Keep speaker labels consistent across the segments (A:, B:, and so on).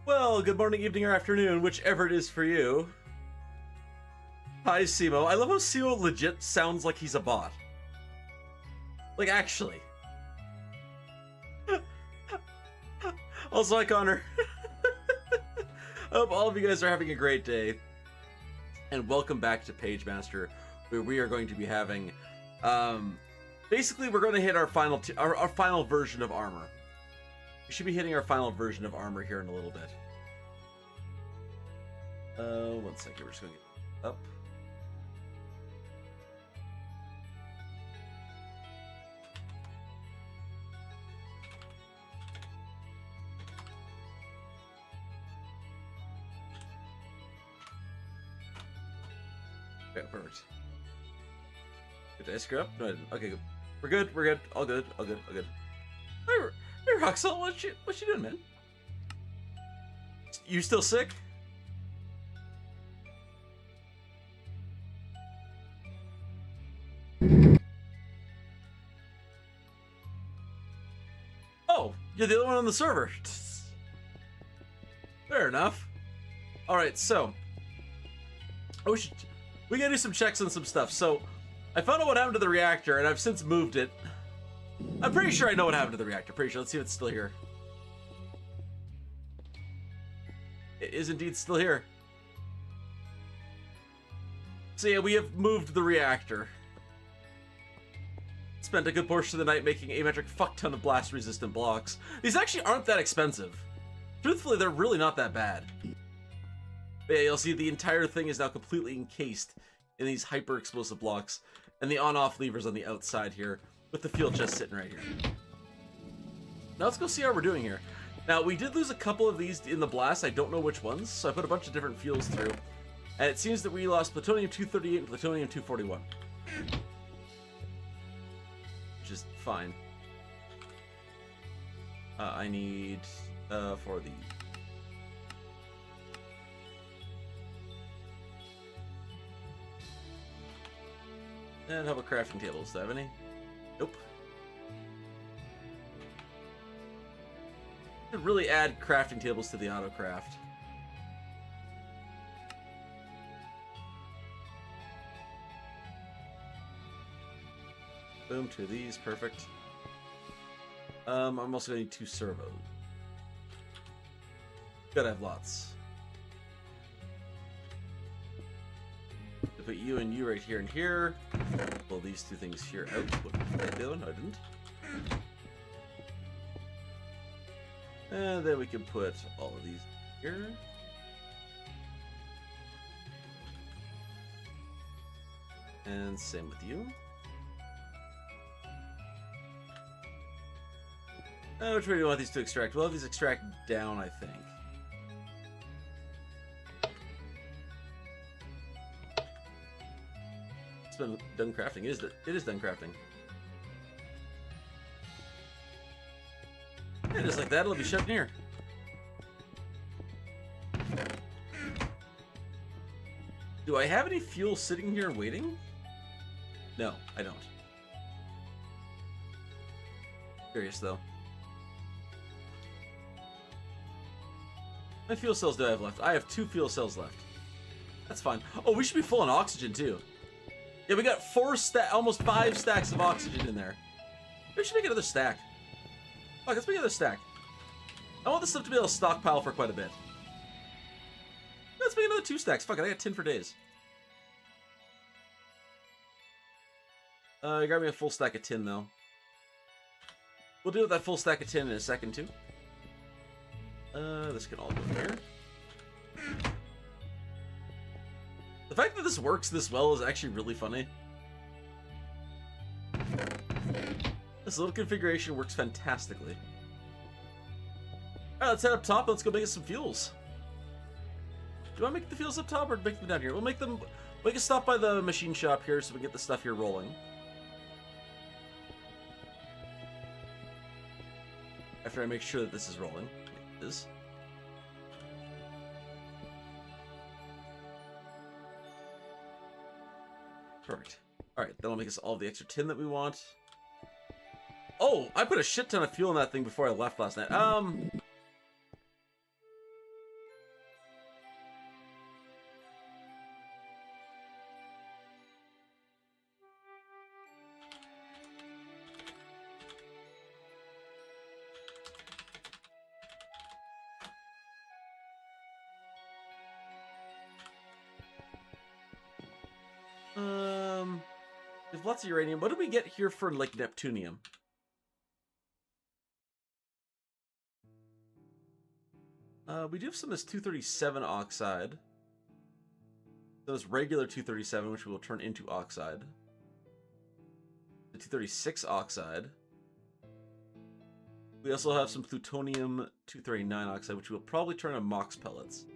A: Well, good morning, evening, or afternoon, whichever it is for you. Hi, Simo. I love how Simo legit sounds like he's a bot. Like, actually. Also, hi, Connor. Hope all of you guys are having a great day. And welcome back to Pagemaster, where we are going to be having... basically, we're going to hit our final version of armor. We should be hitting our final version of armor here in a little bit. 1 second, we're just going to get up. Okay, perfect. Did I screw up? No, I didn't. Okay, good. We're good, we're good. All good, all good, all good. Hey, Roxel, what you doing, man? You still sick? Oh, you're the other one on the server. Fair enough. Alright, so we gotta do some checks on some stuff. So I found out what happened to the reactor, and I've since moved it. I'm pretty sure I know what happened to the reactor. Pretty sure. Let's see if it's still here. It is indeed still here. So yeah, we have moved the reactor. Spent a good portion of the night making a metric fuck ton of blast resistant blocks. These actually aren't that expensive. Truthfully, they're really not that bad. But yeah, you'll see the entire thing is now completely encased in these hyper explosive blocks, and the on-off levers on the outside here, with the fuel chest sitting right here. Now let's go see how we're doing here. Now, we did lose a couple of these in the blast. I don't know which ones, so I put a bunch of different fuels through. And it seems that we lost plutonium-238 and plutonium-241. Which is fine. I need, for the... And how about crafting tables? Do I have any? Nope. Should really add crafting tables to the autocraft. Boom, 2 of these, perfect. I'm also gonna need 2 servos. Gotta have lots. Put you and you right here and here. Pull these 2 things here out. What did I do? No, I didn't. And then we can put all of these here. And same with you. Which way do you want these to extract? We'll have these extract down, I think. It's been done crafting. It is done crafting. Yeah, just like that, it'll be shut in here. Do I have any fuel sitting here waiting? No, I don't. Curious though. How many fuel cells do I have left? I have 2 fuel cells left. That's fine. Oh, we should be full on oxygen too. Yeah, we got almost 5 stacks of oxygen in there. We should make another stack. Fuck, let's make another stack. I want this stuff to be able to stockpile for quite a bit. Let's make another 2 stacks. Fuck it, I got tin for days. Grab me a full stack of tin, though. We'll deal with that full stack of tin in a second, too. This can all go here. The fact that this works this well is actually really funny. This little configuration works fantastically. Alright, let's head up top. Let's go make us some fuels. Do I make the fuels up top or make them down here? We'll make them... We can stop by the machine shop here so we get the stuff here rolling. After I make sure that this is rolling. It is. Perfect. Alright, that'll make us all the extra tin that we want. Oh, I put a shit ton of fuel in that thing before I left last night. lots of uranium. What do we get here for, like, neptunium? We do have some of this 237 oxide. There's regular 237, which we will turn into oxide. The 236 oxide. We also have some plutonium 239 oxide, which we'll probably turn into mox pellets.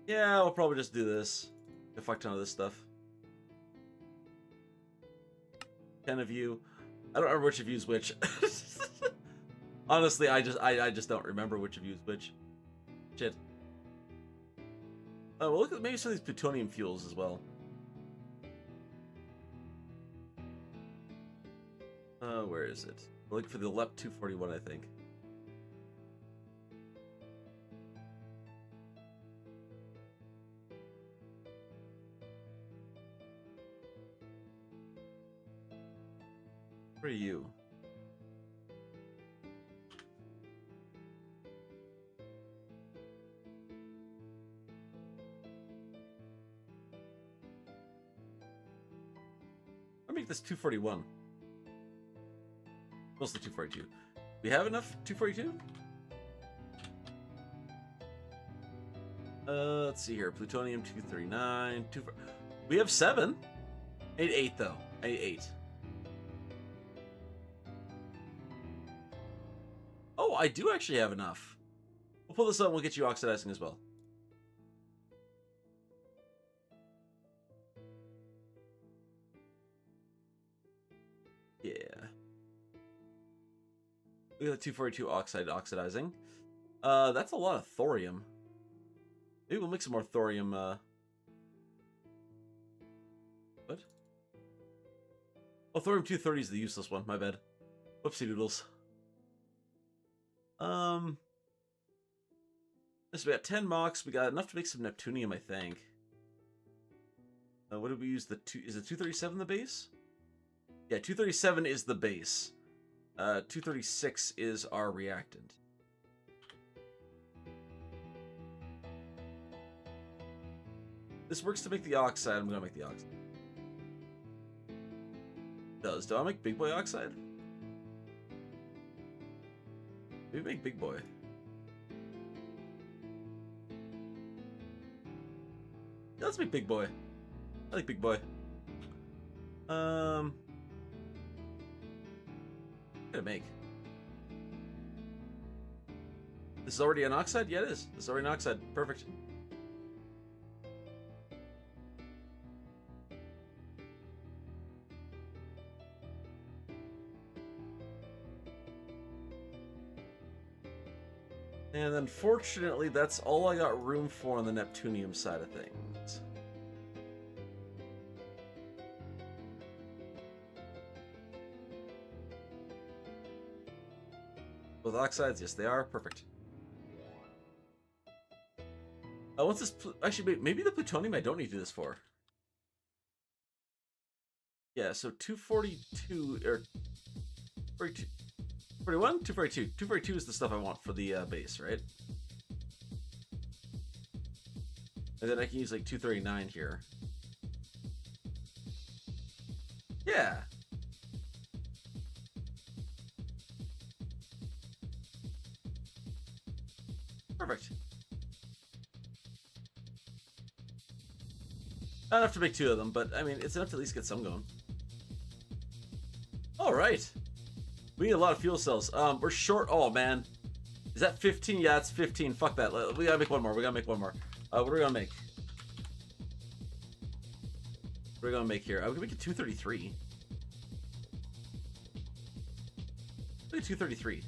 A: Yeah, we'll probably just do this. A fuck ton of this stuff. 10 of you. I don't remember which of you is which. Honestly, I just don't remember which of you is which. Shit. Oh, well, look at maybe some of these plutonium fuels as well. Where is it? We're looking for the LEP 241, I think. Where are you? I'll make this 241. Mostly 242. We have enough 242? Let's see here. Plutonium 239. We have 7. I need 8 though. I need 8. Oh, I do actually have enough. We'll pull this up and we'll get you oxidizing as well. Yeah. Look at the 242 oxide oxidizing. That's a lot of thorium. Maybe we'll make some more thorium, What? Oh, thorium 230 is the useless one, my bad. Whoopsie doodles. So we got 10 mox, we got enough to make some neptunium, I think. What did we use? Is it 237 the base? Yeah, 237 is the base. 236 is our reactant. This works to make the oxide. I'm gonna make the oxide. Do I make big boy oxide? Maybe make big boy. Yeah, let's make big boy. I like big boy. What did I make? This is already an oxide? Yeah, it is. This is already an oxide. Perfect. And unfortunately, that's all I got room for on the neptunium side of things. Both oxides, yes, they are. Perfect. What's this? Actually, maybe the plutonium I don't need to do this for. Yeah, so 242 or 42. 41? 242. 242 is the stuff I want for the base, right? And then I can use like 239 here. Yeah. Perfect. Not enough to make 2 of them, but I mean, it's enough to at least get some going. All right. We need a lot of fuel cells. We're short. Oh, man. Is that 15? Yeah, it's 15. Fuck that. We gotta make one more. We gotta make one more. What are we gonna make? What are we gonna make here? We can make a 233. Make a 233.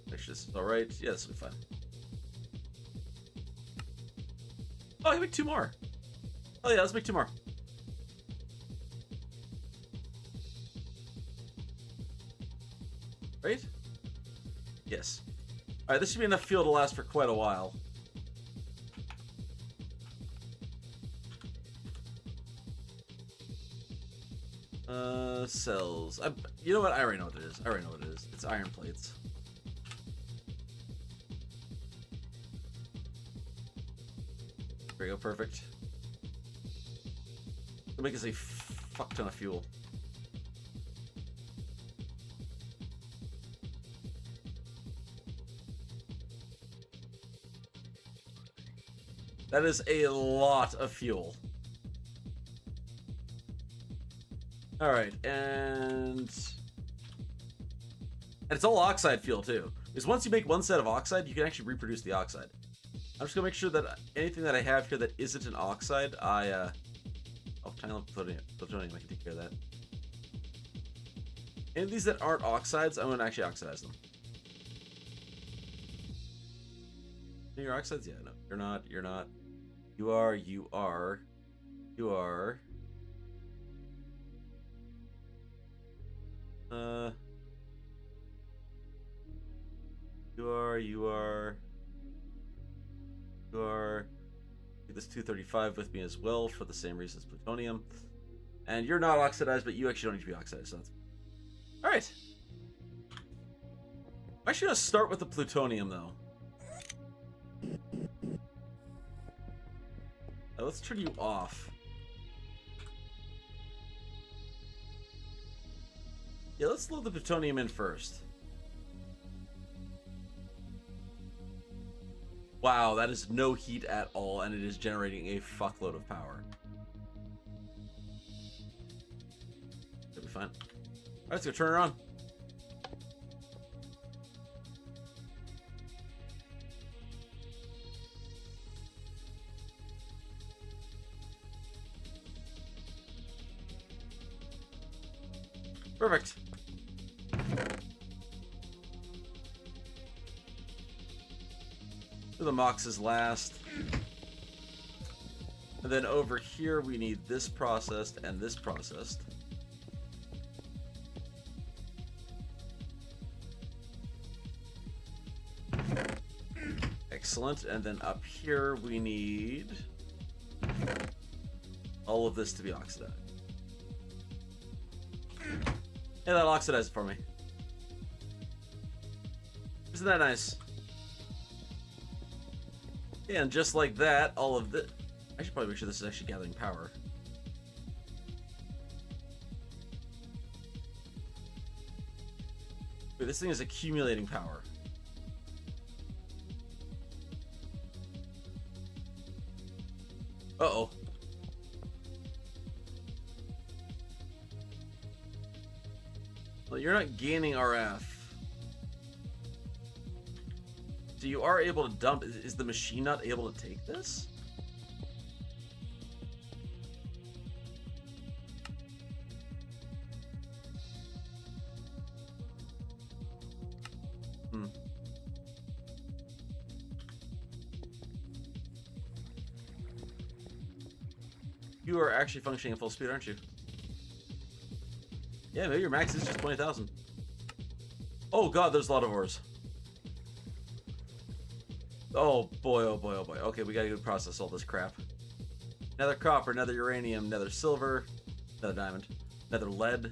A: Make sure this is alright. Yeah, this will be fine. Oh, I can make 2 more. Oh yeah, let's make 2 more. Right? Yes. Alright, this should be enough fuel to last for quite a while. Cells. You know what? I already know what it is. I already know what it is. It's iron plates. There we go, perfect. It'll make us a fuck ton of fuel. That is a lot of fuel. Alright, and it's all oxide fuel too. Because once you make one set of oxide, you can actually reproduce the oxide. I'm just gonna make sure that anything that I have here that isn't an oxide, oh, tiny plutonium, I can take care of that. Any of these that aren't oxides, I'm gonna actually oxidize them. You're oxides? Yeah, no, you're not, you're not. You are, you are, you are. You are, you are. You are. Take this 235 with me as well for the same reason as plutonium. And you're not oxidized, but you actually don't need to be oxidized, so that's... Alright. I'm actually gonna start with the plutonium, though. Let's turn you off. Yeah, let's load the plutonium in first. Wow, that is no heat at all, and it is generating a fuckload of power. That'll be fine. Alright, let's go turn her on. Perfect. The moxes last. And then over here we need this processed and this processed. Excellent. And then up here we need all of this to be oxidized. Yeah, that'll oxidize it for me. Isn't that nice? Yeah, and just like that, all of this... I should probably make sure this is actually gathering power. Wait, this thing is accumulating power. Uh-oh. Well, you're not gaining RF. So you are able to dump. Is the machine not able to take this? You are actually functioning at full speed, aren't you? Yeah, maybe your max is just 20,000. Oh god, there's a lot of ores. Oh boy, oh boy, oh boy. Okay, we gotta go process all this crap. Nether copper, nether uranium, nether silver, nether diamond, nether lead.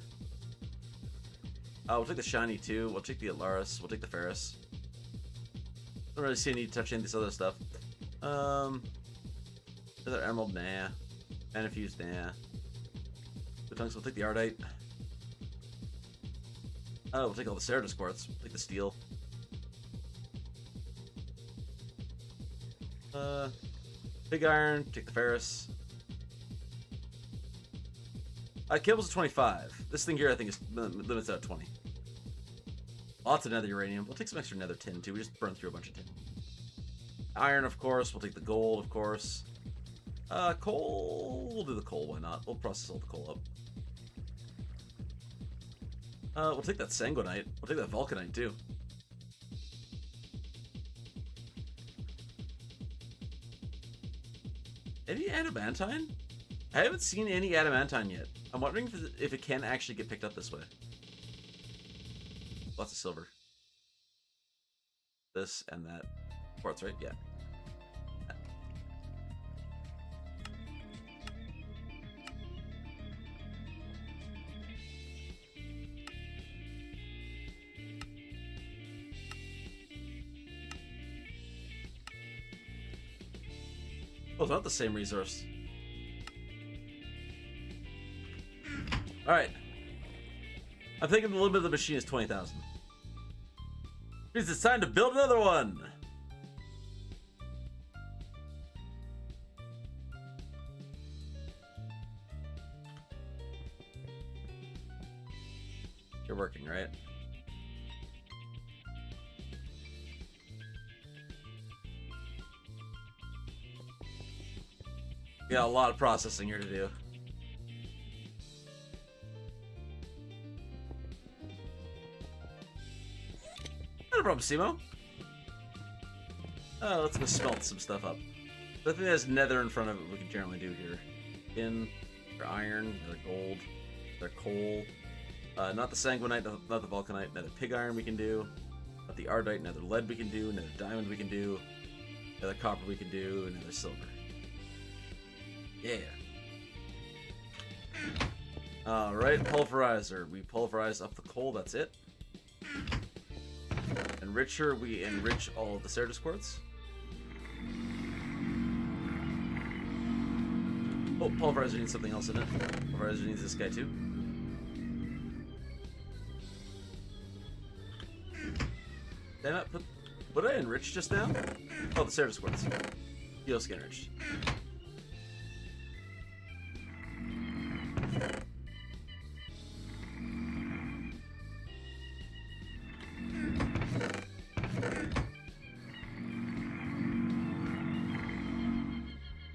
A: We'll take the shiny too. We'll take the Atlaris. We'll take the ferrous. Don't really see any need to touch any of this other stuff. Nether emerald, nah. Manifuse, nah. The tungsten, we'll take the ardite. Oh, we'll take all the Ceradus quartz. We'll take the steel. Big iron, take the ferrous. Cables at 25. This thing here, I think, is limits out at 20. Lots of nether uranium. We'll take some extra nether tin, too. We just burned through a bunch of tin. Iron, of course. We'll take the gold, of course. Coal. We'll do the coal, why not? We'll process all the coal up. We'll take that sanguinite. We'll take that vulcanite, too. Any adamantine? I haven't seen any adamantine yet. I'm wondering if it can actually get picked up this way. Lots of silver. This and that. Quartz, right? Yeah. Oh, it's not the same resource. Alright. I'm thinking the limit of the machine is 20,000. Means it's time to build another one! You're working, right? We got a lot of processing here to do. Not a problem, Simo. Let's go smelt some stuff up. The thing that has nether in front of it we can generally do here. Tin, or iron, or gold, or coal. Not the sanguinite, not the vulcanite, nether pig iron we can do. Not the ardite, nether lead we can do, nether diamond we can do. Nether copper we can do, and nether silver. Yeah. Alright, pulverizer. We pulverize up the coal, that's it. Enricher, we enrich all of the Certus quartz. Oh, pulverizer needs something else in it. Pulverizer needs this guy too. Damn it, what did I enrich just now? Oh, the Certus quartz. He also get enriched.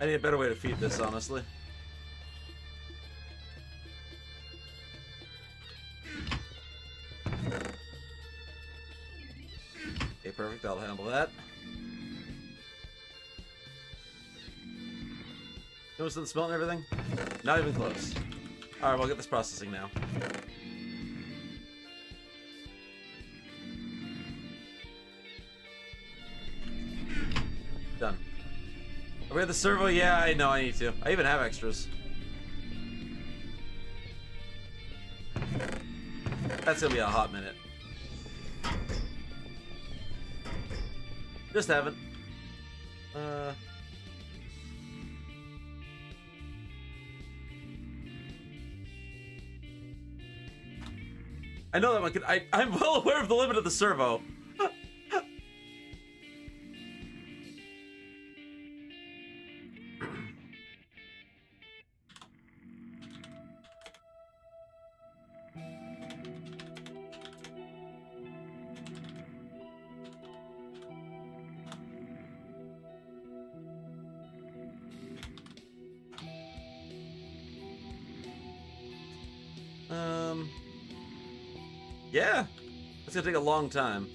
A: I need a better way to feed this, honestly. Okay, perfect. That'll handle that. Notice the smell and everything? Not even close. Alright, we'll get this processing now. Done. Are we at the servo? Yeah, I know I need to. I even have extras. That's gonna be a hot minute. Just haven't. I know that one could. I'm well aware of the limit of the servo. Yeah, it's gonna take a long time.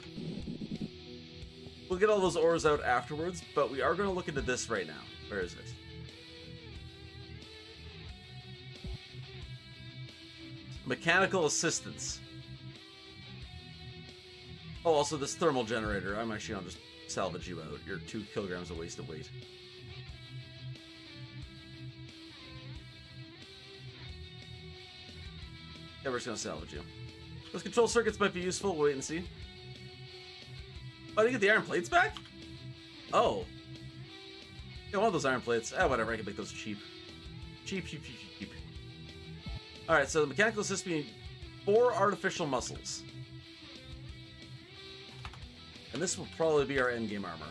A: We'll get all those ores out afterwards, but we are gonna look into this right now. Where is it? Mechanical assistance. Oh, also this thermal generator. I'm actually gonna just salvage you out. You're 2 kilograms of wasted weight. Yeah, we're just gonna salvage you. Those control circuits might be useful. We'll wait and see. Oh, I didn't get the iron plates back? Oh. Yeah, one of those iron plates. Ah, whatever. I can make those cheap. Cheap. Alright, so the mechanical assist we need 4 artificial muscles. And this will probably be our endgame armor.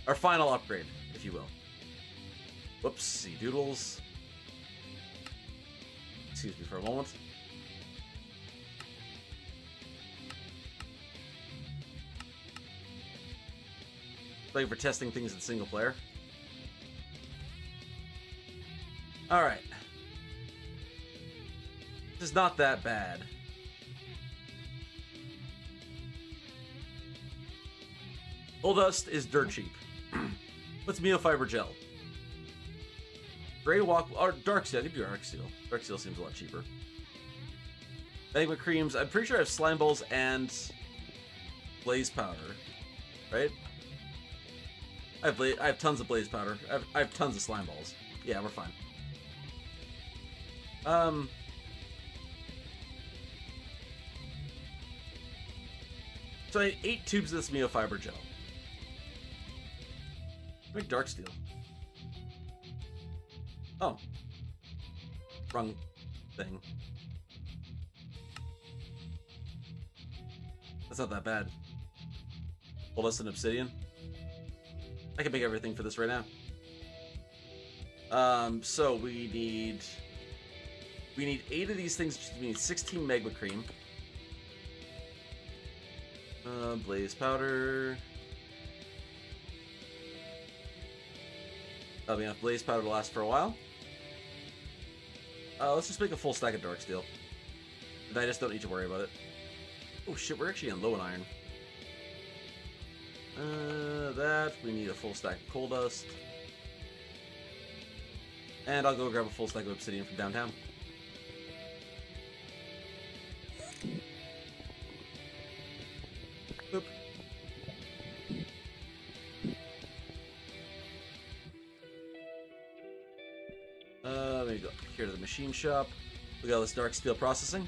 A: Our final upgrade, if you will. Whoopsie doodles. Excuse me for a moment. Thank you for testing things in single player. Alright. This is not that bad. Gold dust is dirt cheap. What's meofiber gel? Gray walk or dark steel. I could do dark steel. Dark steel seems a lot cheaper. Magma creams. I'm pretty sure I have slime balls and blaze powder, right? I have tons of blaze powder. I have tons of slime balls. Yeah, we're fine. So I need 8 tubes of this meofiber gel. Make dark steel. Oh. Wrong thing. That's not that bad. Hold us an obsidian. I can make everything for this right now. So we need 8 of these things. We need 16 magma cream. Blaze powder. That'll be enough blaze powder to last for a while. Let's just make a full stack of dark steel. And I just don't need to worry about it. Oh shit, we're actually on low on iron. That, we need a full stack of coal dust. And I'll go grab a full stack of obsidian from downtown. Boop. Let me go here to the machine shop. We got this dark steel processing.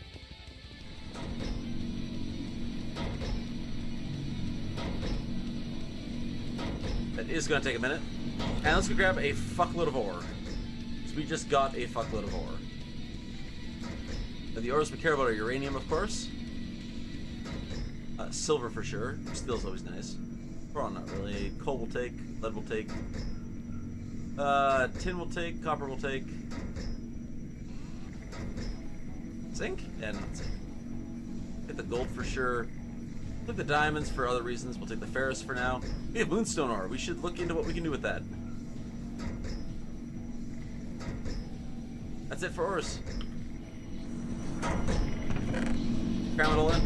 A: That is going to take a minute. And let's go grab a fuckload of ore. So we just got a fuckload of ore. Now the ores we care about are uranium, of course. Silver for sure. Steel's always nice. Boron, not really. Coal will take. Lead will take. Tin will take. Copper will take. Zinc? Yeah, not zinc. Get the gold for sure. Look the diamonds for other reasons. We'll take the ferrous for now. We have moonstone ore. We should look into what we can do with that. That's it for ores. Cram it all in.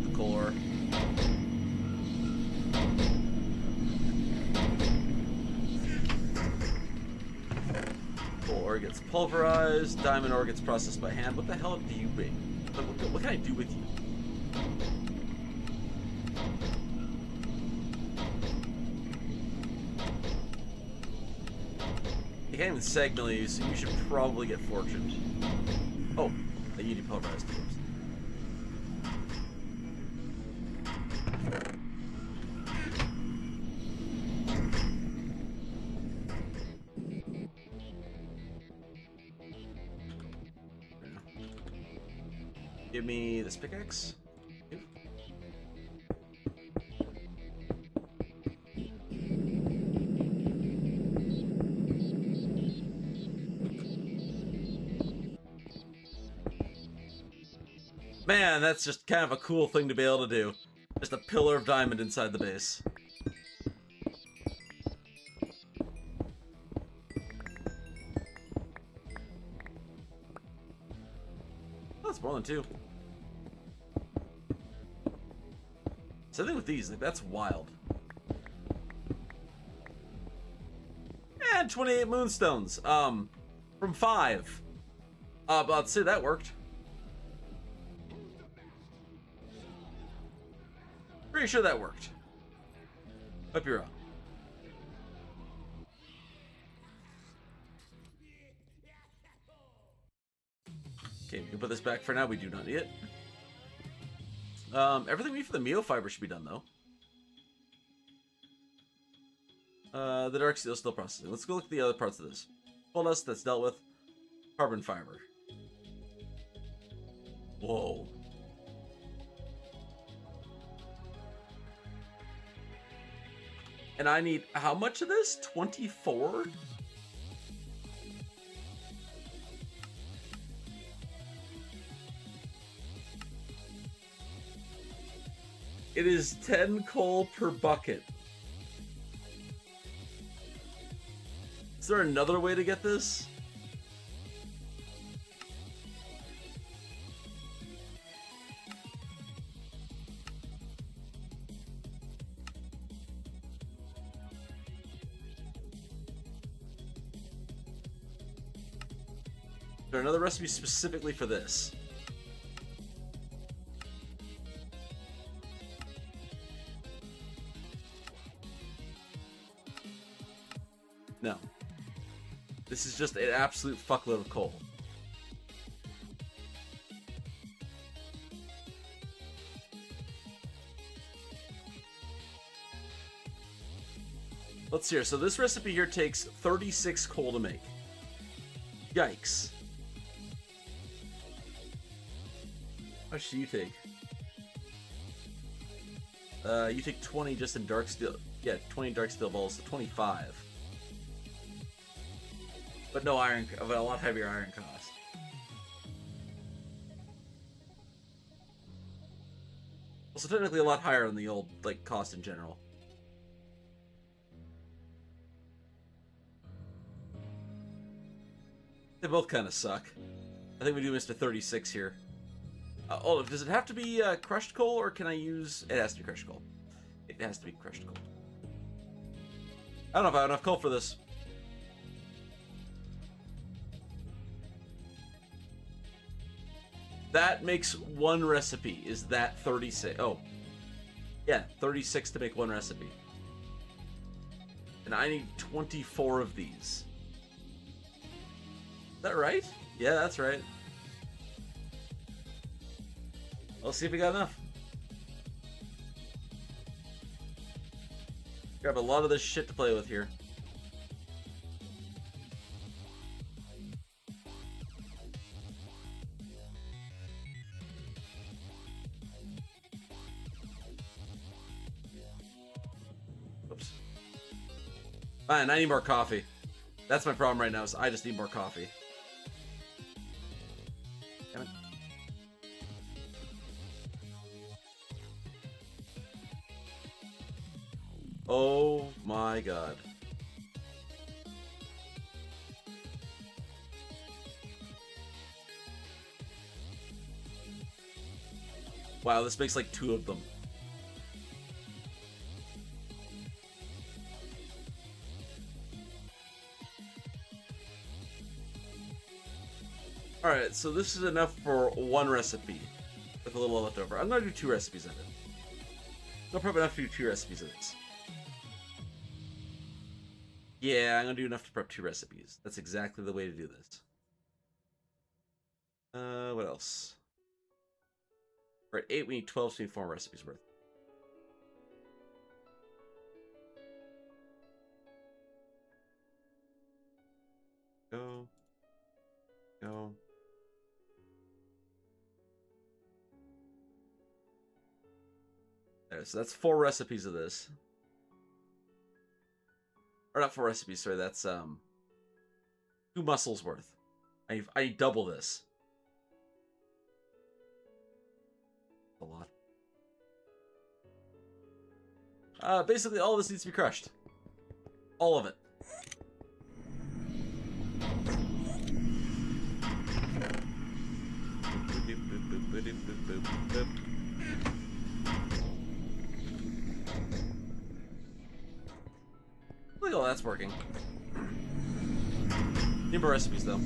A: The coal ore. Coal ore gets pulverized. Diamond ore gets processed by hand. What the hell do you bring? What can I do with you? You can't even seg mill you, so you should probably get fortuned. Oh, you do pulverized tubes. Give me this pickaxe. Man, that's just kind of a cool thing to be able to do. Just a pillar of diamond inside the base. That's more than 2. Something with these, like, that's wild. And 28 moonstones. From 5. But let's see, that worked. Pretty sure that worked. Up your own. Okay, we can put this back for now. We do not need it. Everything we need for the meal fiber should be done, though. The dark steel still processing. Let's go look at the other parts of this. Coal dust, that's dealt with. Carbon fiber. Whoa. And I need how much of this? 24? It is 10 coal per bucket. Is there another way to get this? Is there another recipe specifically for this? No. This is just an absolute fuckload of coal. Let's see here. So this recipe here takes 36 coal to make. Yikes. How much do you take? You take 20 just in dark steel. Yeah, 20 dark steel balls, so 25. But no iron, but a lot heavier iron cost. Also, technically a lot higher than the old, like, cost in general. They both kind of suck. I think we do Mr. 36 here. Oh, does it have to be crushed coal, or can I use... It has to be crushed coal. It has to be crushed coal. I don't know if I have enough coal for this. That makes one recipe. Is that 36? Oh. Yeah, 36 to make one recipe. And I need 24 of these. Is that right? Yeah, that's right. Let's see if we got enough. Grab a lot of this shit to play with here. Oops. Fine, I need more coffee. That's my problem right now, is I just need more coffee. Damn it. Oh my god. Wow, this makes like 2 of them. Alright, so this is enough for 1 recipe with a little left over. I'm gonna do 2 recipes of it. No problem enough to do 2 recipes of this. Yeah, I'm gonna do enough to prep 2 recipes. That's exactly the way to do this. What else? We're at 8, we need 12, so we need 4 recipes worth. Go. Go. There, so that's 4 recipes of this. Or not 4 recipes, sorry, that's 2 mussels worth. I need double this. A lot. Basically all of this needs to be crushed. All of it. Look at all that's working. Need more recipes though.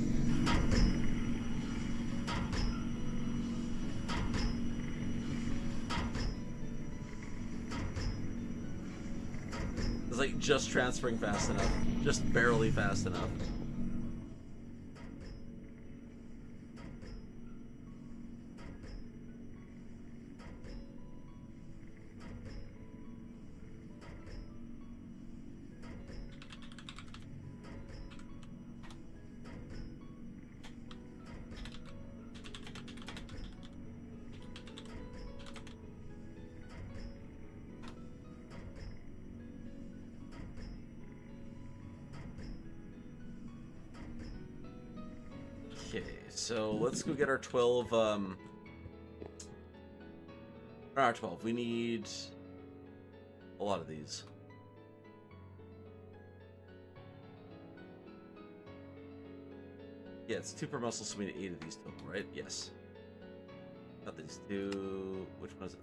A: It's like just transferring fast enough. Just barely fast enough. Okay, so let's go get our 12, our 12. We need a lot of these. Yeah, it's 2 per muscle, so we need 8 of these total, right? Yes. Got these 2. Which one is it?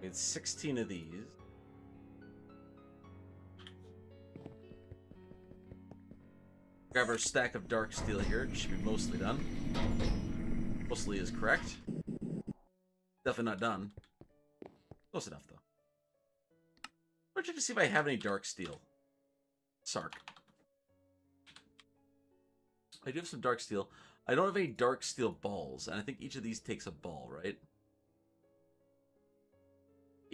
A: We need 16 of these. Grab our stack of dark steel here. It should be mostly done. Mostly is correct. Definitely not done. Close enough, though. I'll check to see if I have any dark steel. Sark. I do have some dark steel. I don't have any dark steel balls, and I think each of these takes a ball, right?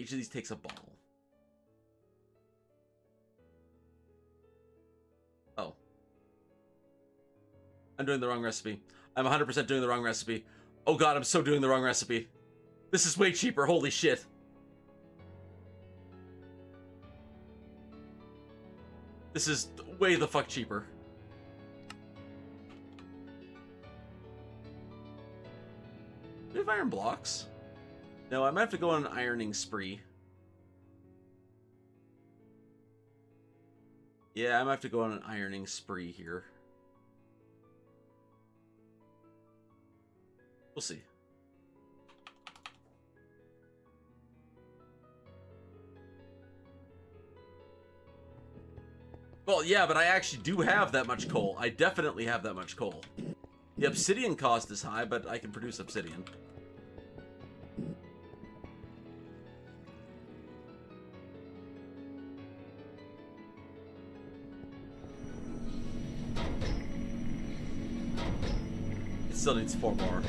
A: Each of these takes a ball. Oh. I'm doing the wrong recipe. I'm 100% doing the wrong recipe. Oh god, I'm so doing the wrong recipe. This is way cheaper, holy shit. This is way the fuck cheaper. Do we have iron blocks? No, I might have to go on an ironing spree. Yeah, I might have to go on an ironing spree here. We'll see. Well, yeah, but I actually do have that much coal. I definitely have that much coal. The obsidian cost is high, but I can produce obsidian. It still needs 4 more.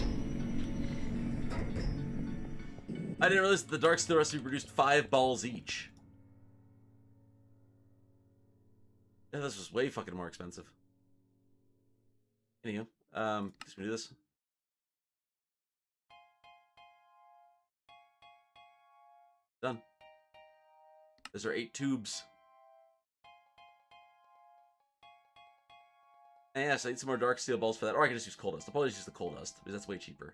A: I didn't realize that the dark steel recipe produced 5 balls each. Yeah, this was way fucking more expensive. Anywho, just gonna do this. Done. Those are 8 tubes. And yes, I need some more dark steel balls for that. Or I can just use coal dust. I'll probably just use the coal dust, because that's way cheaper.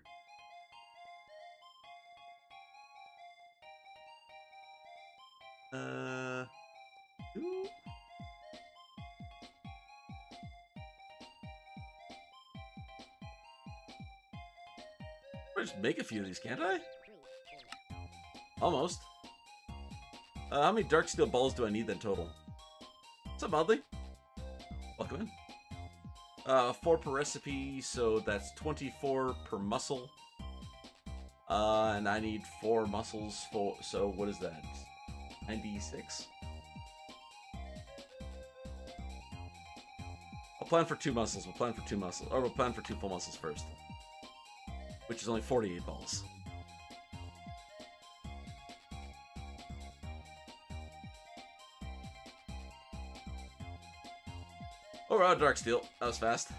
A: Ooh. I'll just make a few of these, can't I? Almost. How many dark steel balls do I need then total? What's up, Oddly? Welcome in. 4 per recipe, so that's 24 per muscle. And I need 4 muscles for, so what is that? 96? I'll plan for 2 muscles. We'll plan for 2 muscles. Or we'll plan for 2 full muscles first. Which is only 48 balls. Oh, we're out of dark steel. That was fast.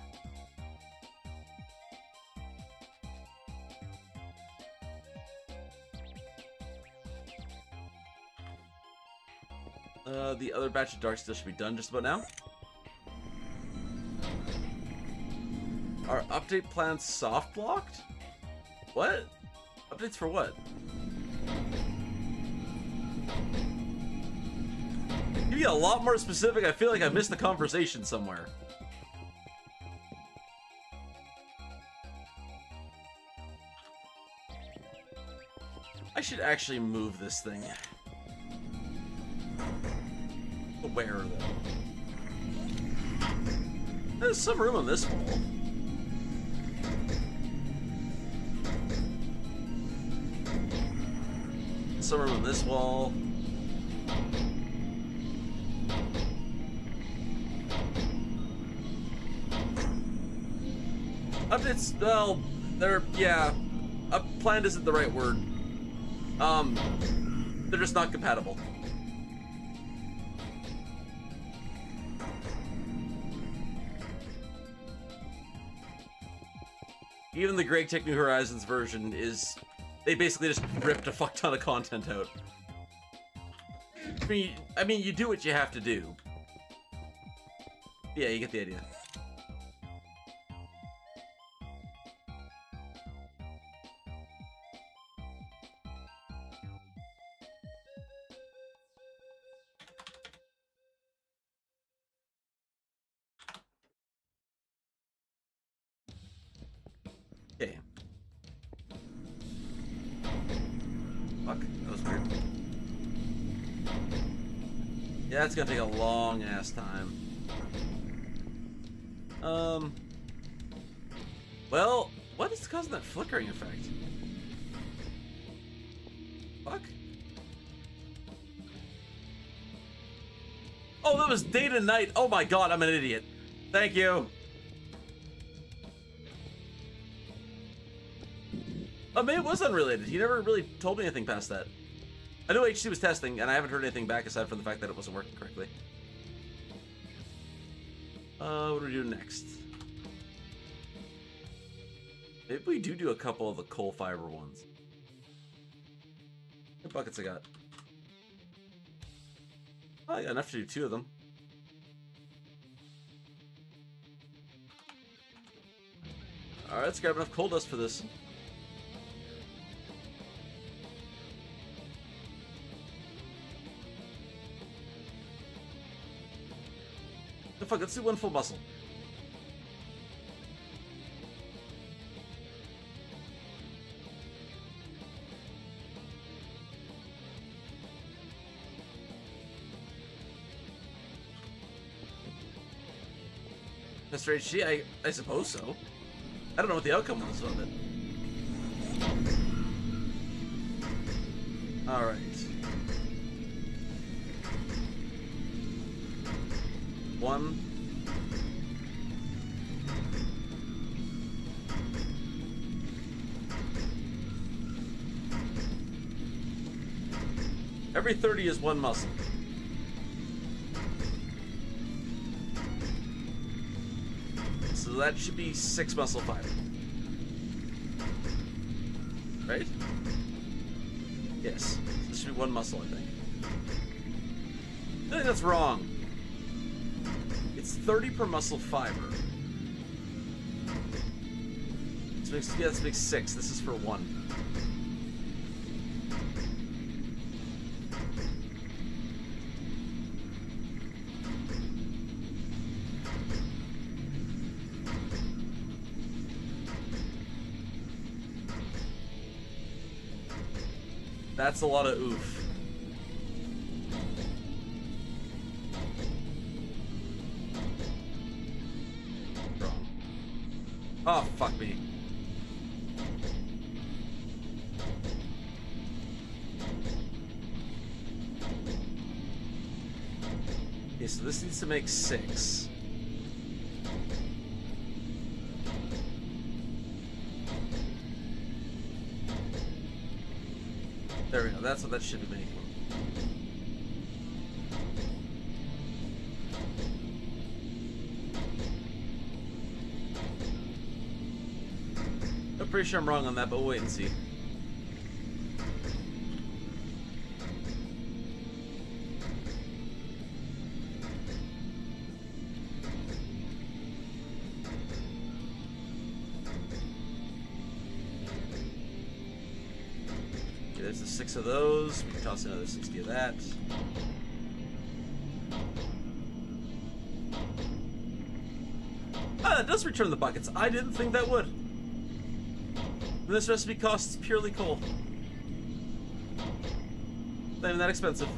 A: The other batch of dark steel should be done just about now. Are update plans soft locked? What? Updates for what? You be a lot more specific. I feel like I missed the conversation somewhere. I should actually move this thing. Where, though? There's some room on this wall. Some room on this wall. Updates, well, they're, yeah. Planned isn't the right word. They're just not compatible. Even the Greg Tech New Horizons version is... They basically just ripped a fuck ton of content out. I mean, you do what you have to do. Yeah, you get the idea. Okay. Fuck, that was weird. Yeah, it's gonna take a long ass time. Well, what is causing that flickering effect? Fuck. Oh, that was day to night. Oh my god, I'm an idiot. Thank you. Oh, maybe it was unrelated. He never really told me anything past that. I know HC was testing, and I haven't heard anything back aside from the fact that it wasn't working correctly. What do we do next? Maybe we do a couple of the coal fiber ones. How many buckets I got? Oh, I got enough to do 2 of them. Alright, let's grab enough coal dust for this. Oh, fuck, let's do 1 full muscle. Mr. HG, I suppose so. I don't know what the outcome was of it. Alright. One. Every 30 is 1 muscle. So that should be 6 muscle fiber. Right? Yes. This should be 1 muscle, I think. I think that's wrong. It's 30 per muscle fiber. This makes 6. This is for 1. That's a lot of oof. Wrong. Oh, fuck me. Okay, so this needs to make 6. There we go, that's what that should be making. I'm pretty sure I'm wrong on that, but we'll wait and see. There's the 6 of those. We can toss another 60 of that. Ah, that does return the buckets. I didn't think that would. And this recipe costs purely coal. Not even that expensive.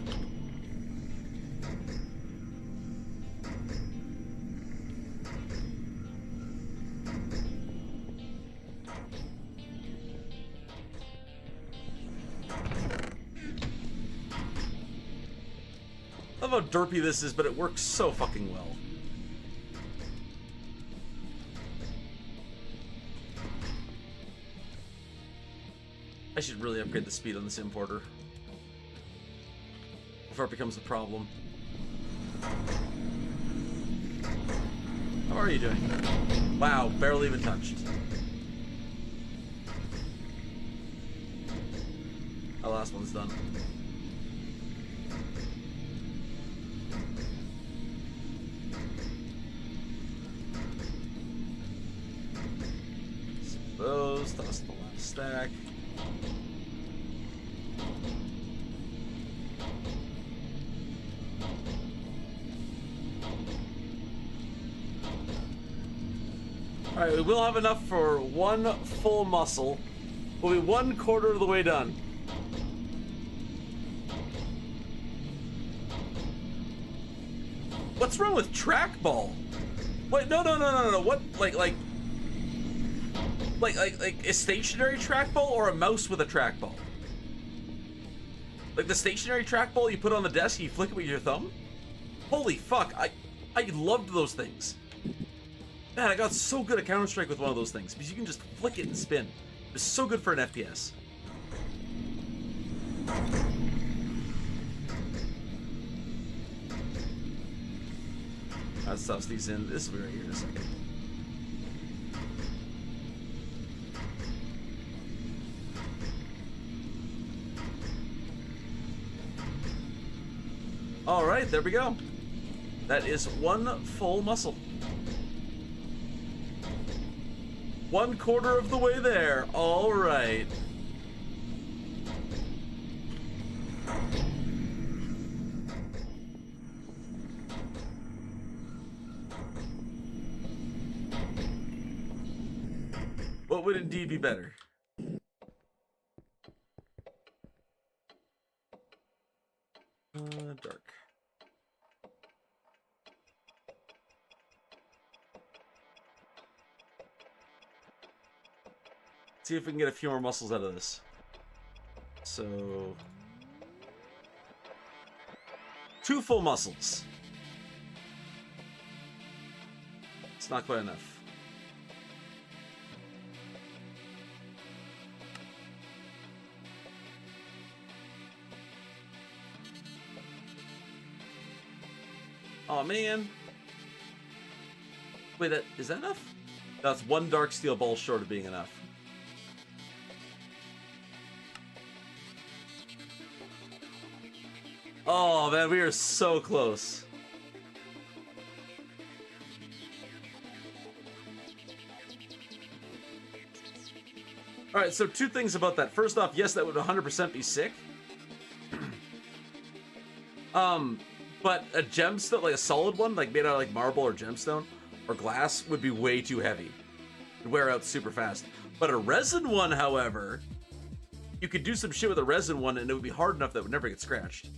A: I love how derpy this is, but it works so fucking well. I should really upgrade the speed on this importer before it becomes a problem. How are you doing? Wow, barely even touched. Our last one's done. Those, toss the last stack. Alright, we will have enough for 1 full muscle. We'll be 1/4 of the way done. What's wrong with trackball? Wait, no. What, like a stationary trackball or a mouse with a trackball? Like the stationary trackball you put on the desk and you flick it with your thumb? Holy fuck, I loved those things. Man, I got so good at Counter-Strike with one of those things because you can just flick it and spin. It's so good for an FPS. Let's toss these in. This will be right here in a second. All right, there we go. That is one full muscle. 1/4 of the way there. All right. What would indeed be better? Dark. See if we can get a few more muscles out of this. So, 2 full muscles. It's not quite enough. Oh man. Wait, is that enough? That's 1 dark steel ball short of being enough. Oh man, we are so close. Alright, so 2 things about that. First off, yes, that would 100% be sick. But a gemstone, like a solid one, like made out of like marble or gemstone or glass, would be way too heavy. It'd wear out super fast. But a resin one, however, you could do some shit with a resin one and it would be hard enough that it would never get scratched.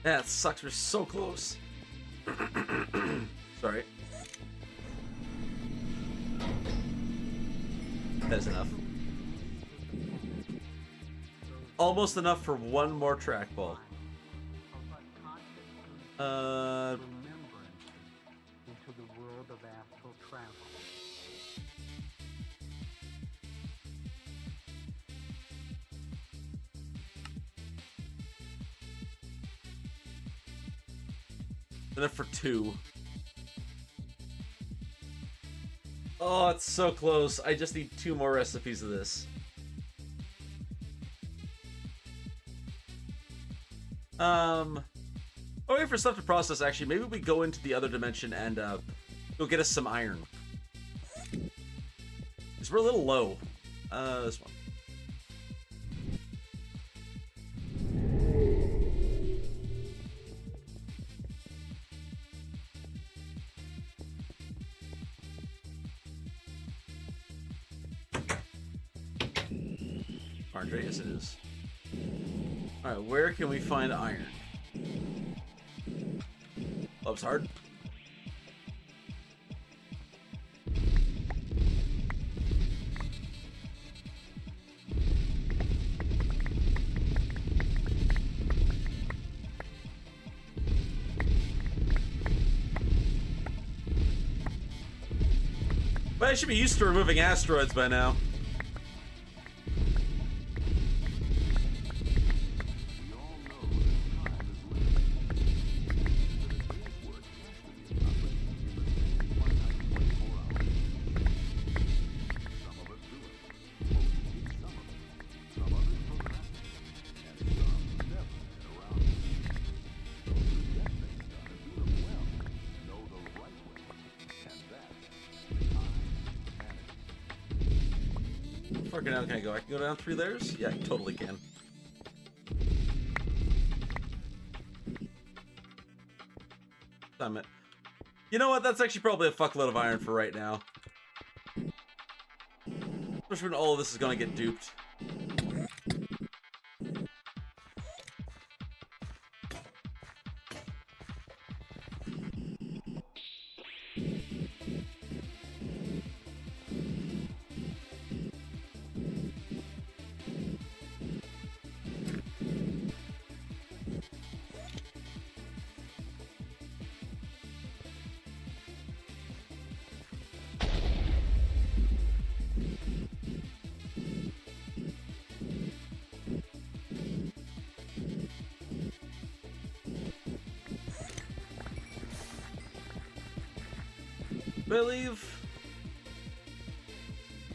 A: Yeah, it sucks. We're so close. Sorry. That's enough. Almost enough for 1 more trackball.
B: Into the world of astral travel.
A: Enough for 2. Oh, it's so close. I just need 2 more recipes of this. Oh, wait for stuff to process, actually. Maybe we go into the other dimension and go get us some iron. Because we're a little low. This one. Yes, it is. Alright, where can we find iron? Love's hard. But I should be used to removing asteroids by now. How far down can I go? I can go down 3 layers? Yeah, I totally can. Damn it. You know what? That's actually probably a fuckload of iron for right now. Especially when all of this is gonna get duped. Do I leave?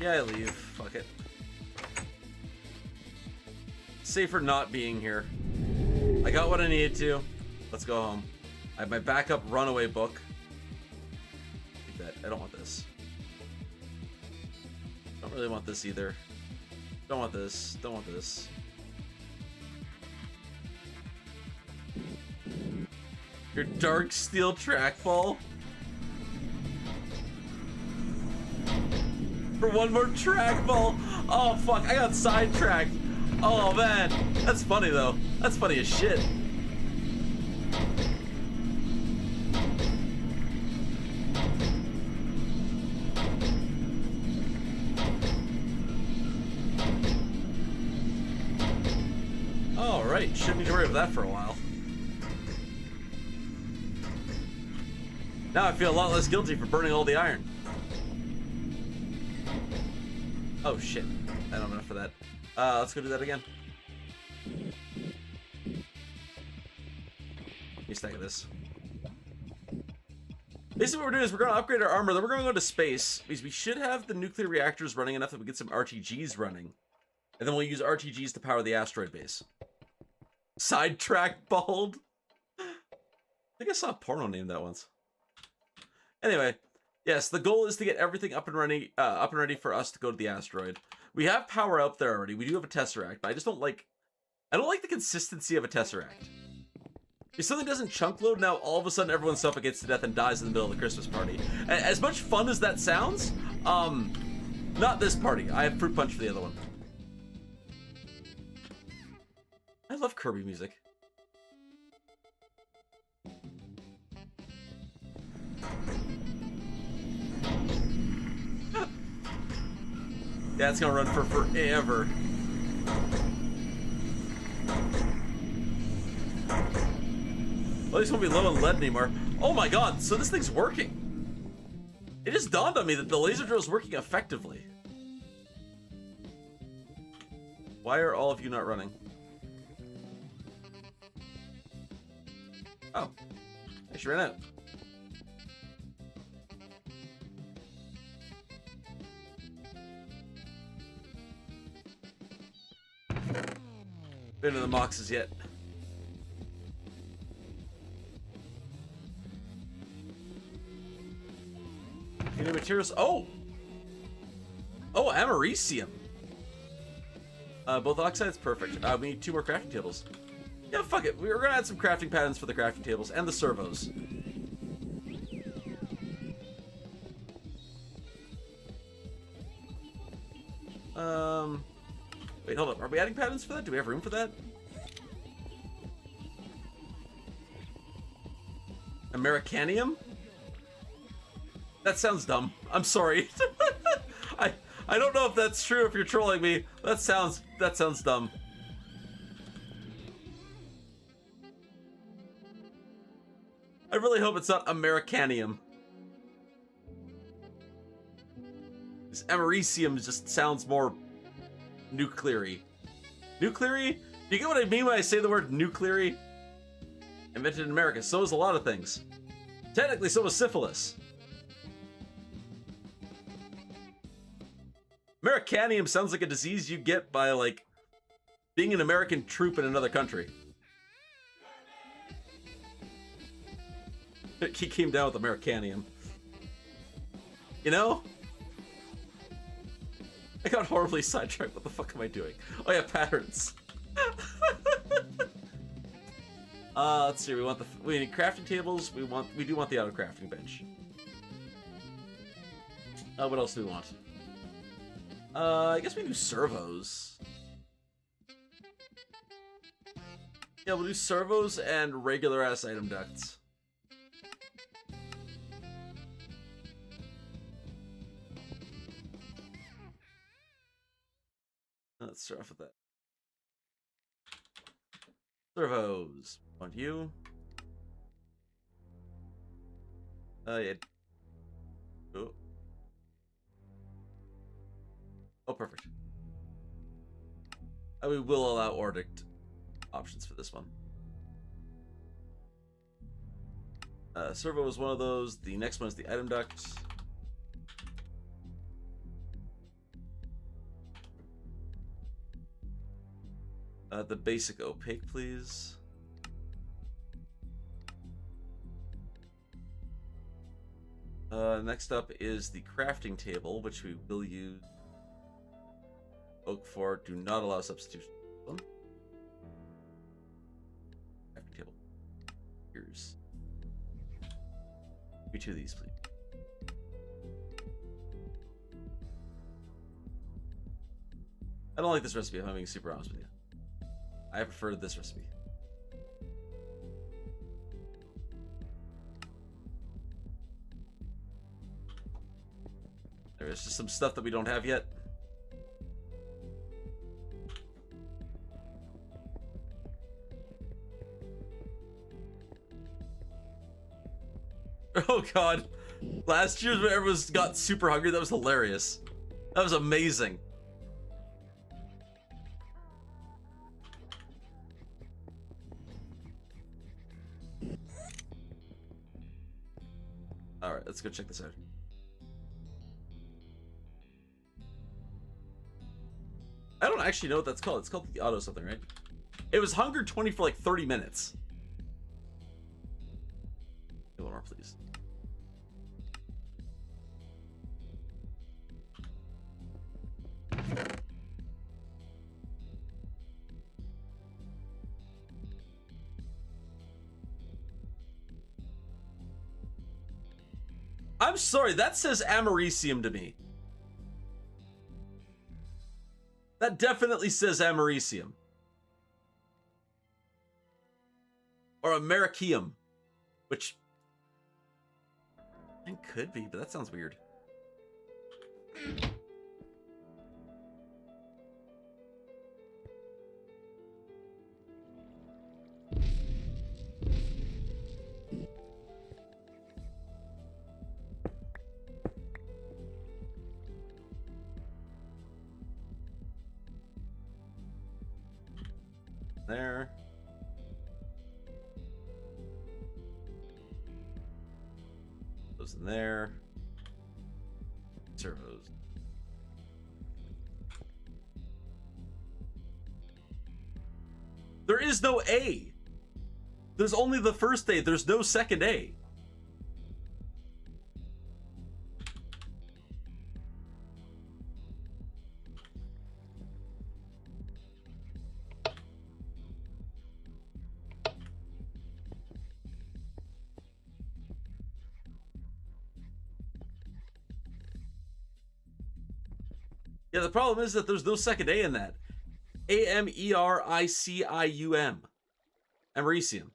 A: Yeah, I leave. Fuck it. Safer not being here. I got what I needed to. Let's go home. I have my backup runaway book. Take that. I don't want this. Don't really want this either. Don't want this. Don't want this. Your dark steel trackball? For one more trackball? Oh fuck, I got sidetracked. Oh man, that's funny though. That's funny as shit. Alright, shouldn't need to worry about that for a while. Now I feel a lot less guilty for burning all the iron. Oh shit, I don't have enough for that. Let's go do that again. Give me a stack of this. Basically what we're doing is we're going to upgrade our armor, then we're going to go to space, because we should have the nuclear reactors running enough that we get some RTGs running. And then we'll use RTGs to power the asteroid base. Sidetrack bald? I think I saw a porno name that once. Anyway, yes, the goal is to get everything up and ready for us to go to the asteroid. We have power up there already. We do have a tesseract, but I just don't like the consistency of a tesseract. If something doesn't chunk load, now all of a sudden everyone suffocates to death and dies in the middle of the Christmas party. As much fun as that sounds, not this party. I have fruit punch for the other one. I love Kirby music. Yeah, it's gonna run for forever. Well, at least won't be low on lead anymore. Oh my god, so this thing's working. It just dawned on me that the laser drill is working effectively. Why are all of you not running? Oh, I just ran out. Been in the boxes yet. Any materials? Oh! Oh, americium. Both oxides, perfect. We need 2 more crafting tables. Yeah, fuck it. We're gonna add some crafting patterns for the crafting tables and the servos. Wait, hold up. Are we adding patterns for that? Do we have room for that? Americanium? That sounds dumb. I'm sorry. I don't know if that's true if you're trolling me. That sounds dumb. I really hope it's not Americanium. This americium just sounds more nuclear-y. Nuclear-y? Do you get what I mean when I say the word nuclear-y? Invented in America. So is a lot of things. Technically, so is syphilis. Americanium sounds like a disease you get by, like, being an American troop in another country. He came down with Americanium. You know? I got horribly sidetracked. What the fuck am I doing? Oh yeah, patterns. Let's see. We need crafting tables. We do want the auto crafting bench. What else do we want? I guess we do servos. Yeah, we'll do servos and regular ass item ducts. Let's start off with that. Servos. Want you? Yeah. Oh. Oh, perfect. We will allow Ordict options for this one. Servo is one of those. The next one is the item duct. The basic opaque, please. Next up is the crafting table, which we will use oak for. Do not allow substitution. Crafting table. Here's. Give me 2 of these, please. I don't like this recipe, if I'm being super honest with you. I prefer this recipe. There's just some stuff that we don't have yet. Oh god. Last year when everyone got super hungry, that was hilarious. That was amazing. Alright, let's go check this out. I don't actually know what that's called. It's called the auto something, right? It was hunger 20 for like 30 minutes. Get one more, please. I'm sorry, that says Americium to me. That definitely says Americium. Or Americium. Which... it could be, but that sounds weird. There. Those in there. Servos. There is no A. There's only the first A. There's no second A. Yeah, the problem is that there's no second A in that. Americium. Americium.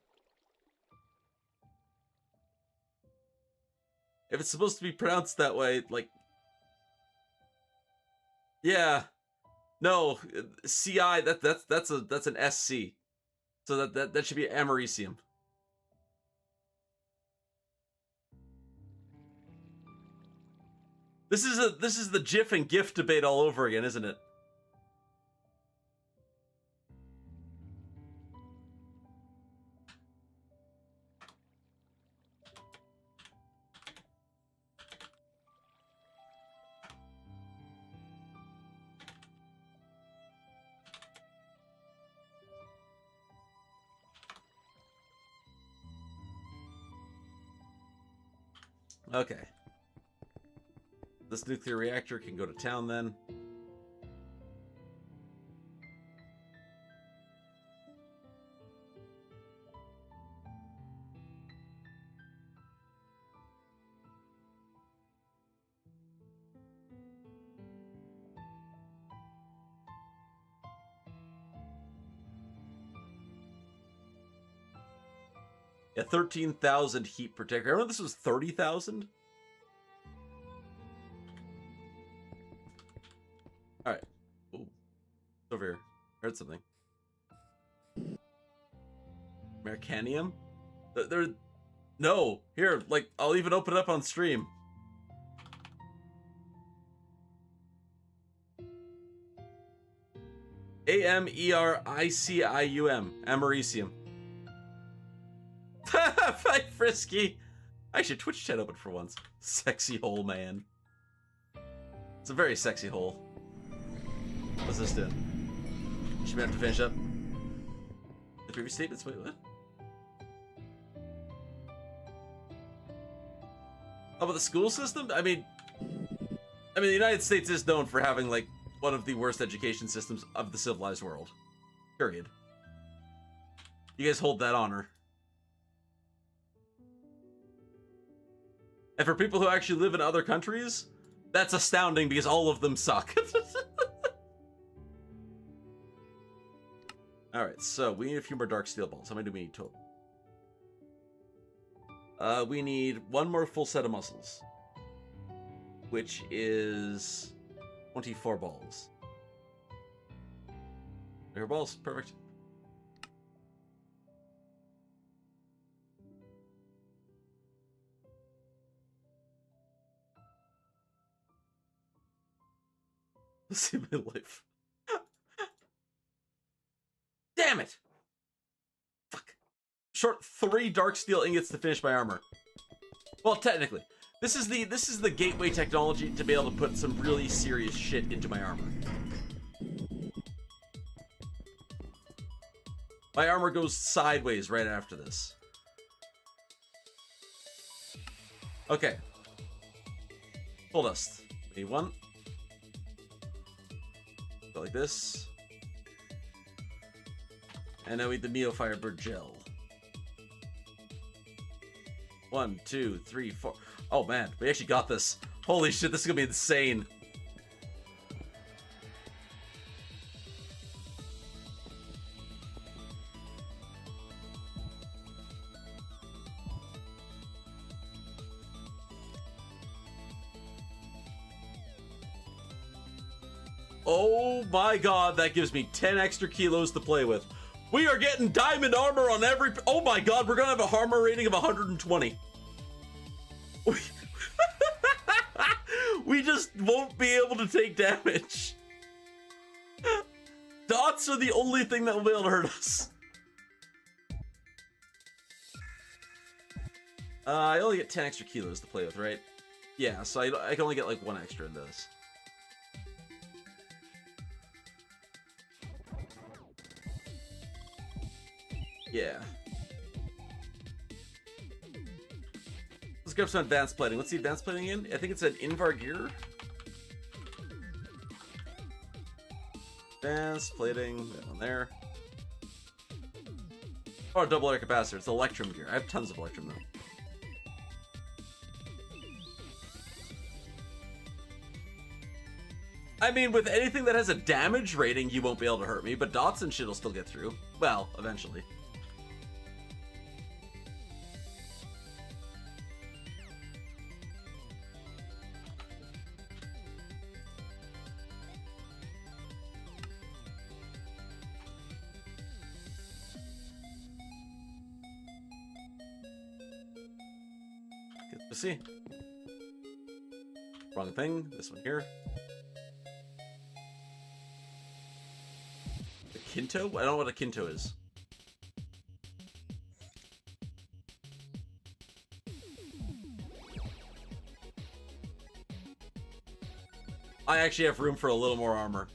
A: If it's supposed to be pronounced that way, like... yeah. No, CI, that's an SC. So that should be Americium. This is the GIF and GIF debate all over again, isn't it? Okay. This nuclear reactor can go to town then. Yeah, 13,000 heat protector. I remember this was 30,000? Alright. Ooh. Over here. Heard something. Mercanium? There... No! Here, like, I'll even open it up on stream. Americium. Americium. Fight Frisky! I should Twitch chat open for once. Sexy hole, man. It's a very sexy hole. What's this doing? Should we have to finish up? previous statements? Wait, what? How about the school system? I mean, the United States is known for having, like, one of the worst education systems of the civilized world. Period. You guys hold that honor. And for people who actually live in other countries, that's astounding because all of them suck. Alright, so we need a few more dark steel balls. How many do we need total? We need one more full set of muscles, which is 24 balls. Bigger balls, perfect. Let's see my life. Damn it! Fuck. Short 3 dark steel ingots to finish my armor. Well, technically, this is the gateway technology to be able to put some really serious shit into my armor. My armor goes sideways right after this. Okay. Full dust. We need one. Go like this. And now we need the Neo Firebird gel. 1, 2, 3, 4. Oh man, we actually got this. Holy shit, this is gonna be insane. Oh my god, that gives me 10 extra kilos to play with. We are getting diamond armor on every... Oh my god, we're gonna have a armor rating of 120. We just won't be able to take damage. Dots are the only thing that will be able to hurt us. I only get 10 extra kilos to play with, right? Yeah, so I can only get like 1 extra in this. Yeah. Let's grab some advanced plating. What's the advanced plating in? I think it's an Invar gear. Advanced plating, that one there. Oh, double air capacitor. It's Electrum gear. I have tons of Electrum though. I mean, with anything that has a damage rating, you won't be able to hurt me, but dots and shit will still get through. Well, eventually. Let's see. Wrong thing. This one here. A Kinto? I don't know what a Kinto is. I actually have room for a little more armor.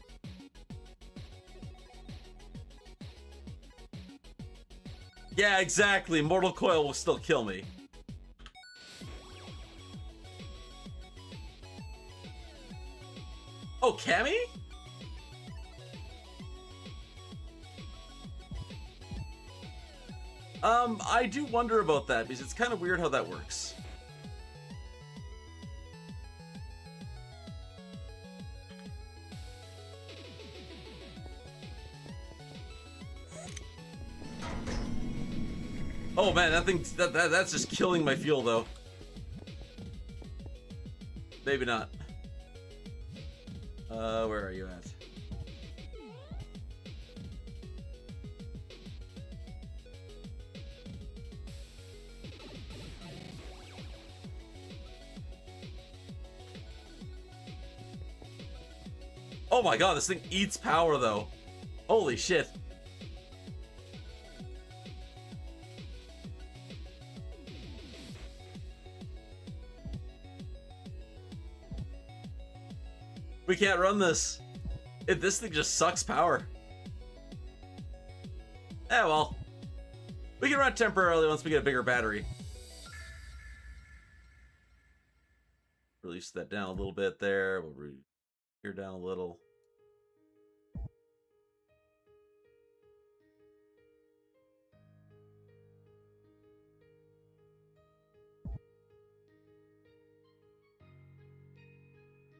A: Yeah, exactly. Mortal Coil will still kill me. Oh, Cammy? I do wonder about that because it's kind of weird how that works. Oh man, that thing that's just killing my fuel though. Maybe not. Where are you at? Oh my god, this thing eats power though. Holy shit. We can't run this. This thing just sucks power. Eh, well, We can run temporarily once we get a bigger battery. Release that down a little bit there. We'll here down a little.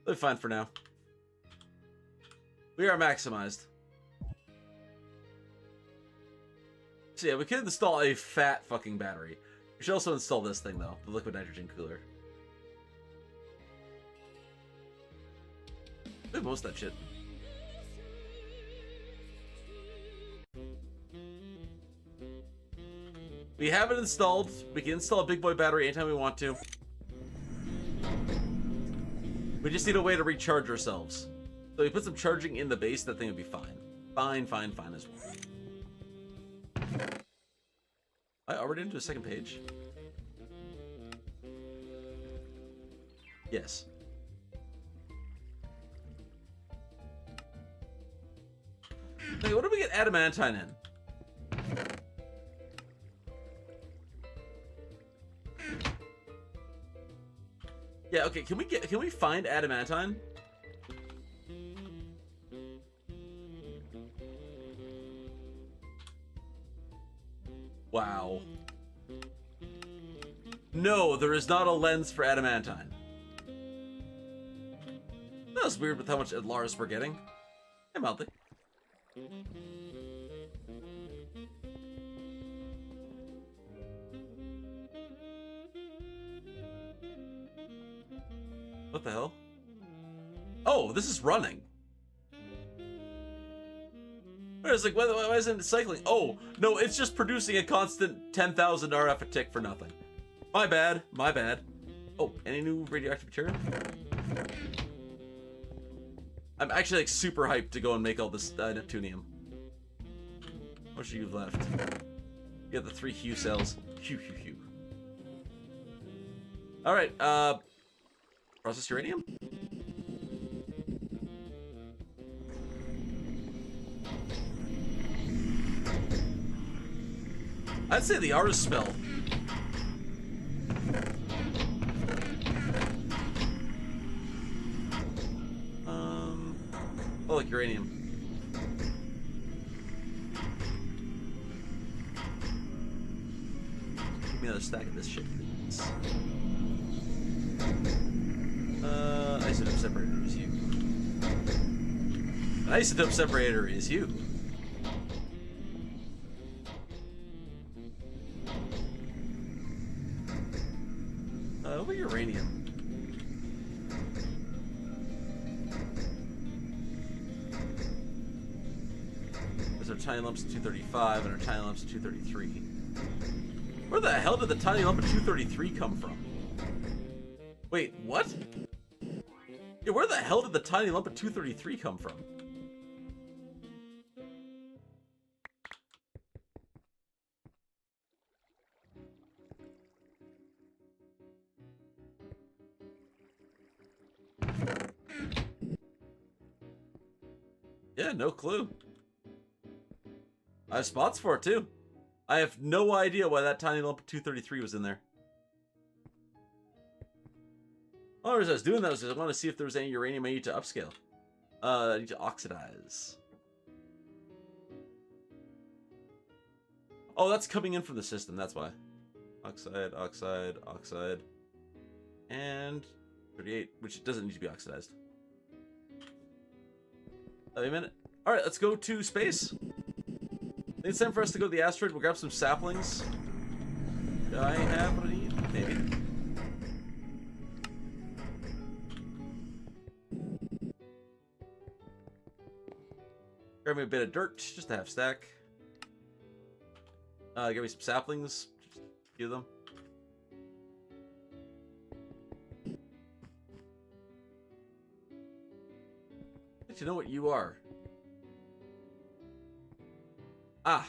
A: They're fine for now. We are maximized. So yeah, we can install a fat fucking battery. We should also install this thing though, the liquid nitrogen cooler. We have most of that shit. We have it installed. We can install a big boy battery anytime we want to. We just need a way to recharge ourselves. So we put some charging in the base, that thing would be fine. Fine as well. I already into a second page? Yes. Okay, what do we get adamantine in? Yeah, okay, can we find adamantine? Wow. No, there is not a lens for adamantine. That was weird with how much Adlaris we're getting. Hey, mildly. What the hell? Oh, this is running. It's like, why isn't it cycling? Oh, no, it's just producing a constant 10,000 RF a tick for nothing. My bad, my bad. Oh, any new radioactive material? I'm actually like super hyped to go and make all this Neptunium. How much do you have left? You have the 3 Hue cells. Hue. Alright, process uranium? I'd say the artist spell. Oh, like uranium. Give me another stack of this shit, please. Isotope separator is you. An isotope separator is you. What uranium? There's our tiny lumps of 235 and our tiny lumps of 233. Where the hell did the tiny lump of 233 come from? Wait, what? Yeah, where the hell did the tiny lump of 233 come from? Yeah, no clue. I have spots for it too. I have no idea why that tiny lump of 233 was in there. Oh, as I was doing that, I wanted to see if there was any uranium I need to upscale. I need to oxidize. Oh, that's coming in from the system, that's why. Oxide. And 38, which doesn't need to be oxidized. Wait a minute. Alright, let's go to space. I think it's time for us to go to the asteroid. We'll grab some saplings. Do I have what I need? Maybe. Grab me a bit of dirt, just a half stack. Give me some saplings. Just a few of them. Let you know what you are. Ah.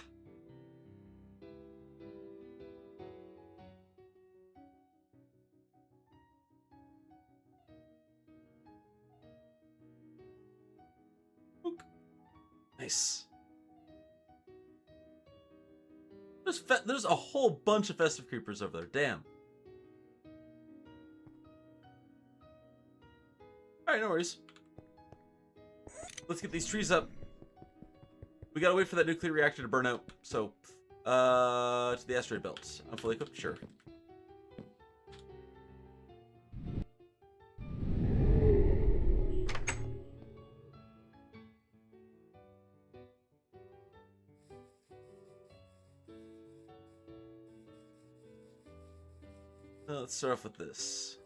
A: Nice. There's a whole bunch of festive creepers over there. Damn. Alright, no worries. Let's get these trees up. We gotta wait for that nuclear reactor to burn out. So, to the asteroid belt. I'm fully equipped? Sure. Let's start off with this.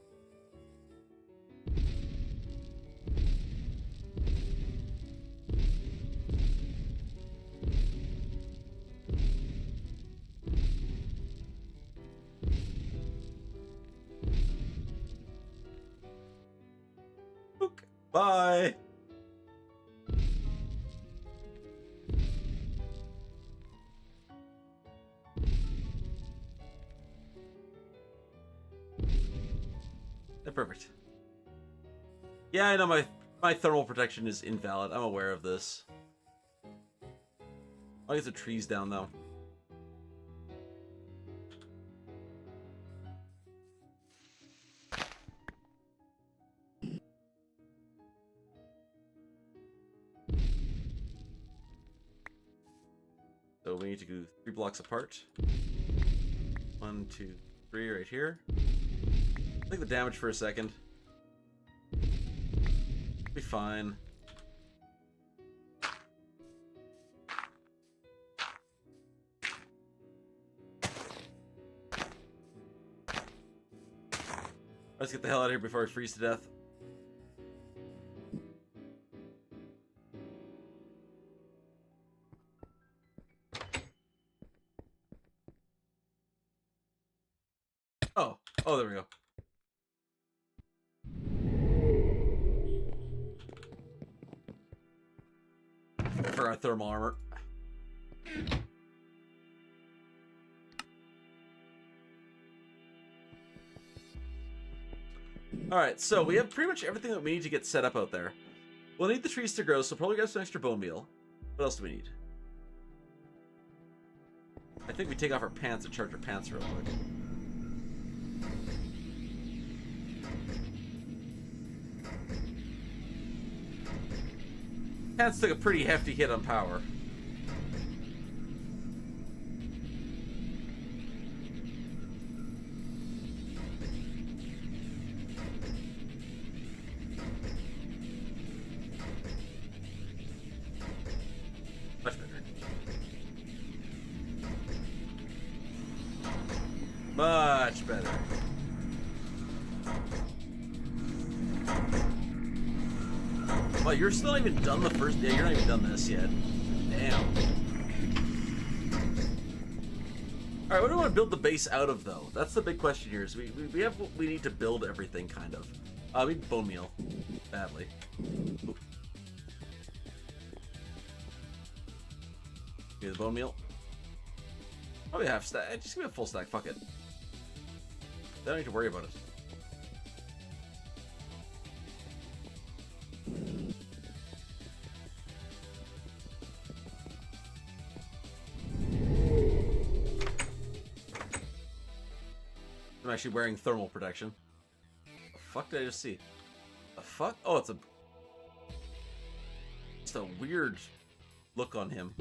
A: Okay. Bye. Perfect. Yeah, I know my thermal protection is invalid. I'm aware of this. I'll get the trees down though. So we need to go 3 blocks apart. 1, 2, 3 right here. Take the damage for a second. Be fine. Let's get the hell out of here before I freeze to death. Oh, there we go. For our thermal armor. Alright, so we have pretty much everything that we need to get set up out there. We'll need the trees to grow, so probably grab some extra bone meal. What else do we need? I think we take off our pants and charge our pants real quick. Pants took a pretty hefty hit on power. Much better. Much better. Well, you're still not even done the first... Yeah, you're not even done this yet. Damn. Alright, what do we want to build the base out of, though? That's the big question here. Is we have what we need to build everything, kind of. We need bone meal. Badly. Ooh. Give me the bone meal. Probably half stack. Just give me a full stack. Fuck it. I don't need to worry about it. I'm actually wearing thermal protection. The fuck did I just see? The fuck? Oh, it's a weird look on him.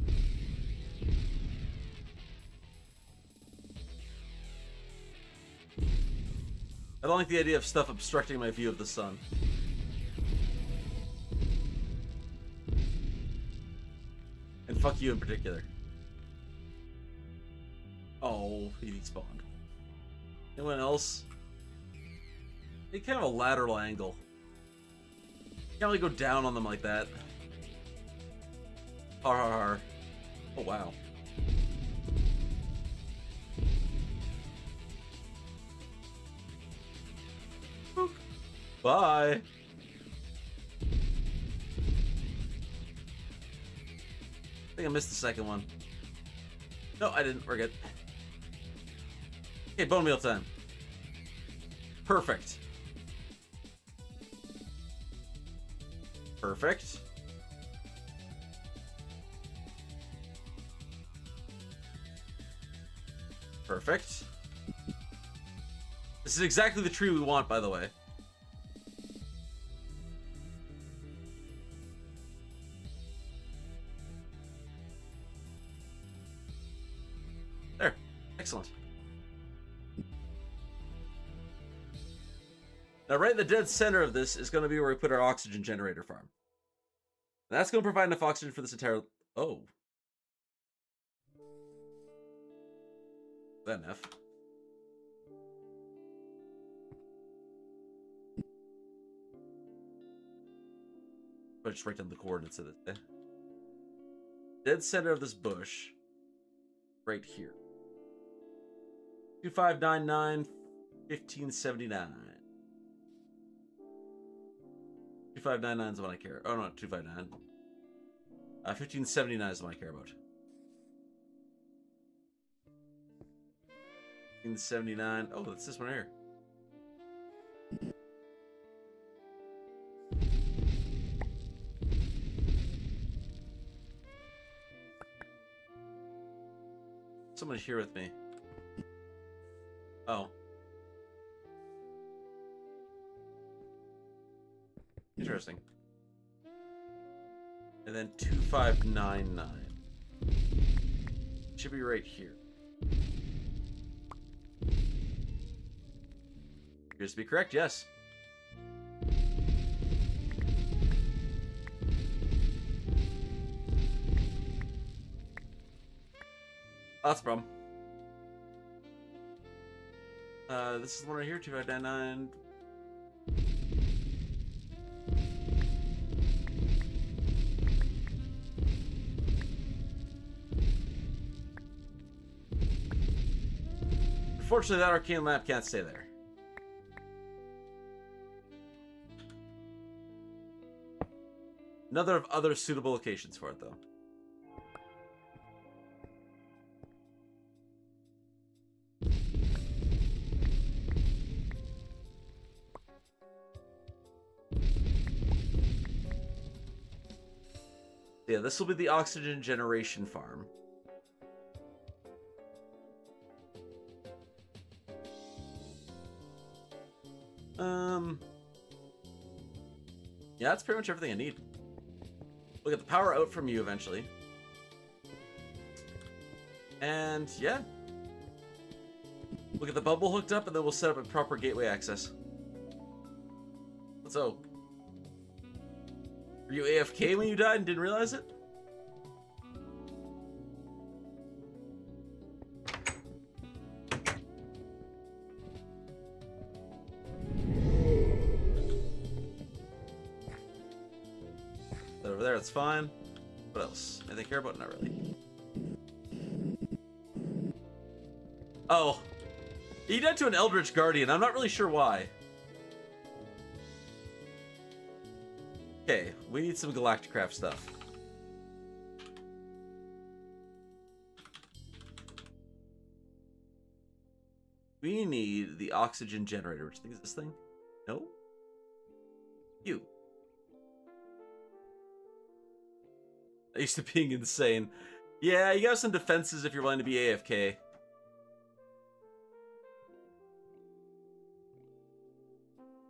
A: I don't like the idea of stuff obstructing my view of the sun. And fuck you in particular. Oh, he despawned. Anyone else? It's kind of a lateral angle. You can't really go down on them like that. Har har har. Oh wow. Boop. Bye. I think I missed the second one. No, I didn't. We're good. Okay, bone meal time. Perfect. Perfect. Perfect. This is exactly the tree we want, by the way. There. Excellent. Now, right in the dead center of this is going to be where we put our oxygen generator farm. And that's going to provide enough oxygen for this entire... Oh. Is that enough? I'll just write down the coordinates of it. Dead center of this bush. Right here. 2599, 1579. 2599 is the one I care. Oh no, 259. 1579 is the one I care about. 1579. Oh, that's this one here. Someone's here with me. Oh. Interesting. And then 2599. Should be right here. Appears to be correct, yes. Oh, that's a problem. This is the one right here, 2599. Unfortunately, that arcane lamp can't stay there. Another of other suitable locations for it, though. Yeah, this will be the oxygen generation farm. Yeah, that's pretty much everything I need. We'll get the power out from you eventually. And yeah. We'll get the bubble hooked up and then we'll set up a proper gateway access. So, were you AFK when you died and didn't realize it? That over there, it's fine. What else? Anything I care about? Not really. Oh. He died to an Eldritch Guardian. I'm not really sure why. Okay, we need some Galacticraft stuff. We need the oxygen generator, which I think is this thing. No? You. I used to being insane. Yeah, you got some defenses if you're willing to be AFK.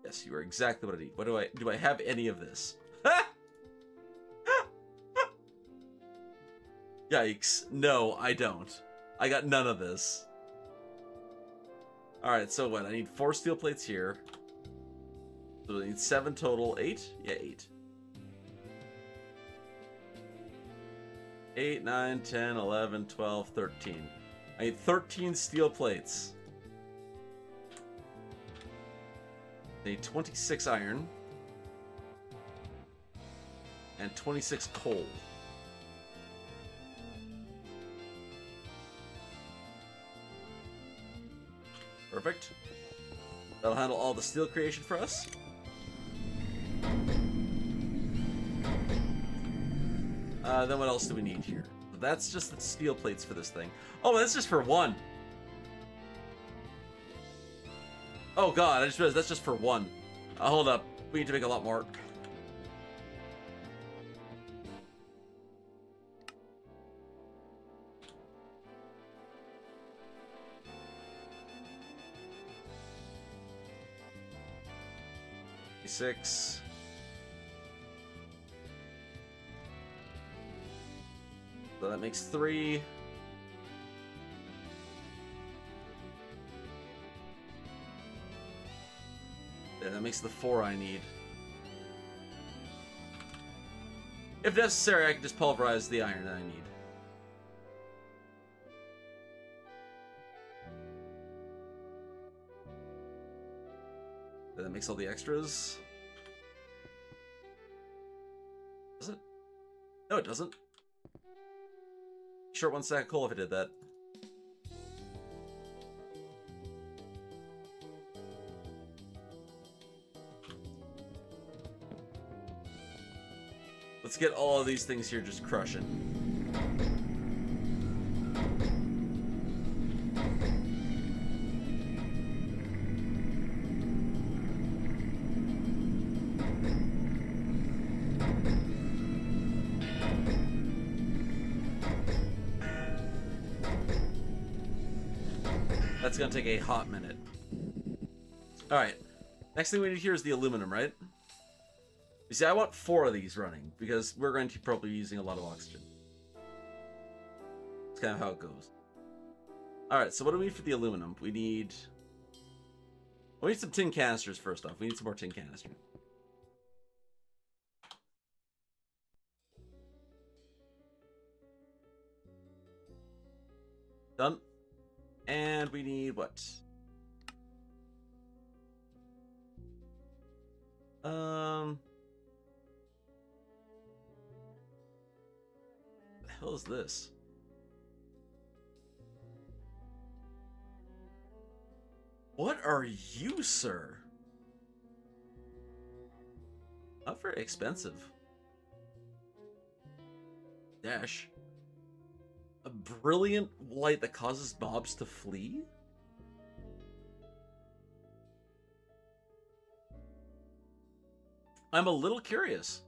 A: Yes, you are exactly what I need. What do I have any of this? Yikes. No, I don't. I got none of this. Alright, so what? I need 4 steel plates here. So I need 7 total. 8? Yeah, 8. 8, 9, 10, 11, 12, 13. I need 13 steel plates. I need 26 iron. And 26 coal. Perfect. That'll handle all the steel creation for us. Then what else do we need here? That's just the steel plates for this thing. Oh, that's just for 1. Oh god, I just realized that's just for 1. Hold up. We need to make a lot more. 6. So that makes 3. Yeah, that makes the 4 I need. If necessary, I can just pulverize the iron that I need. That makes all the extras. Does it? No, it doesn't. Short 1 stack of coal if it did that. Let's get all of these things here just crushing. That's gonna take a hot minute. Alright. Next thing we need here is the aluminum, right? You see, I want 4 of these running, because we're going to probably be using a lot of oxygen. That's kind of how it goes. Alright, so what do we need for the aluminum? We need some tin canisters first off. We need some more tin canisters. Done. And we need what? What the hell is this? What are you, sir? Not very expensive. Dash. A brilliant light that causes mobs to flee? I'm a little curious.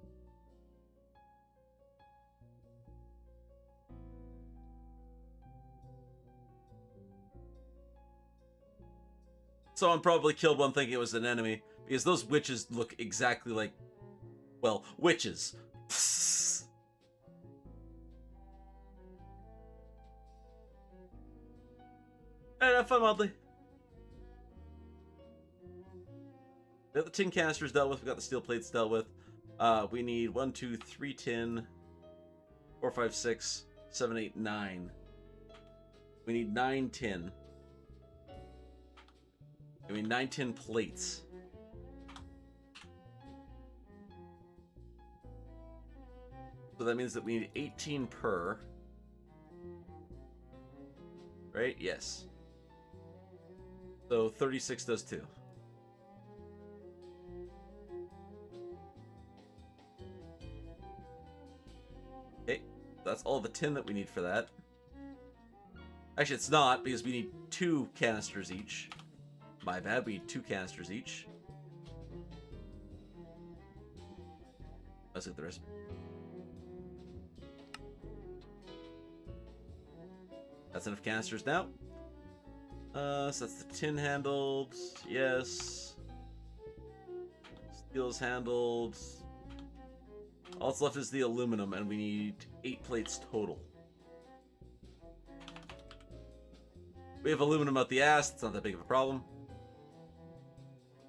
A: Someone probably killed one thinking it was an enemy, because those witches look exactly like, well, witches. Alright, have fun, Modley. We got the tin canisters dealt with, we got the steel plates dealt with. We need 1, 2, 3 tin, 4, 5, 6, 7, 8, 9. We need 9 tin. I mean, 9 tin plates. So that means that we need 18 per. Right? Yes. So 36 does too. Okay, that's all the tin that we need for that. Actually, it's not, because we need 2 canisters each. My bad, we need 2 canisters each. Let's get the rest. That's enough canisters now. So that's the tin handled. Yes. Steel's handled. All that's left is the aluminum, and we need 8 plates total. We have aluminum out the ass. It's not that big of a problem.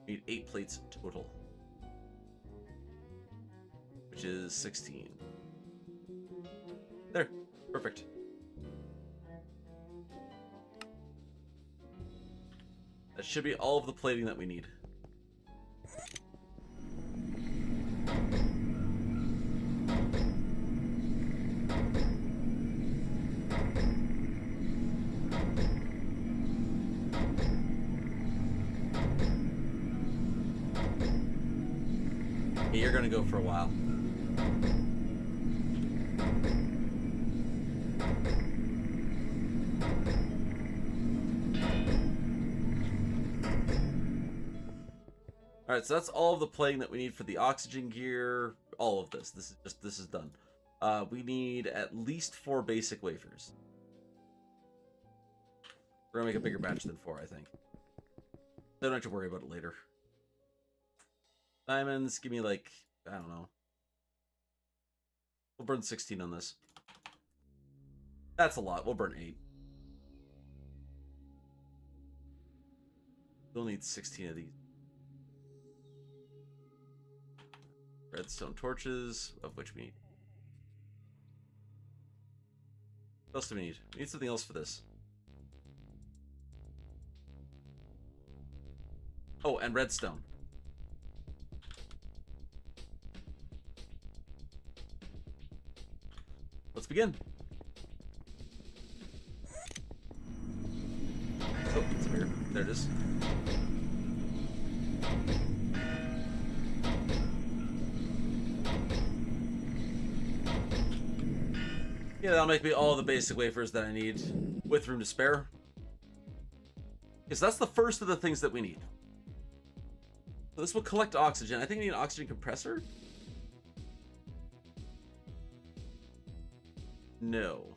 A: We need 8 plates total, which is 16. There. Perfect. That should be all of the plating that we need. You're gonna go for a while. Alright, so that's all of the plating that we need for the oxygen gear. All of this. This is done. We need at least 4 basic wafers. We're gonna make a bigger batch than 4, I think. Don't have to worry about it later. Diamonds, give me like, I don't know. We'll burn 16 on this. That's a lot. We'll burn 8. We'll need 16 of these. Redstone torches, of which we need. What else do we need? We need something else for this. Oh, and redstone. Let's begin. Oh, it's a mirror. There it is. Yeah, that'll make me all the basic wafers that I need with room to spare. Because that's the first of the things that we need. So this will collect oxygen. I think we need an oxygen compressor? No.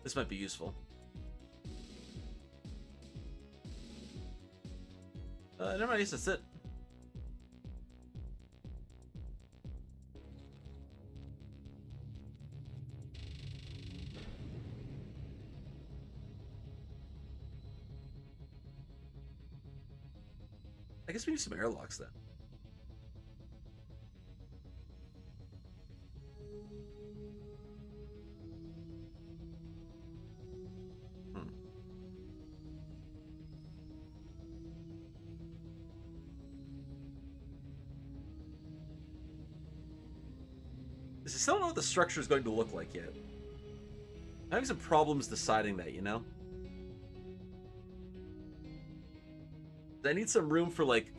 A: This might be useful. Never mind, I guess that's it. I guess we need some airlocks then. I still don't know what the structure is going to look like yet. I'm having some problems deciding that, you know? I need some room for, like,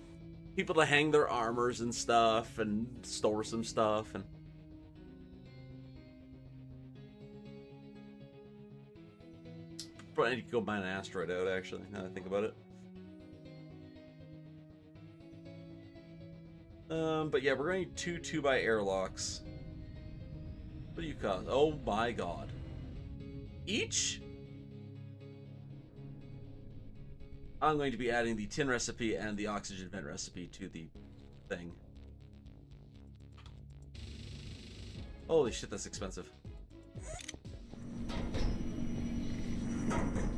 A: people to hang their armors and stuff, and store some stuff, and... Probably need to go mine an asteroid out, actually, now that I think about it. But yeah, we're going to need 2 2x airlocks. What do you cost? Oh my god. Each? I'm going to be adding the tin recipe and the oxygen vent recipe to the thing. Holy shit, that's expensive.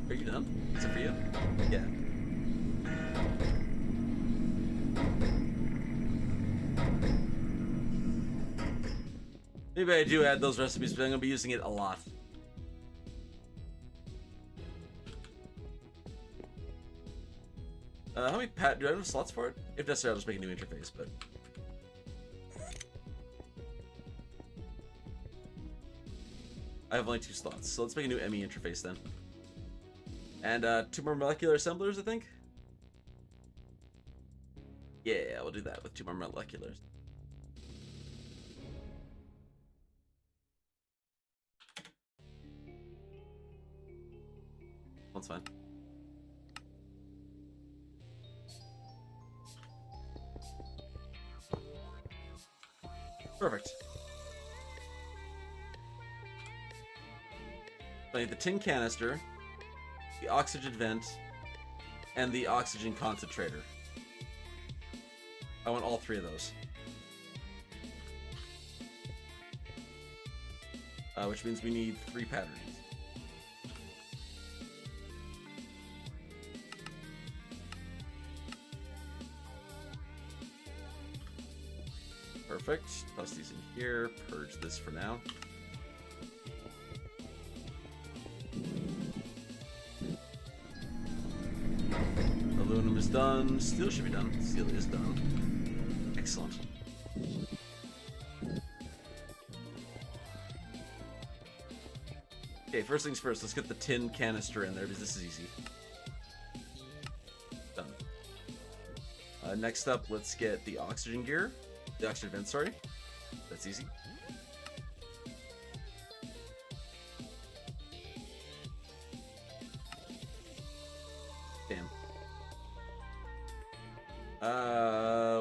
A: Are you done? Is it for you? Yeah. Maybe I do add those recipes, but I'm going to be using it a lot. How many do I have enough slots for it? If necessary, I'll just make a new interface, but... I have only 2 slots, so let's make a new ME interface then. And 2 more molecular assemblers, I think? Yeah, we'll do that with 2 more moleculars. That's fine. Perfect. I need the tin canister, the oxygen vent, and the oxygen concentrator. I want all 3 of those. Which means we need 3 patterns. Perfect. Toss these in here. Purge this for now. Aluminum is done. Steel should be done. Steel is done. Excellent. Okay, first things first. Let's get the tin canister in there because this is easy. Done. Next up, let's get the oxygen gear. The oxygen vent, sorry. That's easy. Damn.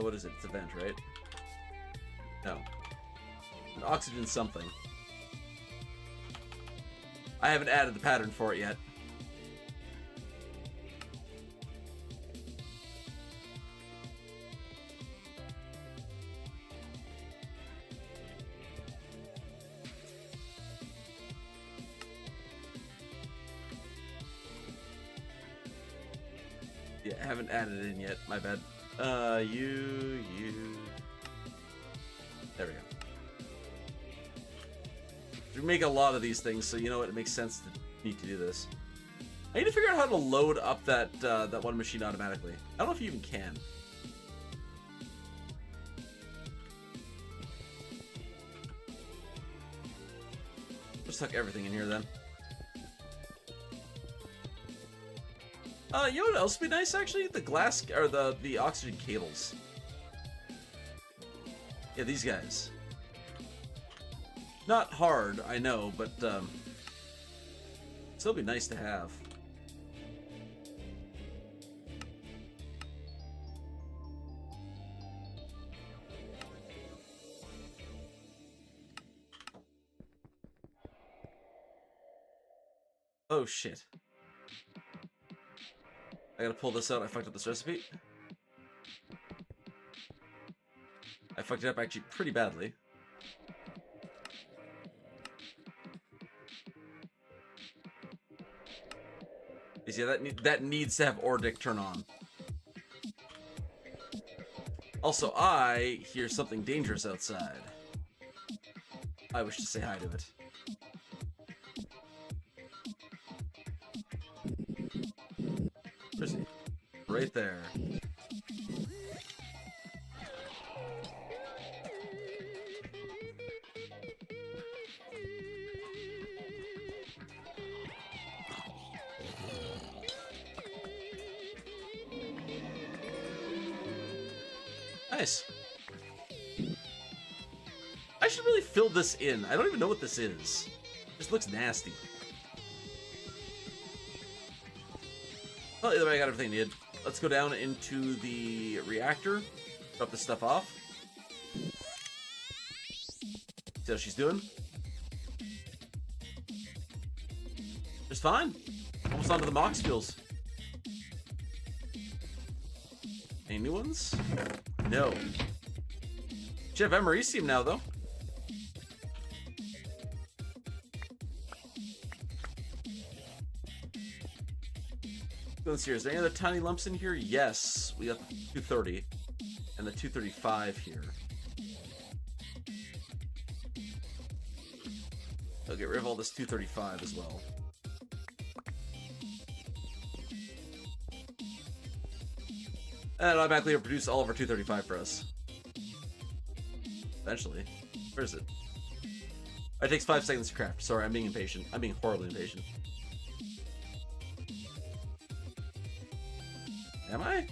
A: What is it? It's a vent, right? No. An oxygen something. I haven't added the pattern for it yet. Yeah, I haven't added it in yet. My bad. You. There we go. We make a lot of these things, so you know what? It makes sense to need to do this. I need to figure out how to load up that that one machine automatically. I don't know if you even can. Just tuck everything in here then. You know what else would be nice actually? The glass or the oxygen cables. Yeah, these guys. Not hard, I know, but still be nice to have. Oh shit. I gotta pull this out. I fucked up this recipe. I fucked it up actually pretty badly. You see, that needs to have Ordic turn on. Also, I hear something dangerous outside. I wish to say hi to it. Where's he? Right there. Nice. I should really fill this in. I don't even know what this is. It just looks nasty. Well, either way, I got everything needed. Let's go down into the reactor. Drop this stuff off. See how she's doing. Just fine. Almost onto the Mox fuels. Any new ones? No. Should have Emericium now, though. Let's see, is there any other tiny lumps in here? Yes. We got the 230 and the 235 here. I'll get rid of all this 235 as well. And it'll automatically produce all of our 235 for us. Eventually. Where is it? It takes 5 seconds to craft. Sorry, I'm being impatient. I'm being horribly impatient. Am I?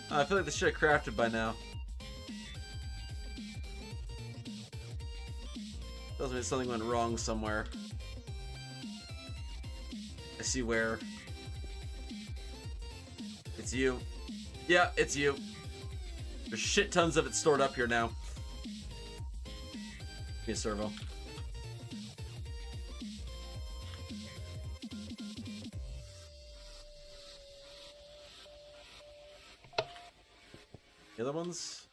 A: I feel like this should have crafted by now. Tells me that something went wrong somewhere. I see where. It's you. Yeah, it's you. There's shit tons of it stored up here now. Give me a servo. The other ones?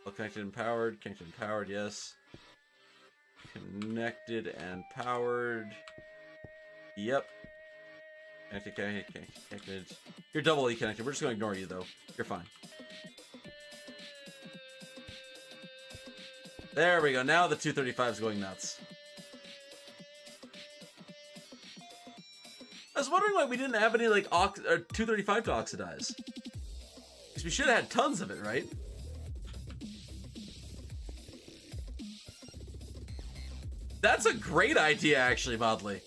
A: Oh, connected and powered. Connected and powered, yes. Connected and powered. Yep. Connected. You're doubly connected. We're just going to ignore you, though. You're fine. There we go. Now the 235 is going nuts. I was wondering why we didn't have any, like, 235 to oxidize. Because we should have had tons of it, right? That's a great idea, actually, Modley.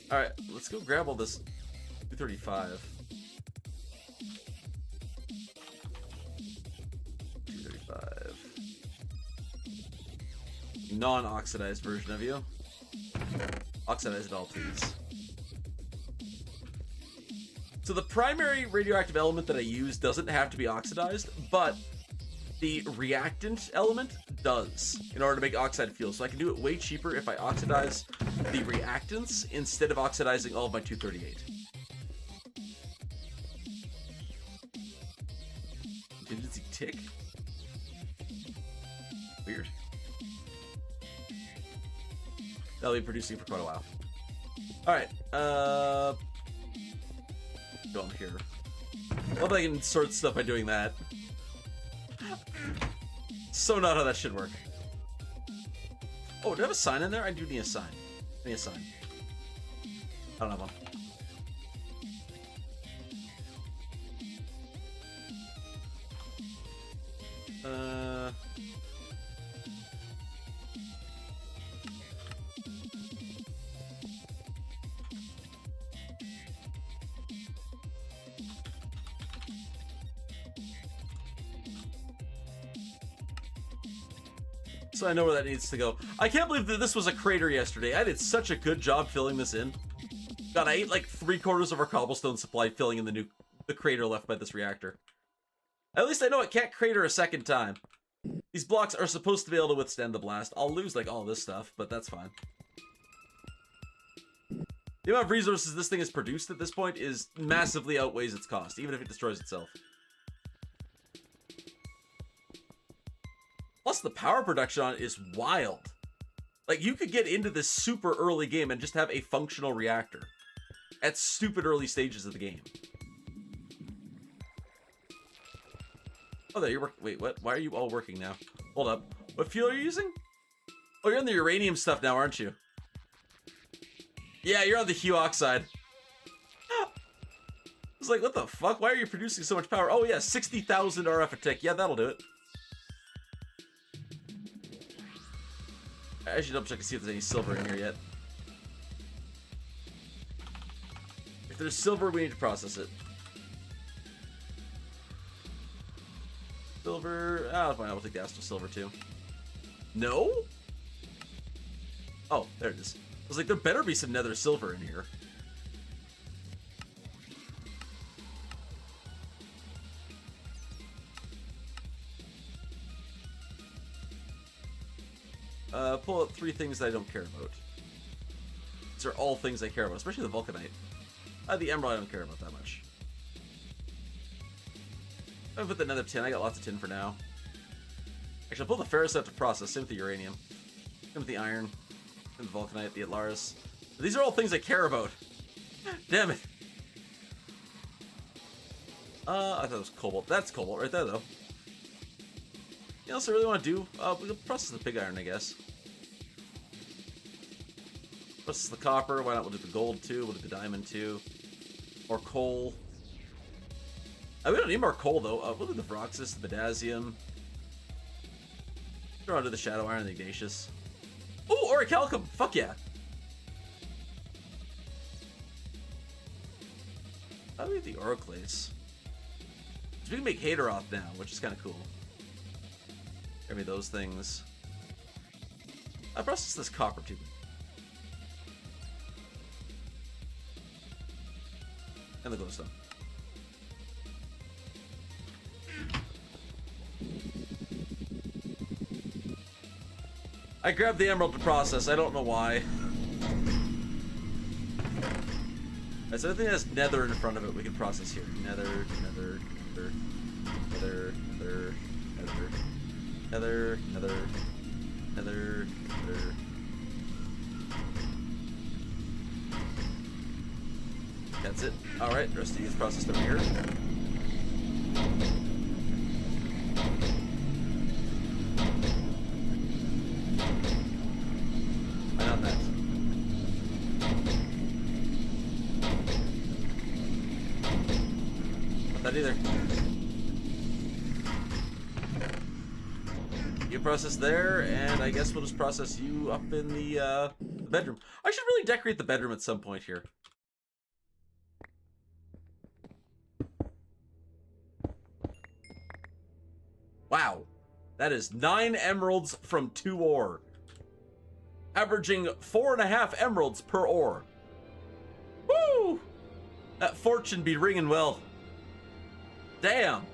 A: Alright, let's go grab all this 235. 235. Non-oxidized version of you. Oxidize it all, please. So the primary radioactive element that I use doesn't have to be oxidized, but the reactant element does in order to make oxide fuel. So I can do it way cheaper if I oxidize the reactants instead of oxidizing all of my 238. Contingency tick? Weird. That'll be producing for quite a while. Alright, go up here. I love that I can sort stuff by doing that. So not how that should work. Oh, do I have a sign in there? I do need a sign. I need a sign. I don't have one. So I know where that needs to go. I can't believe that this was a crater yesterday. I did such a good job filling this in. God, I ate like 3/4 of our cobblestone supply filling in the crater left by this reactor. At least I know it can't crater a second time. These blocks are supposed to be able to withstand the blast. I'll lose like all this stuff, but that's fine. The amount of resources this thing has produced at this point is massively outweighs its cost, even if it destroys itself. Plus, the power production on it is wild. Like, you could get into this super early game and just have a functional reactor at stupid early stages of the game. Oh, there, you're working. Wait, what? Why are you all working now? Hold up. What fuel are you using? Oh, you're on the uranium stuff now, aren't you? Yeah, you're on the hue oxide. I was like, what the fuck? Why are you producing so much power? Oh, yeah, 60,000 RF a tick. Yeah, that'll do it. I should double check and see if there's any silver in here yet. If there's silver, we need to process it. Silver. Oh, fine. I'll take the astral silver too. No? Oh, there it is. I was like, there better be some nether silver in here. Pull out 3 things that I don't care about. These are all things I care about, especially the vulcanite. The emerald I don't care about that much. I'll put the nether tin. I got lots of tin for now. Actually, I'll pull the ferrous out to process. Same with the uranium. Same with the iron. And the vulcanite, the Atlaris. These are all things I care about. Damn it. I thought it was cobalt. That's cobalt right there, though. Anything else I really want to do? We can process the pig iron, I guess. Process the copper. Why not? We'll do the gold, too. We'll do the diamond, too. Or coal. We don't need more coal, though. We'll do the Vroxus, the Bedazium. Throw onto the Shadow Iron, the Ignatius. Ooh, Orichalcum! Fuck yeah! How do we get the Oroclase? So we can make Hateroth now, which is kind of cool. Give me those things. I process this copper too. And the glowstone. I grabbed the emerald to process. I don't know why. Right, so everything has nether in front of it, we can process here. Nether, nether, nether, nether, nether, nether, nether, nether, nether, nether. That's it. Alright, the rest of these processed over here. Why not that? Not that either. You process there, and I guess we'll just process you up in the bedroom. I should really decorate the bedroom at some point here. Wow, that is 9 emeralds from 2 ore. Averaging 4.5 emeralds per ore. Woo! That fortune be ringing well. Damn.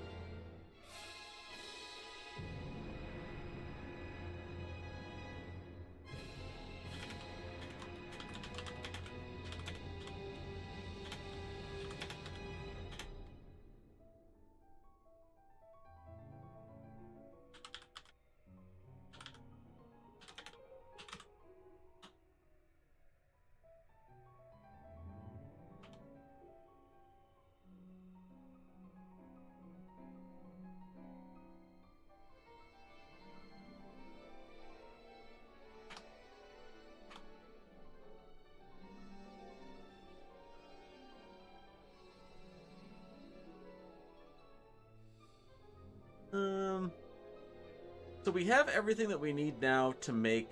A: So we have everything that we need now to make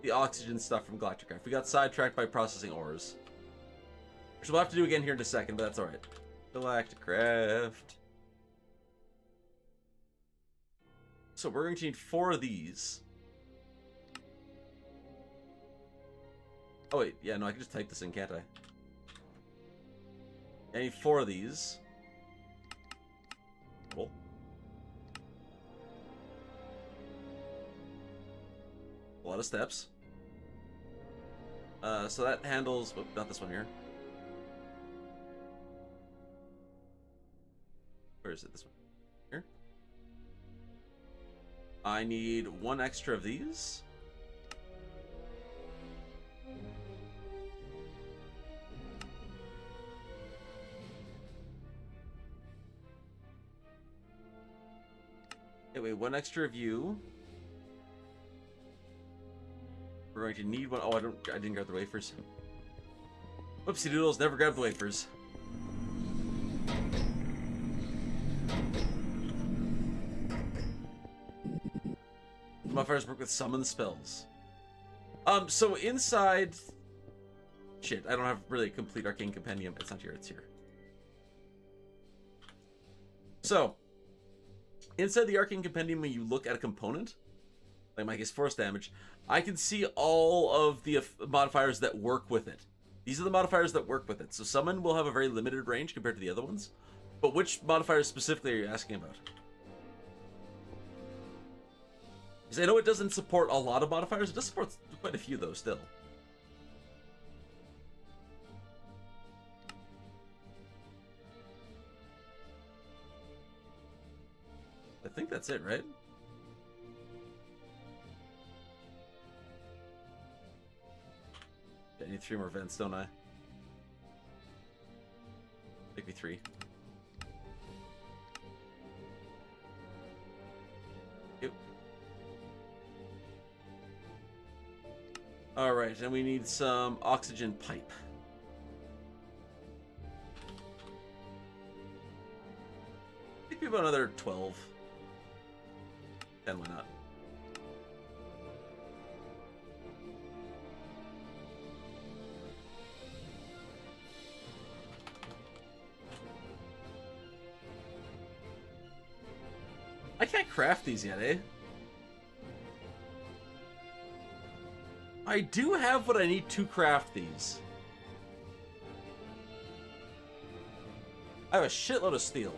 A: the oxygen stuff from Galacticraft. We got sidetracked by processing ores, which we'll have to do again here in a second, but that's alright. Galacticraft. So we're going to need 4 of these. Oh wait, yeah, no, I can just type this in, can't I? I need 4 of these. Cool. A lot of steps. So that handles... Oh, not this one here. Where is it? This one. Here. I need 1 extra of these. Anyway, 1 extra of you. We're going to need 1. Oh, I didn't grab the wafers. Whoopsie doodles, never grabbed the wafers. Modifiers work with summon spells. So inside... Shit, I don't have really a complete arcane compendium. It's not here, it's here. So, inside the arcane compendium, when you look at a component, like my case, force damage, I can see all of the modifiers that work with it. These are the modifiers that work with it. So summon will have a very limited range compared to the other ones. But which modifiers specifically are you asking about? Because I know it doesn't support a lot of modifiers. It does support quite a few, though, still. I think that's it, right? I need 3 more vents, don't I? Maybe 3. Yep. Alright, and we need some oxygen pipe. Maybe about another 12. 10, why not? I can't craft these yet, eh? I do have what I need to craft these. I have a shitload of steel.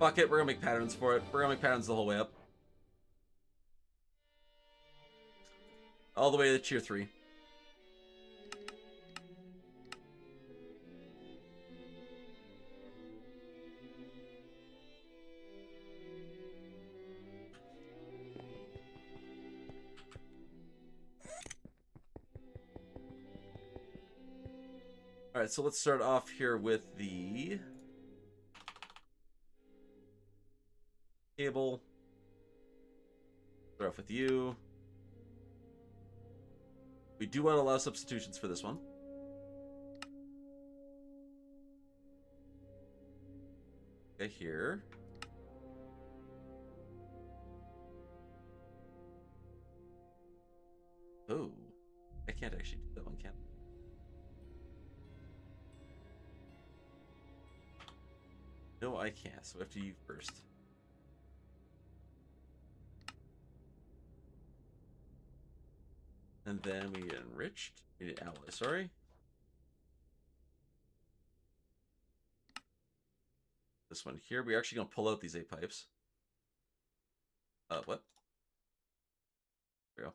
A: Fuck it, we're gonna make patterns for it. We're gonna make patterns the whole way up. All the way to tier 3. Alright, so let's start off here with the cable. Start off with you. We do want to allow substitutions for this one. Okay, here. Oh, I can't actually do that one, can I? No, I can't, so I have to use first. And then we need enriched. We need alloy, sorry. This one here. We're actually going to pull out these 8 pipes. What? There we go.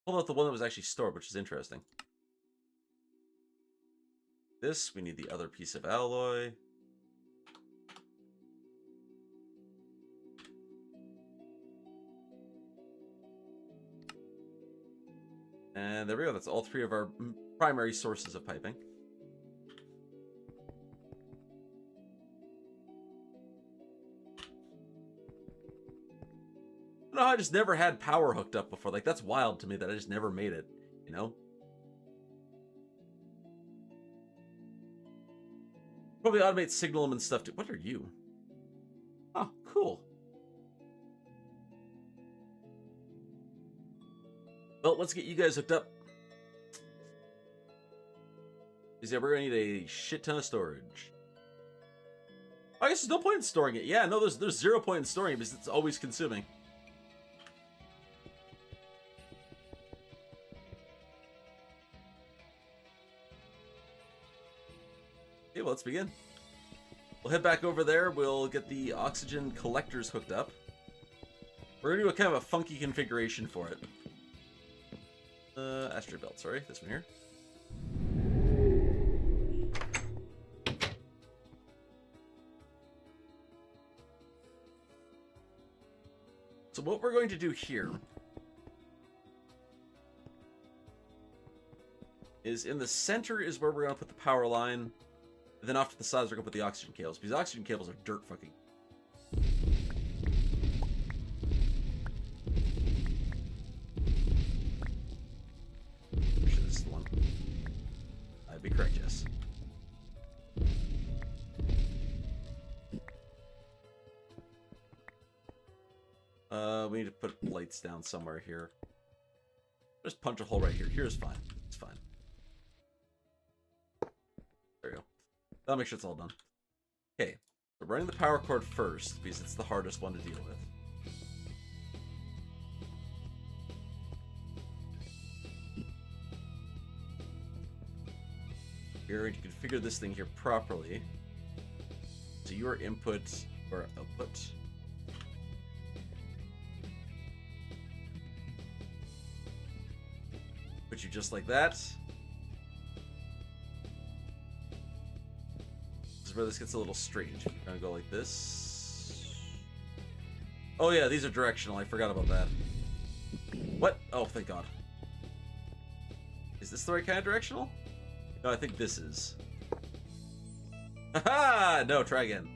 A: Pull out the one that was actually stored, which is interesting. This, we need the other piece of alloy. And there we go. That's all 3 of our primary sources of piping. I don't know how I just never had power hooked up before. Like, that's wild to me that I just never made it, you know? Probably automate signal them and stuff too. What are you? Oh, cool. Well, let's get you guys hooked up. Because yeah, we're gonna need a shit ton of storage. I guess there's no point in storing it. Yeah, no, there's 0 point in storing it because it's always consuming. Okay, well, let's begin. We'll head back over there. We'll get the oxygen collectors hooked up. We're gonna do a kind of a funky configuration for it. Asteroid belt, sorry, this one here. So what we're going to do here is in the center is where we're going to put the power line, and then off to the sides we're going to put the oxygen cables, because oxygen cables are dirt fucking. This is the one. I'd be correct, yes. We need to put lights down somewhere here. Just punch a hole right here. Here's fine. It's fine. There we go. That'll make sure it's all done. Okay. We're running the power cord first because it's the hardest one to deal with. You're going to configure this thing here properly. So your input or output. Put you just like that. This is where this gets a little strange. We're gonna go like this. Oh yeah, these are directional. I forgot about that. What? Oh, thank God. Is this the right kind of directional? No, I think this is. Haha! No, try again.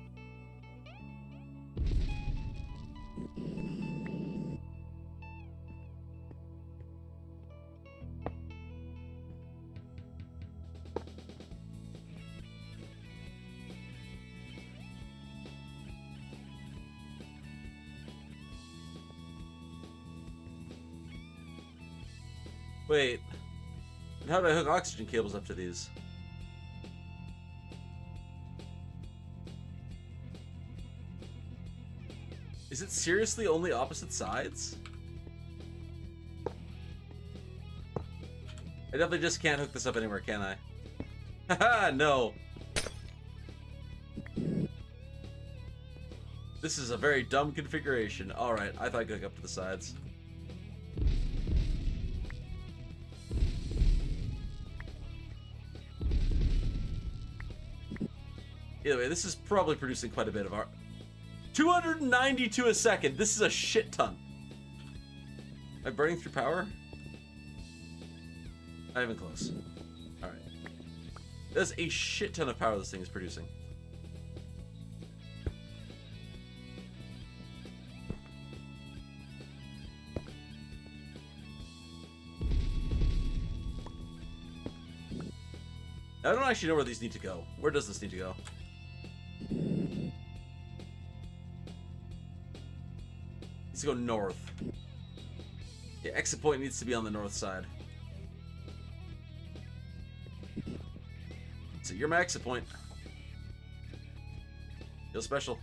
A: Wait, and how do I hook oxygen cables up to these? Is it seriously only opposite sides? I definitely just can't hook this up anywhere, can I? Haha, no. This is a very dumb configuration. Alright, I thought I could hook up to the sides. Either way, this is probably producing quite a bit of our... 292 a second! This is a shit ton. Am I burning through power? Not even close. Alright. That's a shit ton of power this thing is producing. I don't actually know where these need to go. Where does this need to go? Needs to go north. The exit point needs to be on the north side. So you're my exit point. Feel special.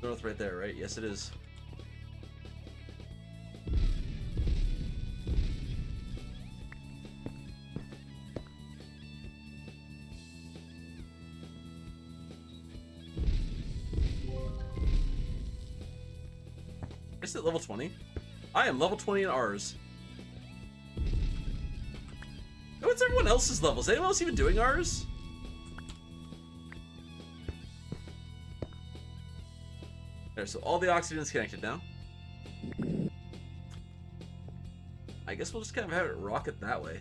A: North right there, right? Yes, it is. Is it level 20? I am level 20 in ours. What's everyone else's levels? Anyone else even doing ours? There, so all the oxygen is connected now. I guess we'll just kind of have it rocket that way.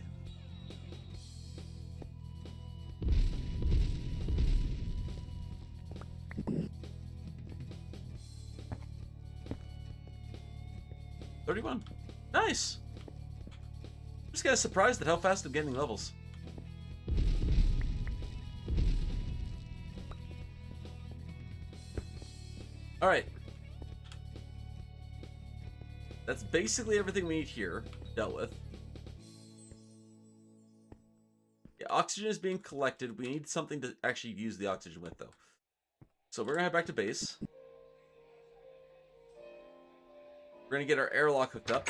A: Nice. I'm just kind of surprised at how fast I'm getting levels. All right. That's basically everything we need here dealt with. Yeah, oxygen is being collected. We need something to actually use the oxygen with, though. So we're gonna head back to base. We're gonna get our airlock hooked up.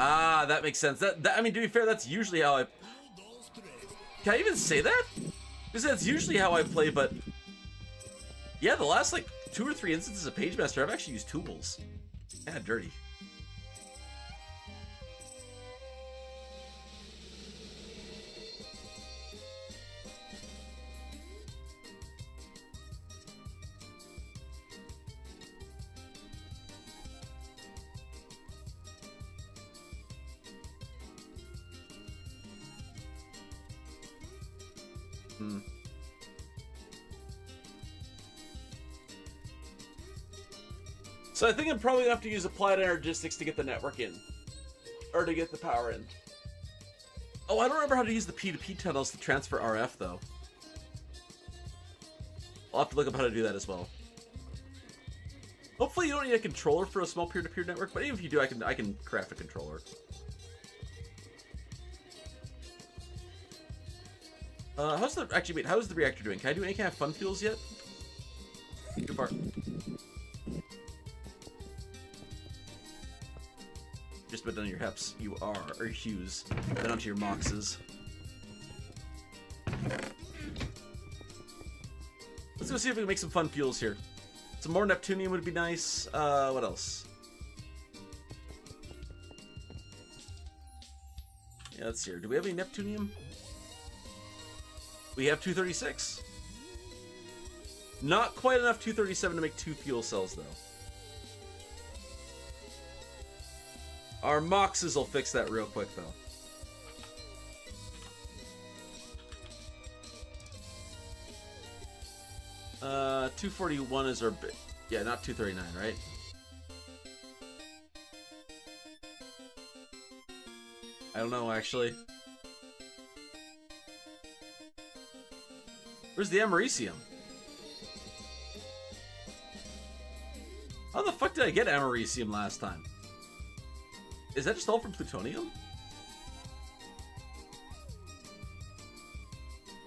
A: Ah, that makes sense. That I mean, to be fair, that's usually how I... Can I even say that? Because that's usually how I play, but... Yeah, the last, like, 2 or 3 instances of Pagemaster, I've actually used tools. Yeah, dirty. So I think I'm probably gonna have to use applied energistics to get the network in. Or to get the power in. Oh, I don't remember how to use the P2P tunnels to transfer RF, though. I'll have to look up how to do that as well. Hopefully you don't need a controller for a small peer-to-peer network, but even if you do, I can craft a controller. How's the... Actually, wait, how is the reactor doing? Can I do any kind of fun fuels yet? Too far. Just about done your heps. You are, or Hughes. Then onto your moxes. Let's go see if we can make some fun fuels here. Some more Neptunium would be nice. What else? Yeah, let's see here. Do we have any Neptunium? We have 236. Not quite enough 237 to make 2 fuel cells, though. Our moxes will fix that real quick, though. Uh, 241 is our bit. Yeah, not 239, right? I don't know, actually. Where's the Americium? How the fuck did I get Americium last time? Is that just all from plutonium?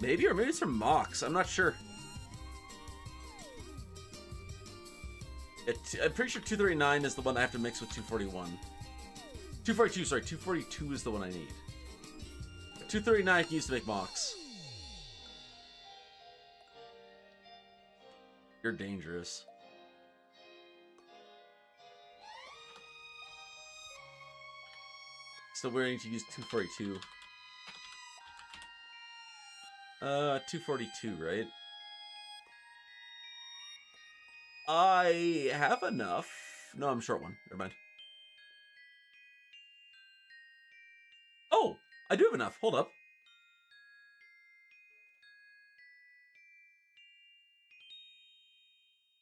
A: Maybe, or maybe it's from Mox. I'm not sure. I'm pretty sure 239 is the one I have to mix with 241. 242, sorry, 242 is the one I need. 239 I can use to make Mox. You're dangerous. So we're going to use 242. 242, right? I have enough. No, I'm short one. Never mind. Oh, I do have enough. Hold up.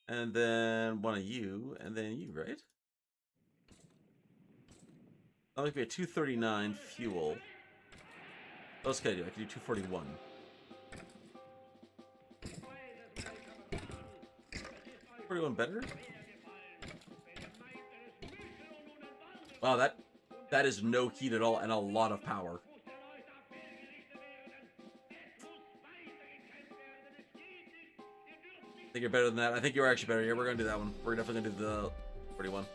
A: And then one of you, and then you, right? That'll make me a 239 fuel. What else can I do? I can do 241. Better? Wow, that is no heat at all and a lot of power. I think you're better than that. I think you're actually better. Yeah, we're gonna do that one. We're definitely gonna do the 41.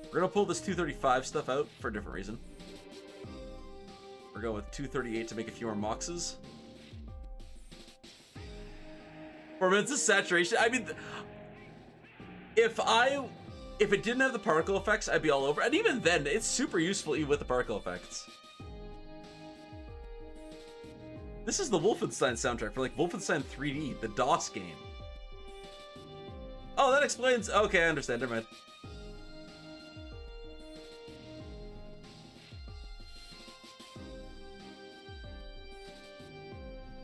A: We're gonna pull this 235 stuff out for a different reason. We're going with 238 to make a few more moxes. 4 minutes of saturation. I mean, if it didn't have the particle effects, I'd be all over. And even then, it's super useful even with the particle effects. This is the Wolfenstein soundtrack for like Wolfenstein 3D, the DOS game. Oh, that explains. Okay, I understand. Never mind.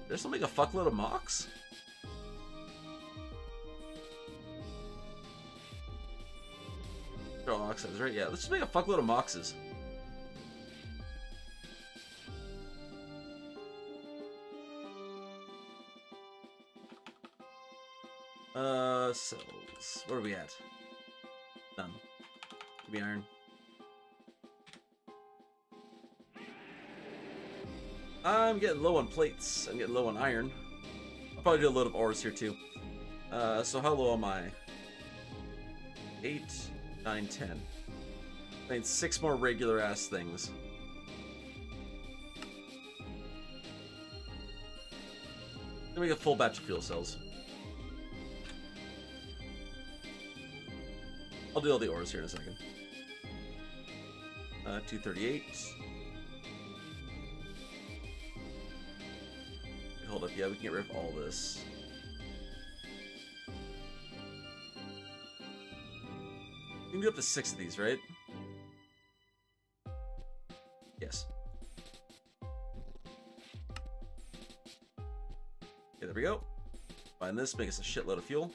A: There's still make a fuckload of mocks? Oh, oxides, right? Yeah, let's just make a fuckload of moxes. Cells. Where are we at? None. Give me iron. I'm getting low on plates. I'm getting low on iron. I'll probably do a load of ores here too. So how low am I? 8, 9, 10. I need 6 more regular ass things. Let me get a full batch of fuel cells. I'll do all the ores here in a second. 238. Hold up, yeah, we can get rid of all this. We can do up to 6 of these, right? Yes. Okay, there we go. Find this, make us a shitload of fuel.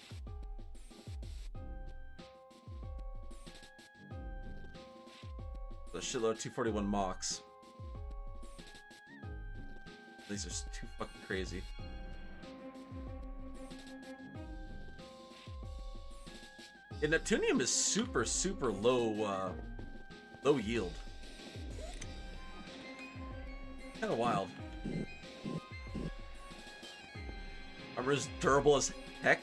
A: A shitload of 241 mocks. These are too fucking crazy. And Neptunium is super, super low, low yield. Kind of wild. Armor is durable as heck.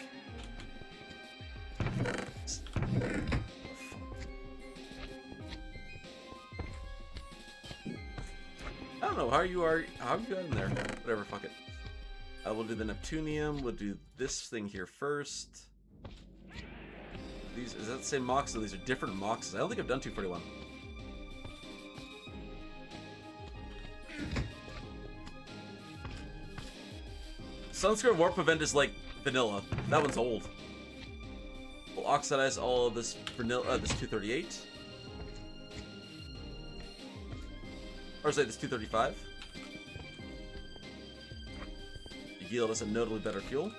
A: I don't know how you got in there. Whatever, fuck it. We'll do the Neptunium. We'll do this thing here first. These, is that the same mox? No, these are different moxes. I don't think I've done 241. Sunscreen Warp Event is like vanilla. That one's old. We'll oxidize all of this vanilla, this 238. Or say this 235. Yield us a notably better fuel.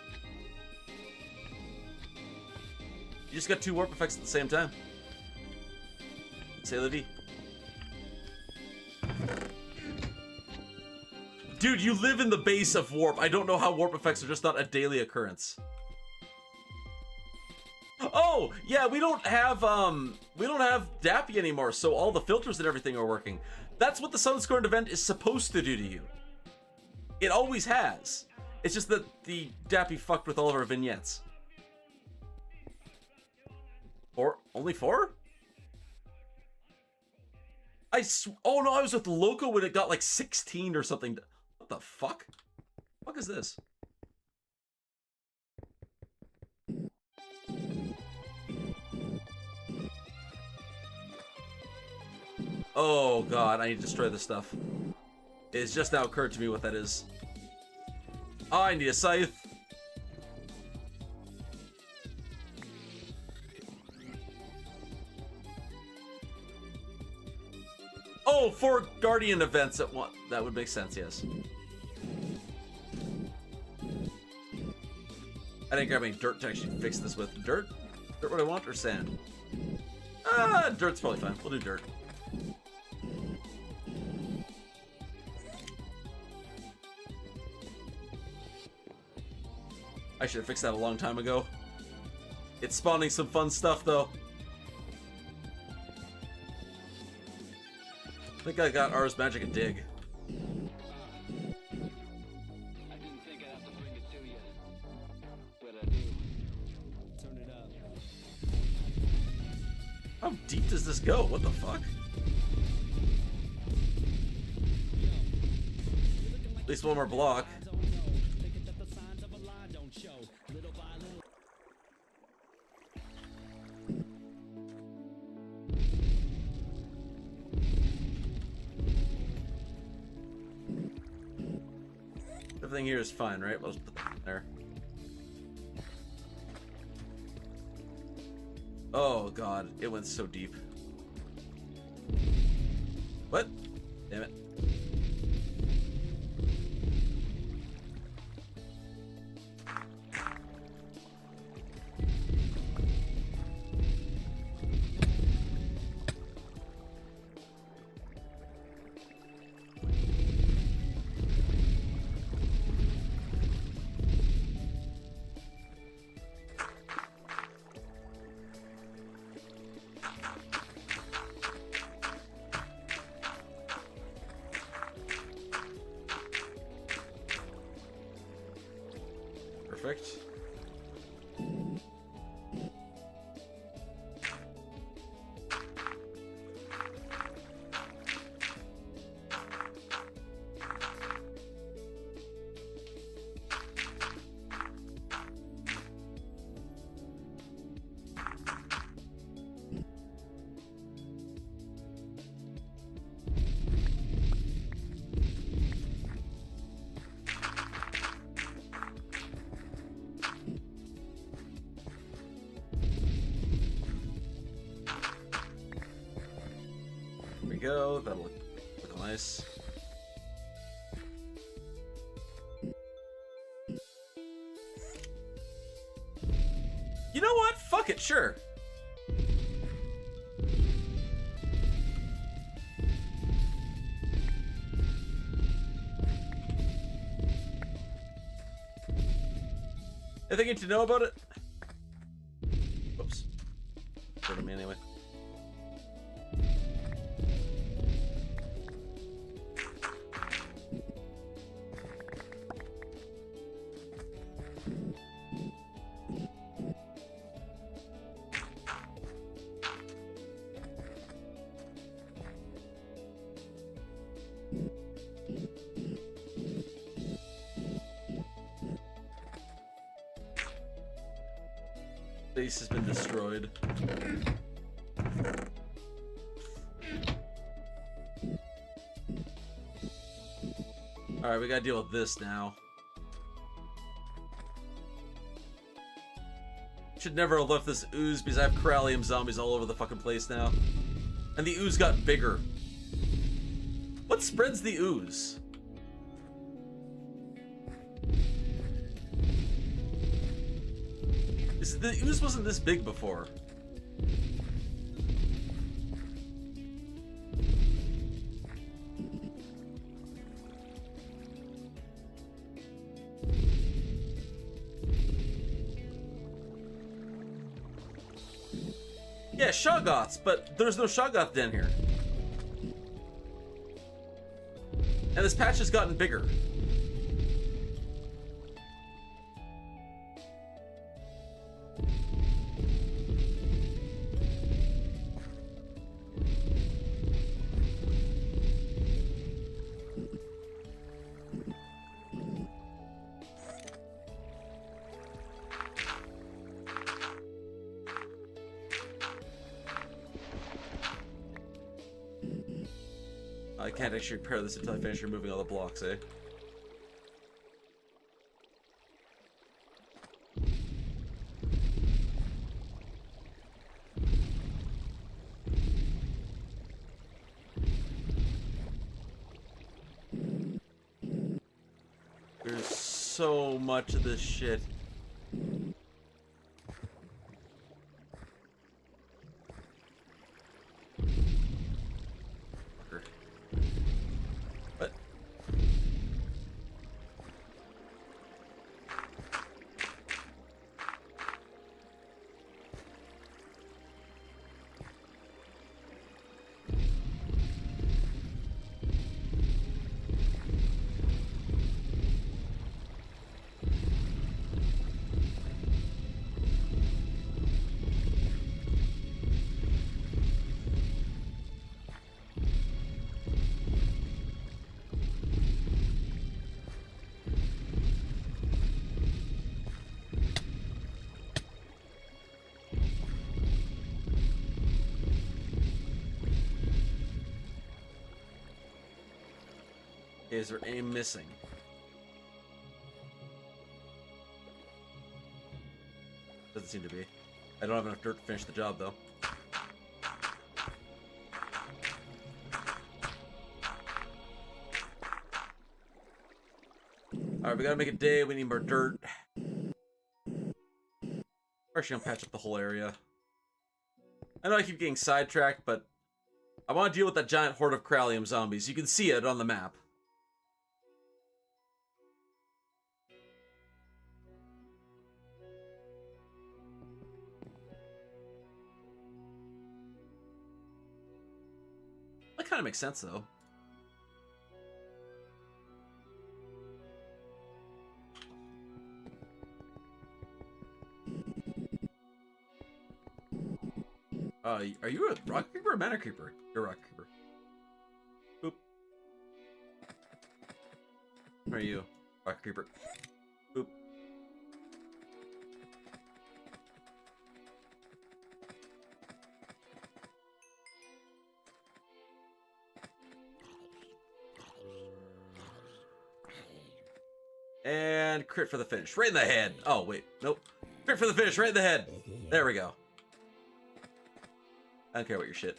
A: You just got 2 warp effects at the same time. Say la vie. Dude, you live in the base of warp. I don't know how warp effects are just not a daily occurrence. Oh, yeah, we don't have Dappy anymore, so all the filters and everything are working. That's what the Sunscorn event is supposed to do to you. It always has. It's just that the Dappy fucked with all of our vignettes. 4? Only 4? Oh no, I was with Loco when it got like 16 or something. What the fuck? What is this? Oh god, I need to destroy this stuff. It's just now occurred to me what that is. Oh, I need a scythe. Oh, 4 Guardian events at once. That would make sense, yes. I didn't grab any dirt to actually fix this with. Dirt? Dirt what I want, or sand? Dirt's probably fine. We'll do dirt. I should have fixed that a long time ago. It's spawning some fun stuff, though. I think I got Ars Magic and Dig.
C: I didn't think I'd have to bring it to you, but I do. Turn it up.
A: How deep does this go? What the fuck? At least one more block. Everything here is fine, right? We'll just put that in there. Oh god, it went so deep. What? Damn it. Perfect. Go. That'll look nice. You know what? Fuck it, sure. Anything to know about it? Whoops. Hurt me anyway. Base has been destroyed. Alright, we gotta deal with this now. Should never have left this ooze because I have Corallium zombies all over the fucking place now. And the ooze got bigger. What spreads the ooze? The ooze wasn't this big before. Yeah, Shoggoths, but there's no Shoggoth den here. And this patch has gotten bigger. I can't actually repair this until I finish removing all the blocks, eh? There's so much of this shit. What? Is there any missing? Doesn't seem to be. I don't have enough dirt to finish the job, though. Alright, we gotta make a day. We need more dirt. We're actually gonna patch up the whole area. I know I keep getting sidetracked, but I want to deal with that giant horde of Krallium zombies. You can see it on the map. That kind of makes sense, though. Are you a rock creeper or a mana creeper? You're a rock creeper. Boop. Where are you? Rock creeper. Boop. And crit for the finish. Right in the head. Oh, wait. Nope. Crit for the finish. Right in the head. There we go. I don't care about your shit.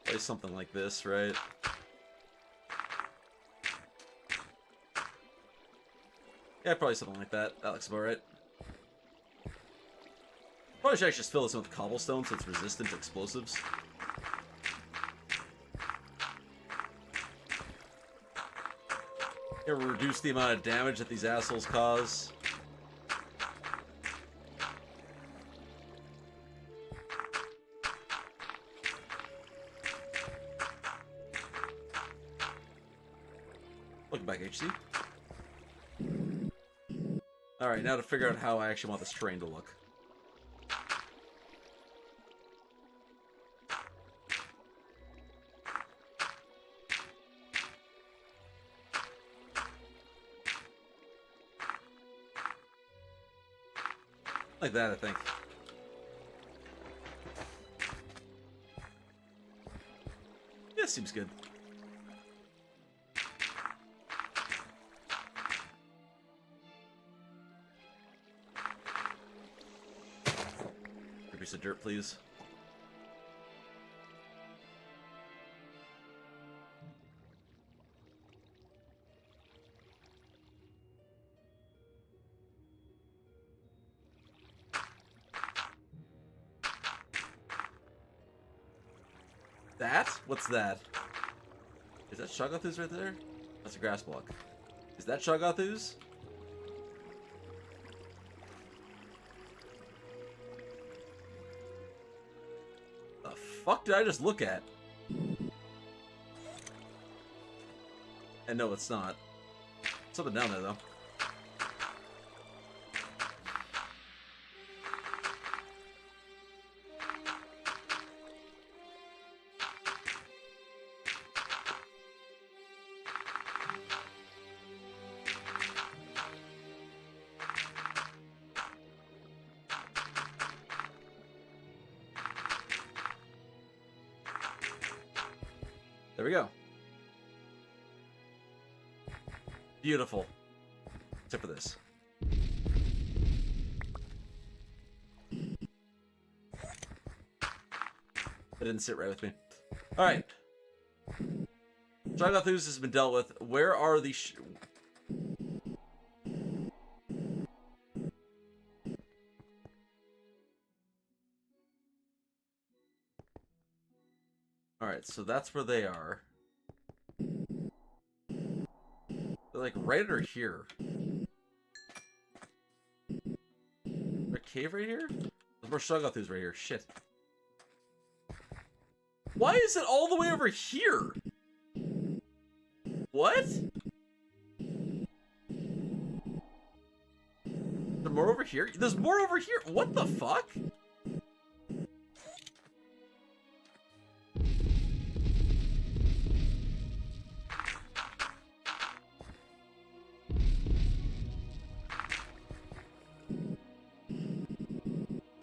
A: Play something like this, right? Yeah, probably something like that. That looks about right. Probably should actually just fill this in with cobblestone so it's resistant to explosives. It will reduce the amount of damage that these assholes cause. Welcome back, HC. Alright, now to figure out how I actually want this terrain to look. Like that, I think. Yeah, seems good. A piece of dirt, please. That? What's that? Is that Shoggoths right there? That's a grass block. Is that Shoggoths? The fuck did I just look at? And no, it's not. Something down there, though. There we go. Beautiful. Except for this. That didn't sit right with me. Alright. Shoggoths has been dealt with. Where are the Alright, so that's where they are. They're like right under here. Is there a cave right here? There's more Shoggoths right here. Shit. Why is it all the way over here? What? Is there more over here? There's more over here. What the fuck?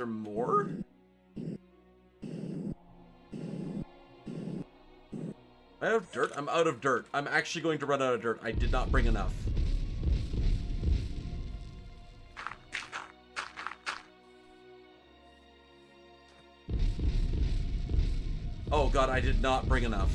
A: there more? Am I out of dirt? I'm out of dirt. I'm actually going to run out of dirt. I did not bring enough. Oh god, I did not bring enough.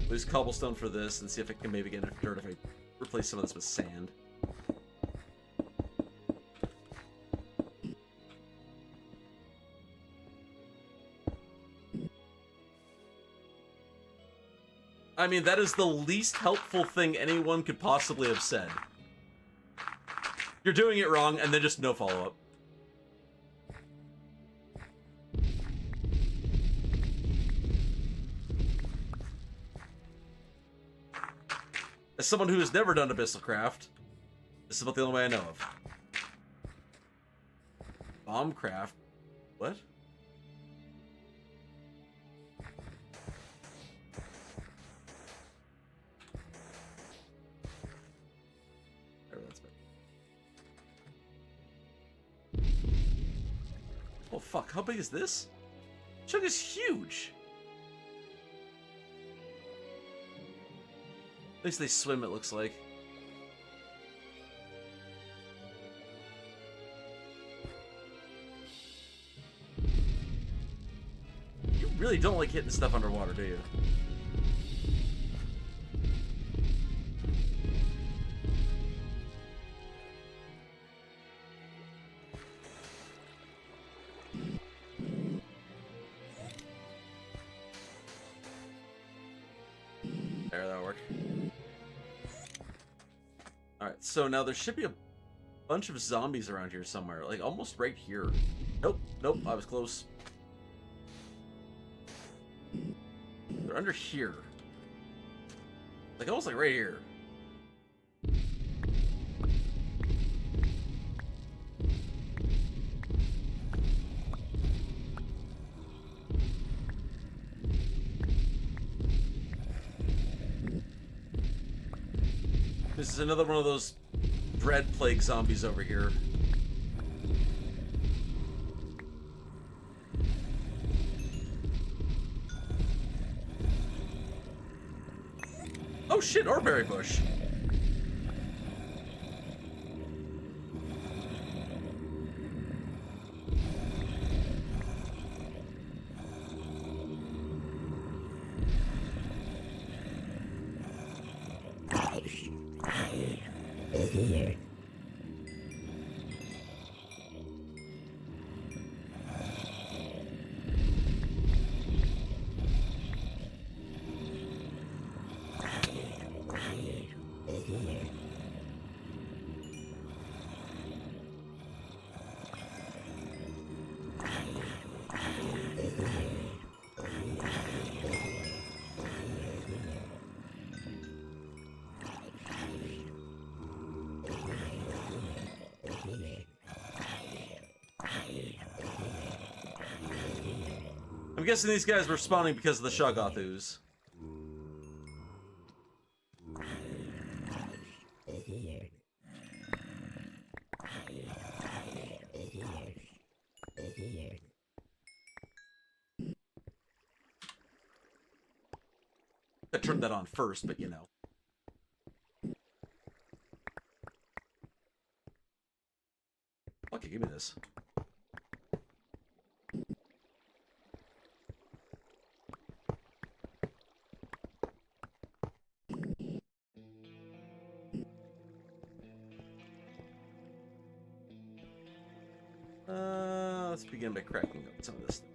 A: Use cobblestone for this and see if I can maybe get enough dirt if I replace some of this with sand. I mean, that is the least helpful thing anyone could possibly have said. You're doing it wrong, and then just no follow-up. As someone who has never done Abyssal-craft, this is about the only way I know of. Thaumcraft? What? There, that's better. Oh fuck, how big is this? Chunk is huge! At least they swim, it looks like. You really don't like hitting stuff underwater, do you? There, that'll work. Alright, so now there should be a bunch of zombies around here somewhere. Like, almost right here. Nope, nope, I was close. They're under here. Like, almost like right here. This is another one of those dread plague zombies over here. Oh shit, Orberry bush. I'm guessing these guys were spawning because of the Shoggoth ooze. I turned that on first, but you know. Okay, give me this. Let's begin by cracking up some of this stuff.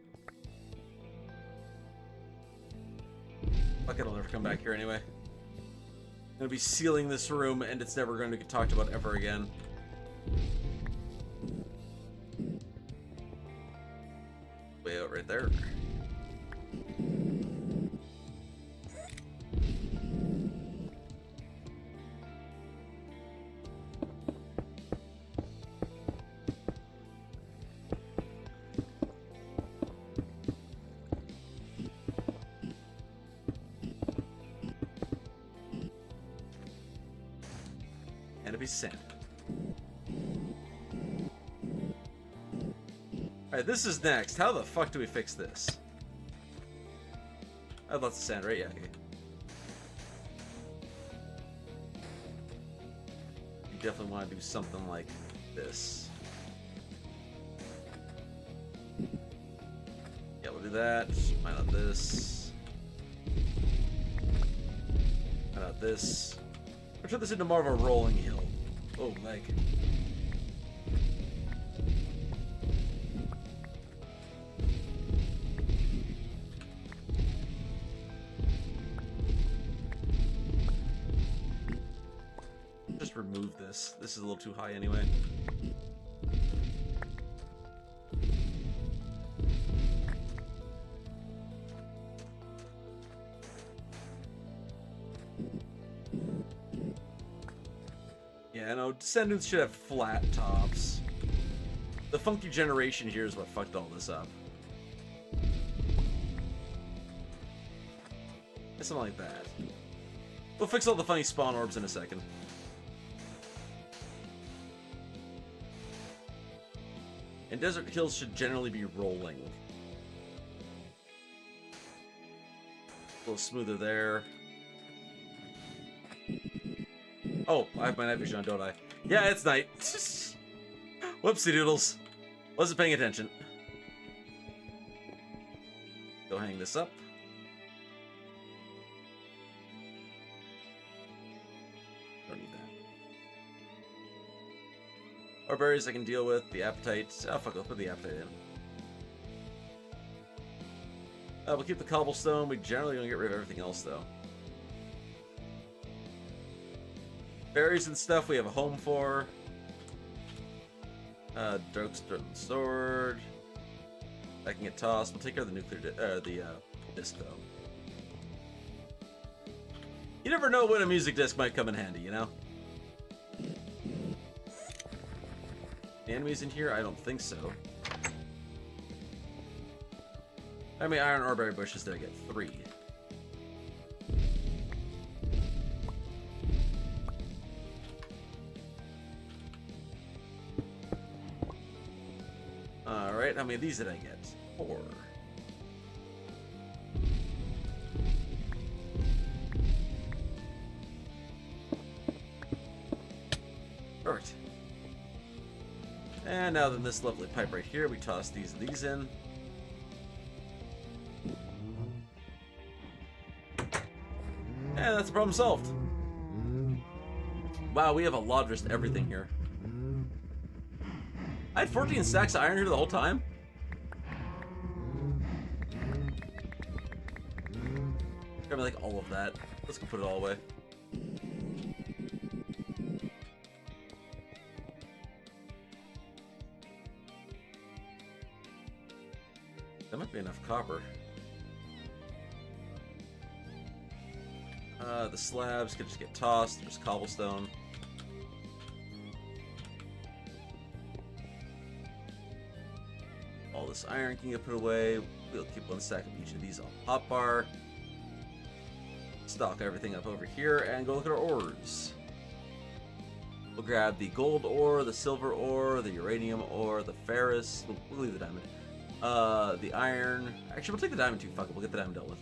A: Fuck it, I'll never come back here anyway. I'm gonna be sealing this room, and it's never going to get talked about ever again. Way out right there. And a piece of sand. Alright, this is next. How the fuck do we fix this? I have lots of sand, right? Yeah, okay. You definitely want to do something like this. Yeah, we'll do that. Why not this? Why not this? I'll turn this into more of a rolling hill. Oh, leg. Just remove this. This is a little too high anyway. Yeah, no, Descendants should have flat tops. The funky generation here is what fucked all this up. Something like that. We'll fix all the funny spawn orbs in a second. And desert hills should generally be rolling. A little smoother there. Oh, I have my night vision on, don't I? Yeah, it's night. Whoopsie doodles. Wasn't paying attention. Go hang this up. Don't need that. Or berries I can deal with. The appetite. Oh, fuck, let's put the appetite in. We'll keep the cobblestone. We generally gonna get rid of everything else, though. Berries and stuff we have a home for. Darkstone sword. That can get tossed. We'll take care of the nuclear disc though. You never know when a music disc might come in handy, you know? Enemies in here? I don't think so. How many iron ore berry bushes did I get? 3. Alright, how many of these did I get? 4. Perfect. And now then this lovely pipe right here, we toss these and these in. And that's the problem solved. Wow, we have a lot of just everything here. I had 14 stacks of iron here the whole time. Grab me like all of that. Let's go put it all away. That might be enough copper. The slabs could just get tossed. There's cobblestone. All this iron can get put away. We'll keep 1 stack of each of these on hotbar. Stock everything up over here and go look at our ores. We'll grab the gold ore, the silver ore, the uranium ore, the ferrous. We'll leave the diamond. The iron. Actually, we'll take the diamond too. Fuck it, we'll get the diamond dealt with.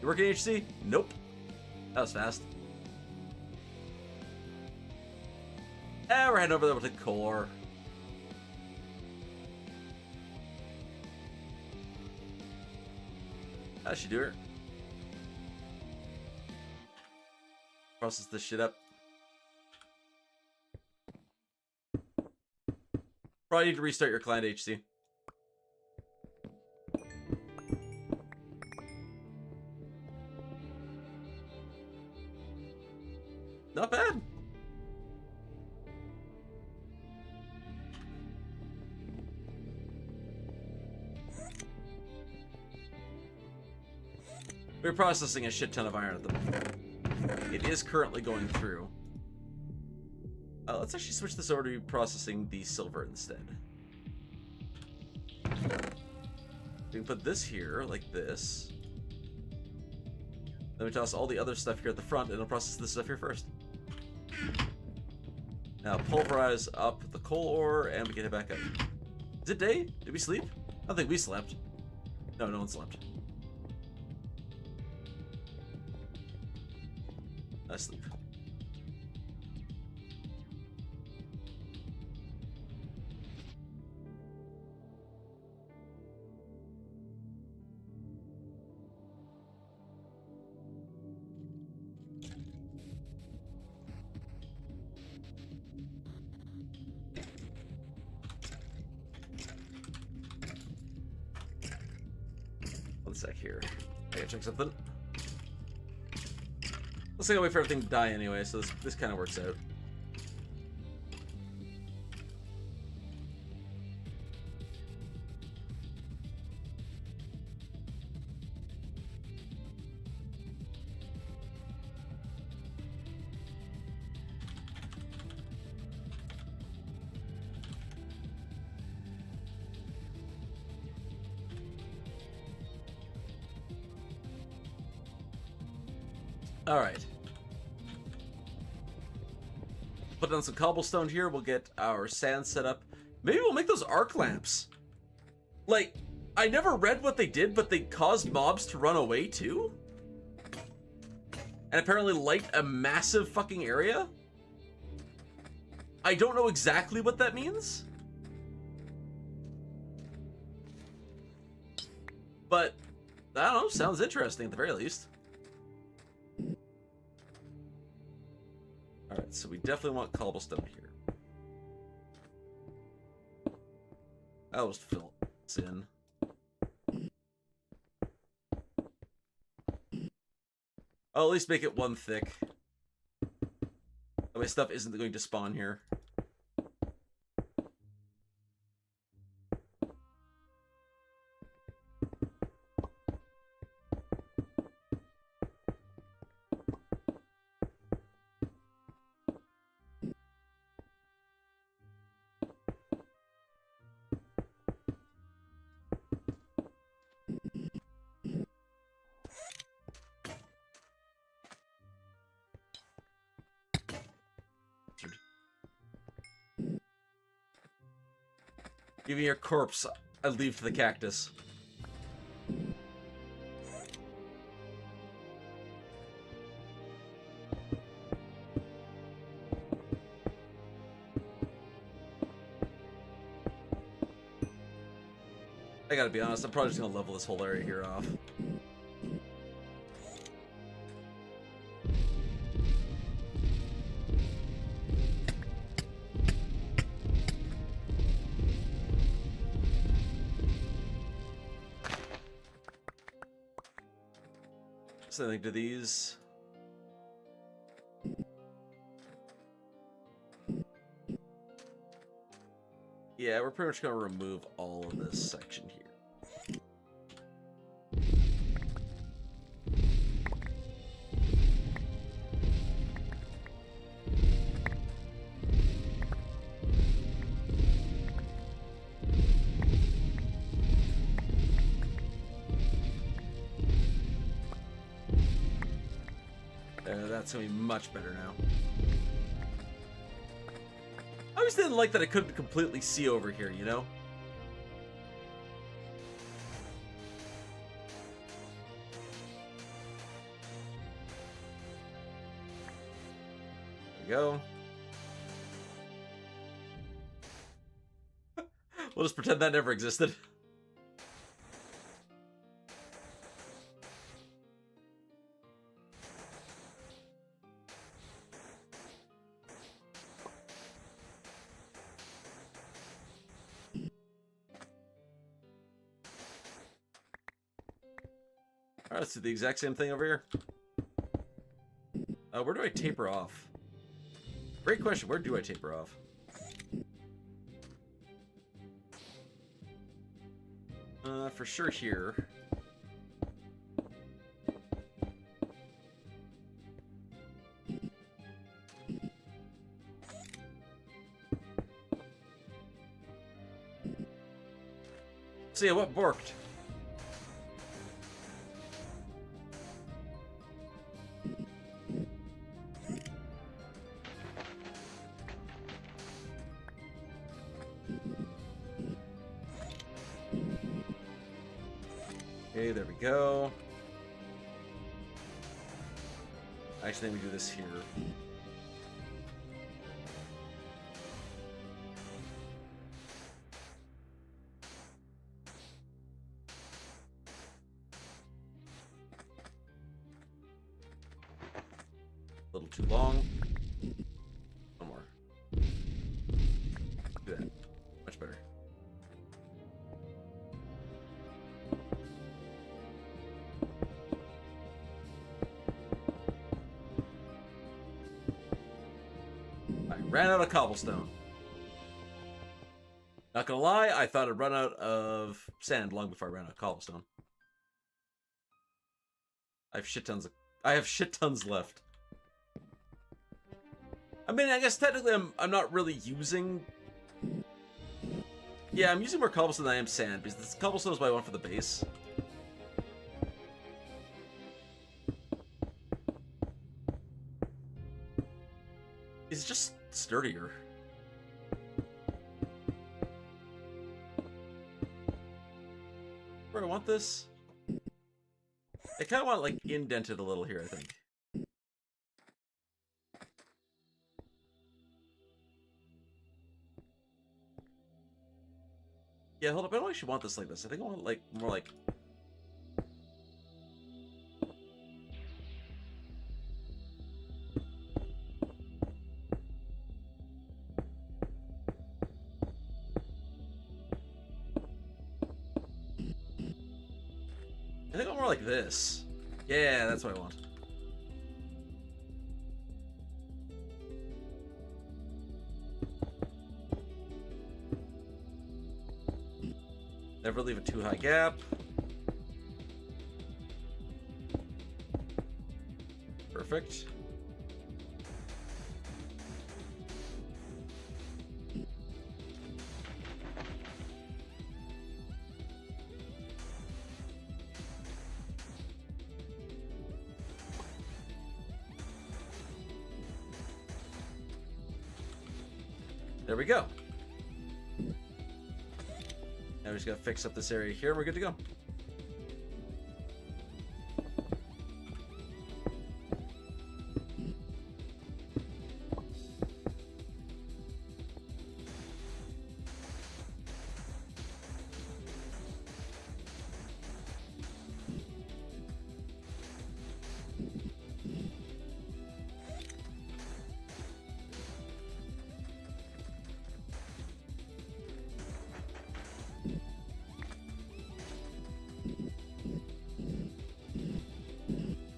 A: You working HC? Nope. That was fast. We're heading over there with the coal ore. That should do it. Process this shit up. Probably need to restart your client HC. Not bad. We're processing a shit ton of iron at the moment. It is currently going through. Let's actually switch this over to processing the silver instead. We can put this here, like this. Then we toss all the other stuff here at the front, and it'll process this stuff here first. Now pulverize up the coal ore, and we can head back up. Is it day? Did we sleep? I don't think we slept. No, no one slept. I sleep. One sec here. I gotta check something. Let's say I'll wait for everything to die anyway, so this kind of works out. Alright. Put down some cobblestone here, we'll get our sand set up. Maybe we'll make those arc lamps. Like, I never read what they did, but they caused mobs to run away too? And apparently light a massive fucking area? I don't know exactly what that means. But, I don't know, sounds interesting at the very least. Alright, so we definitely want cobblestone here. I'll just fill this in. I'll at least make it one thick. That way stuff isn't going to spawn here. Giving your corpse, I leave to the cactus. I gotta be honest, I'm probably just gonna level this whole area here off. Something to these. Yeah, we're pretty much gonna remove all of this section here. That's gonna be much better now. I always didn't like that I couldn't completely see over here, you know? There we go. We'll just pretend that never existed. Alright, let's do the exact same thing over here. Where do I taper off? Great question, where do I taper off? For sure here. So yeah, what borked? Okay, there we go. Actually, let me do this here. A little too long. One more. Do that. Much better. I ran out of cobblestone. Not gonna lie, I thought I'd run out of sand long before I ran out of cobblestone. I have shit tons left. I mean, I guess technically I'm not really using... Yeah, I'm using more cobblestone than I am sand, because this cobblestone is what I want for the base. It's just sturdier. Where I want this? I kind of want it, like, indented a little here, I think. Yeah, hold up. I don't actually want this like this. I think I want it, like, more like... I think I want more like this. Yeah, that's what I want. Never leave a too high gap. Perfect. There we go. Now we just gotta fix up this area here and we're good to go.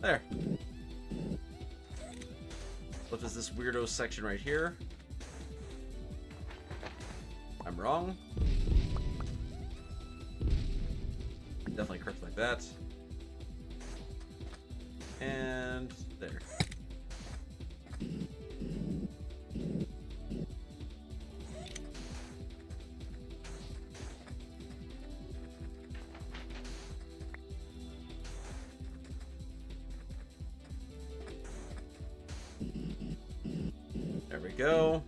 A: There. What is this weirdo section right here? I'm wrong. Definitely correct like that. And there. There we go.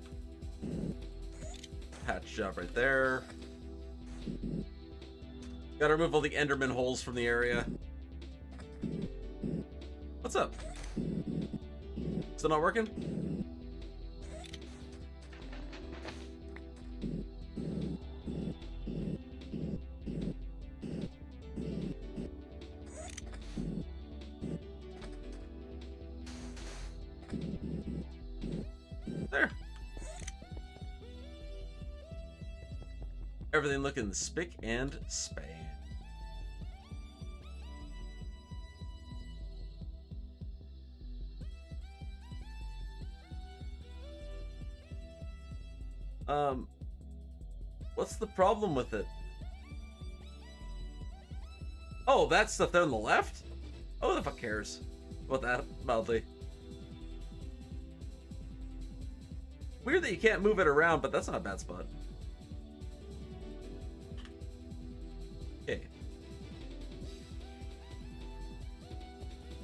A: Patch job right there. Gotta remove all the Enderman holes from the area. What's up? Still not working? There. Everything looking spick and span. What's the problem with it? Oh, that stuff there on the left? Oh, who the fuck cares about that, mildly? Weird that you can't move it around, but that's not a bad spot. Okay.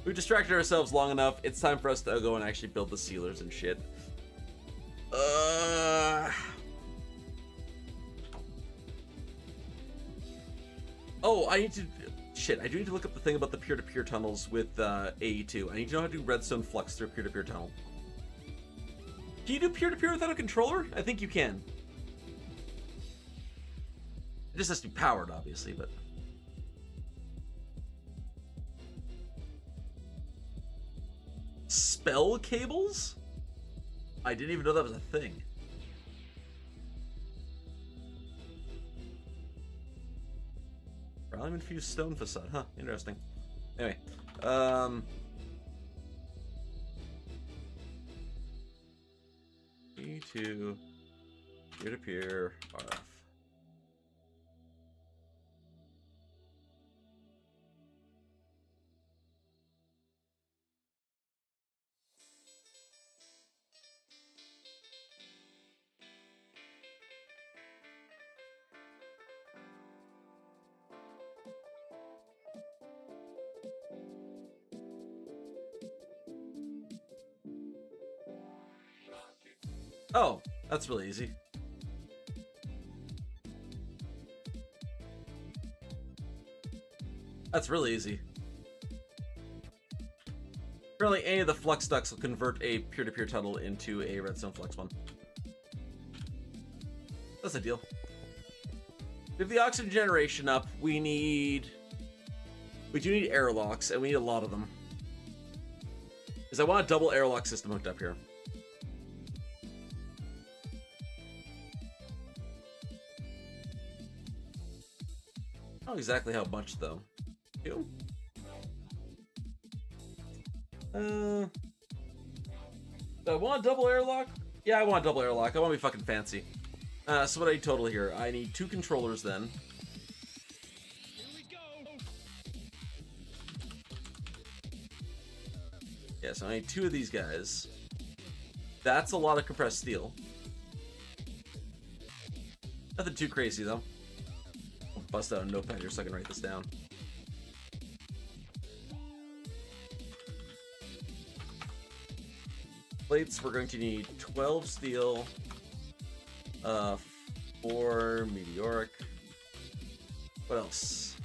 A: We've distracted ourselves long enough. It's time for us to go and actually build the sealers and shit. Oh, I need to shit, I do need to look up the thing about the peer-to-peer tunnels with AE2. I need to know how to do redstone flux through a peer-to-peer tunnel. Can you do peer-to-peer without a controller? I think you can. It just has to be powered, obviously, but... Spell cables? I didn't even know that was a thing. Rallium infused stone facade, huh? Interesting. Anyway, E2 peer-to-peer RF. Oh, that's really easy. That's really easy. Apparently, any of the flux ducts will convert a peer-to-peer tunnel into a redstone flux one. That's a deal. We have the oxygen generation up. We do need airlocks, and we need a lot of them. Because I want a double airlock system hooked up here. Not exactly how much, though. Two? Do I want a double airlock? Yeah, I want a double airlock. I want to be fucking fancy. So what I need total here? I need 2 controllers then.
C: Here we go.
A: Yeah, so I need 2 of these guys. That's a lot of compressed steel. Nothing too crazy, though. I'll bust out a notepad here so I can write this down. Plates, we're going to need 12 steel, 4 meteoric. What else?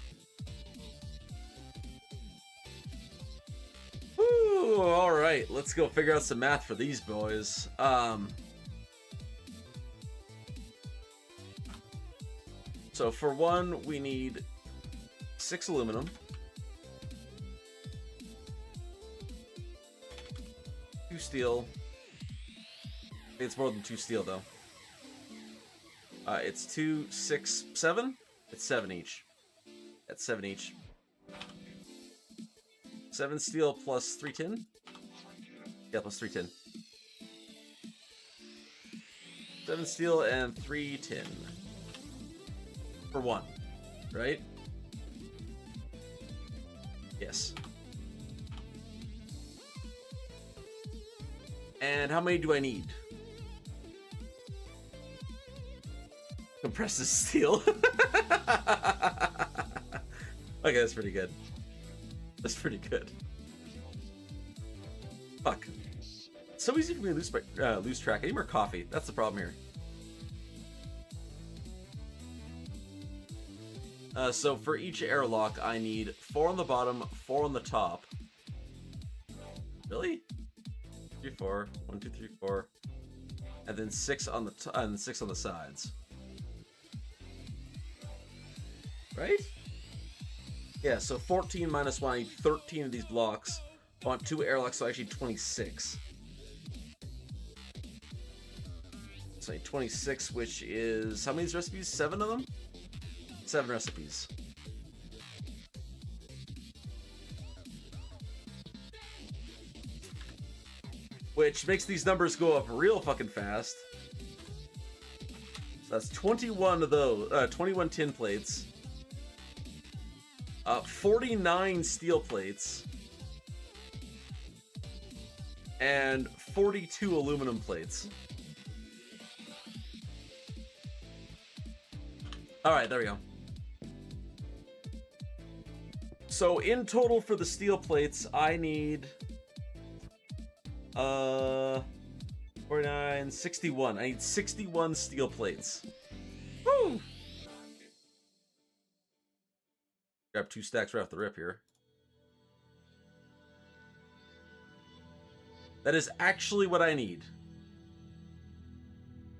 A: Woo! All right, let's go figure out some math for these boys. So for one, we need 6 aluminum. Two steel. I think it's more than 2 steel, though. It's 2, 6, 7? It's 7 each. That's 7 each. 7 steel plus 3 tin? Yeah, plus 3 tin. 7 steel and 3 tin. For 1, right? Yes. And how many do I need? Compresses steel. Okay, that's pretty good. That's pretty good. Fuck. It's so easy for me to lose track. I need more coffee. That's the problem here. So for each airlock, I need 4 on the bottom, 4 on the top. Really? 3, 4. 1, 2, 3, 4. And then 6 on the and 6 on the sides. Right? Yeah, so 14 minus 1, I need 13 of these blocks. I want 2 airlocks, so actually 26. So I need 26, which is... How many recipes? 7 of them? 7 recipes. Which makes these numbers go up real fucking fast. So that's 21 of those, 21 tin plates. 49 steel plates. And 42 aluminum plates. Alright, there we go. So in total for the steel plates, I need 49, 61. I need 61 steel plates. Woo! Grab 2 stacks right off the rip here. That is actually what I need.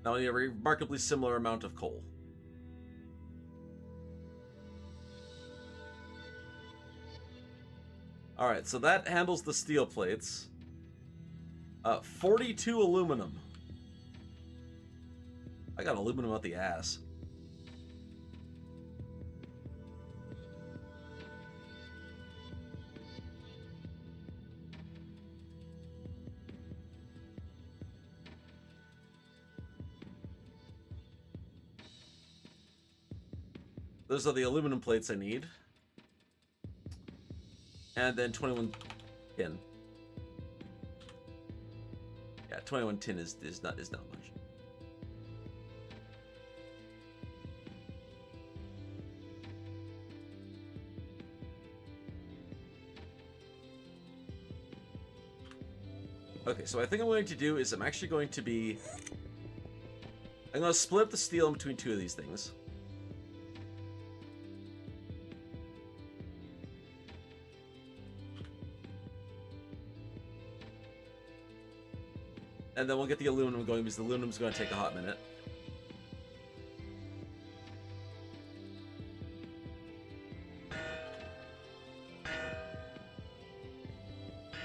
A: Now I need a remarkably similar amount of coal. Alright, so that handles the steel plates. 42 aluminum. I got aluminum out the ass. Those are the aluminum plates I need. And then 21 tin. Yeah, 21 tin is not much. Okay, so what I think I'm going to do is I'm going to split up the steel in between 2 of these things. And then we'll get the aluminum going because the aluminum's going to take a hot minute.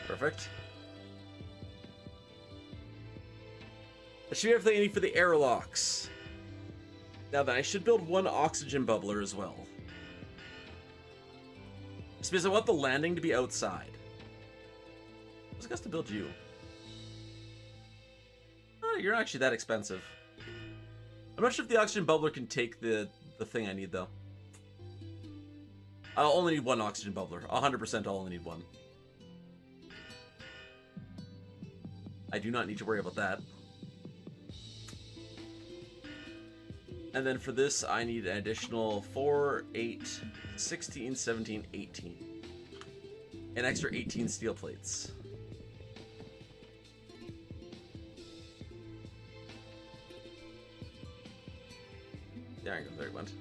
A: Perfect. That should be everything I need for the airlocks. Now then, I should build 1 oxygen bubbler as well. It's because I want the landing to be outside. What's it cost to build you? You're not actually that expensive. I'm not sure if the oxygen bubbler can take the thing I need, though. I'll only need 1 oxygen bubbler. 100% I'll only need 1. I do not need to worry about that. And then for this, I need an additional 4, 8, 16, 17, 18. An extra 18 steel plates. There you go, there it went.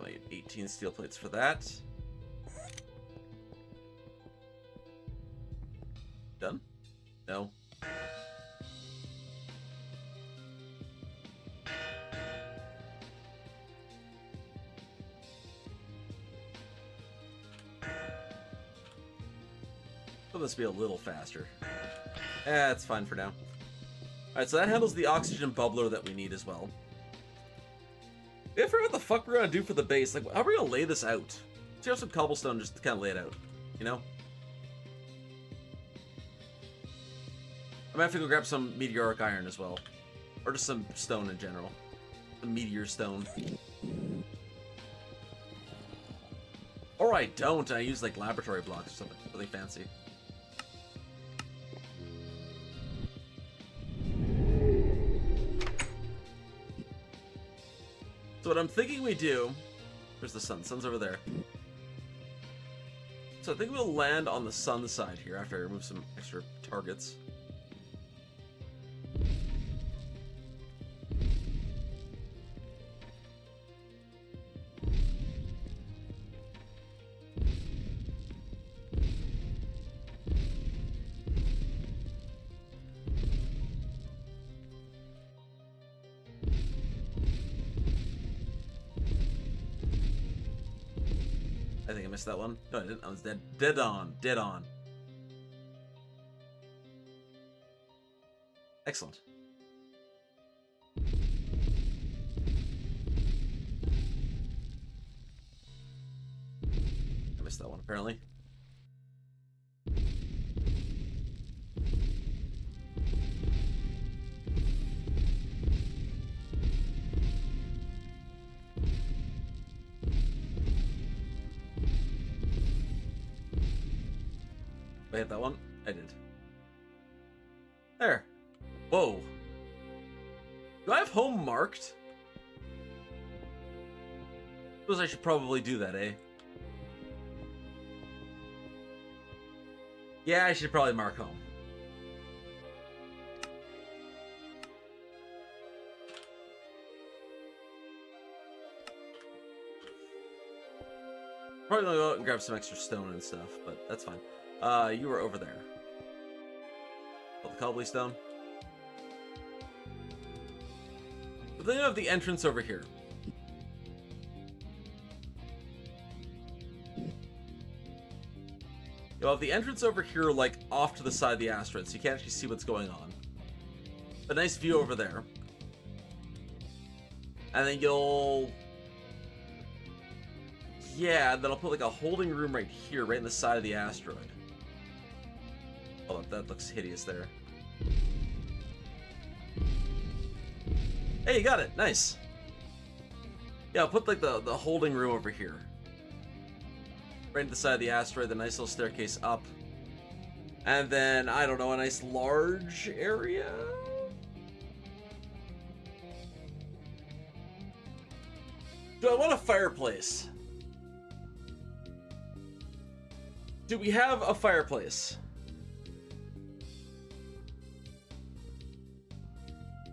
A: I need 18 steel plates for that. Done? No. This be a little faster. It's fine for now. Alright, so that handles the oxygen bubbler that we need as well. I forgot what the fuck we're gonna do for the base. Like, how are we gonna lay this out? Let's have some cobblestone just to kind of lay it out, you know? I might have to go grab some meteoric iron as well. Or just some stone in general. Some meteor stone. Or I don't, I use like laboratory blocks or something really fancy. So what I'm thinking we do... Where's the sun? Sun's over there. So I think we'll land on the sun side here after I remove some extra targets. I think I missed that one. No, I didn't. I was dead. Dead on. Dead on. Excellent. I missed that one, apparently. I hit that one? I did. There. Whoa. Do I have home marked? Suppose I should probably do that, eh? Yeah, I should probably mark home. Probably gonna go out and grab some extra stone and stuff, but that's fine. You were over there. Oh, the cobbly stone. But then you have the entrance over here. You'll have the entrance over here, like, off to the side of the asteroid, so you can't actually see what's going on. A nice view over there. And then you'll... Yeah, then I'll put, like, a holding room right here, right in the side of the asteroid. Oh, that looks hideous there. Hey, you got it! Nice! Yeah, I'll put, like, the holding room over here. Right at the side of the asteroid, the nice little staircase up. And then, I don't know, a nice large area? Do I want a fireplace? Do we have a fireplace?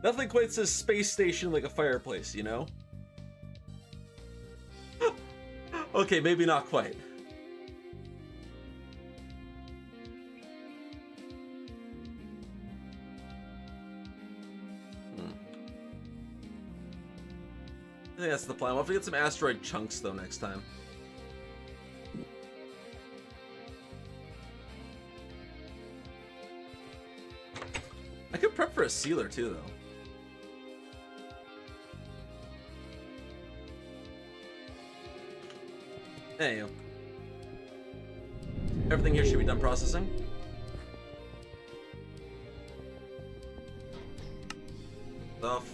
A: Nothing quite says space station like a fireplace, you know? Okay, maybe not quite. I think that's the plan. We'll have to get some asteroid chunks, though, next time. I could prep for a sealer, too, though. There you go. Everything here should be done processing. Stuff.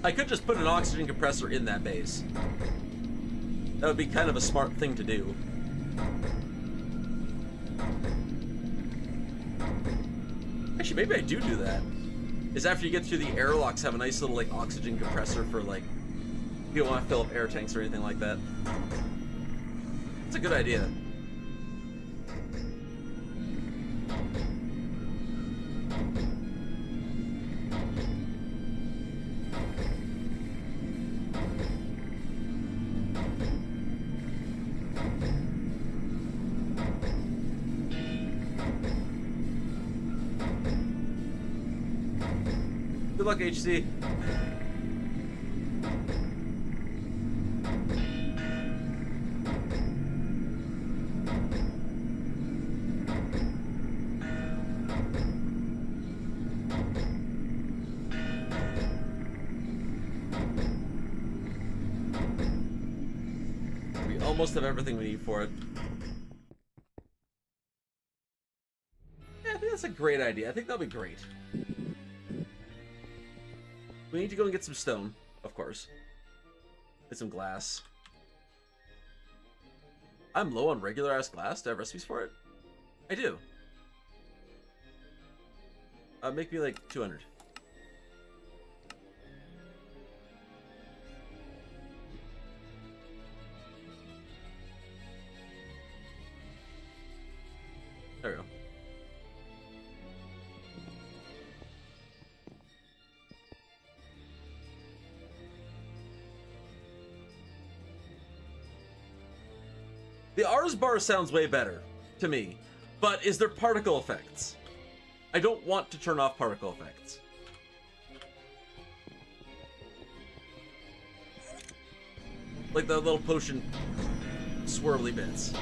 A: I could just put an oxygen compressor in that base. That would be kind of a smart thing to do. Actually, maybe I do that. Is after you get through the airlocks, have a nice little, like, oxygen compressor for, like, if you don't want to fill up air tanks or anything like that. It's a good idea. Good luck, HC. We almost have everything we need for it. Yeah, I think that's a great idea. I think that'll be great. We need to go and get some stone, of course. And some glass. I'm low on regular-ass glass. Do I have recipes for it? I do. Make me like 200. There we go. The Rs bar sounds way better to me, but is there particle effects? I don't want to turn off particle effects. Like the little potion swirly bits.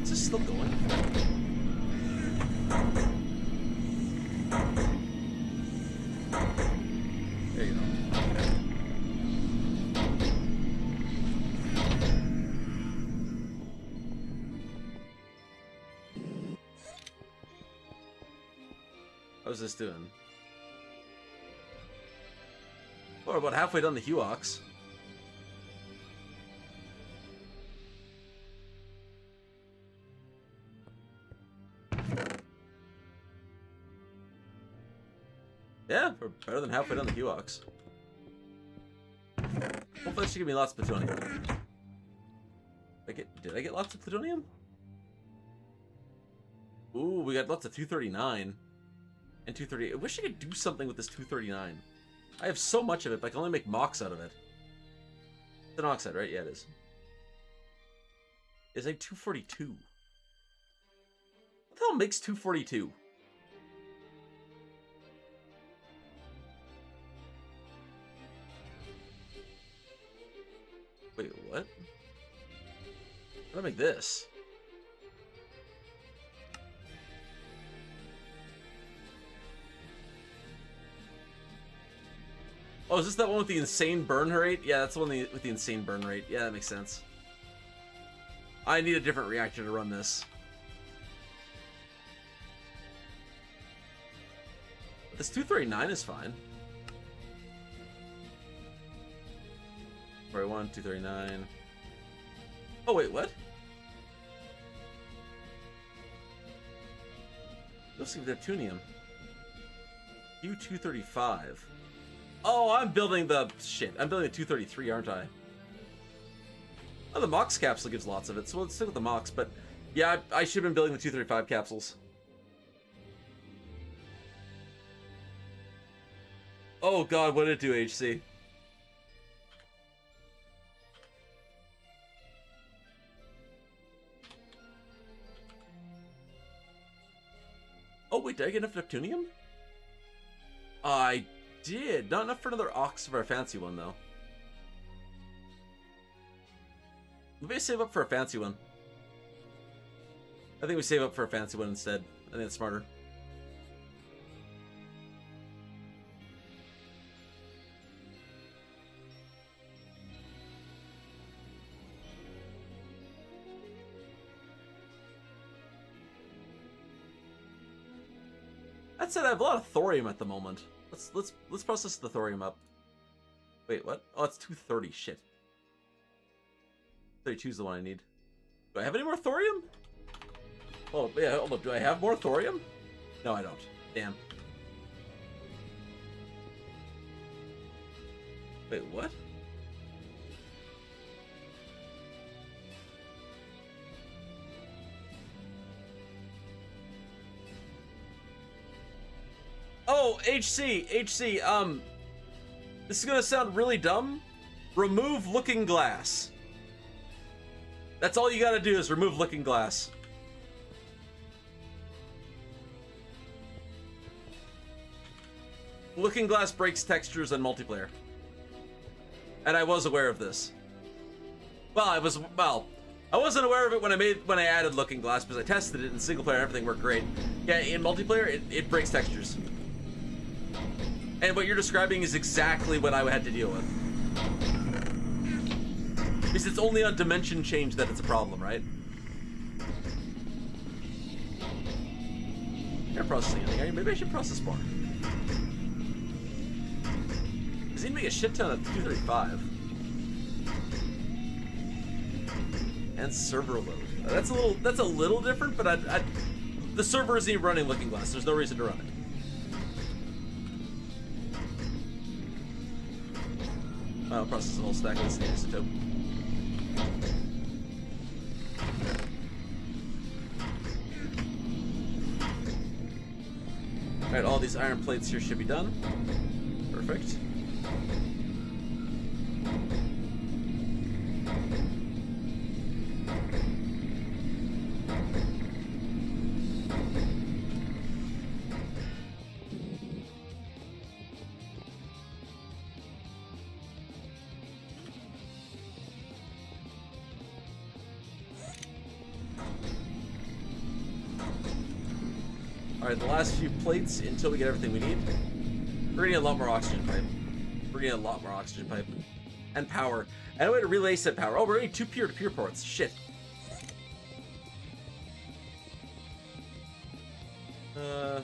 A: Is this still going? There you go. How's this doing? We're about halfway done the Huox. Yeah, we're better than halfway done the Huox. Hopefully that should give me lots of plutonium. Did I get lots of plutonium? Ooh, we got lots of 239 and 230. I wish I could do something with this 239. I have so much of it, but I can only make mocks out of it. It's an oxide, right? Yeah, it is. It's like 242. What the hell makes 242? Wait, what? How do I make this? Oh, is this that one with the insane burn rate? Yeah, that's the one with the insane burn rate. Yeah, that makes sense. I need a different reactor to run this. But this 239 is fine. 41, 239. Oh, wait, what? Let's see Neptunium. U-235. Oh, I'm building the... Shit, I'm building the 233, aren't I? Oh, the Mox capsule gives lots of it, so let's stick with the Mox, but... Yeah, I should have been building the 235 capsules. Oh god, what did it do, HC? Oh wait, did I get enough Neptunium? I did. Not enough for another Ox of our fancy one, though. Maybe I save up for a fancy one. I think we save up for a fancy one instead. I think it's smarter. That said, I have a lot of thorium at the moment. Let's process the thorium up. Wait, what? Oh, it's 230. Shit. 32 is the one I need. Do I have any more thorium? Oh, yeah, hold up. Do I have more thorium? No, I don't. Damn. Wait, what? Oh, HC, this is gonna sound really dumb. Remove looking glass. That's all you gotta do is remove looking glass. Looking glass breaks textures in multiplayer. And I was aware of this. I wasn't aware of it when I added looking glass because I tested it in single player, everything worked great. Yeah, in multiplayer, it breaks textures. And what you're describing is exactly what I had to deal with. Because it's only on dimension change that it's a problem, right? You're processing anything, are you? Maybe I should process more. Because you need to make a shit ton of 235. And server load. That's a little different, but the server isn't even running looking glass. There's no reason to run it. I'll process a whole stack of this isotope. Alright, all these iron plates here should be done. Perfect. Alright, the last few plates until we get everything we need. We're gonna need a lot more oxygen pipe. We're gonna need a lot more oxygen pipe. And power. And a way to relay set power. Oh, we're gonna need 2 peer-to-peer ports. Shit. Do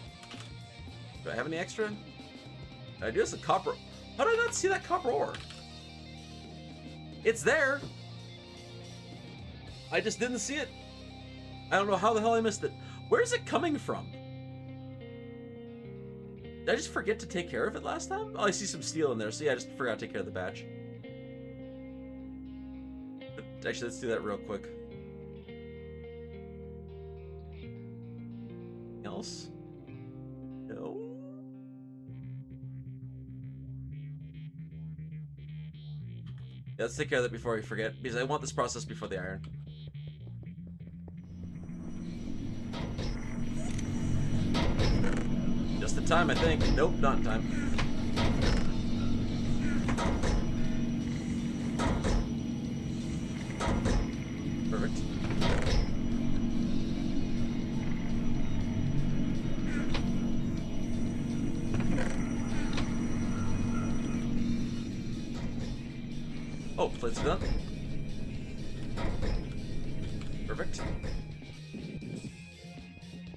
A: I have any extra? I do have some copper. How did I not see that copper ore? It's there. I just didn't see it. I don't know how the hell I missed it. Where is it coming from? Did I just forget to take care of it last time? Oh, I see some steel in there, so yeah, I just forgot to take care of the batch. Actually, let's do that real quick. Anything else? No. Yeah, let's take care of that before we forget, because I want this process before the iron. Just in time, I think. Nope, not in time. Perfect. Oh, plates are done. Perfect.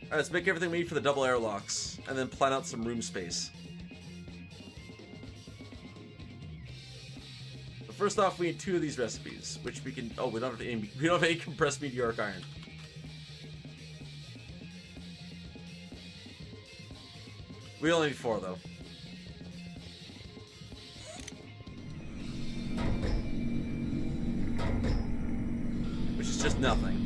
A: Alright, let's make everything we need for the double airlocks, and then plan out some room space. But first off, we need 2 of these recipes, which we can. Oh, we don't have any compressed meteoric iron. We only need 4 though. Which is just nothing.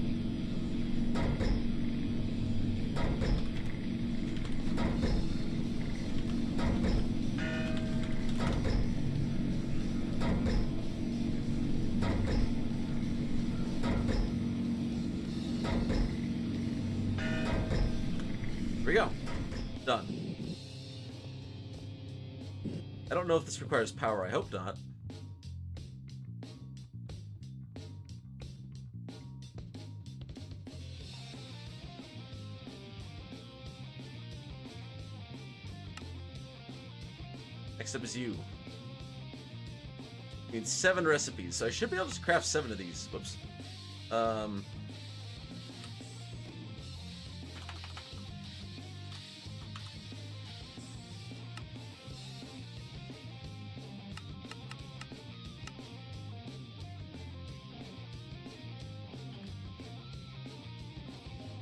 A: Here we go. Done. I don't know if this requires power. I hope not. Next up is you. We need 7 recipes, so I should be able to craft 7 of these. Whoops.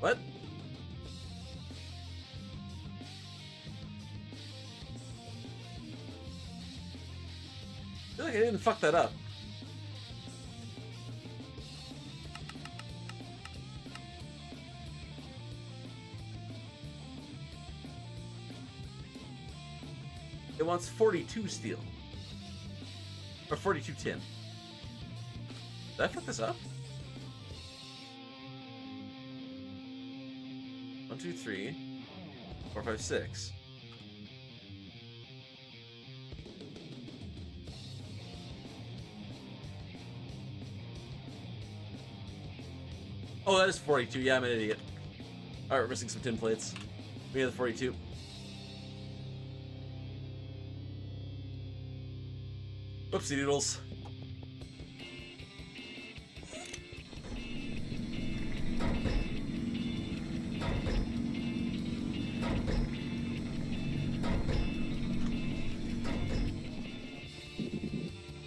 A: What? I feel like I didn't fuck that up. It wants 42 steel. Or 42 tin. Did I fuck this up? 1, 2, 3, 4, 5, 6. Oh, that is 42. Yeah, I'm an idiot. Alright, we're missing some tin plates. We have the 42. Whoopsie doodles.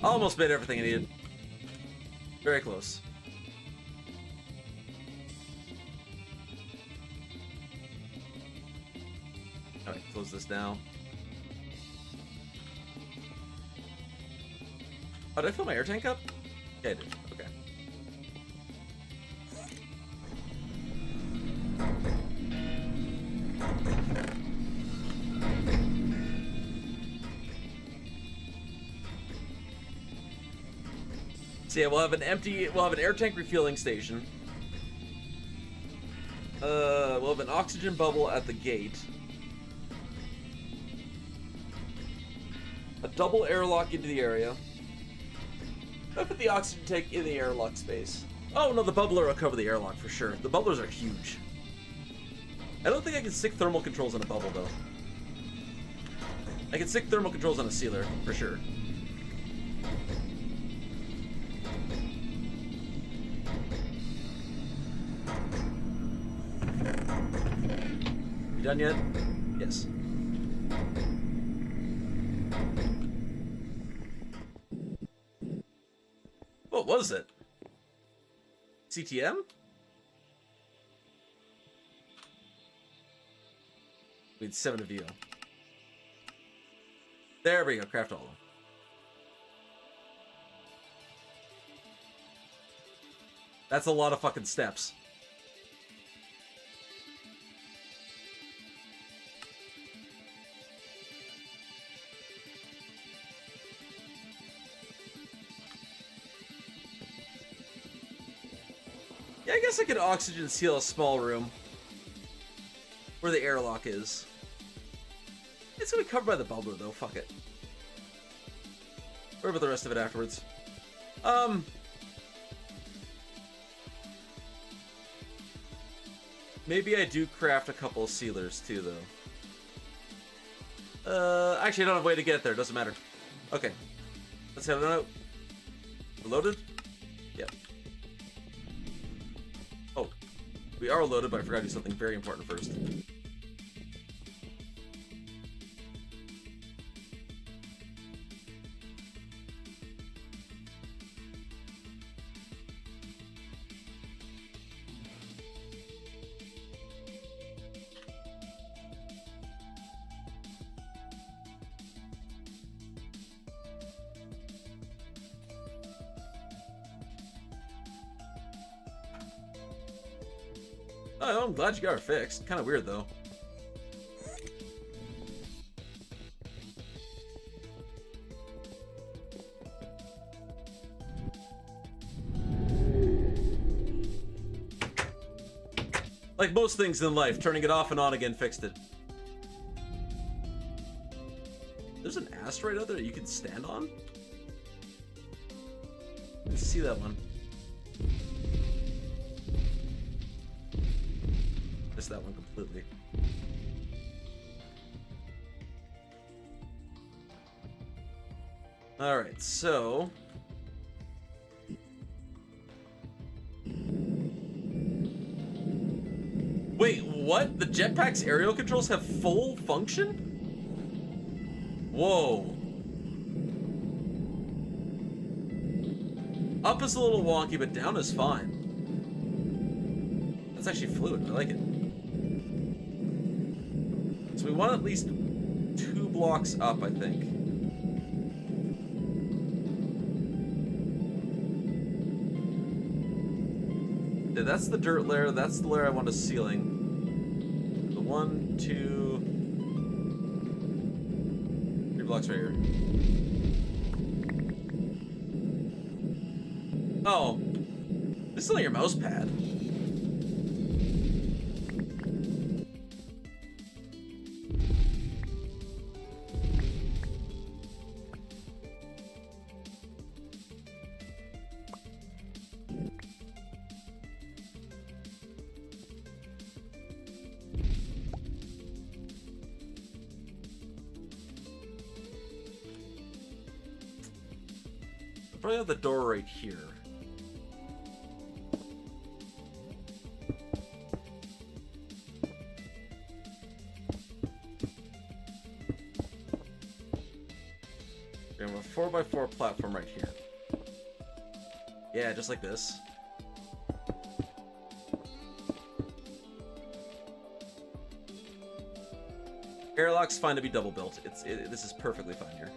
A: Almost made everything I needed. Very close. Alright, close this down. Oh, did I fill my air tank up? Yeah, I did. Okay. So yeah, we'll have an air tank refueling station. We'll have an oxygen bubble at the gate. A double airlock into the area. I put the oxygen tank in the airlock space. Oh no, the bubbler will cover the airlock for sure. The bubblers are huge. I don't think I can stick thermal controls on a bubble though. I can stick thermal controls on a sealer for sure. You done yet? Yes. What was it? CTM? We need 7 of you. There we go, craft all of them. That's a lot of fucking steps. Yeah, I guess I could oxygen seal a small room where the airlock is. It's gonna be covered by the bubbler though, fuck it. What about the rest of it afterwards? Maybe I do craft a couple of sealers too though. Actually I don't have a way to get there, doesn't matter. Okay. Let's head on out. We're loaded? Yep. Oh. We are loaded, but I forgot to do something very important first. Oh, I'm glad you got her fixed. Kind of weird, though. Like most things in life, turning it off and on again fixed it. There's an asteroid out there that you can stand on? Let's see that one. Missed that one completely. Alright, so... Wait, what? The jetpack's aerial controls have full function? Whoa. Up is a little wonky, but down is fine. That's actually fluid. I like it. So we want at least 2 blocks up, I think. Yeah, that's the dirt layer. That's the layer I want a ceiling. The 1, 2, 3 blocks right here. Oh, this is only your mouse pad. I probably have the door right here. We have a 4x4 platform right here. Yeah, just like this. Airlock's fine to be double built. This is perfectly fine here.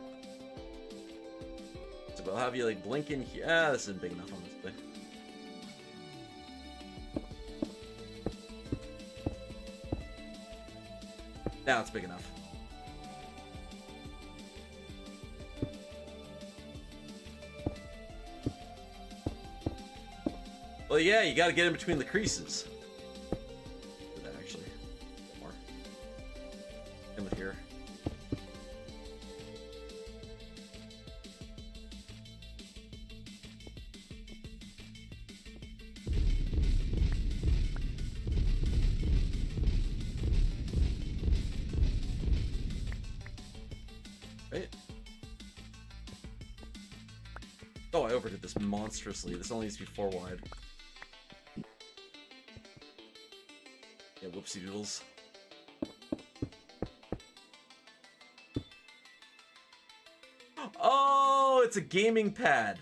A: So we'll have you like blink in here. Ah, this isn't big enough, honestly. Now it's big enough. Well, yeah, you gotta get in between the creases. Do that actually. More. In with here. Right. Oh, I overdid this monstrously. This only needs to be 4 wide. Yeah, whoopsie doodles. Oh, it's a gaming pad.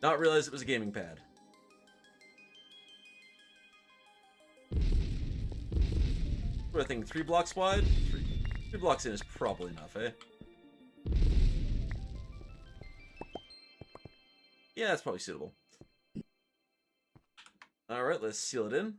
A: Not realize it was a gaming pad. What do I think? 3 blocks wide? 3. 3 blocks in is probably enough, eh? Yeah, that's probably suitable. Alright, let's seal it in.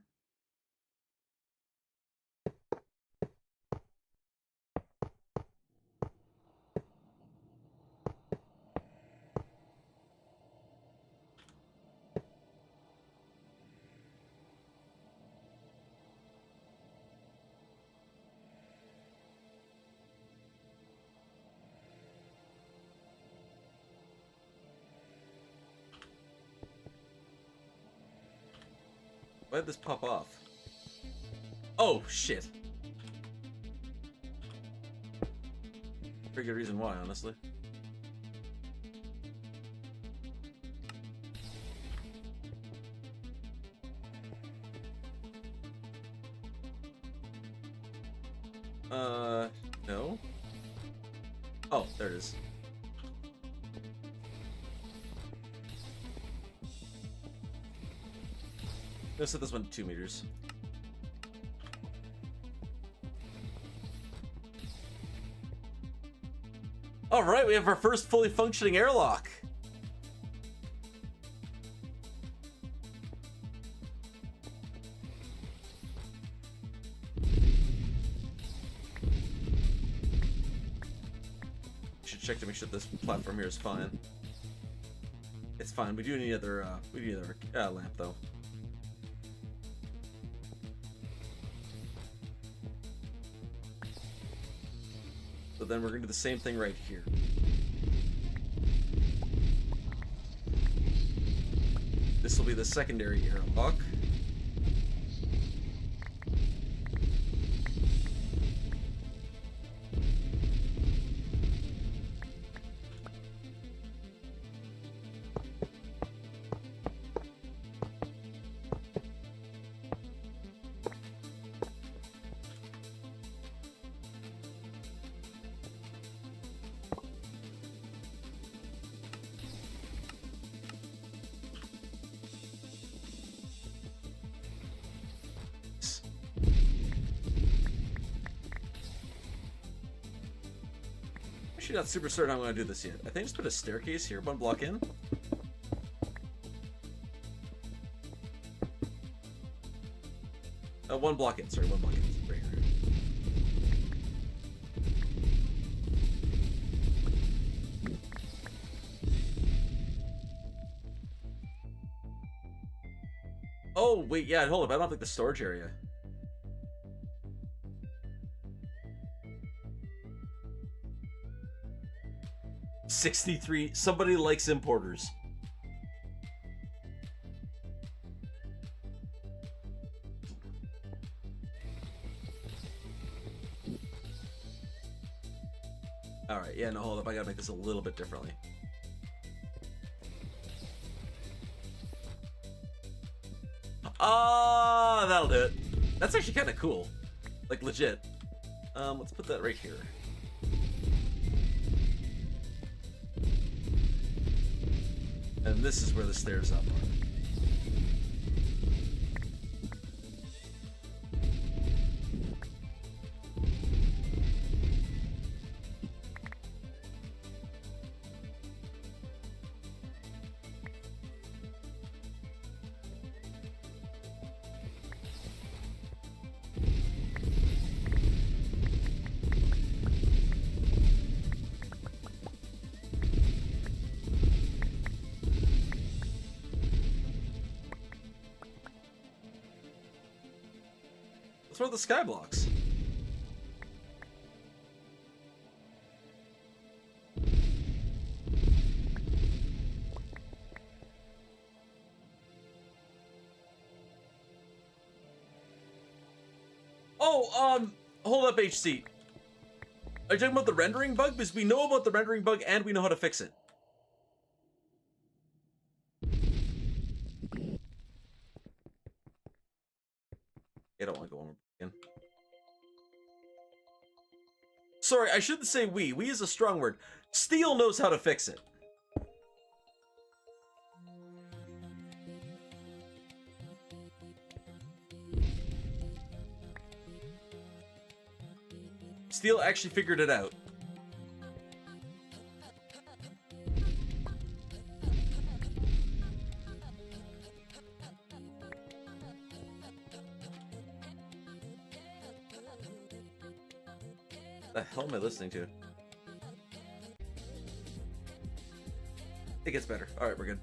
A: Why did this pop off? Oh, shit. Pretty good reason why, honestly. No? Oh, there it is. Let's set this one to 2 meters. Alright, we have our first fully functioning airlock. Should check to make sure this platform here is fine. It's fine. We do need another lamp though. So then we're gonna do the same thing right here. This will be the secondary airlock. Actually, not super certain how I'm going to do this yet. I think just put a staircase here, 1 block in. One block in. Sorry, 1 block in. Right here. Oh wait, yeah. Hold up. I don't have like the storage area. $63. Somebody likes importers. Alright, yeah, no, hold up. I gotta make this a little bit differently. Ah, that'll do it. That's actually kind of cool. Like, legit. Let's put that right here. And this is where the stairs up are. Throw the sky blocks. Oh, hold up, HC. Are you talking about the rendering bug? Because we know about the rendering bug and we know how to fix it. I don't want to go on again. Sorry, I shouldn't say we. We is a strong word. Steel knows how to fix it. Steel actually figured it out. The hell am I listening to? It gets better. Alright, we're good.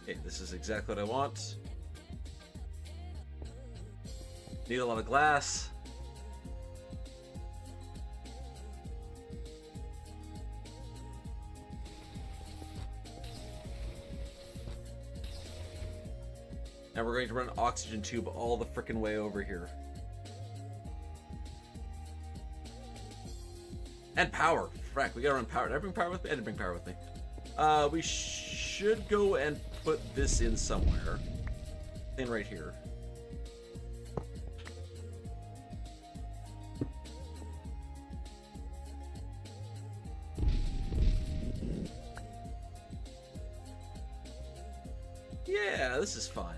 A: Okay, this is exactly what I want. Need a lot of glass. Now we're going to run an oxygen tube all the frickin' way over here. And power. Frack, we gotta run power. Did I bring power with me? I didn't bring power with me. We should go and put this in somewhere. In right here. Yeah, this is fine.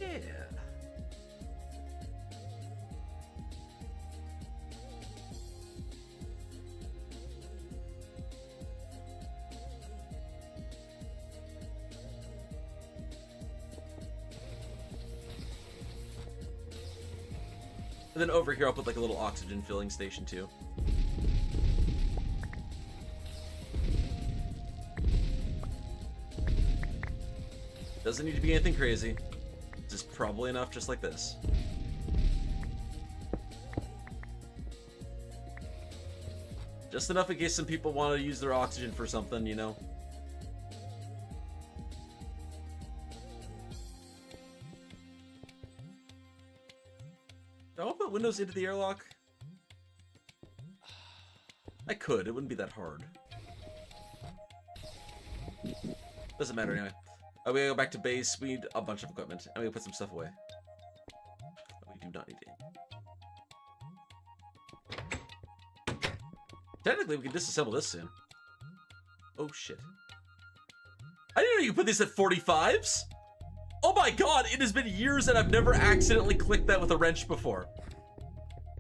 A: Yeah. And then over here I'll put like a little oxygen filling station too. Doesn't need to be anything crazy. Just probably enough just like this. Just enough in case some people want to use their oxygen for something, you know? Do I want to put windows into the airlock? I could, it wouldn't be that hard. Doesn't matter anyway. We gotta go back to base. We need a bunch of equipment. And we gotta put some stuff away. We do not need it. Technically, we can disassemble this soon. Oh, shit. I didn't know you could put these at 45s! Oh my god, it has been years and I've never accidentally clicked that with a wrench before.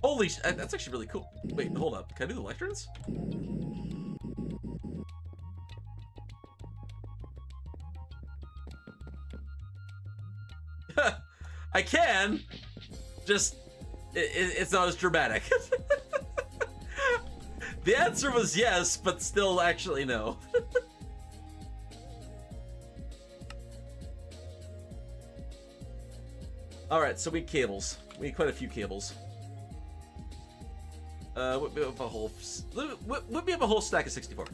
A: Holy sh- that's actually really cool. Wait, hold up. Can I do the lecterns? I can, just it's not as dramatic. The answer was yes, but still actually no. Alright, so we need cables. We need quite a few cables. Whip me up a whole stack of 64.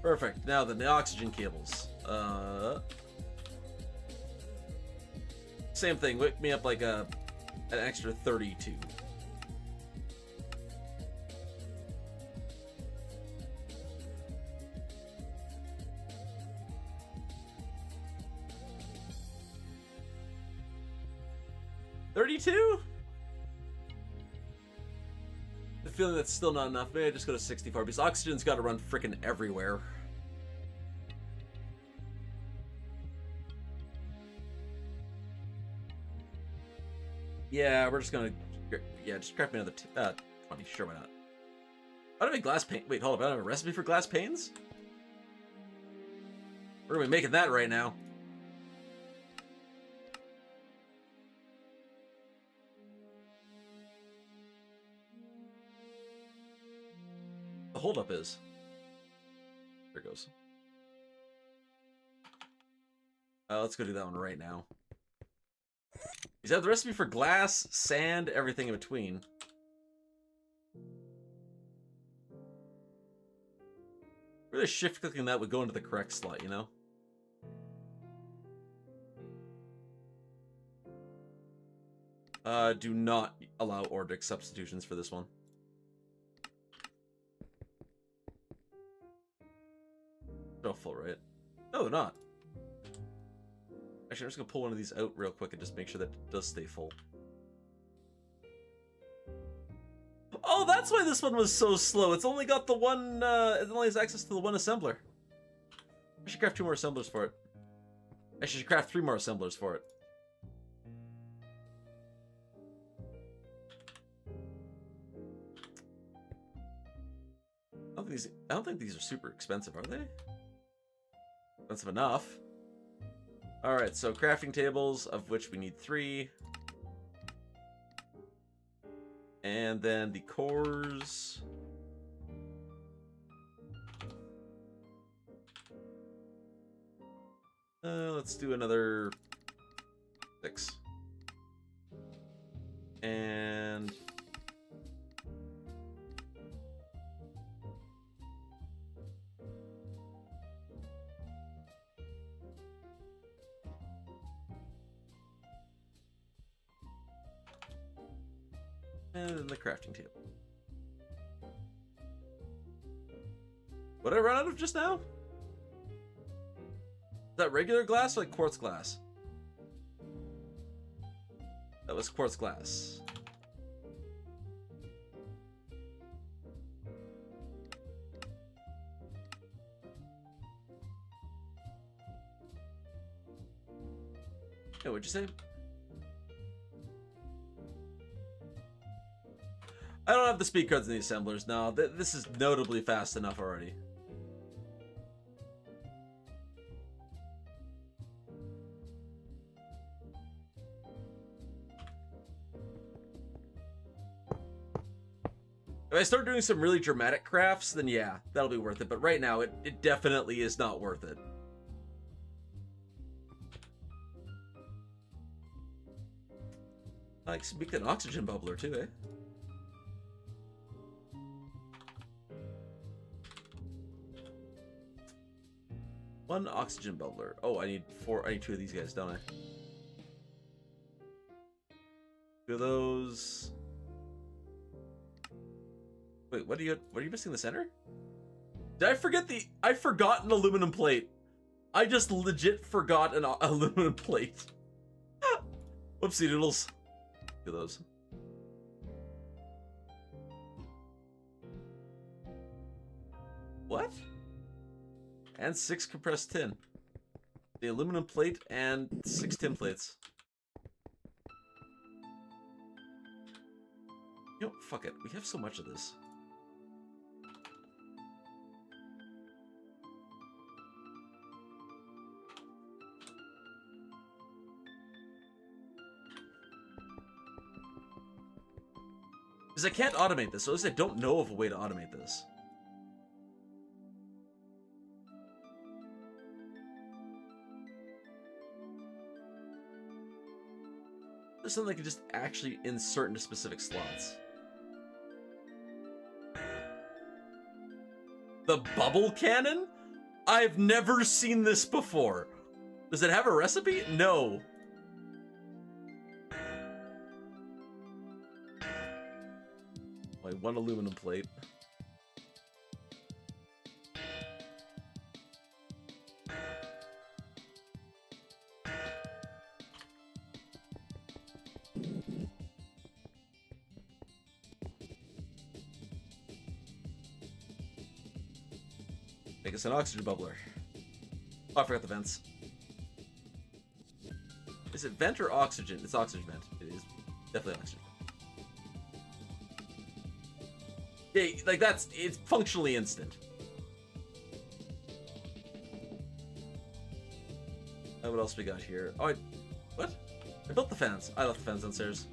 A: Perfect. Now then, the oxygen cables. Same thing. Whip me up like an extra 32. The feeling that's still not enough. Maybe I just go to 64 because oxygen's got to run frickin' everywhere. Yeah, we're just gonna... Yeah, just craft me another 20. Sure, why not? I don't have glass pane. Wait, hold up. I don't have a recipe for glass panes? We're gonna be making that right now. The holdup is... There it goes. Let's go do that one right now. He's have the recipe for glass, sand, everything in between. Really shift clicking that would go into the correct slot, you know? Do not allow Ordic substitutions for this one. They're all full, right? No, they're not. Actually, I'm just gonna pull one of these out real quick and just make sure that it does stay full. Oh, that's why this one was so slow. It's only got the one, it only has access to the one assembler. I should craft 2 more assemblers for it. I should craft 3 more assemblers for it. I don't think these are super expensive, are they? Expensive enough. Alright, so crafting tables, of which we need 3. And then the cores. Let's do another 6. And then the crafting table. What did I run out of just now? Is that regular glass or like quartz glass? That was quartz glass. Hey, what'd you say? I don't have the speed cards in the assemblers. No, this is notably fast enough already. If I start doing some really dramatic crafts, then yeah, that'll be worth it. But right now, it definitely is not worth it. I can make an oxygen bubbler too, eh? One oxygen bubbler. Oh, I need 4. I need 2 of these guys, don't I? 2 of those. Wait, what are you missing in the center? Did I forget I forgot an aluminum plate. I just legit forgot an aluminum plate. Whoopsie doodles. Look at those. What? And 6 compressed tin. The aluminum plate and 6 tin plates. You know, fuck it. We have so much of this. Because I can't automate this, so at least I don't know of a way to automate this. There's something I can just actually insert into specific slots. The bubble cannon? I've never seen this before. Does it have a recipe? No. My 1 aluminum plate. Make us an oxygen bubbler. Oh, I forgot the vents. Is it vent or oxygen? It's oxygen vent. It is definitely oxygen. Yeah, like it's functionally instant. What else we got here? Oh, what? I built the fans. I left the fans downstairs.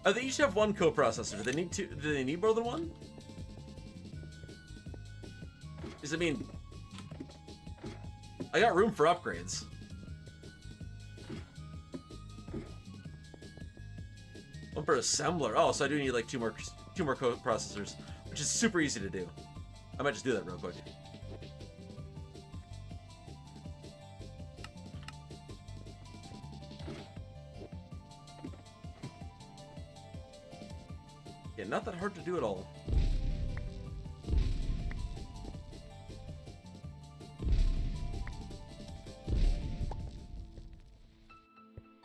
A: Oh, they each have 1 coprocessor. Do they need 2? Do they need more than 1? Because I mean, I got room for upgrades. One per assembler. Oh, so I do need like two more co-processors, which is super easy to do. I might just do that real quick. Yeah, not that hard to do at all.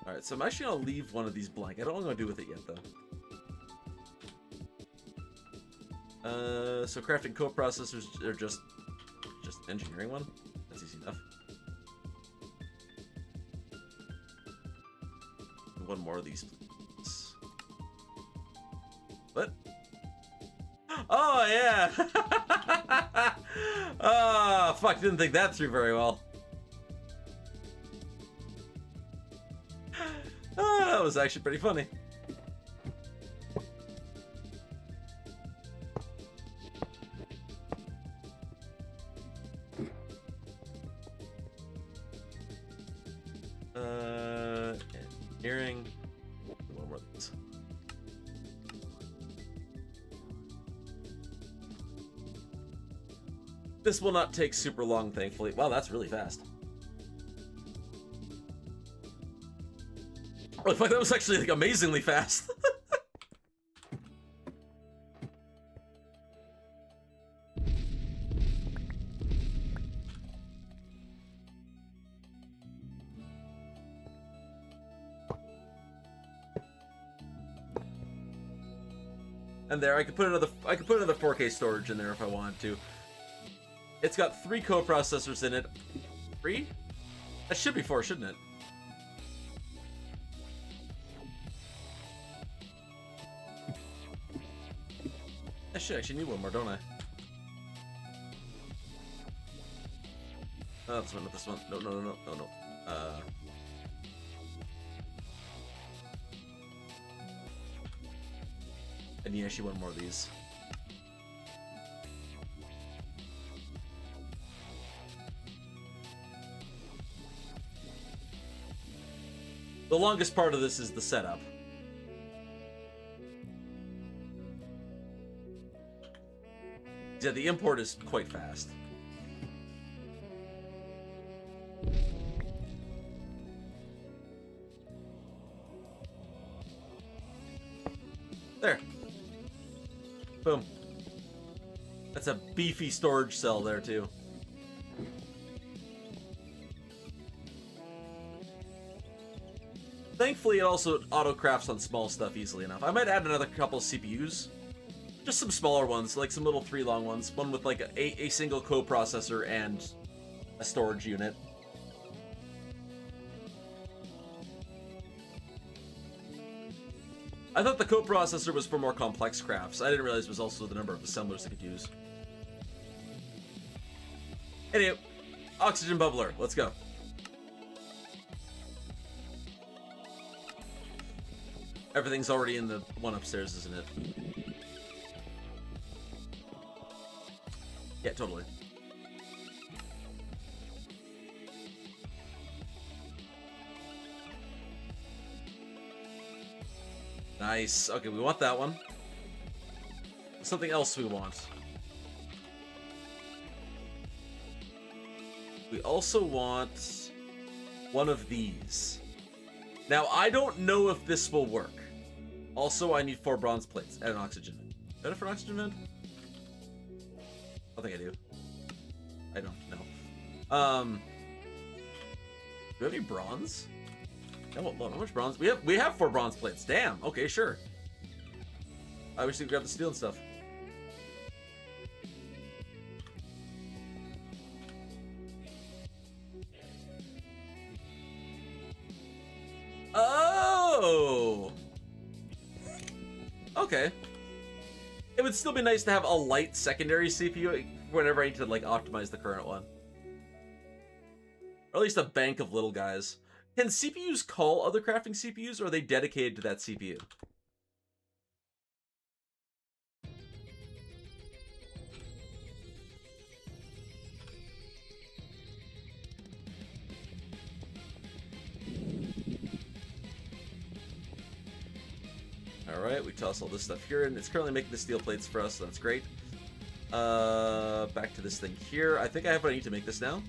A: Alright, so I'm actually gonna leave one of these blank. I don't know what I'm gonna do with it yet, though. So crafting co-processors are just engineering one. That's easy enough. One more of these, please. What? Oh, yeah! Oh, fuck, didn't think that through very well. Oh, that was actually pretty funny. Engineering. One more of these. This will not take super long, thankfully. Wow, that's really fast. Oh, fuck, that was actually like amazingly fast. And there, I could put another 4K storage in there if I wanted to. It's got 3 co-processors in it. 3? That should be 4, shouldn't it? I should actually need one more, don't I? Oh, this one, not this one. No. I need actually one more of these. The longest part of this is the setup. Yeah, the import is quite fast. There. Boom. That's a beefy storage cell there, too. Thankfully, it also auto-crafts on small stuff easily enough. I might add another couple of CPUs. Just some smaller ones, like some little 3 long ones. One with like a single co-processor and a storage unit. I thought the co-processor was for more complex crafts. I didn't realize it was also the number of assemblers I could use. Anyway, oxygen bubbler, let's go. Everything's already in the one upstairs, isn't it? Yeah, totally. Nice. Okay, we want that one. Something else we want. We also want one of these. Now, I don't know if this will work. Also, I need 4 bronze plates and an oxygen vent. Is that it for an oxygen vent? I think I do. I don't know. Do we have any bronze? Yeah, well, how much bronze? We have 4 bronze plates. Damn. Okay, sure. I wish we could grab the steel and stuff. Oh. Okay. It would still be nice to have a light secondary CPU whenever I need to like optimize the current one. Or at least a bank of little guys. Can CPUs call other crafting CPUs, or are they dedicated to that CPU? Alright, we toss all this stuff here, and it's currently making the steel plates for us, so that's great. Back to this thing here. I think I have what I need to make this now.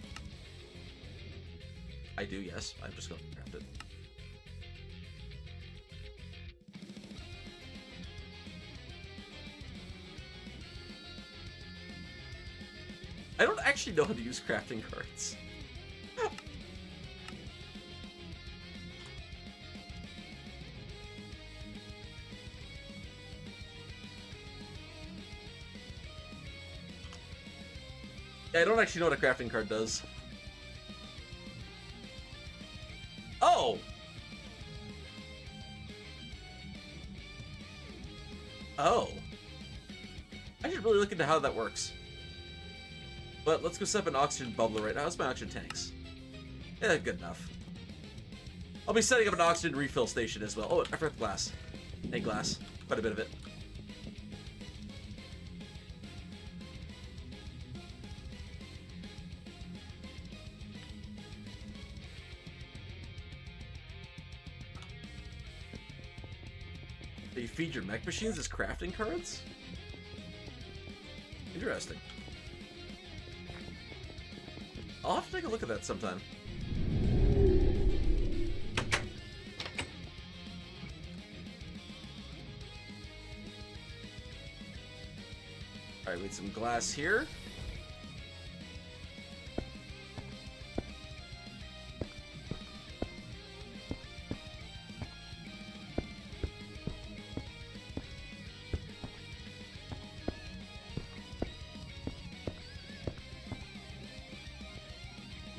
A: I do, yes. I'm just going to craft it. I don't actually know how to use crafting cards. I don't actually know what a crafting card does. Oh! Oh. I should really look into how that works. But let's go set up an oxygen bubbler right now. How's my oxygen tanks? Yeah, good enough. I'll be setting up an oxygen refill station as well. Oh, I forgot the glass. Hey, glass. Quite a bit of it. You feed your mech machines as crafting cards? Interesting. I'll have to take a look at that sometime. Alright, we need some glass here.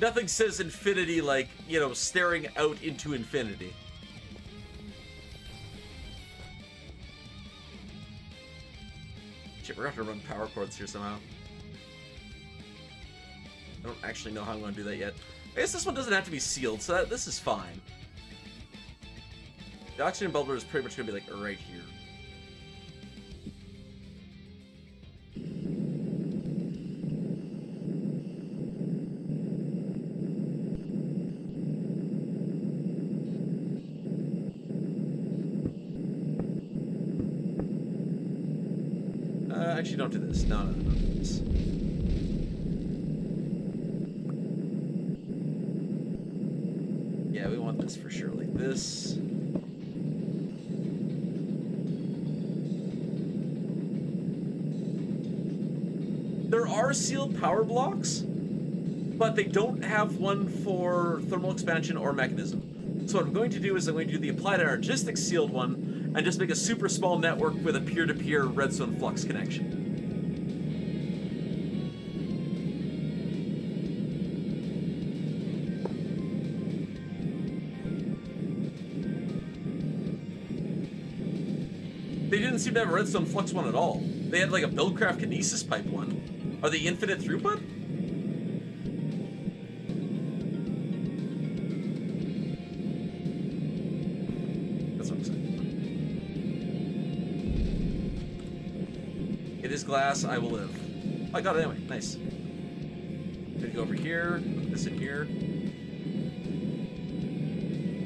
A: Nothing says infinity like, you know, staring out into infinity. Shit, we're gonna have to run power cords here somehow. I don't actually know how I'm gonna do that yet. I guess this one doesn't have to be sealed, so this is fine. The oxygen bubbler is pretty much gonna be like right here. Actually, don't do this. No, don't do this. Yeah, we want this for sure, like this. There are sealed power blocks, but they don't have one for thermal expansion or mechanism. So what I'm going to do is I'm going to do the applied energistics sealed one, and just make a super small network with a peer-to-peer redstone flux connection. They didn't seem to have a redstone flux one at all. They had like a Buildcraft kinesis pipe one. Are they infinite throughput? That's what I'm saying. It is glass, I will live. Oh, I got it anyway, nice. Gonna go over here, put this in here.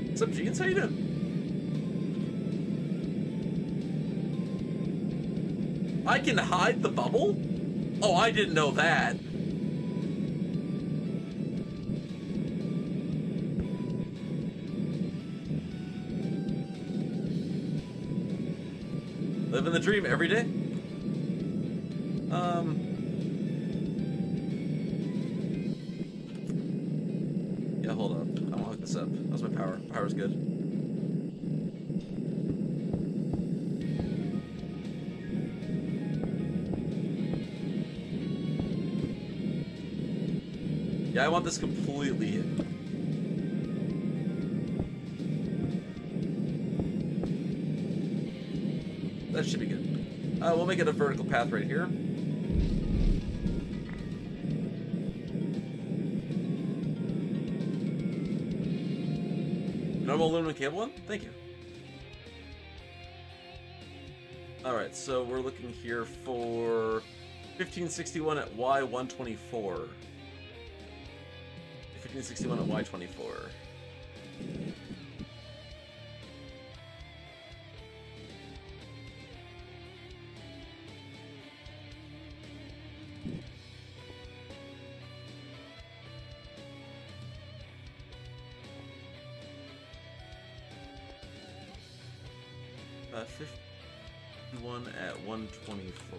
A: What's up, Jeans? How you doing? I can hide the bubble? Oh, I didn't know that. Living the dream every day. Yeah, hold up. I want to hook this up. How's my power? Power's good. Yeah, I want this completely hidden. That should be good. We'll make it a vertical path right here. Normal aluminum cable one? Thank you. Alright, so we're looking here for 1561 at Y124. 1561 at Y24. 51 at 124.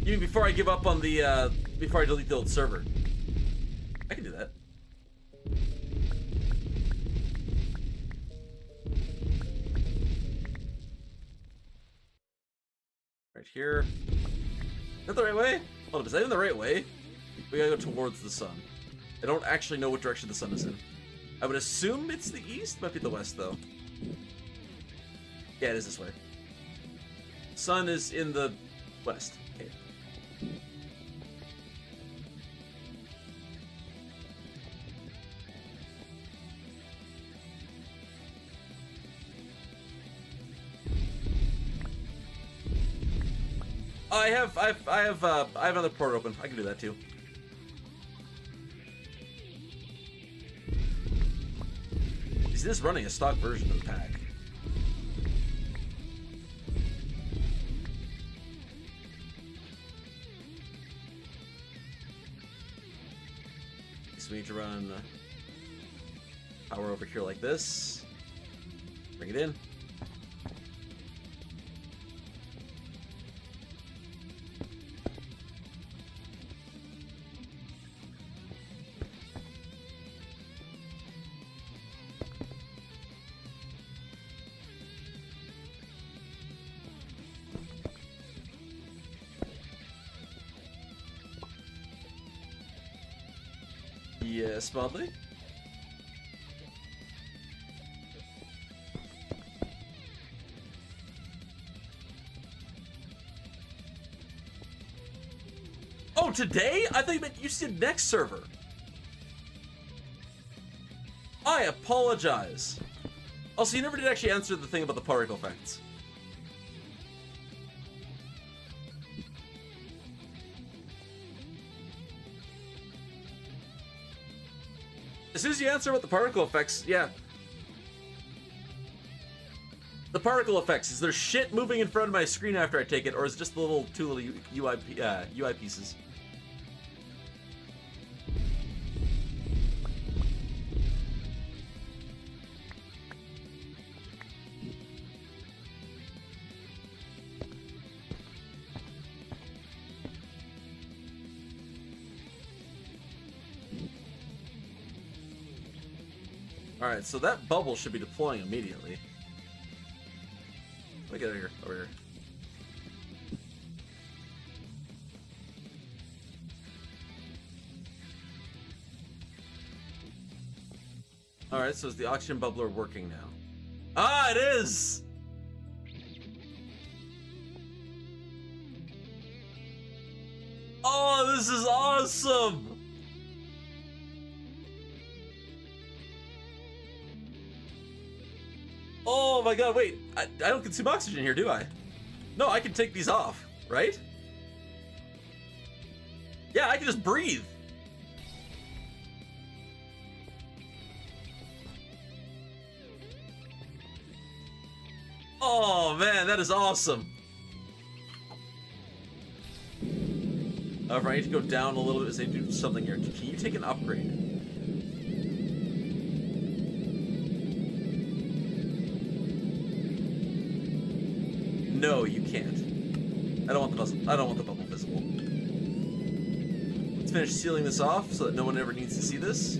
A: Even before I give up on the, before I delete the old server. I can do that. Right here. Is that the right way? Hold up, is that even the right way? We gotta go towards the sun. I don't actually know what direction the sun is in. I would assume it's the east, might be the west though. Yeah, it is this way. Sun is in the west. Okay. I have another port open. I can do that too. Is this running a stock version of the pack? So we need to run power over here like this. Bring it in. Yes, Modley? Oh, today? I thought you meant you said next server. I apologize. Also, you never did actually answer the thing about the particle effects. As soon as you answer about the particle effects, yeah. The particle effects, is there shit moving in front of my screen after I take it, or is it just the two little UI pieces? Alright, so that bubble should be deploying immediately. Let me get here, over here. Alright, so is the oxygen bubbler working now? Ah, it is! Oh, this is awesome! Oh my god, wait, I don't consume oxygen here, do I? No, I can take these off, right? Yeah, I can just breathe. Oh man, that is awesome. However, I need to go down a little bit as I do something here. Can you take an upgrade? No, you can't. I don't want the bubble visible. Let's finish sealing this off so that no one ever needs to see this.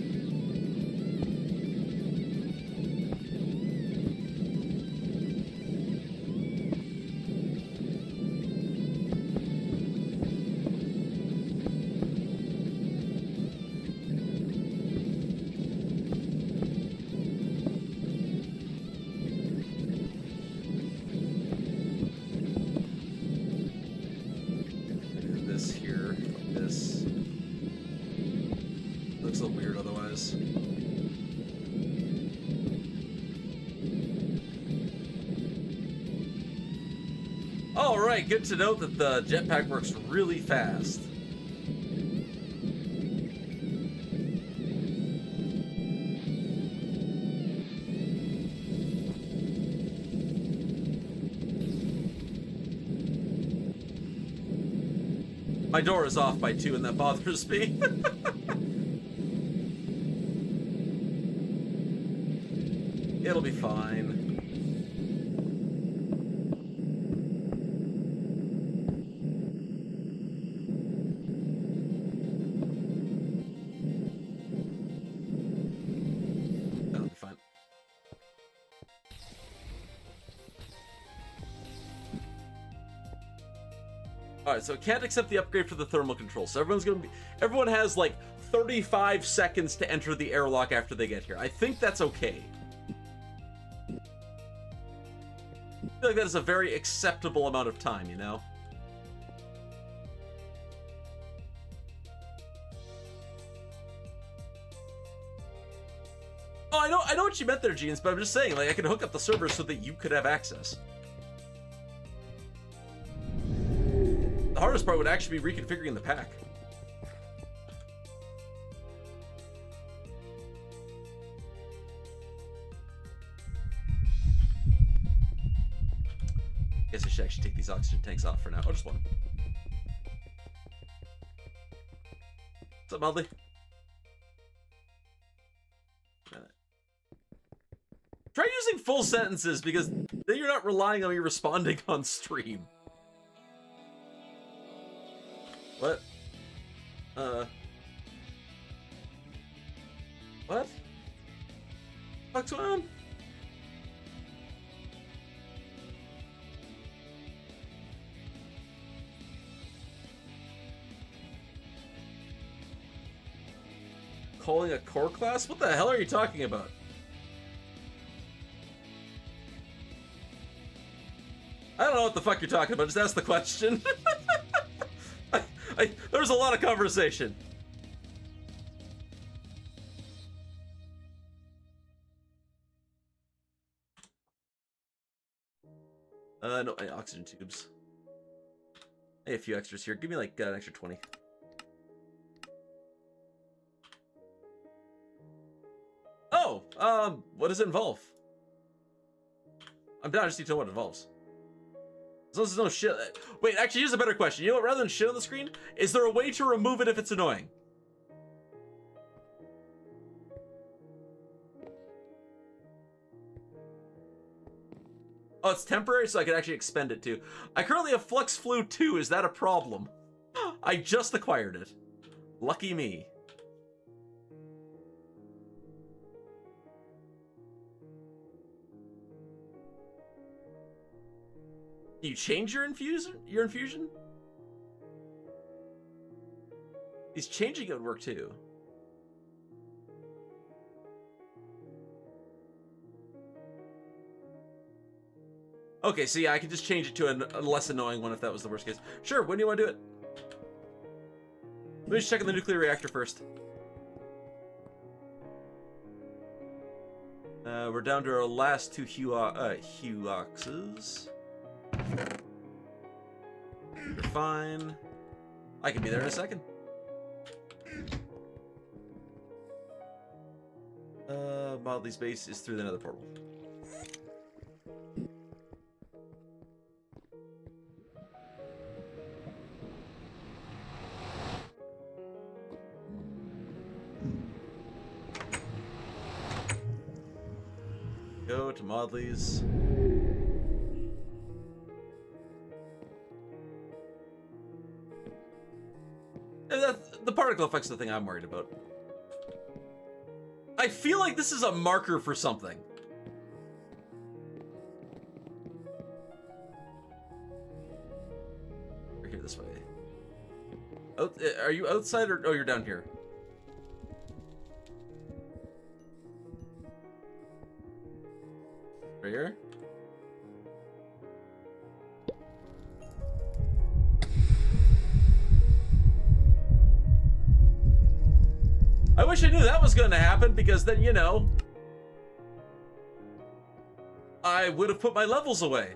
A: Alright, good to note that the jetpack works really fast. My door is off by 2 and that bothers me. It'll be fine. That'll be fine. Alright, so it can't accept the upgrade for the thermal control. So everyone has like 35 seconds to enter the airlock after they get here. I think that's okay. I feel like that is a very acceptable amount of time, you know? Oh, I know what you meant there, Jeans, but I'm just saying, like, I can hook up the server so that you could have access. The hardest part would actually be reconfiguring the pack. Guess I should actually take these oxygen tanks off for now. Oh, just one. What's up, Mildly? Try using full sentences, because then you're not relying on me responding on stream. What? What? What's going on? Calling a core class? What the hell are you talking about? I don't know what the fuck you're talking about. Just ask the question. There's a lot of conversation. No, oxygen tubes. Hey, a few extras here. Give me like an extra 20. Oh, what does it involve? I'm down, I just need to know what it involves. As long as there's no shit. Wait, actually, here's a better question. You know what? Rather than shit on the screen, is there a way to remove it if it's annoying? Oh, it's temporary, so I can actually expend it too. I currently have Flux Flu 2. Is that a problem? I just acquired it. Lucky me. You change your infusion? He's changing it would work too. Okay, so yeah, I can just change it to a less annoying one if that was the worst case. Sure, when do you want to do it? Let me just check on the nuclear reactor first. We're down to our last 2 Huoxes. You're fine. I can be there in a second. Mildly's base is through the nether portal. Go to Modley's. The particle effect's the thing I'm worried about. I feel like this is a marker for something. We're here this way. Oh, are you outside or oh, you're down here? Right here? I wish I knew that was going to happen, because then, you know, I would have put my levels away.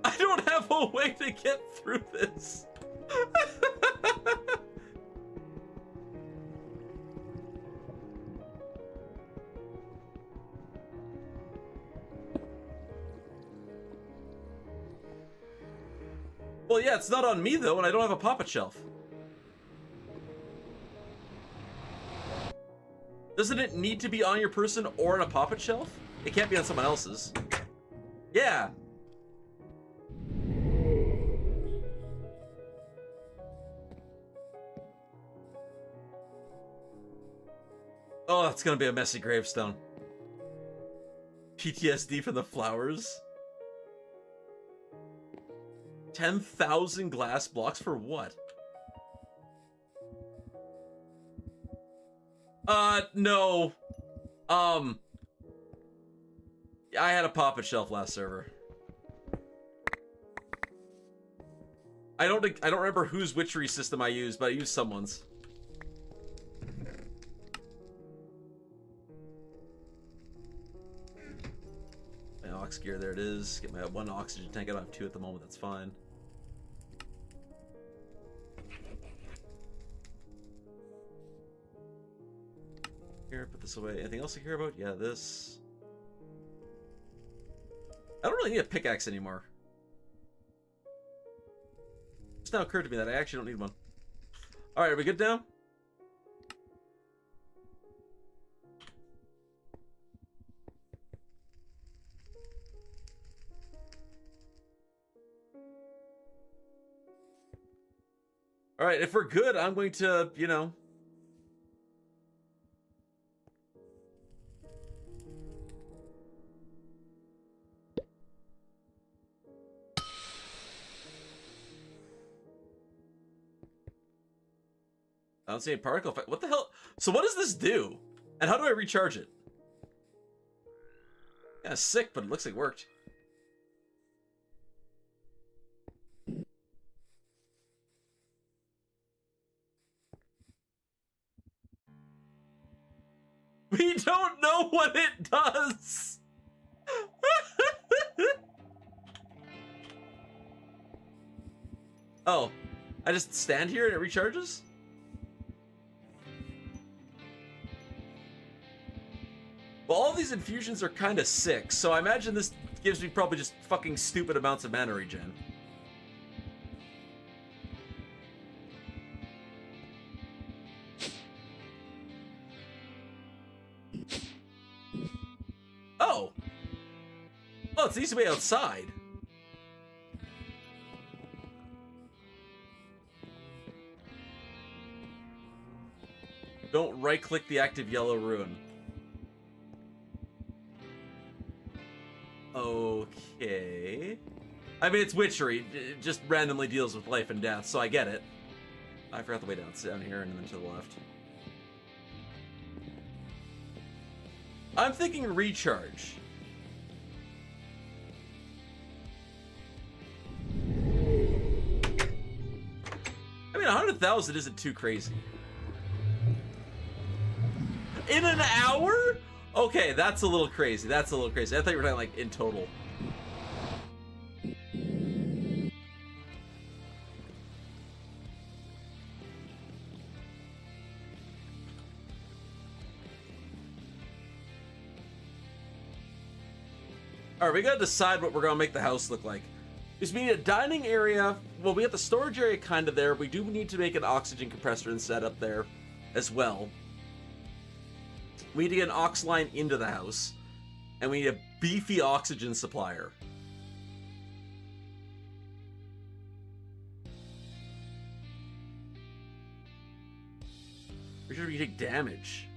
A: I don't have a way to get through this. Well, yeah, it's not on me, though, and I don't have a poppet shelf. Doesn't it need to be on your person or on a poppet shelf? It can't be on someone else's. Yeah. Oh, that's gonna be a messy gravestone. PTSD from the flowers. 10,000 glass blocks for what? No. I had a poppet shelf last server. I don't remember whose witchery system I used, but I used someone's. My ox gear, there it is. Get my one oxygen tank. I don't have two at the moment, that's fine. Here, put this away. Anything else to care about? Yeah, this. I don't really need a pickaxe anymore. It's now occurred to me that I actually don't need one. Alright, are we good now? Alright, if we're good, I'm going to, you know... I don't see any particle effect. What the hell? So what does this do? And how do I recharge it? Yeah, sick, but it looks like it worked. We don't know what it does! Oh, I just stand here and it recharges? Well, all these infusions are kind of sick, so I imagine this gives me probably just fucking stupid amounts of mana regen. Oh! Oh, it's the easy way outside. Don't right-click the active yellow rune. Okay. I mean, it's witchery. It just randomly deals with life and death, so I get it. I forgot the way down. It's down here and then to the left. I'm thinking recharge. I mean, 100,000 isn't too crazy. In an hour? Okay, that's a little crazy. That's a little crazy. I thought you were talking like in total. Alright, we gotta decide what we're gonna make the house look like. Because we need a dining area. Well, we have the storage area kind of there. We do need to make an oxygen compressor and set up there as well. We need to get an ox line into the house. And we need a beefy oxygen supplier. We're sure we take damage.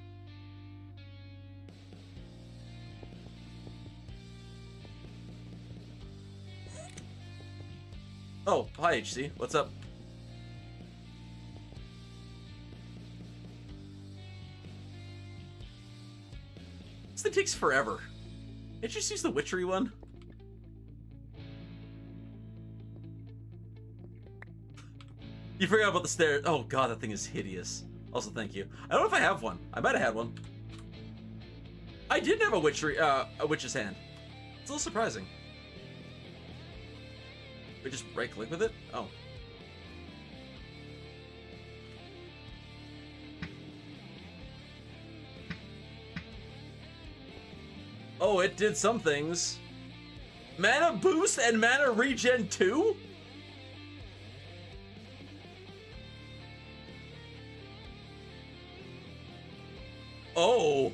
A: Oh, hi HC. What's up? This thing takes forever. Can't you just use the witchery one? You forgot about the stairs. Oh god, that thing is hideous. Also, thank you. I don't know if I have one. I might have had one. I did have a witchery, a witch's hand. It's a little surprising. We just right-click with it? Oh. Oh, it did some things. Mana boost and mana regen 2? Oh.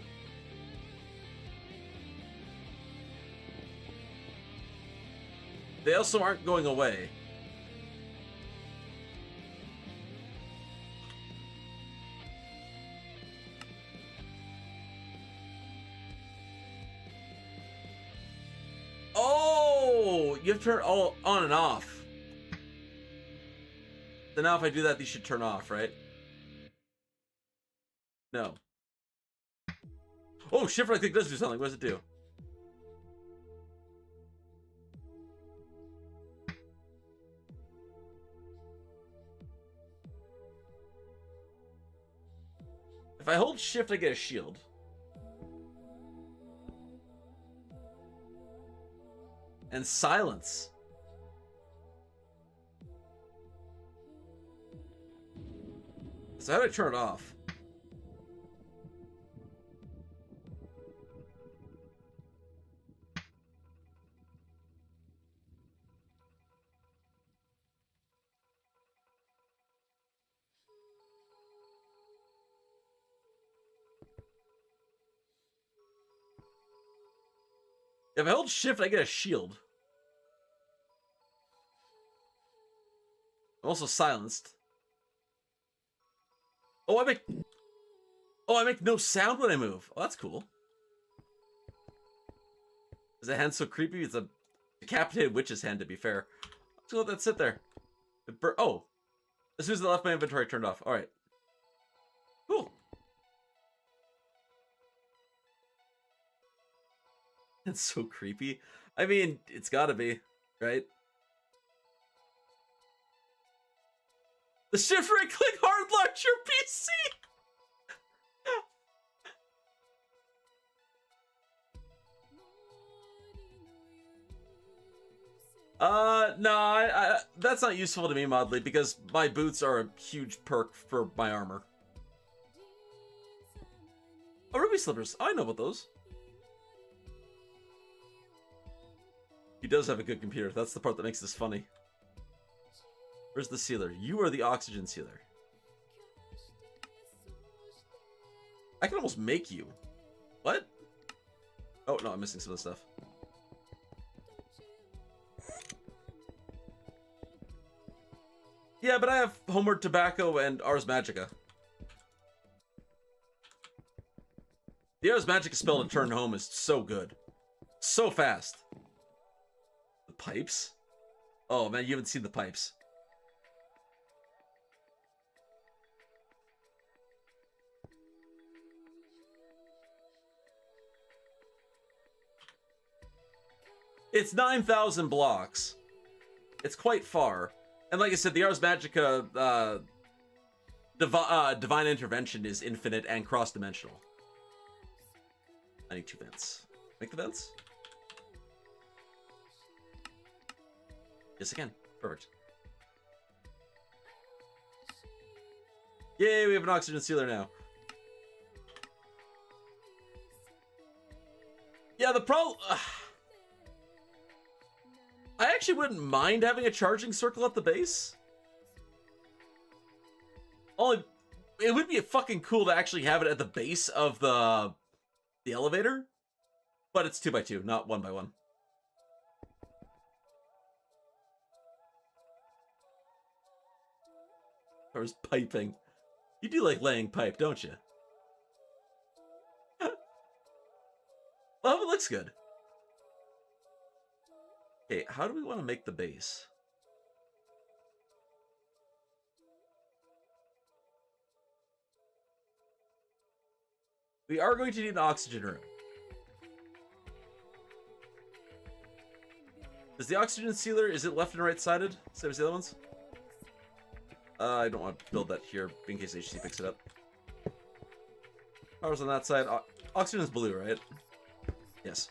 A: They also aren't going away. Oh, you have to turn all on and off. So now if I do that, these should turn off, right? No. Oh, shift right click does do something. What does it do? If I hold shift, I get a shield. And silence. So how do I turn it off? If I hold shift, I get a shield. I'm also silenced. Oh, I make no sound when I move. Oh, that's cool. Is that hand so creepy? It's a decapitated witch's hand, to be fair. Let's let that sit there. Oh. As soon as I left my inventory turned off. Alright. Cool. It's so creepy. I mean, it's gotta be, right? The shift right click hard locks your PC! No, that's not useful to me, Modly, because my boots are a huge perk for my armor. Oh, ruby slippers. I know about those. He does have a good computer. That's the part that makes this funny. Where's the sealer? You are the oxygen sealer. I can almost make you. What? Oh, no, I'm missing some of the stuff. Yeah, but I have Homeward Tobacco and Ars Magica. The Ars Magica spell to turn home is so good. So fast. The pipes? Oh, man, you haven't seen the pipes. It's 9,000 blocks. It's quite far. And like I said, the Ars Magica Divine Intervention is infinite and cross-dimensional. I need 2 vents. Make the vents? Yes, I can. Perfect. Yay, we have an oxygen sealer now. Yeah, the problem... I actually wouldn't mind having a charging circle at the base. Only, it would be fucking cool to actually have it at the base of the elevator, but it's 2x2, not 1x1. There's piping. You do like laying pipe, don't you? Well, it looks good. Okay, how do we want to make the base? We are going to need an oxygen room. Is the oxygen sealer, is it left and right sided? Same as the other ones? I don't want to build that here in case HC picks it up. Power's on that side. Oxygen is blue, right? Yes.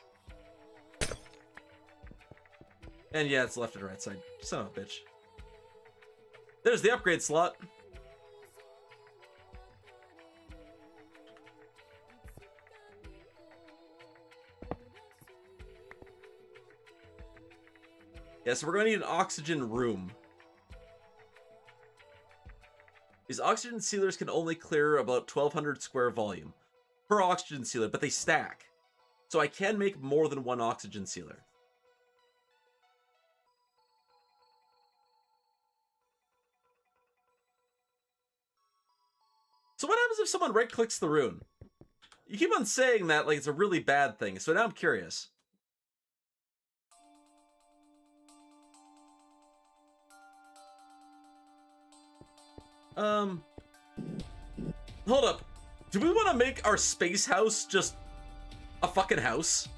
A: And yeah, it's left and right side. Son of a bitch. There's the upgrade slot. Yeah, so we're going to need an oxygen room. These oxygen sealers can only clear about 1,200 square volume. per oxygen sealer, but they stack. So I can make more than one oxygen sealer. So what happens if someone right-clicks the rune? You keep on saying that like it's a really bad thing, so now I'm curious. Hold up. Do we want to make our space house just a fucking house?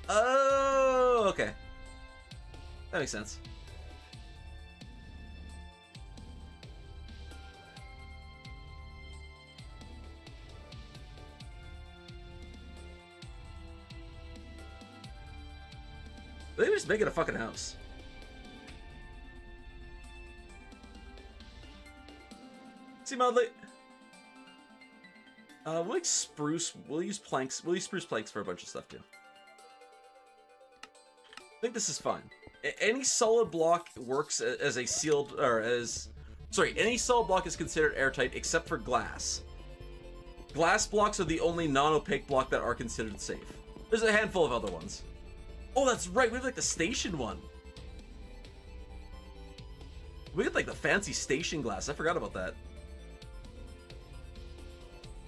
A: Oh, okay. That makes sense. They just make it a fucking house. See, Modley. We'll make spruce. We'll use planks. We'll use spruce planks for a bunch of stuff too. I think this is fine. Any solid block works as a sealed, or as, sorry, any solid block is considered airtight except for glass. Glass blocks are the only non-opaque block that are considered safe. There's a handful of other ones. Oh, that's right. We have like the station one. We get like the fancy station glass. I forgot about that.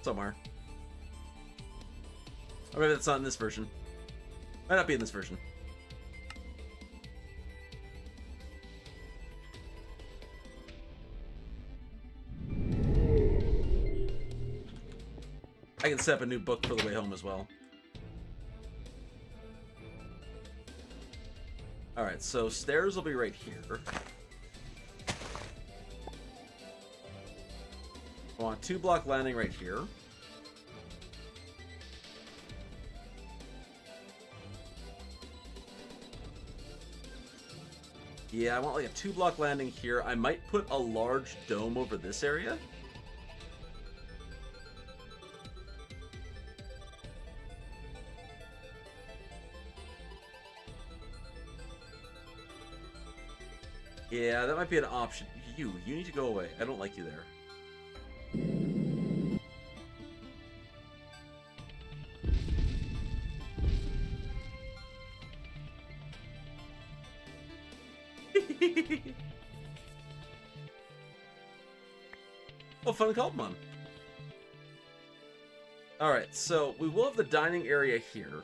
A: Somewhere. Or maybe that's not in this version. Might not be in this version. I can set up a new book for the way home as well. Alright, so stairs will be right here. I want 2-block landing right here. Yeah, I want like a 2-block landing here. I might put a large dome over this area. Yeah, that might be an option. You need to go away. I don't like you there. Oh, fun Mattmon. Alright, so we will have the dining area here.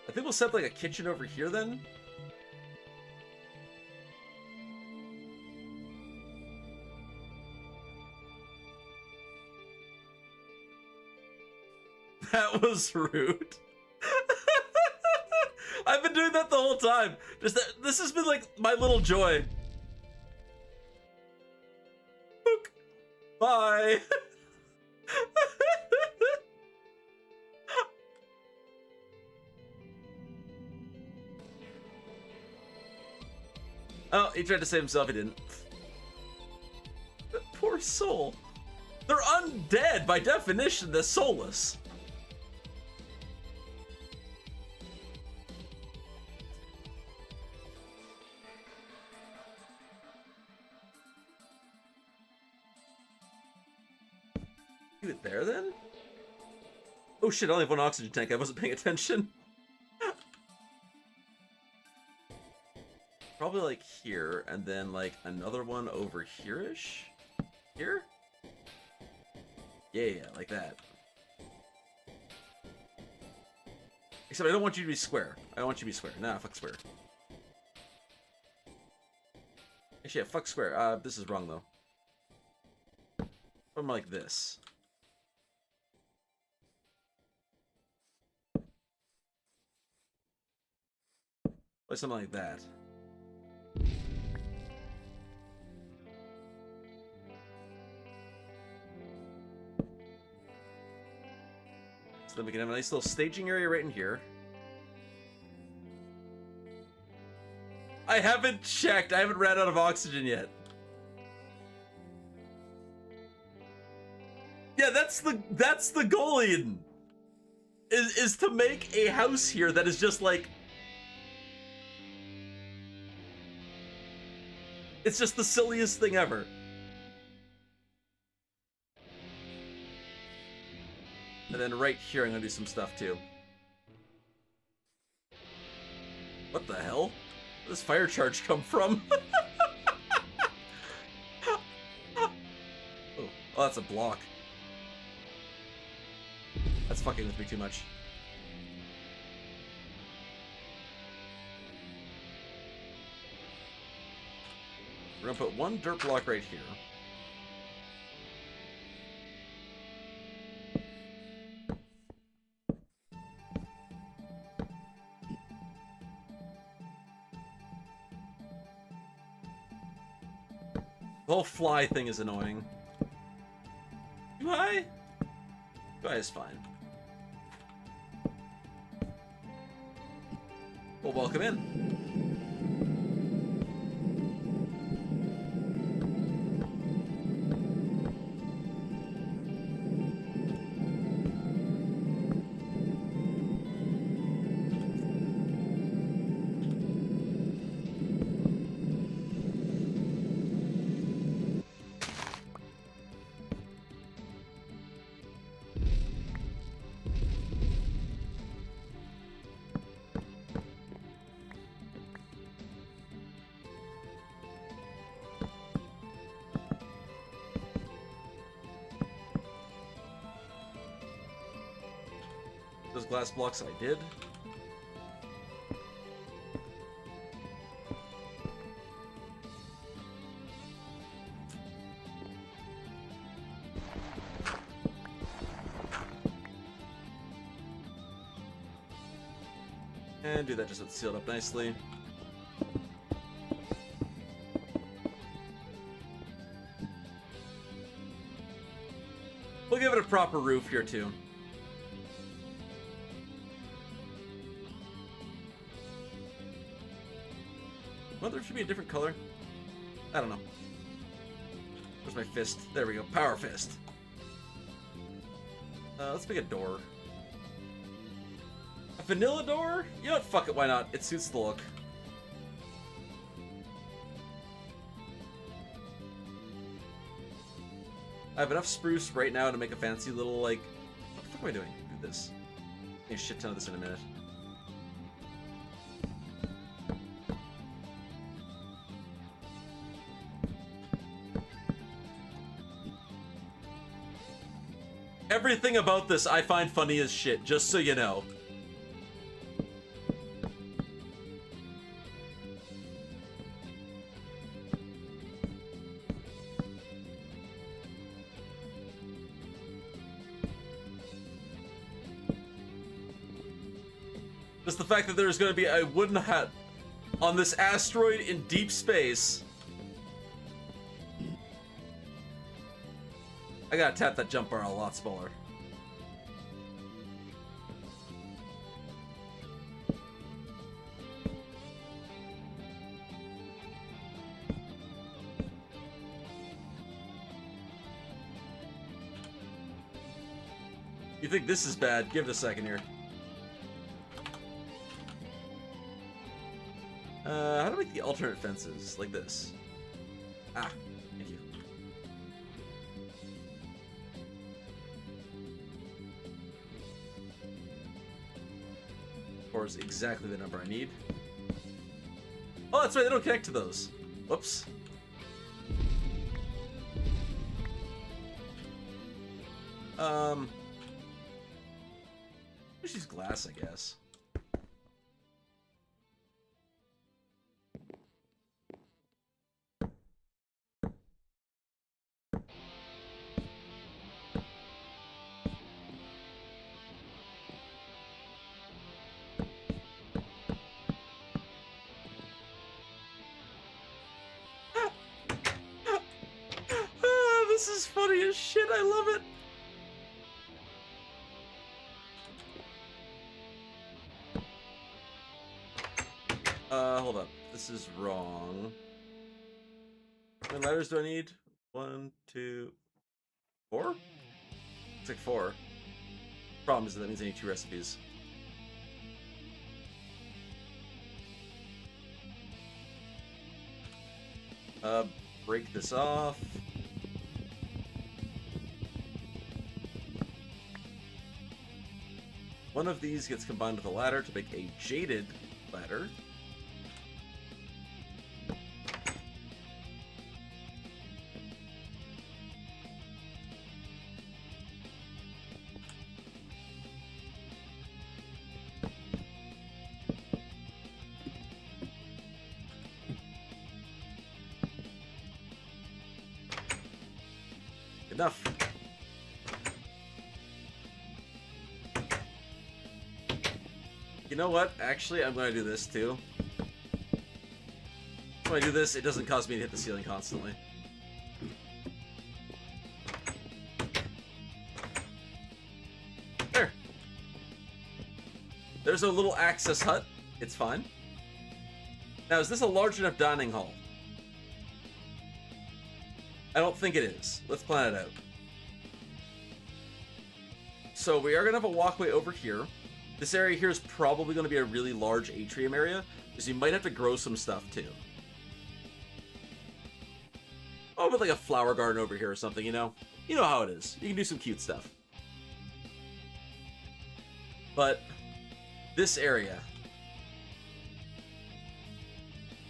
A: I think we'll set up like a kitchen over here then. That was rude. I've been doing that the whole time. This has been like my little joy. Book. Bye. Oh, he tried to save himself, he didn't. That poor soul. They're undead by definition, they're soulless. Leave it there then? Oh shit, I only have one oxygen tank, I wasn't paying attention. Probably like here, and then like another one over here-ish? Here? Yeah, like that. Except I don't want you to be square. I want you to be square. Nah, fuck square. Actually, yeah, fuck square. This is wrong though. I'm like this. Or something like that. So then we can have a nice little staging area right in here. I haven't checked. I haven't ran out of oxygen yet. Yeah, that's the goal, Eden. Is to make a house here that is just like, it's just the silliest thing ever. And then right here, I'm gonna do some stuff too. What the hell? Where does fire charge come from? Oh, that's a block. That's fucking with me too much. We're gonna put one dirt block right here. The whole fly thing is annoying. Too high? Too high is fine. Well, welcome in. Those glass blocks I did. And do that just so it's sealed up nicely. We'll give it a proper roof here too. Well, there should be a different color. I don't know. Where's my fist? There we go. Power fist. Let's make a door. A vanilla door? You know what? Fuck it. Why not? It suits the look. I have enough spruce right now to make a fancy little, like... What the fuck am I doing? Do this. Need a shit ton of this in a minute. Everything about this I find funny as shit, just so you know. Just the fact that there's going to be a wooden hut on this asteroid in deep space. I gotta tap that jump bar a lot smaller. You think this is bad? Give it a second here. How do we make the alternate fences? Like this. Ah, thank you. 4 is exactly the number I need. Oh, that's right, they don't connect to those. Whoops. Let's use glass, I guess. This is funny as shit, I love it. Hold up. This is wrong. How many letters do I need? 1, 2, 4? Looks like 4. Problem is that means I need 2 recipes. Break this off. One of these gets combined with a ladder to make a jaded ladder. Enough. You know what? Actually, I'm going to do this too. When I do this, it doesn't cause me to hit the ceiling constantly. There. There's a little access hut. It's fine. Now, is this a large enough dining hall? I don't think it is. Let's plan it out. So we are going to have a walkway over here. This area here is probably going to be a really large atrium area, because you might have to grow some stuff too. Oh, but like a flower garden over here or something, you know? You know how it is. You can do some cute stuff. But this area,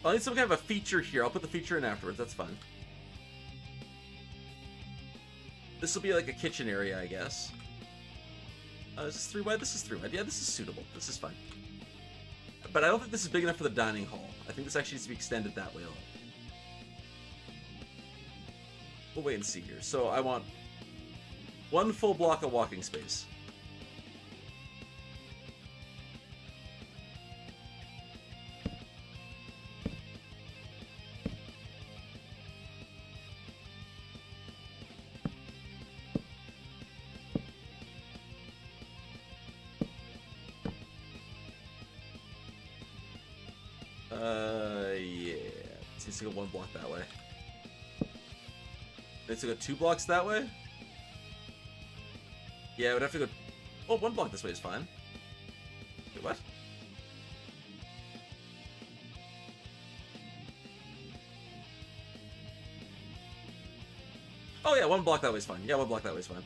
A: I'll need some kind of a feature here. I'll put the feature in afterwards. That's fine. This will be like a kitchen area, I guess. Is this 3 wide? This is 3 wide. Yeah, this is suitable. This is fine. But I don't think this is big enough for the dining hall. I think this actually needs to be extended that way a little. We'll wait and see here. So I want 1 full block of walking space. Yeah. It needs to go 1 block that way. It needs to go 2 blocks that way? Yeah, it would have to go... Oh, 1 block this way is fine. Wait, what? Oh yeah, 1 block that way is fine. Yeah, 1 block that way is fine.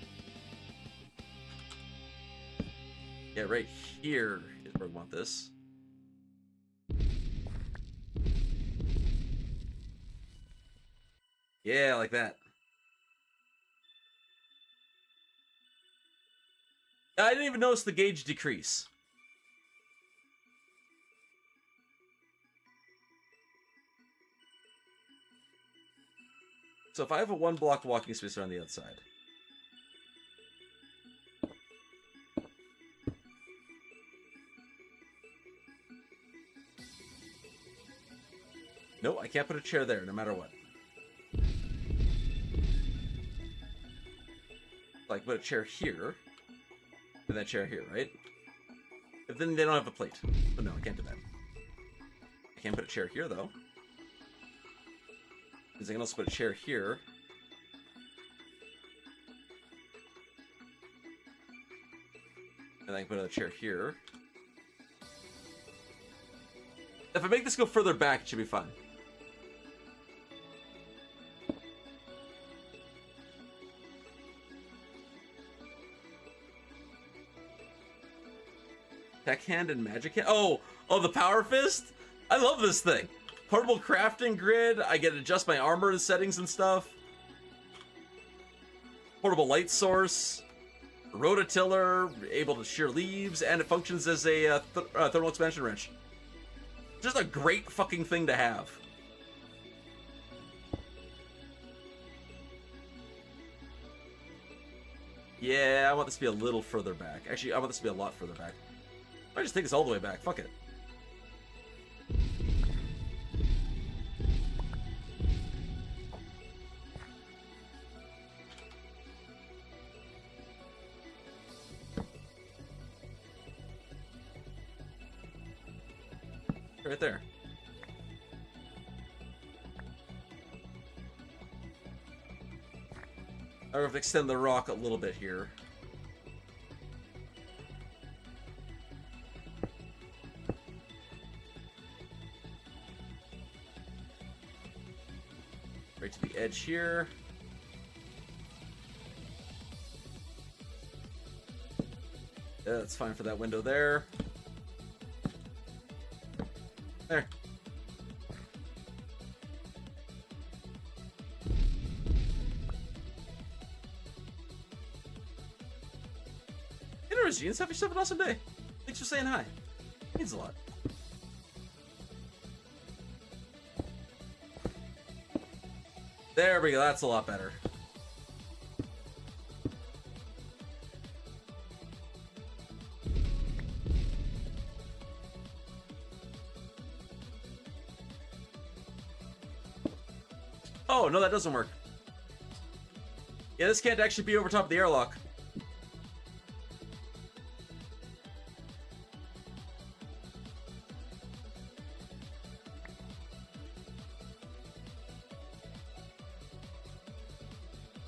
A: Yeah, right here is where we want this. Yeah, like that. I didn't even notice the gauge decrease. So if I have a 1 block walking space around the outside. No, I can't put a chair there, no matter what. Like, put a chair here, and that chair here, right? But then they don't have a plate. Oh no, I can't do that. I can't put a chair here, though. Because I can also put a chair here. And I can put another chair here. If I make this go further back, it should be fine. Tech hand and magic hand. Oh, the power fist. I love this thing. Portable crafting grid. I get to adjust my armor and settings and stuff. Portable light source. Rototiller, able to shear leaves, and it functions as a thermal expansion wrench. Just a great fucking thing to have. Yeah, I want this to be a little further back. Actually, I want this to be a lot further back. I just take this all the way back. Fuck it. Right there. I have to extend the rock a little bit here. Right to the edge here. Yeah, that's fine for that window there. There. Hey, Jeans, have yourself an awesome day. Thanks for saying hi. Means a lot. There we go, that's a lot better. Oh, no, that doesn't work. Yeah, this can't actually be over top of the airlock.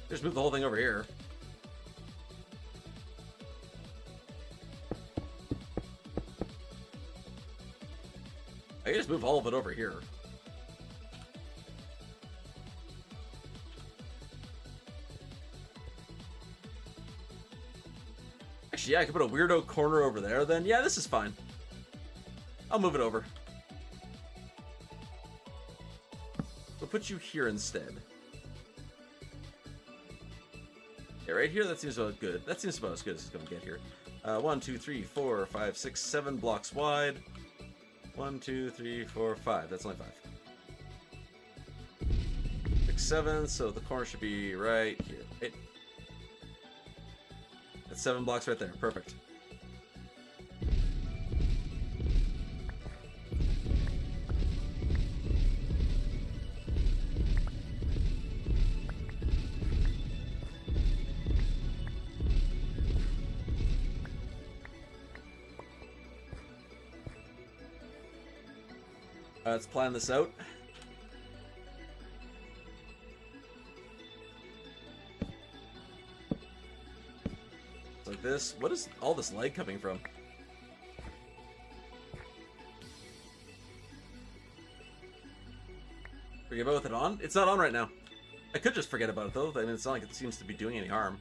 A: Just move the whole thing over here. I can just move all of it over here. Actually, yeah, I could put a weirdo corner over there then. Yeah, this is fine. I'll move it over. We'll put you here instead. Yeah, right here, that seems about good. That seems about as good as it's going to get here. 1, 2, 3, 4, 5, 6, 7 blocks wide. 1, 2, 3, 4, 5. That's only 5. 6, 7, so the corner should be right here. Right? That's 7 blocks right there. Perfect. Let's plan this out. Like this. What is all this light coming from? Forget about it on? It's not on right now. I could just forget about it though. I mean, it's not like it seems to be doing any harm.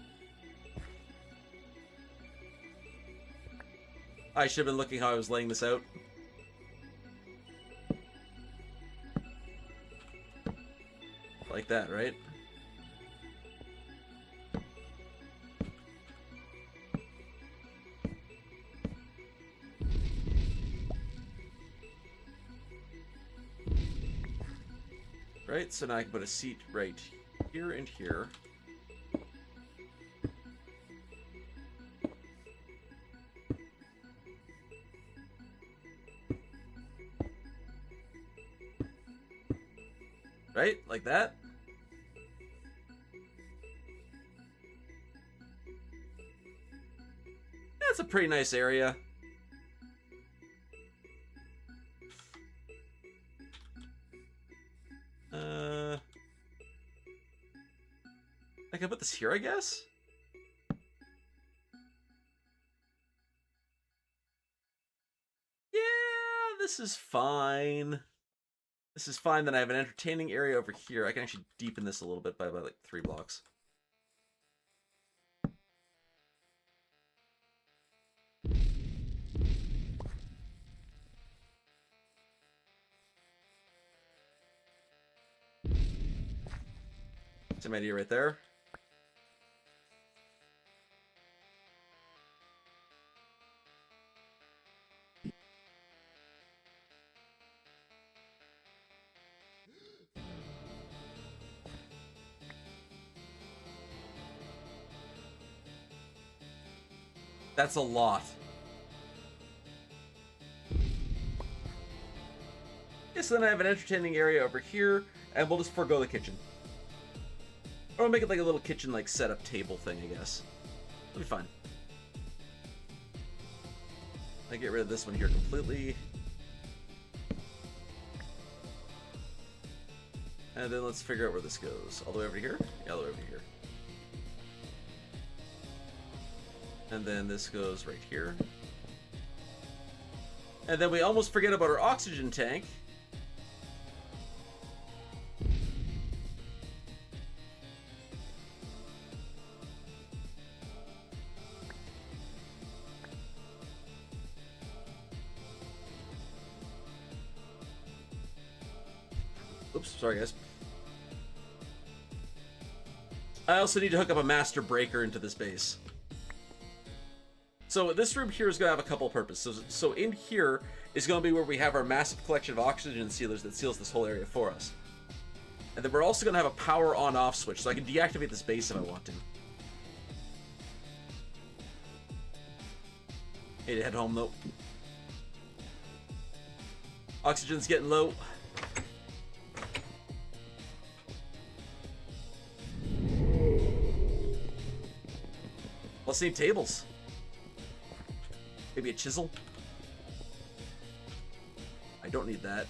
A: I should have been looking how I was laying this out. Like that, right? Right, so now I can put a seat right here and here. Right, like that. That's a pretty nice area. I can put this here, I guess? Yeah, this is fine. This is fine. Then I have an entertaining area over here. I can actually deepen this a little bit by about like 3 blocks. Some idea right there. That's a lot. Yes, then I have an entertaining area over here, and we'll just forego the kitchen. Or we'll make it like a little kitchen, like, setup table thing, I guess. It'll be fine. I get rid of this one here completely. And then let's figure out where this goes. All the way over here? Yeah, all the way over here. And then this goes right here. And then we almost forget about our oxygen tank. Oops, sorry guys. I also need to hook up a master breaker into this base. So this room here is going to have a couple purposes. So in here is going to be where we have our massive collection of oxygen sealers that seals this whole area for us. And then we're also going to have a power on-off switch, so I can deactivate this base if I want to. Need to head home though. Oxygen's getting low. Let's need tables. Maybe a chisel. I don't need that.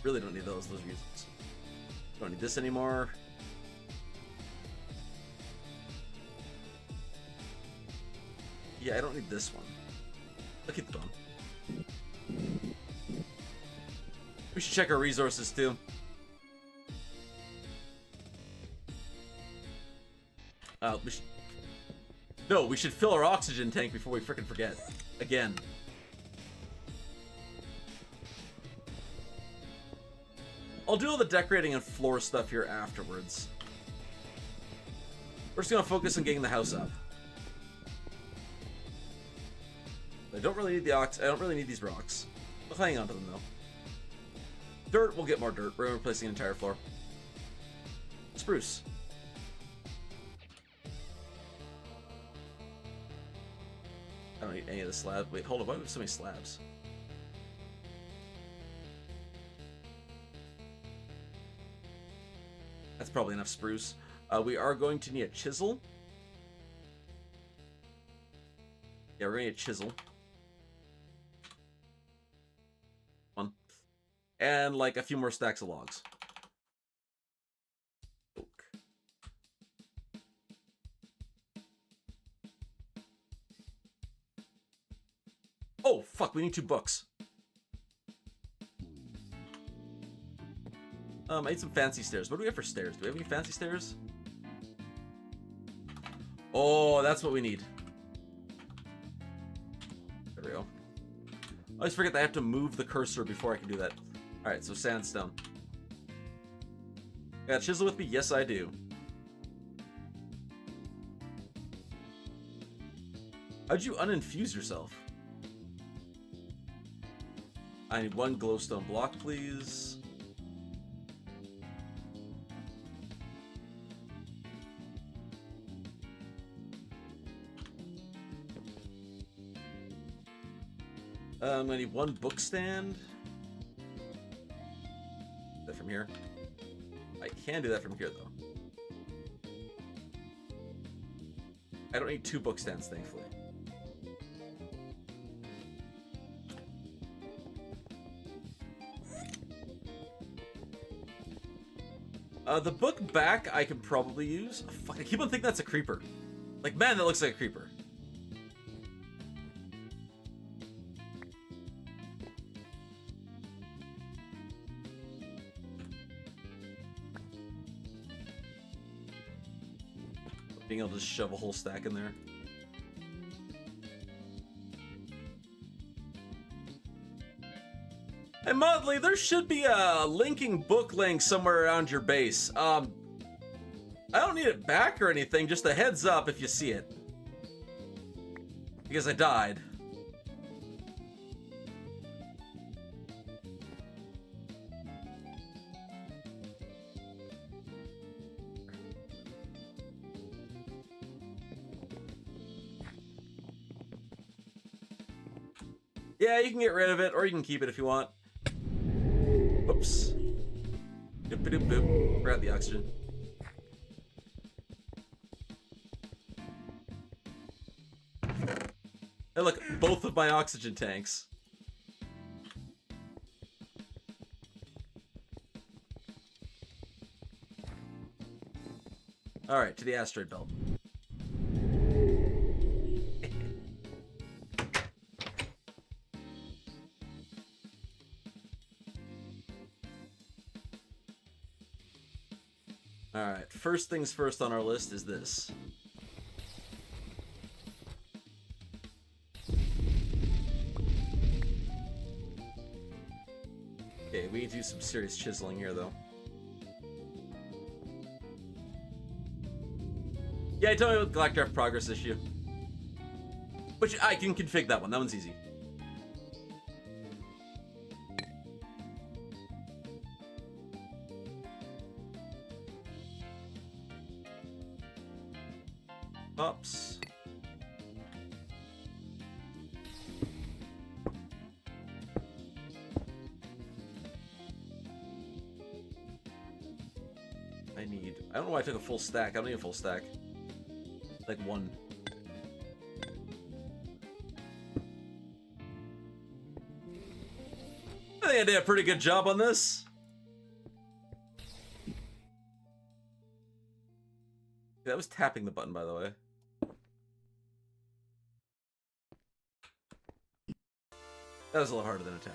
A: Really don't need those are useless. Don't need this anymore. Yeah, I don't need this one. I'll keep the bone. We should check our resources too. We should... No, we should fill our oxygen tank before we frickin' forget. Again. I'll do all the decorating and floor stuff here afterwards. We're just gonna focus on getting the house up. I don't really need the I don't really need these rocks. I'll hang on to them though. Dirt, we'll get more dirt. We're replacing an entire floor. Spruce. I don't need any of the slabs. Wait, hold on. Why do we have so many slabs? That's probably enough spruce. We are going to need a chisel. Yeah, we're going to need a chisel. One. And like a few more stacks of logs. Oak. Oh, fuck, we need 2 books. I need some fancy stairs. What do we have for stairs? Do we have any fancy stairs? Oh, that's what we need. There we go. I always forget that I have to move the cursor before I can do that. Alright, so sandstone. Got a chisel with me? Yes, I do. How'd you uninfuse yourself? I need 1 glowstone block, please. I'm gonna need 1 book stand. Is that from here? I can do that from here, though. I don't need 2 book stands, thankfully. The book back I can probably use. Oh, fuck, I keep on thinking that's a creeper. Like, man, that looks like a creeper. Being able to just shove a whole stack in there. Hey Modley, there should be a linking book link somewhere around your base. I don't need it back or anything, just a heads up if you see it. Because I died. Yeah, you can get rid of it, or you can keep it if you want. Oops. Doop doop doop. Grab the oxygen. Hey, look, both of my oxygen tanks. Alright, to the asteroid belt. Alright, first things first on our list is this. Okay, we need to do some serious chiseling here, though. Yeah, tell me about the Galactic progress issue. Which I can config that one. That one's easy. Oops. I don't know why I took a full stack. I don't need a full stack. Like one. I think I did a pretty good job on this. That was tapping the button, by the way. That was a little harder than a tap.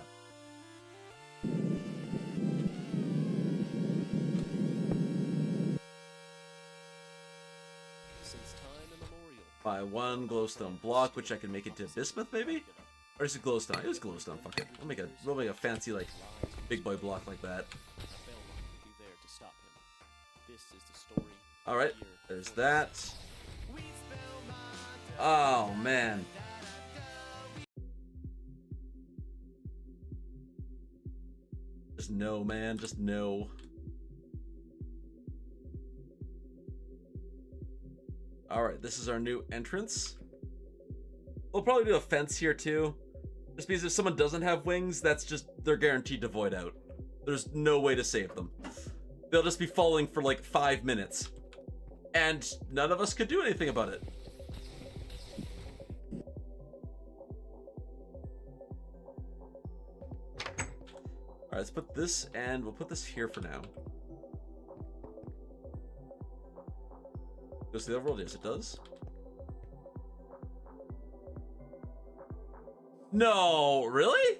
A: Buy one glowstone block, which I can make into bismuth, maybe? Or is it glowstone? It was glowstone. Fuck it. We'll make a fancy, like, big boy block like that. All right, there's that. Oh man. Just no, man. Just no. Alright, this is our new entrance. We'll probably do a fence here too. Just because if someone doesn't have wings, that's just, they're guaranteed to void out. There's no way to save them. They'll just be falling for like 5 minutes. And none of us could do anything about it. Alright, let's put this, and we'll put this here for now. Goes to the overworld? Yes, it does. No, really?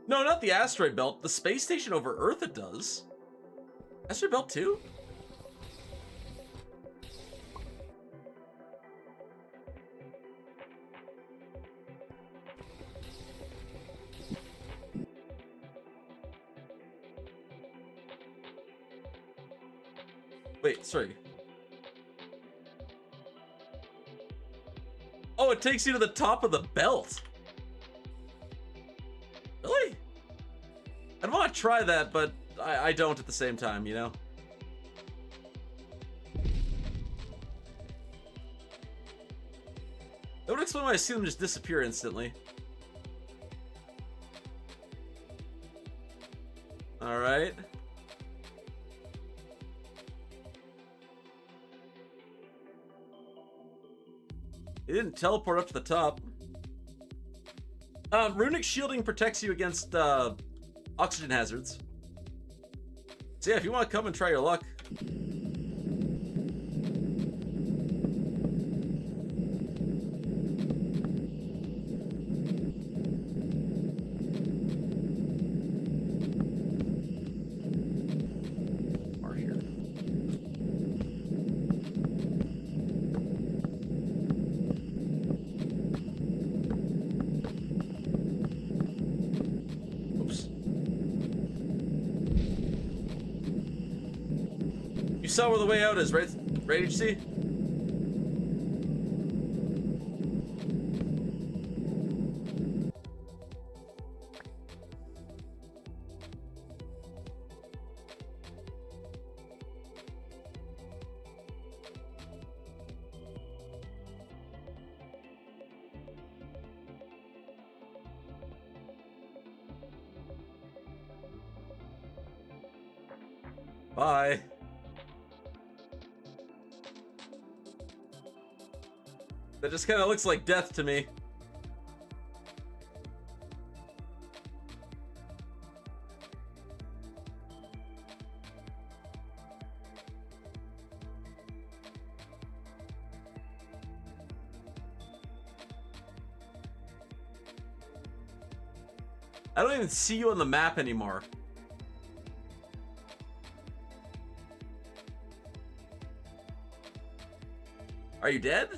A: No, not the asteroid belt. The space station over Earth, it does. Asteroid belt too? Wait, sorry. Oh, it takes you to the top of the belt. Really? I'd want to try that, but I don't at the same time, you know? That would explain why I see them just disappear instantly. Alright. It didn't teleport up to the top. Runic shielding protects you against oxygen hazards. So yeah, if you want to come and try your luck. You saw where the way out is, right? Right, HC? Bye. That just kind of looks like death to me. I don't even see you on the map anymore. Are you dead?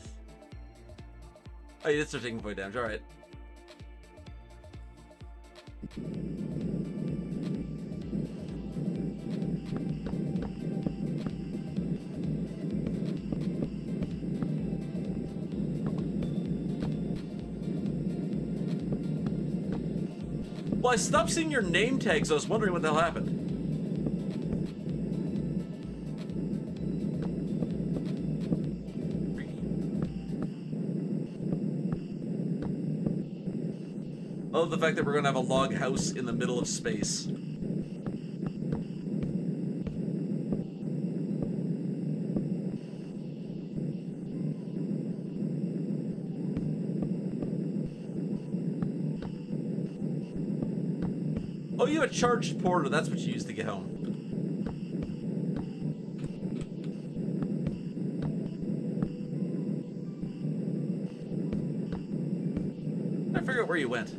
A: Oh, you did start taking point damage, alright. Well, I stopped seeing your name tags. I was wondering what the hell happened. I love the fact that we're gonna have a log house in the middle of space. Oh, you have a charged portal. That's what you use to get home. I figure out where you went.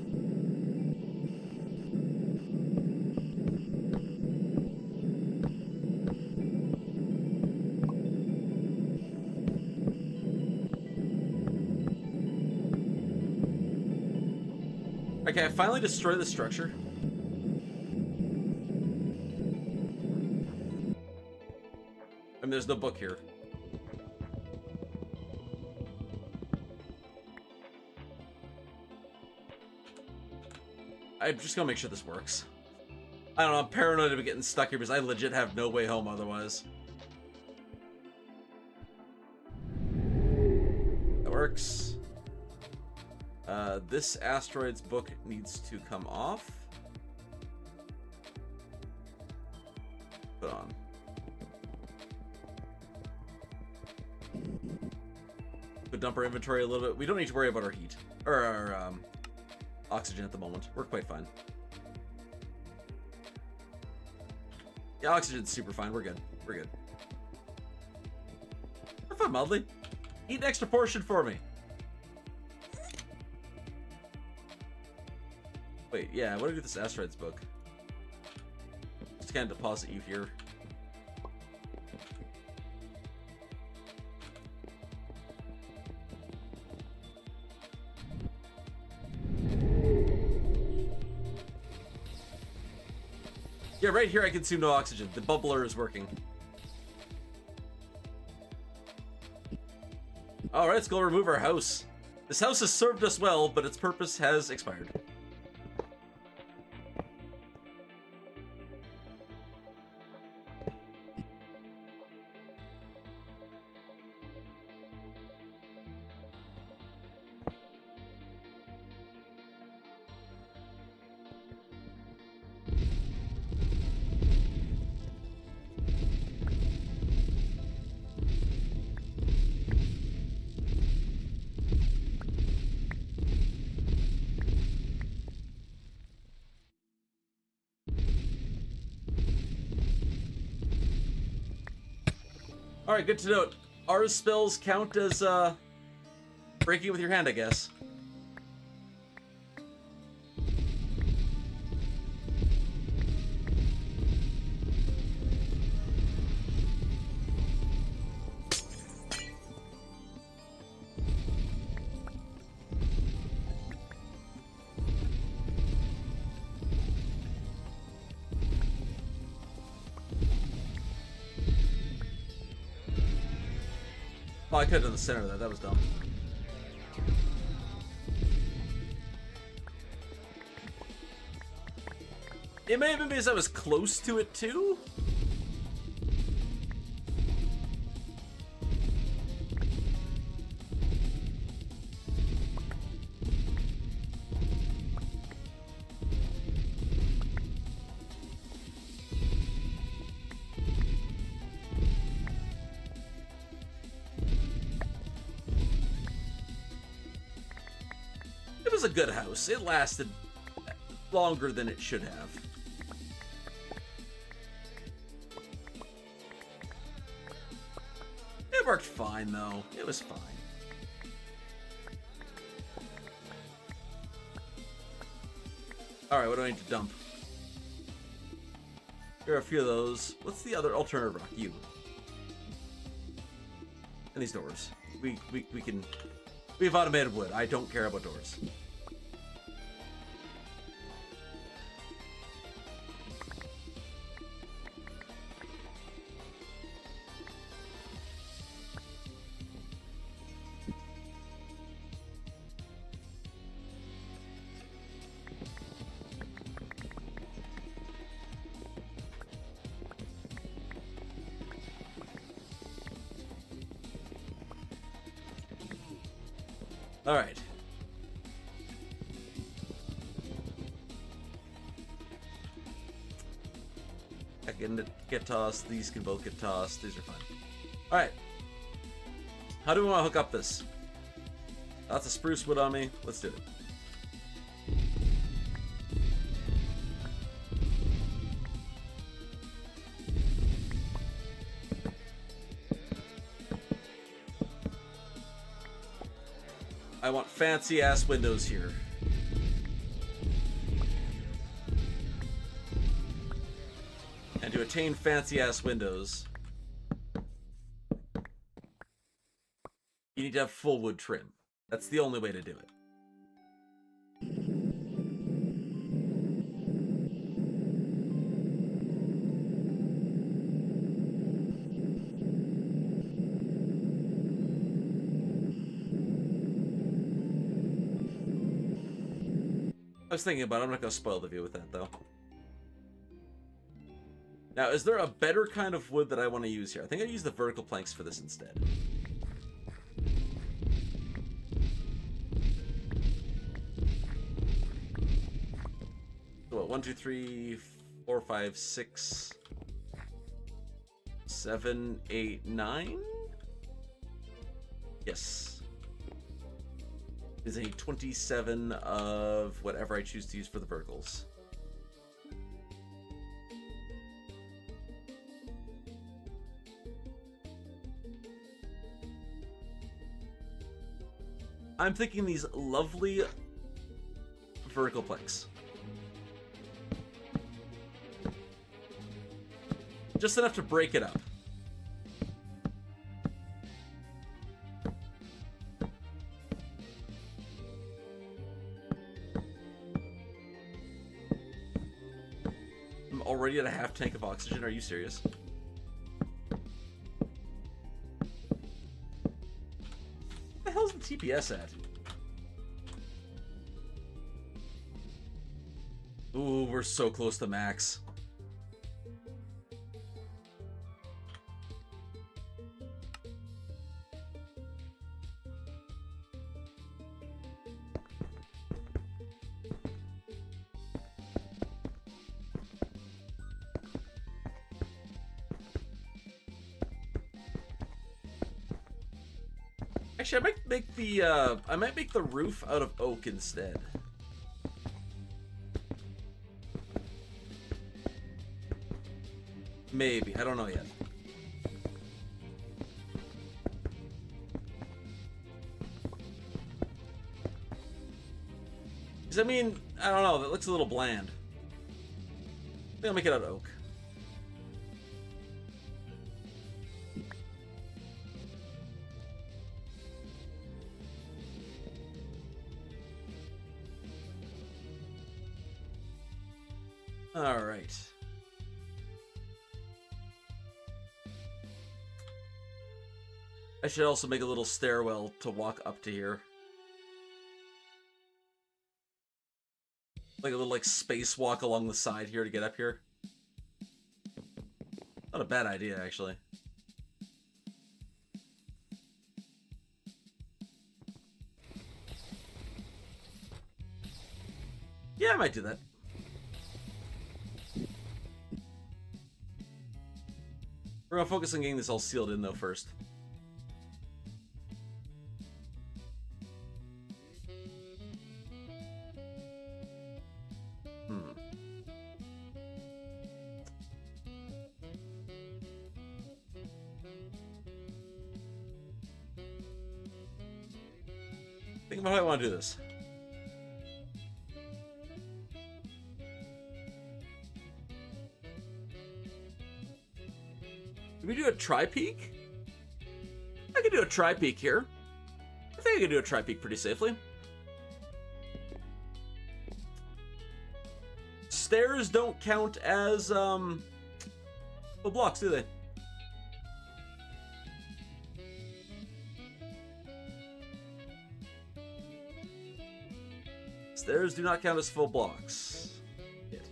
A: Okay, I finally destroyed the structure. I mean, there's no book here. I'm just gonna make sure this works. I don't know, I'm paranoid of getting stuck here because I legit have no way home otherwise. That works. This asteroid's book needs to come off. Put on. Could dump our inventory a little bit. We don't need to worry about our heat. Or our, oxygen at the moment. We're quite fine. Yeah, oxygen's super fine. We're good. We're good. Have fun, mildly. Eat an extra portion for me. Wait, yeah, what do I do with this asteroids book? Just kind of deposit you here. Yeah, right here I consume no oxygen. The bubbler is working. Alright, let's go remove our house. This house has served us well, but its purpose has expired. Alright, good to note. Our spells count as, breaking with your hand, I guess. Oh, I could have done the center of that. That was dumb. It may have been because I was close to it, too. It was a good house. It lasted longer than it should have. It worked fine, though. It was fine. Alright, what do I need to dump? Here are a few of those. What's the other alternative rock? You. And these doors. We have automated wood. I don't care about doors. Alright. I can get tossed. These can both get tossed. These are fine. Alright. How do we want to hook up this? Lots of spruce wood on me. Let's do it. I want fancy ass windows here. And to attain fancy ass windows, you need to have full wood trim. That's the only way to do it. I was thinking about it. I'm not going to spoil the view with that, though. Now, is there a better kind of wood that I want to use here? I think I'll use the vertical planks for this instead. So what, 1, 2, 3, 4, 5, 6, 7, 8, 9? Yes. Is a 27 of whatever I choose to use for the verticals. I'm thinking these lovely vertical planks. Just enough to break it up. I'm already at a half tank of oxygen. Are you serious? What the hell's the TPS at? Ooh, we're so close to max. Actually, I might make the roof out of oak instead. Maybe, I don't know yet. Because I mean, I don't know, that looks a little bland. I think I'll make it out of oak. All right. I should also make a little stairwell to walk up to here. Like a little spacewalk along the side here to get up here. Not a bad idea, actually. Yeah, I might do that. We're gonna focus on getting this all sealed in though first. Think about how I want to do this. Can we do a tri-peak? I can do a tri-peak here. I think I can do a tri-peak pretty safely. Stairs don't count as, full blocks, do they? Stairs do not count as full blocks. Yet.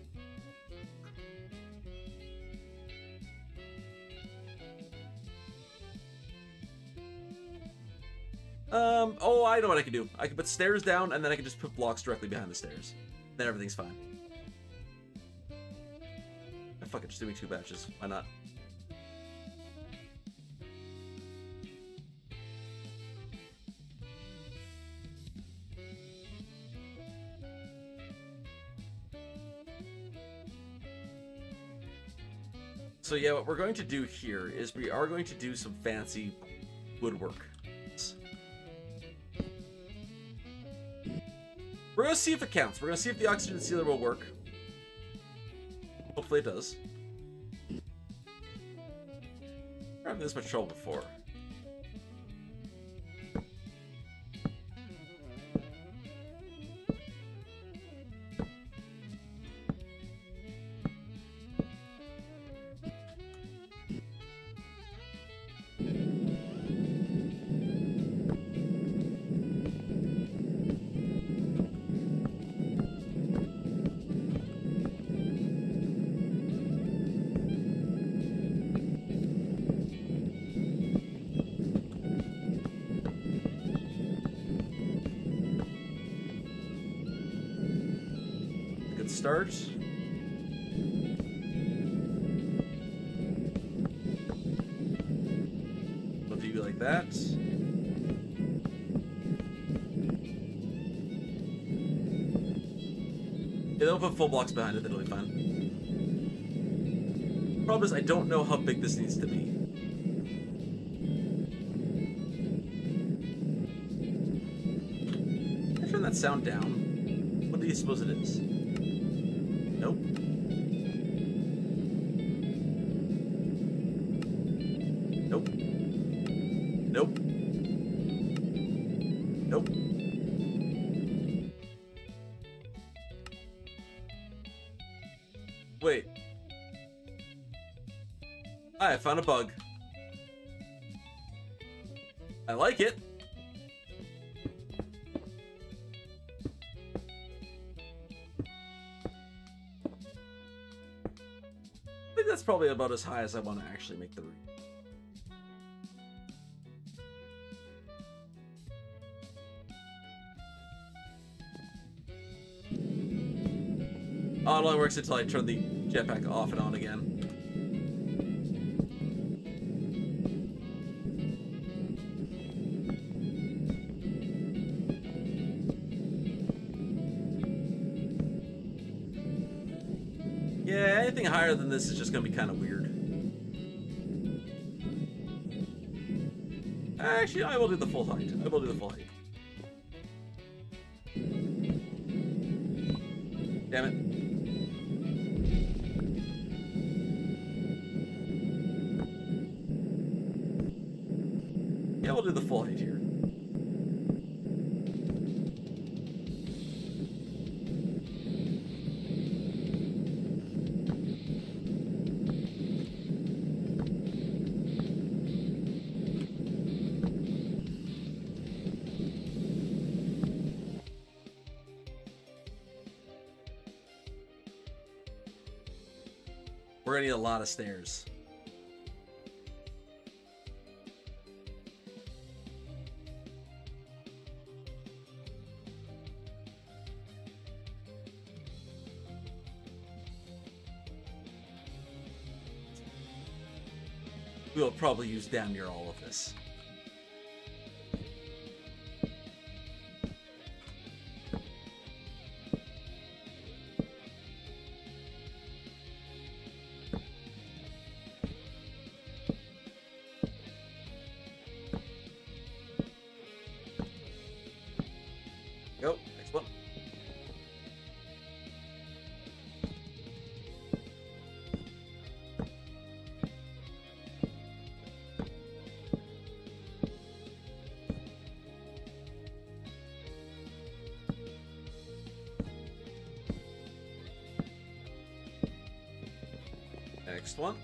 A: Oh, I know what I can do. I can put stairs down, and then I can just put blocks directly behind the stairs. Then everything's fine. Fuck it, just do me 2 batches. Why not? So yeah, what we're going to do here is we are going to do some fancy woodwork. We're going to see if it counts. We're going to see if the oxygen sealer will work. Hopefully it does. I've had this much trouble before. Start. We'll do like that. Yeah, they'll put full blocks behind it, that'll be fine. Problem is, I don't know how big this needs to be. Can I turn that sound down? What do you suppose it is? Nope. Nope. Nope. Nope. Wait. I found a bug. I like it. That's probably about as high as I want to actually make the room. Oh, it only works until I turn the jetpack off and on again. Yeah, anything higher than this is just going to be kind of weird. Actually, I will do the full height. I will do the full height. Damn it. Yeah, we'll do the full height here. We're gonna need a lot of stairs. We'll probably use damn near all of this. Go, next one. Next one.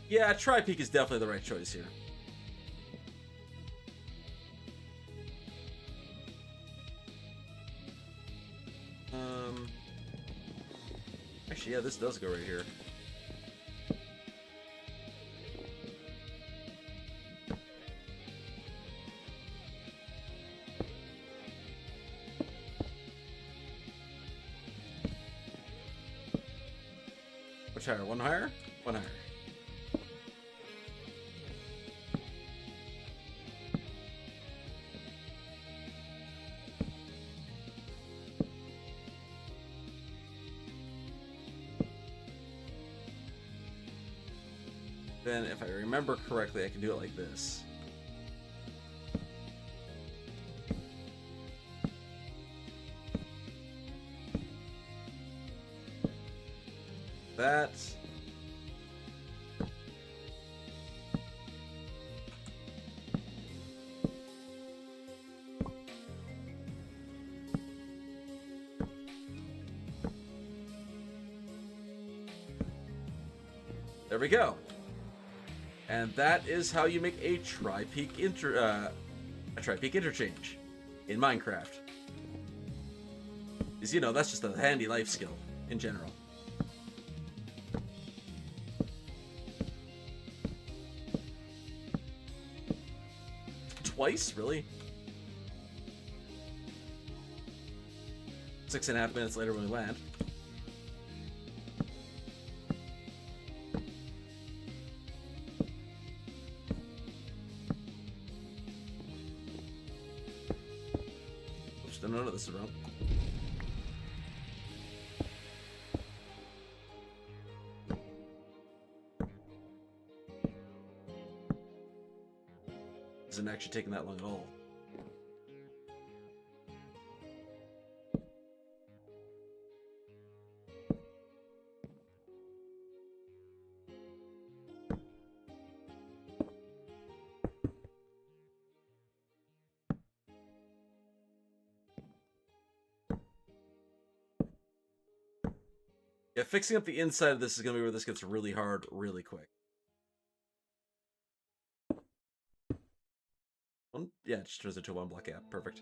A: Yeah, Tri-Peak is definitely the right choice here. Actually, yeah, this does go right here. Which higher? One higher? One higher. Then, if I remember correctly, I can do it like this. That. There we go. And that is how you make a tri-peak interchange in Minecraft. Because, you know, that's just a handy life skill in general. Twice? Really? 6.5 minutes later when we land. Oops, none of this is wrong. Isn't actually taking that long at all. Yeah, fixing up the inside of this is going to be where this gets really hard really quick. Yeah, it just turns into a one block gap. Perfect.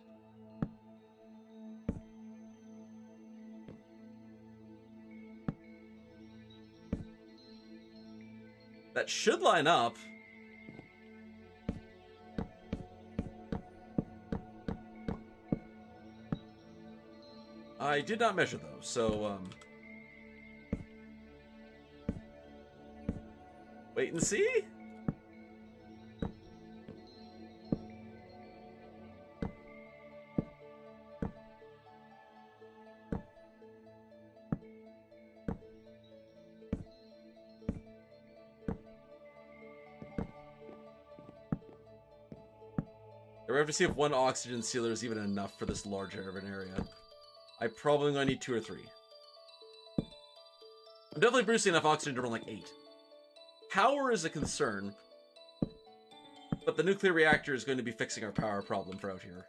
A: That should line up. I did not measure though, so wait and see. We have to see if one oxygen sealer is even enough for this large of an area. I probably gonna need 2 or 3. I'm definitely producing enough oxygen to run like 8. Power is a concern, but the nuclear reactor is going to be fixing our power problem for out here.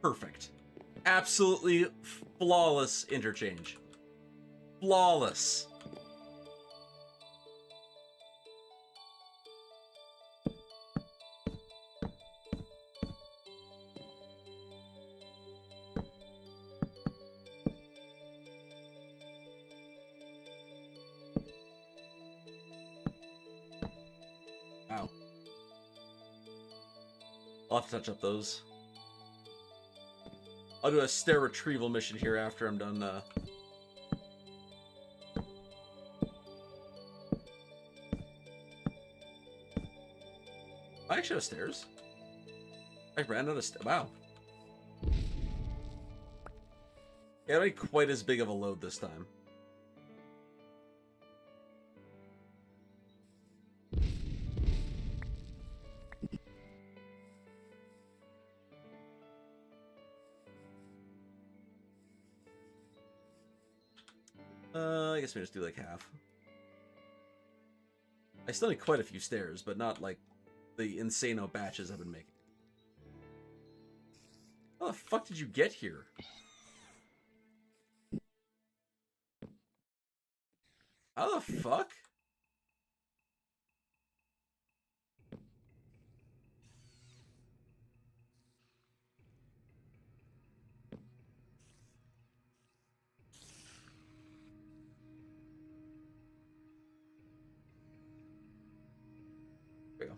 A: Perfect. Absolutely flawless interchange. Flawless. Wow. I'll have to touch up those. I'll do a stair retrieval mission here after I'm done. I actually have stairs. I ran out of stairs. Wow. Yeah, not quite as big of a load this time. I guess we just do like half. I still need quite a few stairs, but not like the insano batches I've been making. How the fuck did you get here? How the fuck? There we go.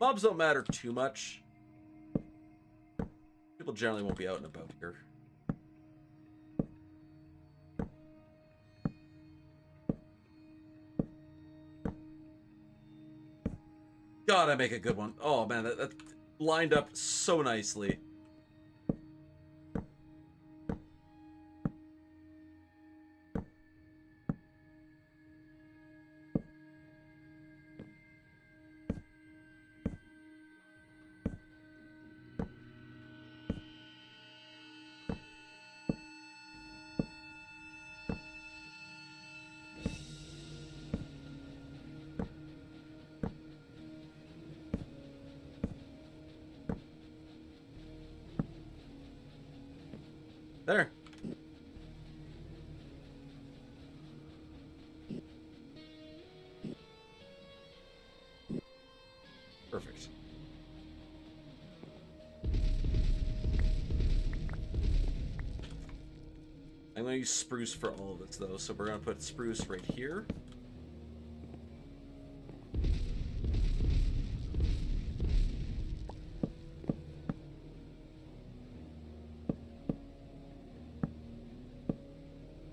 A: Mobs don't matter too much. People generally won't be out and about here. God, I make a good one. Oh man, that lined up so nicely. There. Perfect. I'm going to use spruce for all of this, though, so we're going to put spruce right here.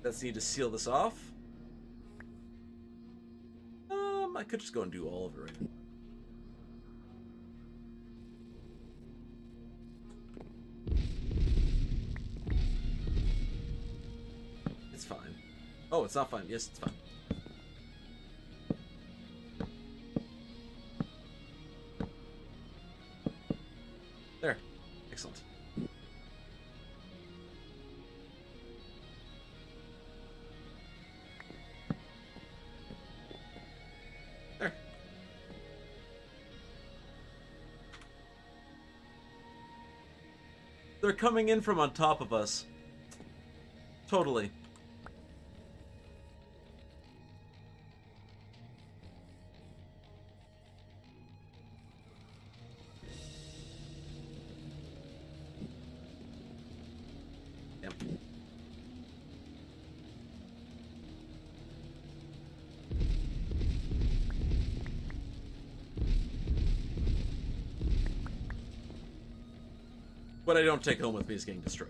A: Let's need to seal this off. I could just go and do all of it right now. It's fine. Oh, it's not fine. Yes, it's fine. There. Excellent. There. They're coming in from on top of us. Totally. Yep. What I don't take home with me is getting destroyed.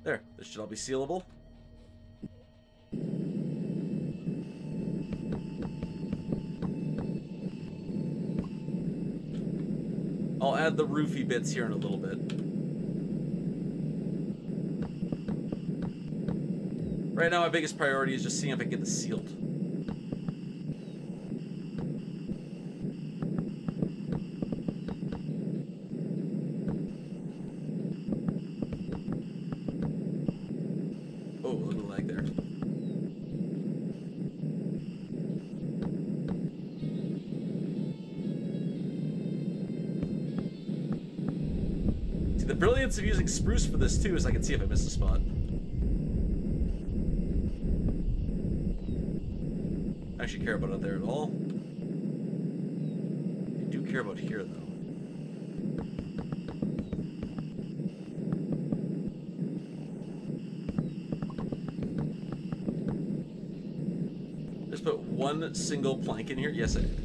A: There, this should all be sealable. I'll add the roofy bits here in a little bit. Right now, my biggest priority is just seeing if I can get this sealed. Oh, a little lag there. See, the brilliance of using spruce for this too is I can see if I missed a spot. I actually care about it there at all. I do care about here though. Just put one single plank in here. Yes, I did.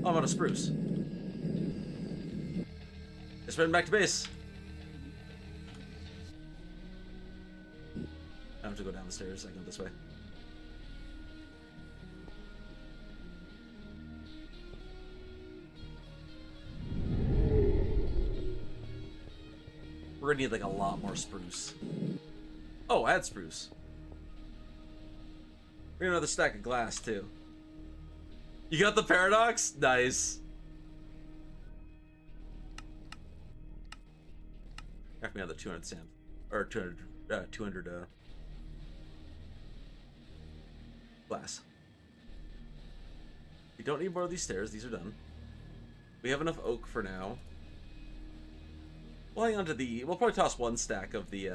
A: Oh, I'm out of spruce. Just heading back to base. I have to go down the stairs. I can go this way. We're gonna need like a lot more spruce. Oh, add spruce. We're gonna another stack of glass too. You got the paradox? Nice. Craft me another 200 sand. Or 200 glass. We don't need more of these stairs. These are done. We have enough oak for now. We'll hang on to the... We'll probably toss one stack of the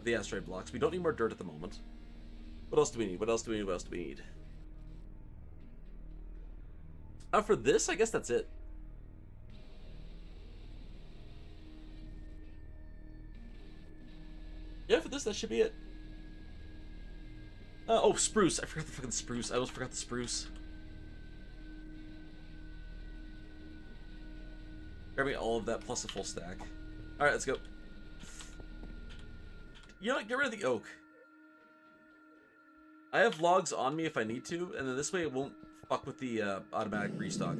A: asteroid blocks. We don't need more dirt at the moment. What else do we need? What else do we need? What else do we need? For this, I guess that's it. Yeah, for this, that should be it. Oh, spruce. I forgot the fucking spruce. I almost forgot the spruce. Grab me all of that plus a full stack. Alright, let's go. You know what? Get rid of the oak. I have logs on me if I need to, and then this way it won't fuck with the automatic restock.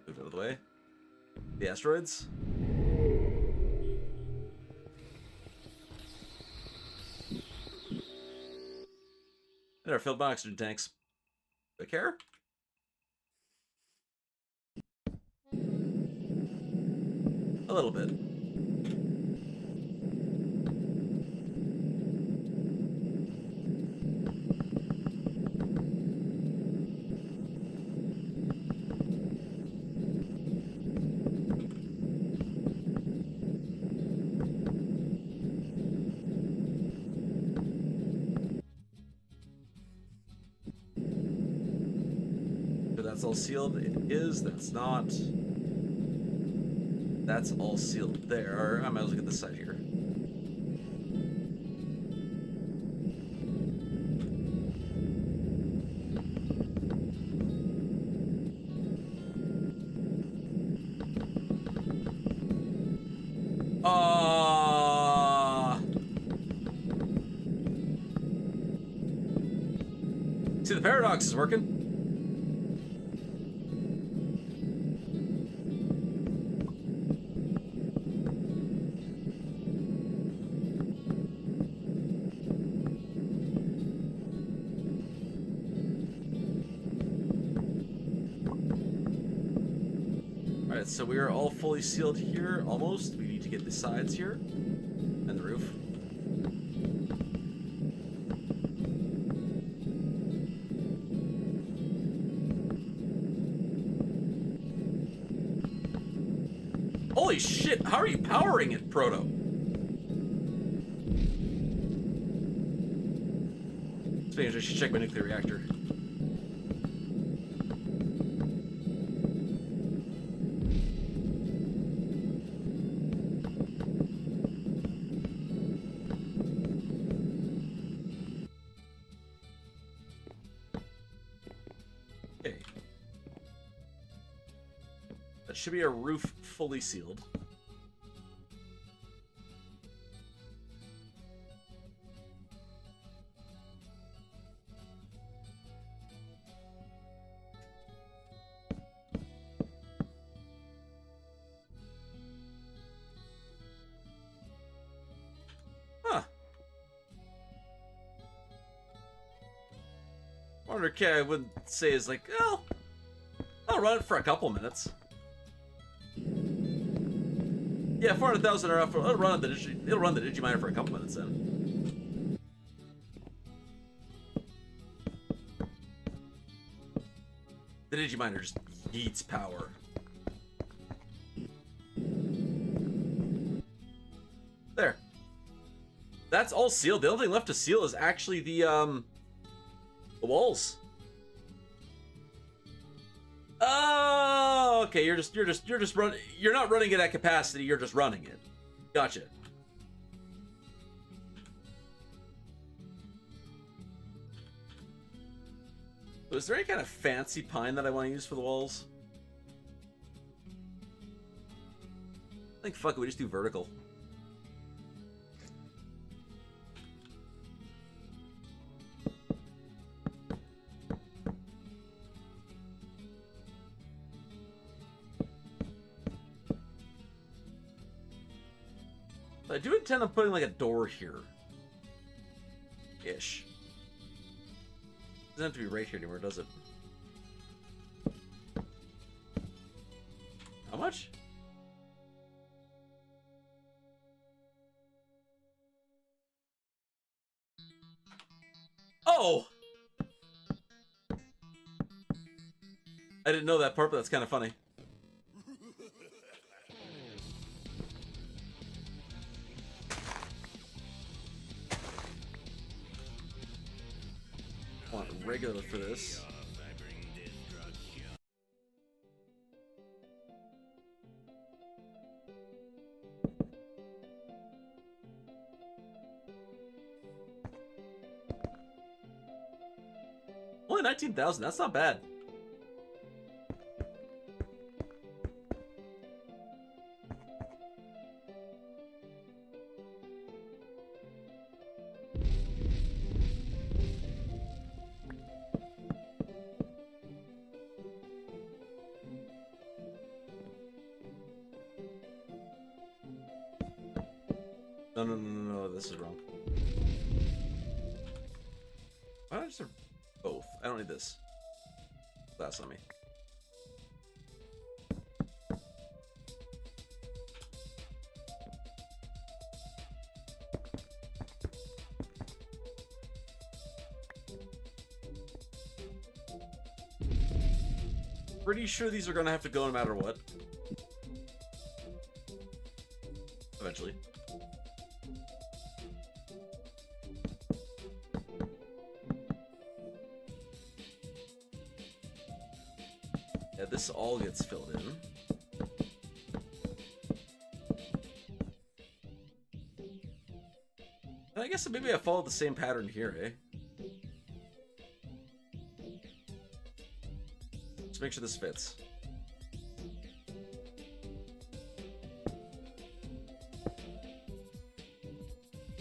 A: Move out of the way. The asteroids. And our filled my oxygen tanks. Do I care? A little bit. That's all sealed. It is. That's not. That's all sealed there. I might as well get this side here. See, the paradox is working. So we are all fully sealed here, almost. We need to get the sides here, and the roof. Holy shit, how are you powering it, Proto? Speaking of, I should check my nuclear reactor. Should be a roof fully sealed. Huh. Wonder, okay, I wouldn't say is like, oh, I'll run it for a couple minutes. Yeah, 400,000 are off. It'll run the Digiminer for a couple minutes then. The Digiminer just yeets power. There. That's all sealed. The only thing left to seal is actually the walls. Oh, okay. You're just running. You're not running it at capacity. You're just running it. Gotcha. So is there any kind of fancy pine that I want to use for the walls? I think fuck it. We just do vertical. I do intend on putting like a door here. Ish. Doesn't have to be right here anymore, does it? How much? Oh! I didn't know that part, but that's kind of funny. I want regular for this. Only 19,000, that's not bad. No, this is wrong. Why don't I just have both? I don't need this. Glass on me. Pretty sure these are gonna have to go no matter what. Eventually. Yeah, this all gets filled in. And I guess maybe I followed the same pattern here, eh? Just make sure this fits.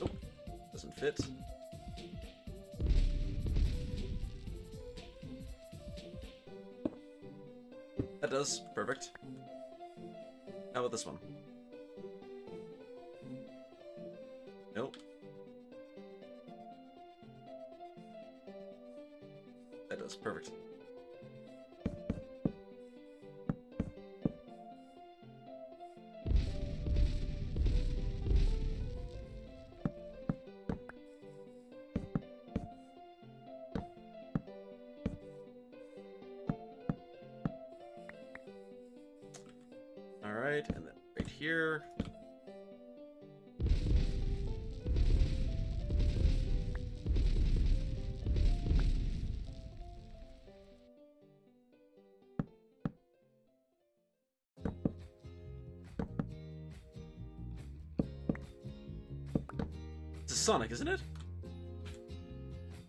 A: Nope, doesn't fit. That does. Perfect. How about this one? Nope. That does. Perfect. Alright, and then right here. This is Sonic, isn't it?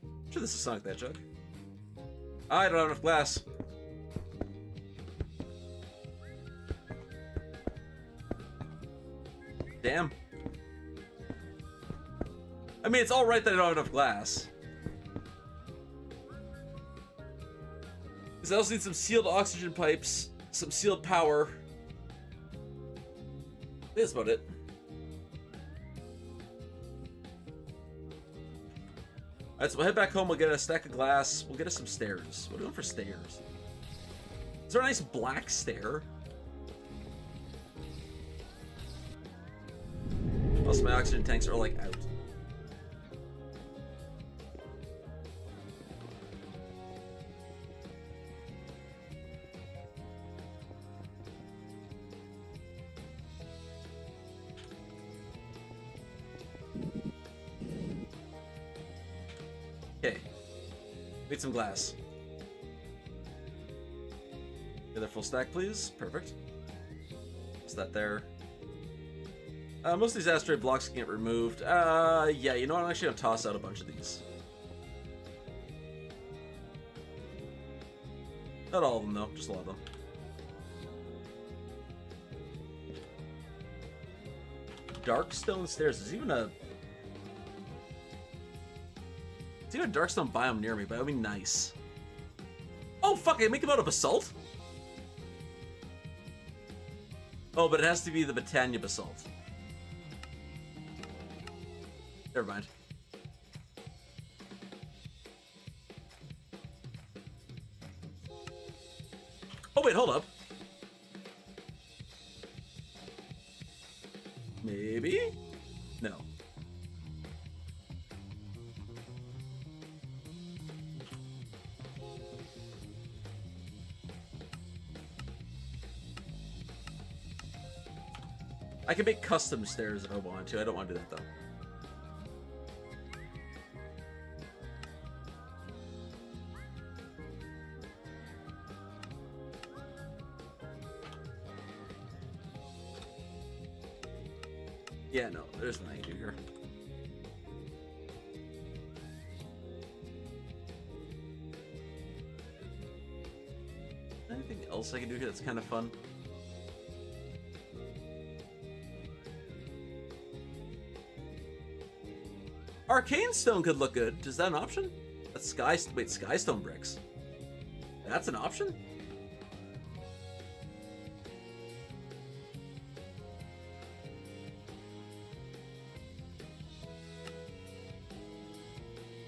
A: I'm sure this is Sonic the Hedgehog. I don't have enough glass. Damn. I mean, it's all right that I don't have enough glass. Because I also need some sealed oxygen pipes, some sealed power. That's about it. Alright, so we'll head back home, we'll get a stack of glass, we'll get us some stairs. What are we doing for stairs? Is there a nice black stair? Also, my oxygen tanks are like out. Okay. Need some glass. Get a full stack, please. Perfect. Is that there? Most of these asteroid blocks can get removed. Yeah, you know what? I'm actually gonna toss out a bunch of these. Not all of them, though. Just a lot of them. Dark stone stairs. There's even a... There's even a dark stone biome near me, but that would be nice. Oh, fuck! I make them out of basalt? Oh, but it has to be the Britannia basalt. Never mind. wait, hold up. Maybe? No. I can make custom stairs if I want to. I don't want to do that, though. Yeah, no, there's nothing I can do here. Anything else I can do here that's kind of fun? Arcane stone could look good. Is that an option? That's sky stone bricks. That's an option?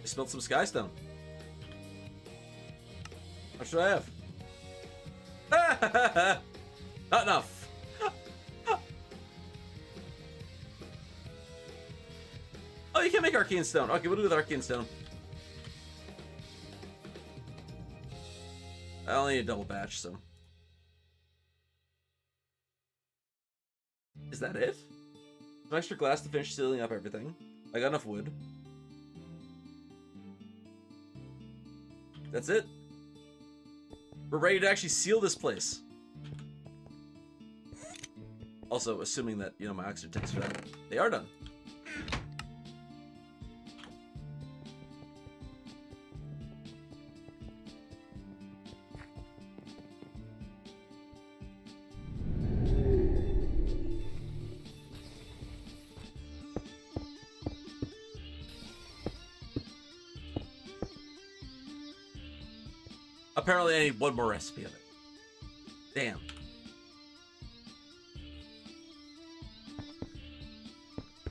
A: I smelled some sky stone. What should I have? Not enough. Oh, you can't make arcane stone. Okay, we'll do with arcane stone. I only need a double batch, so. Is that it? Some extra glass to finish sealing up everything. I got enough wood. That's it. We're ready to actually seal this place. Also, assuming that, you know, my oxygen tanks are done. They are done. Apparently I need one more recipe of it. Damn.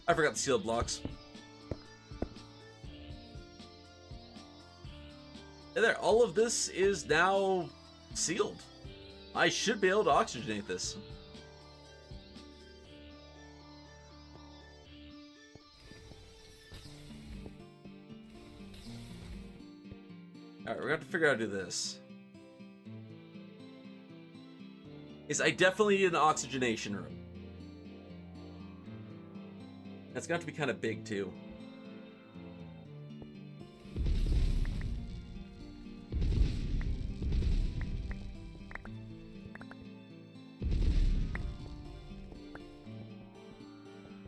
A: I forgot the sealed blocks. And there, all of this is now sealed. I should be able to oxygenate this. Alright, we're gonna have to figure out how to do this. I definitely need an oxygenation room. That's gonna have to be kind of big too.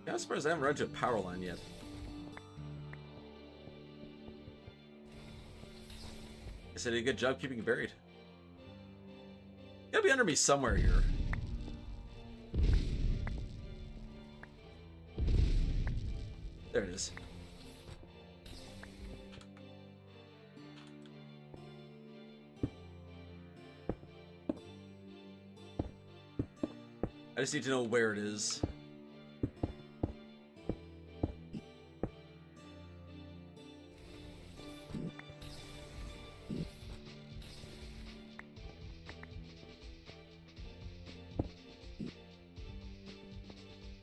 A: I'm surprised I haven't run into a power line yet. I said, did a good job keeping it buried. Gotta be under me somewhere here. There it is. I just need to know where it is.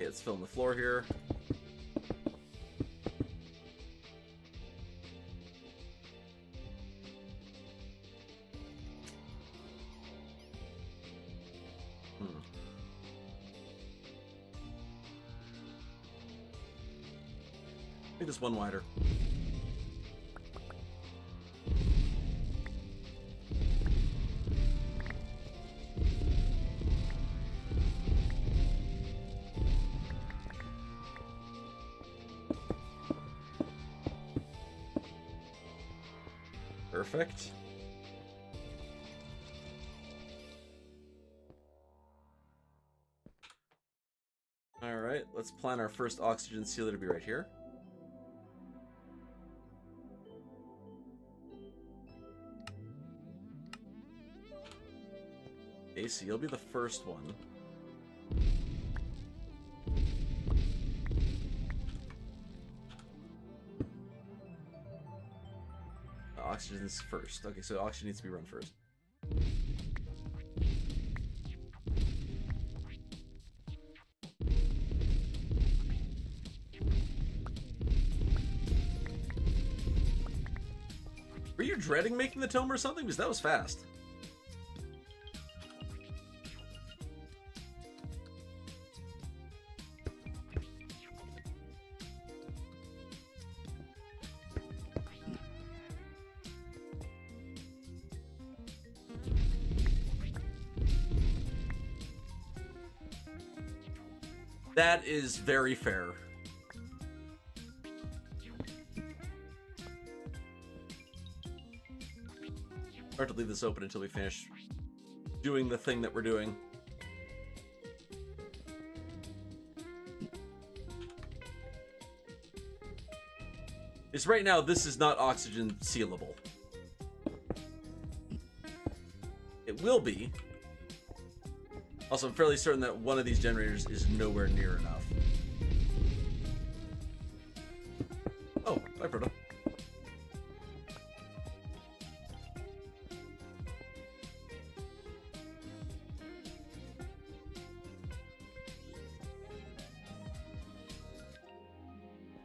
A: It's filling the floor here. Make this one wider. Perfect. All right, let's plan our first oxygen sealer to be right here. Okay, so you'll be the first one. Oxygen's first. Okay, so oxygen needs to be run first. dreading making the tome or something? Because that was fast. That is very fair. Hard to leave this open until we finish doing the thing that we're doing. Because right now, this is not oxygen sealable. It will be. Also, I'm fairly certain that one of these generators is nowhere near enough. Oh, bye, Proto.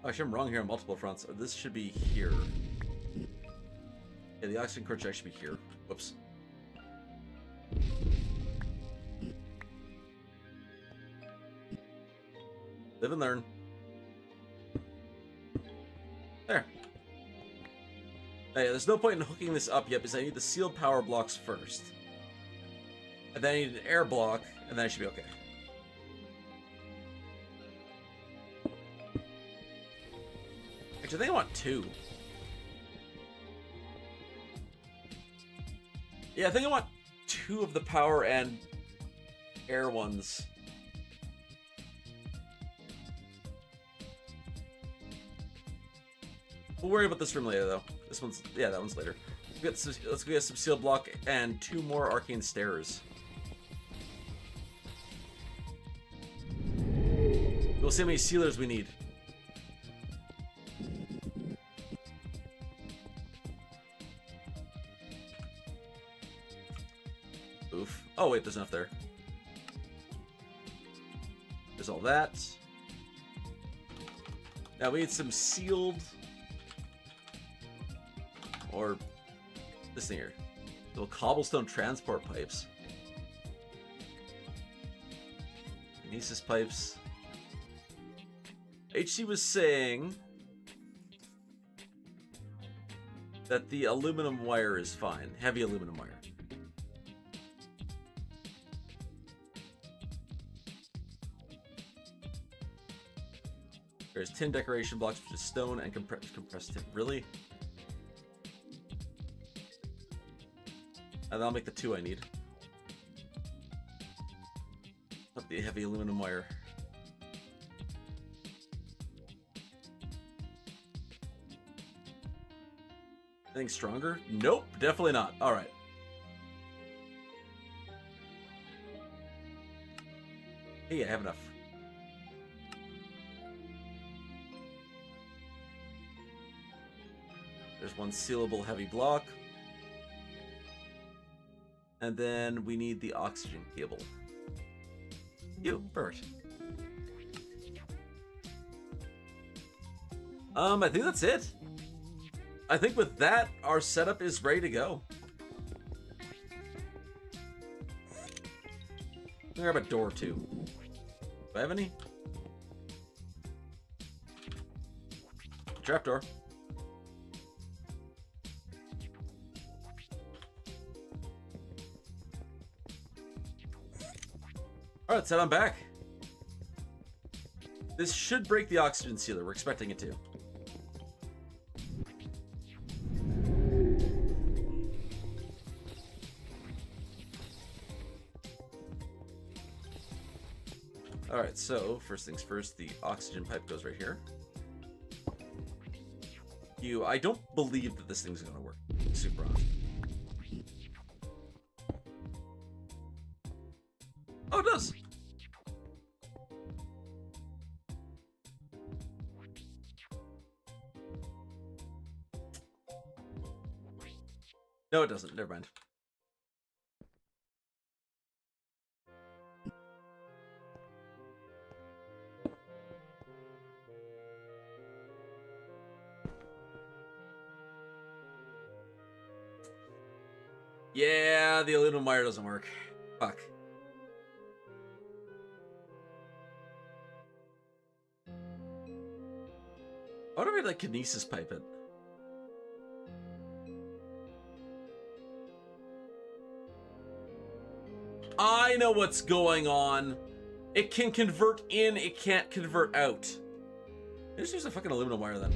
A: Actually, I'm wrong here on multiple fronts. This should be here. Yeah, the oxygen core check should be here. Whoops. Live and learn. There. Oh, yeah, there's no point in hooking this up yet because I need the sealed power blocks first. And then I need an air block, and then I should be okay. Actually, I think I want 2. Yeah, I think I want 2 of the power and air ones. We'll worry about this room later, though. This one's... yeah, that one's later. Let's go get some sealed block and 2 more arcane stairs. We'll see how many sealers we need. Oof. Oh, wait, there's enough there. There's all that. Now we need some sealed... or this thing here. Little cobblestone transport pipes. Kinesis pipes. HC was saying that the aluminum wire is fine. Heavy aluminum wire. There's tin decoration blocks, which is stone and compressed tin. Really? And I'll make the 2 I need. Not the heavy aluminum wire. Anything stronger? Nope, definitely not. Alright. Hey, I have enough. There's 1 sealable heavy block. And then we need the oxygen cable. Perfect. I think that's it. I think with that, our setup is ready to go. Let me grab a door too. Do I have any? Trapdoor. Alright, so I'm back. This should break the oxygen sealer. We're expecting it to. Alright, so first things first, the oxygen pipe goes right here. I don't believe that this thing's gonna work super awesome. Oh, it does! No, it doesn't. Never mind. Yeah, the aluminum wire doesn't work. Fuck. I wonder if I like kinesis pipe it. I know what's going on. It can convert in, it can't convert out. Just use a fucking aluminum wire then.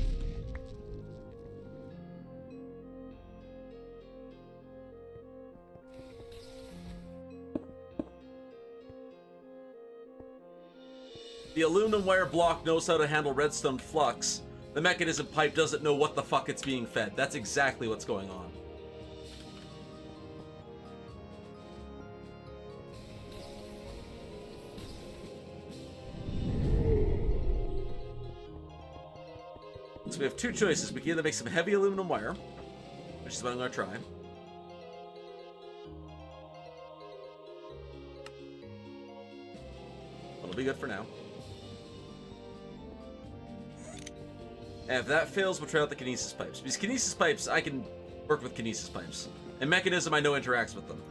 A: The aluminum wire block knows how to handle redstone flux. The mechanism pipe doesn't know what the fuck it's being fed. That's exactly what's going on. So we have two choices. We can either make some heavy aluminum wire, which is what I'm going to try. It'll be good for now. And if that fails, we'll try out the kinesis pipes. Because kinesis pipes, I can work with kinesis pipes. And mechanism, I know interacts with them.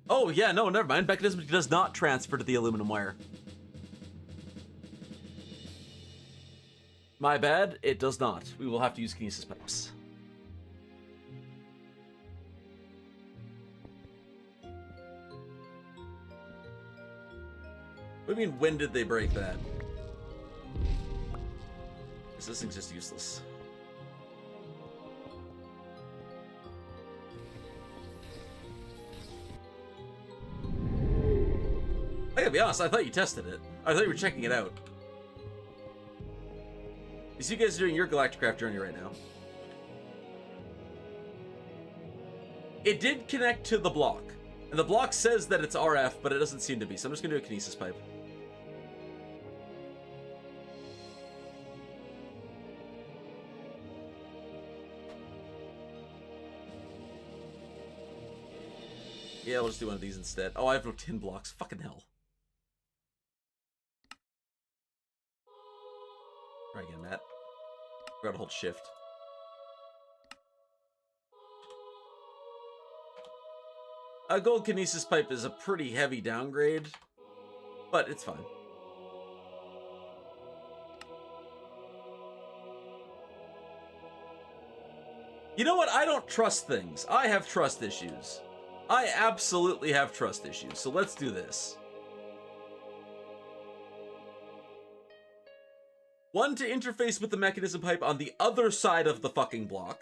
A: Oh, yeah, no, never mind. Mechanism does not transfer to the aluminum wire. My bad, it does not. We will have to use kinesis pipes. What do you mean, when did they break that? This thing's just useless. I gotta be honest, I thought you tested it. I thought you were checking it out. You see, you guys are doing your Galacticraft journey right now. It did connect to the block. And the block says that it's RF, but it doesn't seem to be. So I'm just gonna do a kinesis pipe. Yeah, we'll just do one of these instead. Oh, I have no tin blocks. Fucking hell. Try again, Matt. Forgot to hold shift. A gold kinesis pipe is a pretty heavy downgrade, but it's fine. You know what? I don't trust things. I have trust issues. I absolutely have trust issues, so let's do this. One to interface with the mechanism pipe on the other side of the fucking block.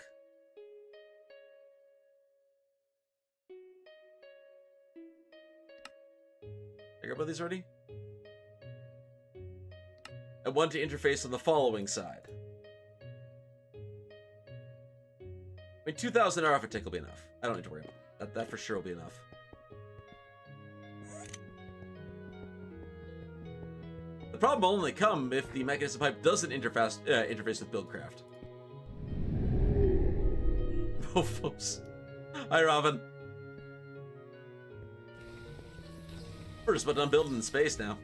A: I got about these already? And one to interface on the following side. I mean, 2,000 RF a tick will be enough. I don't need to worry about that. That for sure will be enough. The problem will only come if the mechanism pipe doesn't interface with Buildcraft. Oh, folks. Hi, Robin. We're just about done building in space now.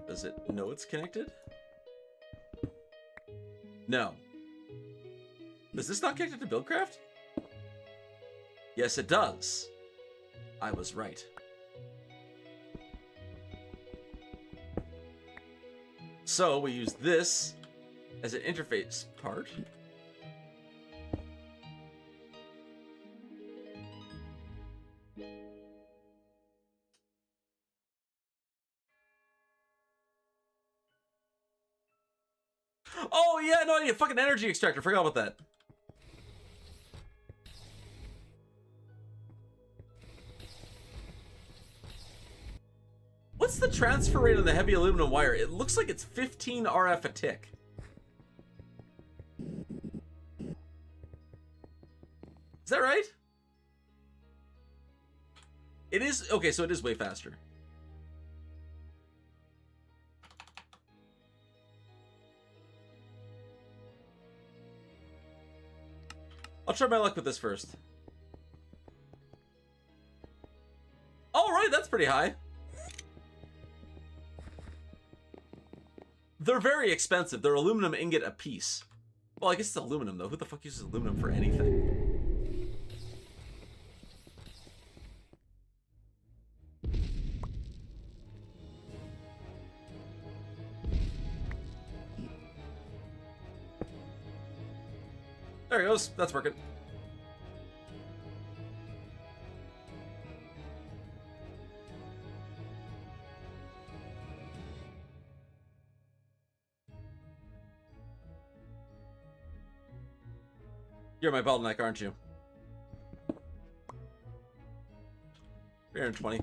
A: Does it know it's connected? No. Is this not connected to Buildcraft? Yes, it does. I was right. So we use this as an interface part. Oh yeah, no, I need a fucking energy extractor. Forgot about that. What's the transfer rate on the heavy aluminum wire? It looks like it's 15 RF a tick. Is that right? It is. Okay, so it is way faster. I'll try my luck with this first. Alright, that's pretty high. They're very expensive. They're aluminum ingot a piece. Well, I guess it's aluminum, though. Who the fuck uses aluminum for anything? There he goes. That's working. You're my bottleneck, aren't you? 320.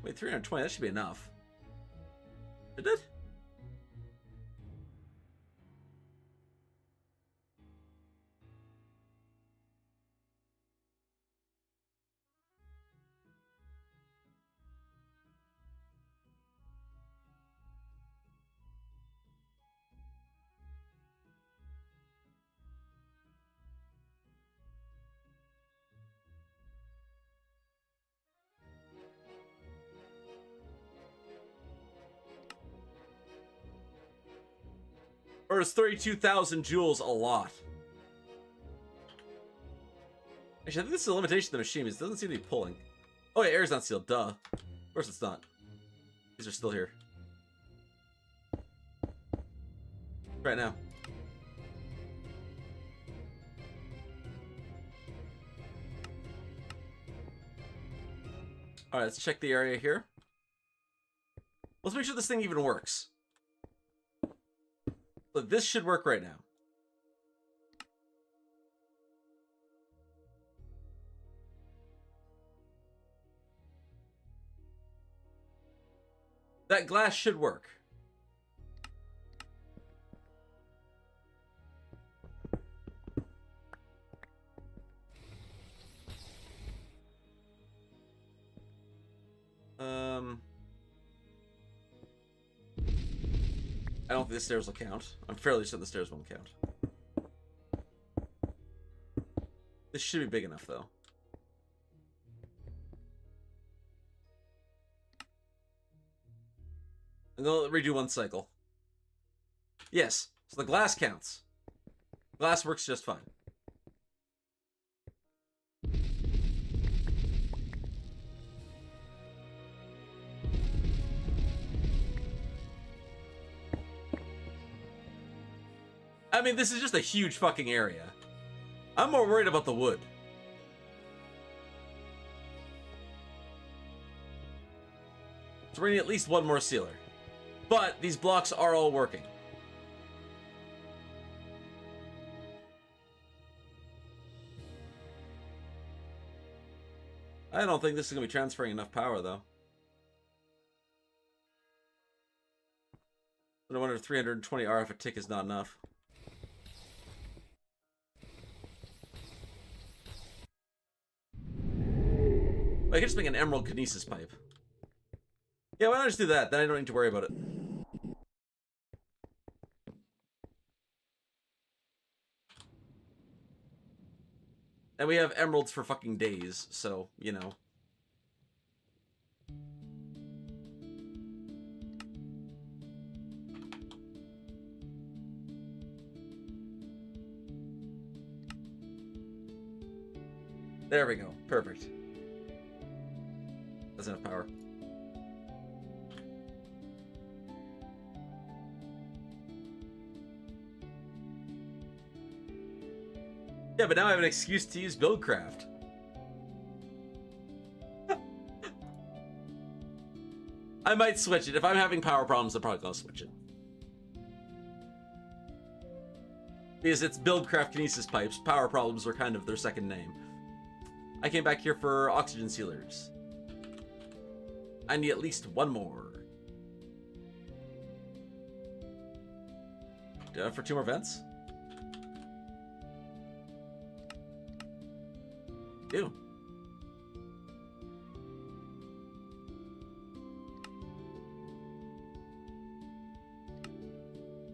A: Wait, 320, that should be enough. Did it? Or is 32,000 joules a lot? Actually, I think this is a limitation of the machine. It doesn't seem to be pulling. Oh, yeah, air's not sealed. Duh. Of course it's not. These are still here. Right now. Alright, let's check the area here. Let's make sure this thing even works. Look, this should work right now. That glass should work. I don't think the stairs will count. I'm fairly certain the stairs won't count. This should be big enough, though. I'm gonna redo one cycle. Yes, so the glass counts. Glass works just fine. I mean, this is just a huge fucking area. I'm more worried about the wood. So we're gonna need at least one more sealer. But these blocks are all working. I don't think this is gonna be transferring enough power, though. I wonder if 320 RF a tick is not enough. I could just make an emerald kinesis pipe. Yeah, why not just do that? Then I don't need to worry about it. And we have emeralds for fucking days, so, you know. There we go. Perfect. That's enough power. Yeah, but now I have an excuse to use Buildcraft. I might switch it. If I'm having power problems, I'm probably gonna switch it. Because it's Buildcraft Kinesis pipes. Power problems are kind of their second name. I came back here for oxygen sealers. I need at least one more. Do I have for 2 more vents? Do.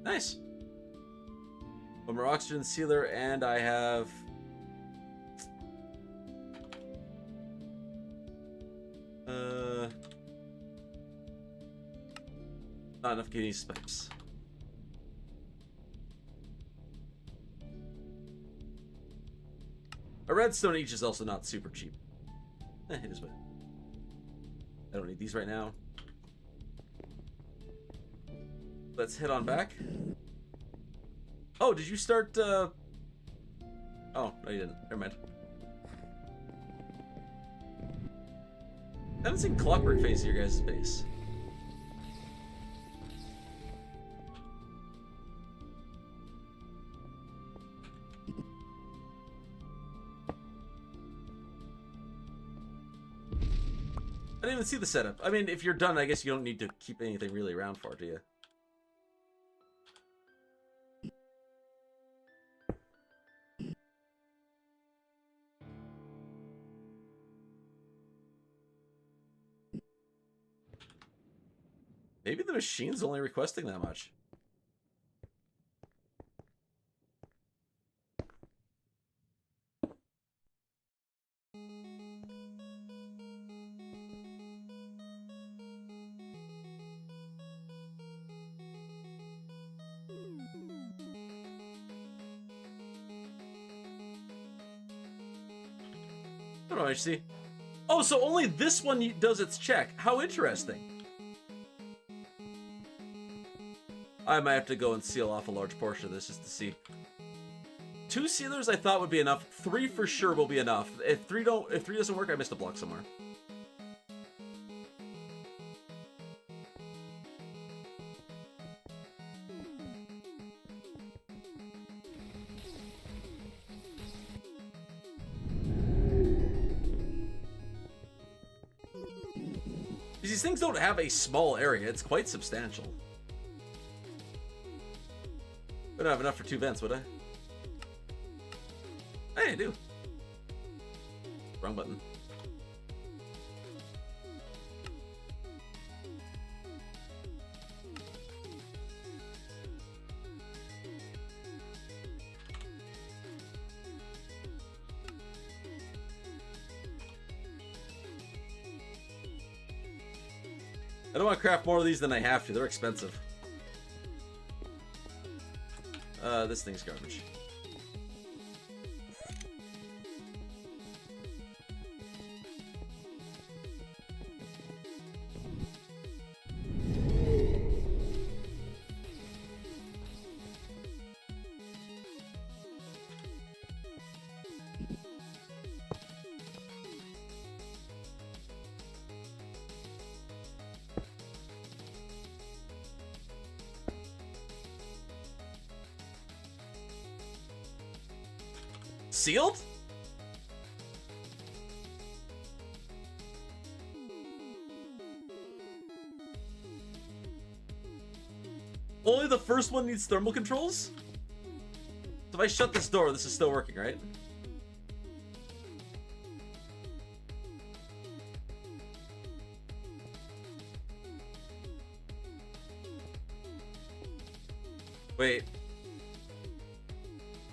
A: Nice. One more oxygen sealer, and I have... not enough kinesis pipes. A redstone each is also not super cheap. It is what. I don't need these right now. Let's head on back. Oh, did you start, Oh, no you didn't. Never mind. I haven't seen Clockwork Phase at your guys' base. I didn't even see the setup. I mean, if you're done, I guess you don't need to keep anything really around for it, do you? Maybe the machine's only requesting that much. I don't know, I see. Oh, so only this one does its check. How interesting. I might have to go and seal off a large portion of this just to see. 2 sealers I thought would be enough. 3 for sure will be enough. If 3 doesn't work, I missed a block somewhere. These things don't have a small area, it's quite substantial. I don't have enough for 2 vents, would I? Hey, I do. Wrong button. I don't want to craft more of these than I have to. They're expensive. This thing's garbage. Sealed? Only the first one needs thermal controls? So if I shut this door, this is still working, right? Wait.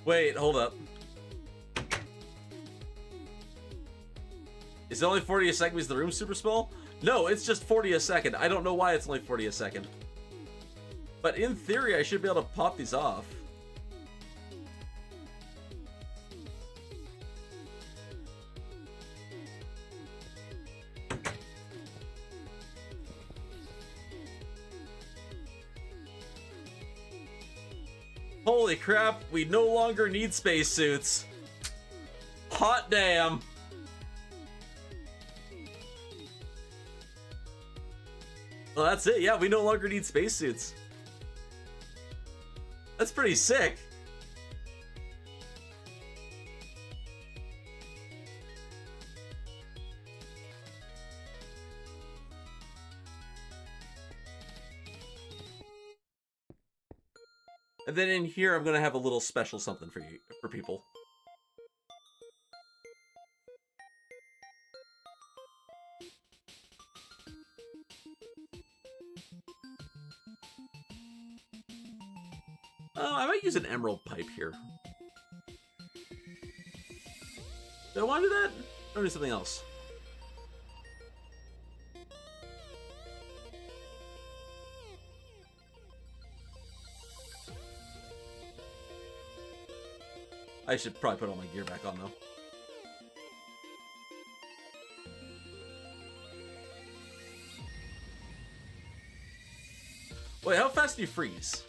A: Wait, hold up. Is it only 40 a second because the room's super small? No, it's just 40 a second. I don't know why it's only 40 a second. But in theory, I should be able to pop these off. Holy crap, we no longer need spacesuits. Hot damn. Well, that's it. Yeah, we no longer need spacesuits. That's pretty sick. And then in here, I'm gonna have a little special something for you, for people. I might use an emerald pipe here. Do I want to do that? Or do something else? I should probably put all my gear back on, though. Wait, how fast do you freeze?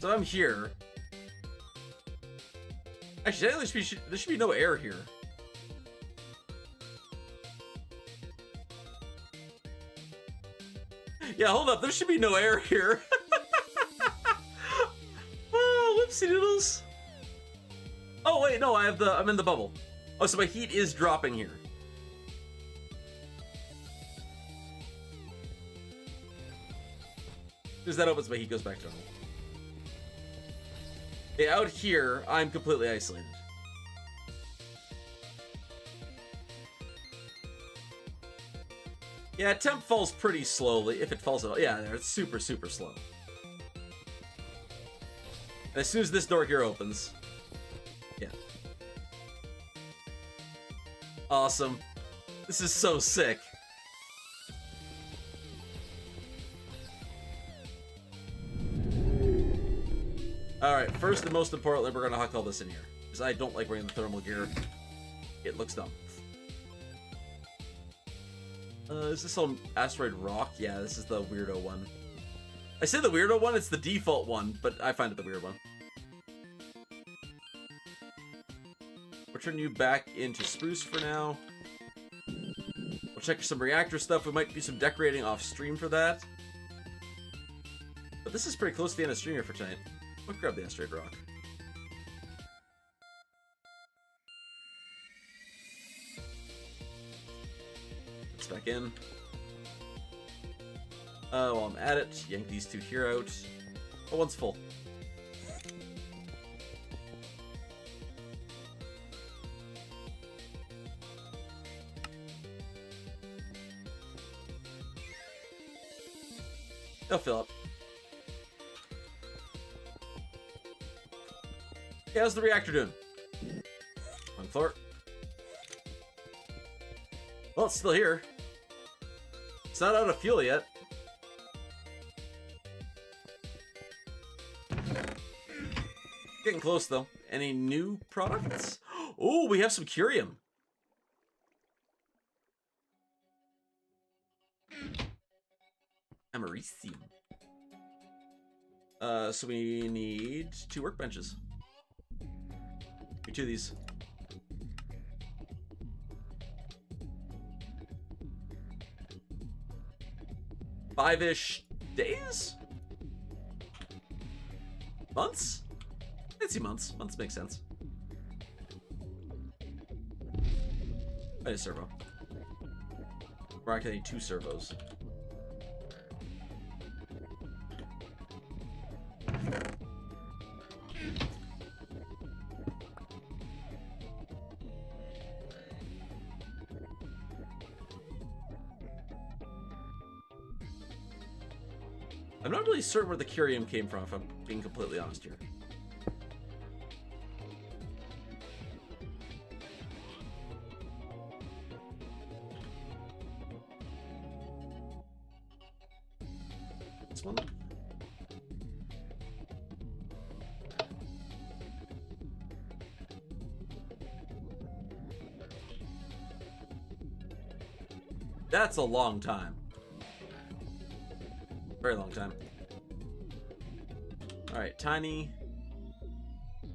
A: So I'm here. Actually, there should be no air here. Yeah, hold up. There should be no air here. Oh, whoopsie doodles. Oh wait, no, I'm in the bubble. Oh, so my heat is dropping here. As that opens, my heat goes back to normal. Yeah, out here, I'm completely isolated. Yeah, temp falls pretty slowly, if it falls at all. Yeah, it's super, super slow. And as soon as this door here opens, yeah. Awesome. This is so sick. Alright, first and most importantly, we're gonna huck all this in here. Because I don't like wearing the thermal gear. It looks dumb. Is this on Asteroid Rock? Yeah, this is the weirdo one. I say the weirdo one, it's the default one, but I find it the weird one. We'll turn you back into spruce for now. We'll check some reactor stuff. We might do some decorating off stream for that. But this is pretty close to the end of stream here for tonight. I'll grab the Asteroid Rock. Let's back in. While I'm at it, yank these two here out. Oh, one's full. They'll fill up. Yeah, how's the reactor doing? On floor. Well, it's still here. It's not out of fuel yet. Getting close, though. Any new products? Oh, we have some curium. Americium. So we need 2 workbenches. Do 2 of these. Five-ish days? Months? I'd see months. Months make sense. I need a servo. We're actually need 2 servos. I'm not really certain where the curium came from, if I'm being completely honest here. This one? That's a long time. Very long time. Alright, tiny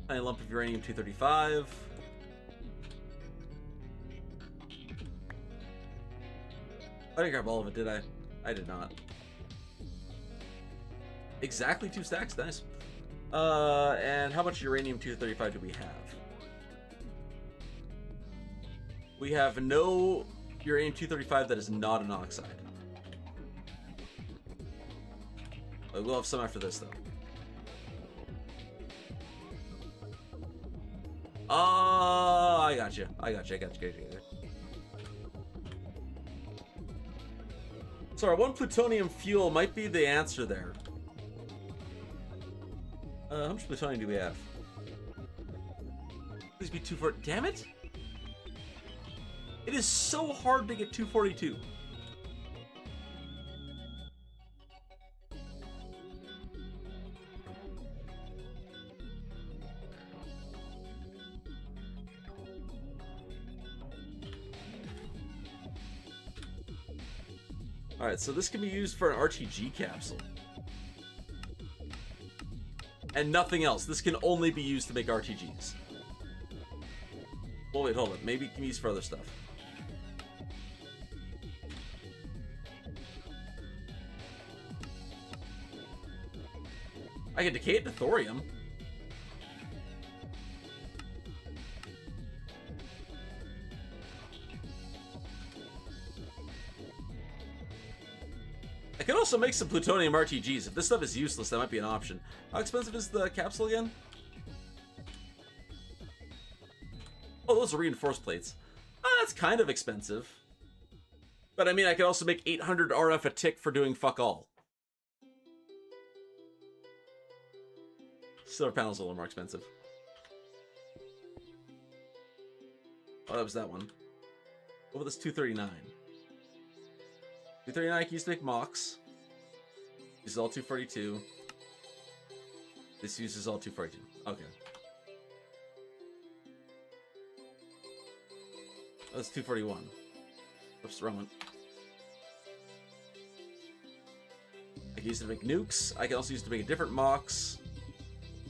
A: lump of uranium-235. I didn't grab all of it, did I? I did not. Exactly 2 stacks, nice. And how much uranium-235 do we have? We have no uranium-235 that is not an oxide. We'll have some after this, though. Oh, I got you. So our 1 plutonium fuel might be the answer there. How much plutonium do we have? Please be 240. Damn it! It is so hard to get 242. Alright, so this can be used for an RTG capsule. And nothing else. This can only be used to make RTGs. Well, wait, hold up. Maybe it can be used for other stuff. I can decay it to thorium. I could also make some plutonium RTGs. If this stuff is useless, that might be an option. How expensive is the capsule again? Oh, those are reinforced plates. Oh, that's kind of expensive. But I mean, I could also make 800 RF a tick for doing fuck all. Solar panels are a little more expensive. Oh, that was that one. What about this 239? 239 I can use to make mocks. This is all 242. This uses all 242. Okay. Oh, that's 241. Oops, wrong one. I can use it to make nukes. I can also use it to make different mocks.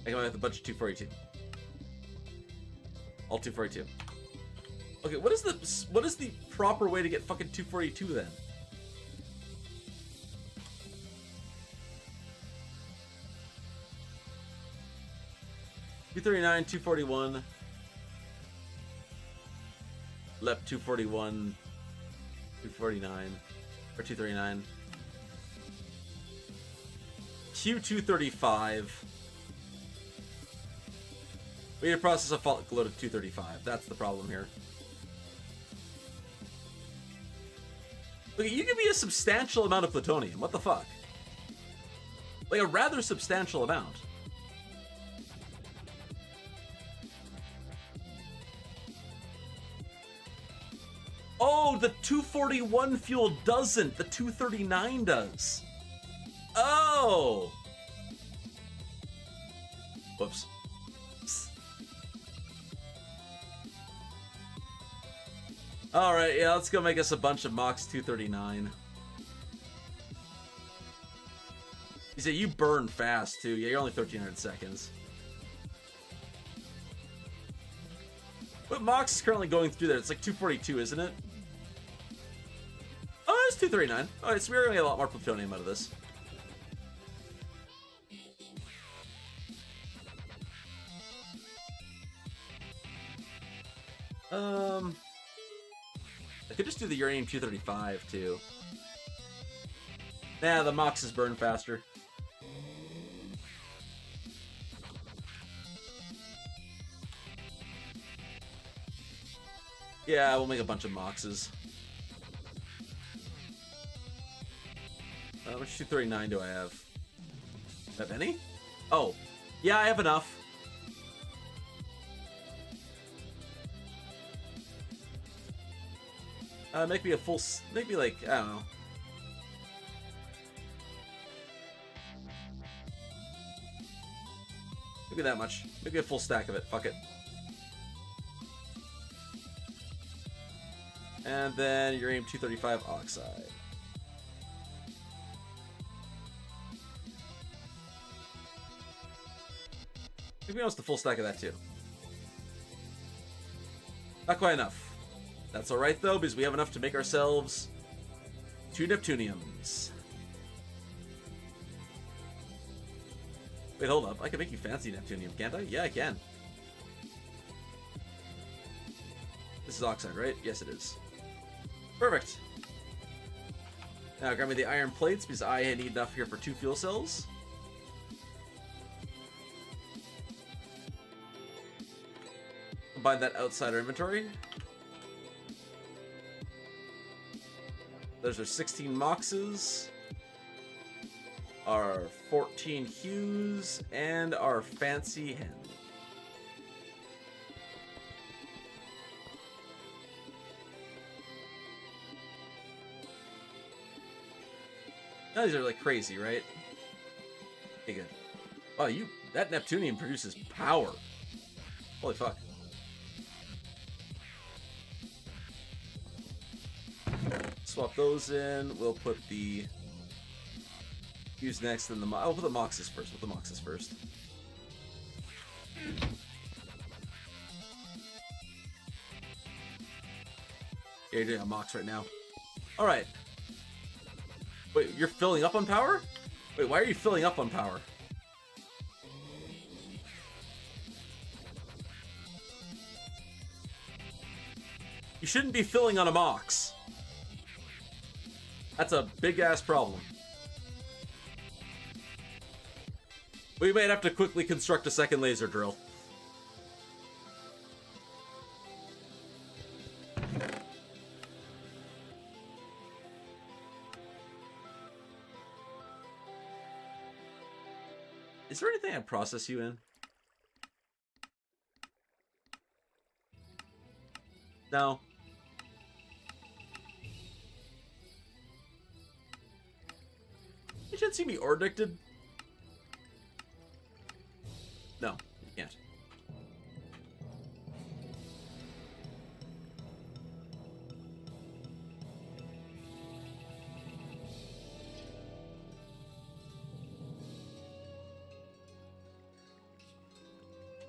A: I can make a bunch of 242. All 242. Okay, what is the proper way to get fucking 242 then? $239, 241. Lep 241, 249, or 239. Q235. We need to process a fault load of 235. That's the problem here. Look, you give me a substantial amount of plutonium. What the fuck? Like a rather substantial amount. Oh, the 241 fuel doesn't. The 239 does. Oh. Whoops. Alright, yeah, let's go make us a bunch of Mox 239. You say you burn fast, too. Yeah, you're only 1,300 seconds. What Mox is currently going through there? It's like 242, isn't it? Oh, it's 239. Alright, so we're going to get a lot more plutonium out of this. I could just do the uranium 235 too. Nah, the Moxes burn faster. Yeah, we'll make a bunch of Moxes. How much 239 do I have? Have any? Oh, yeah, I have enough. Make me a full, maybe like, I don't know. Maybe that much. Maybe a full stack of it. Fuck it. And then uranium 235 oxide. Maybe almost a full stack of that too. Not quite enough. That's alright though, because we have enough to make ourselves 2 Neptuniums. Wait, hold up. I can make you fancy Neptunium, can't I? Yeah, I can. This is oxide, right? Yes, it is. Perfect. Now grab me the iron plates, because I need enough here for 2 fuel cells. Combine that outside our inventory. There's our 16 moxes, our 14 hues, and our fancy hen. Now these are like crazy, right? Okay, good. Wow, that Neptunium produces power. Holy fuck. Swap those in. We'll put the hues next, and I'll put the moxes first. Put the moxes first. Yeah, you're doing a mox right now. All right. Wait, you're filling up on power? Wait, why are you filling up on power? You shouldn't be filling on a mox. That's a big-ass problem. We might have to quickly construct a second laser drill. Is there anything I process you in? No. You should see me ore addicted. No, you can't.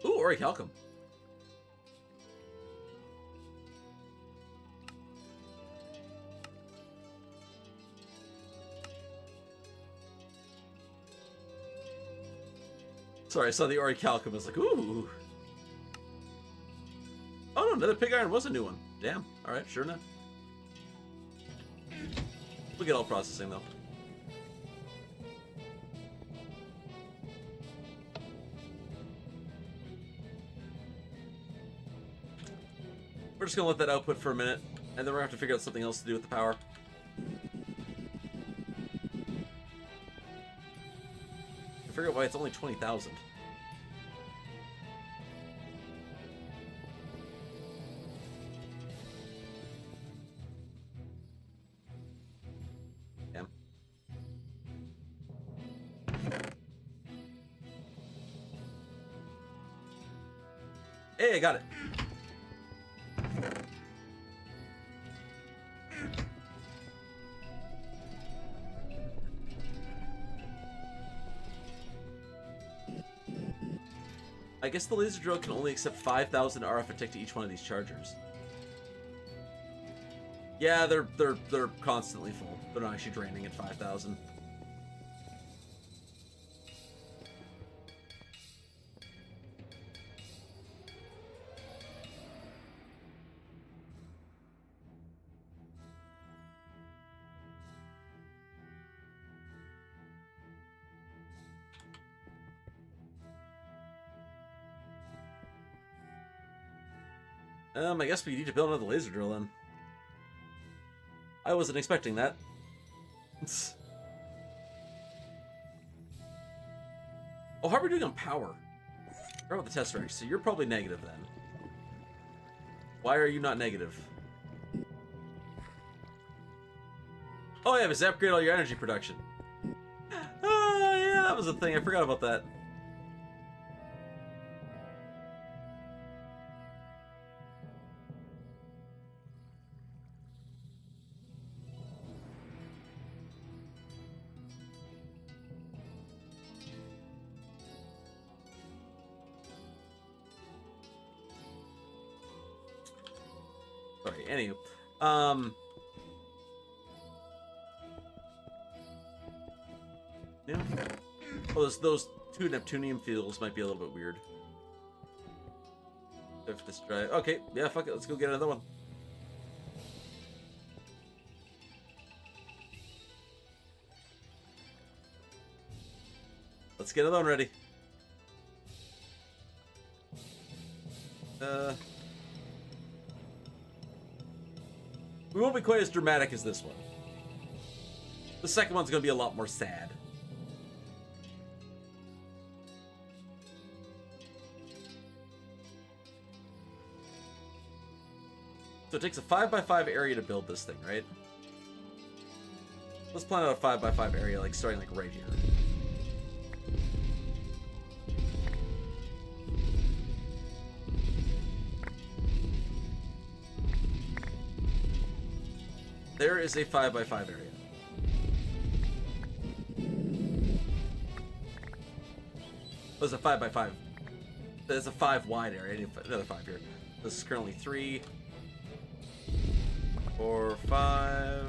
A: Ooh, orichalcum. Sorry, I saw the orichalcum. I was like, ooh. Oh no, another pig iron was a new one. Damn. All right, sure enough. We'll get all processing though. We're just gonna let that output for a minute, and then we're gonna have to figure out something else to do with the power. I figure out why it's only 20,000. Damn. Hey, I got it. I guess the laser drill can only accept 5,000 RF tick to each one of these chargers. Yeah, they're constantly full. They're not actually draining at 5,000. I guess we need to build another laser drill then. I wasn't expecting that. Oh, how are we doing on power? How about the test rank? So you're probably negative then. Why are you not negative? Oh yeah, it's upgrade all your energy production. Oh yeah, that was a thing. I forgot about that. Sorry, anywho. Yeah. Oh, those two Neptunium fields might be a little bit weird. If this drive. Okay, yeah, fuck it. Let's go get another one. Let's get another one ready. We won't be quite as dramatic as this one. The second one's gonna be a lot more sad. So it takes a 5x5 area to build this thing, right? Let's plan out a 5x5 area, like starting like right here. There is a 5x5 area. There's a 5x5. There's a 5 wide area. I need another 5 here. This is currently 3, 4, 5.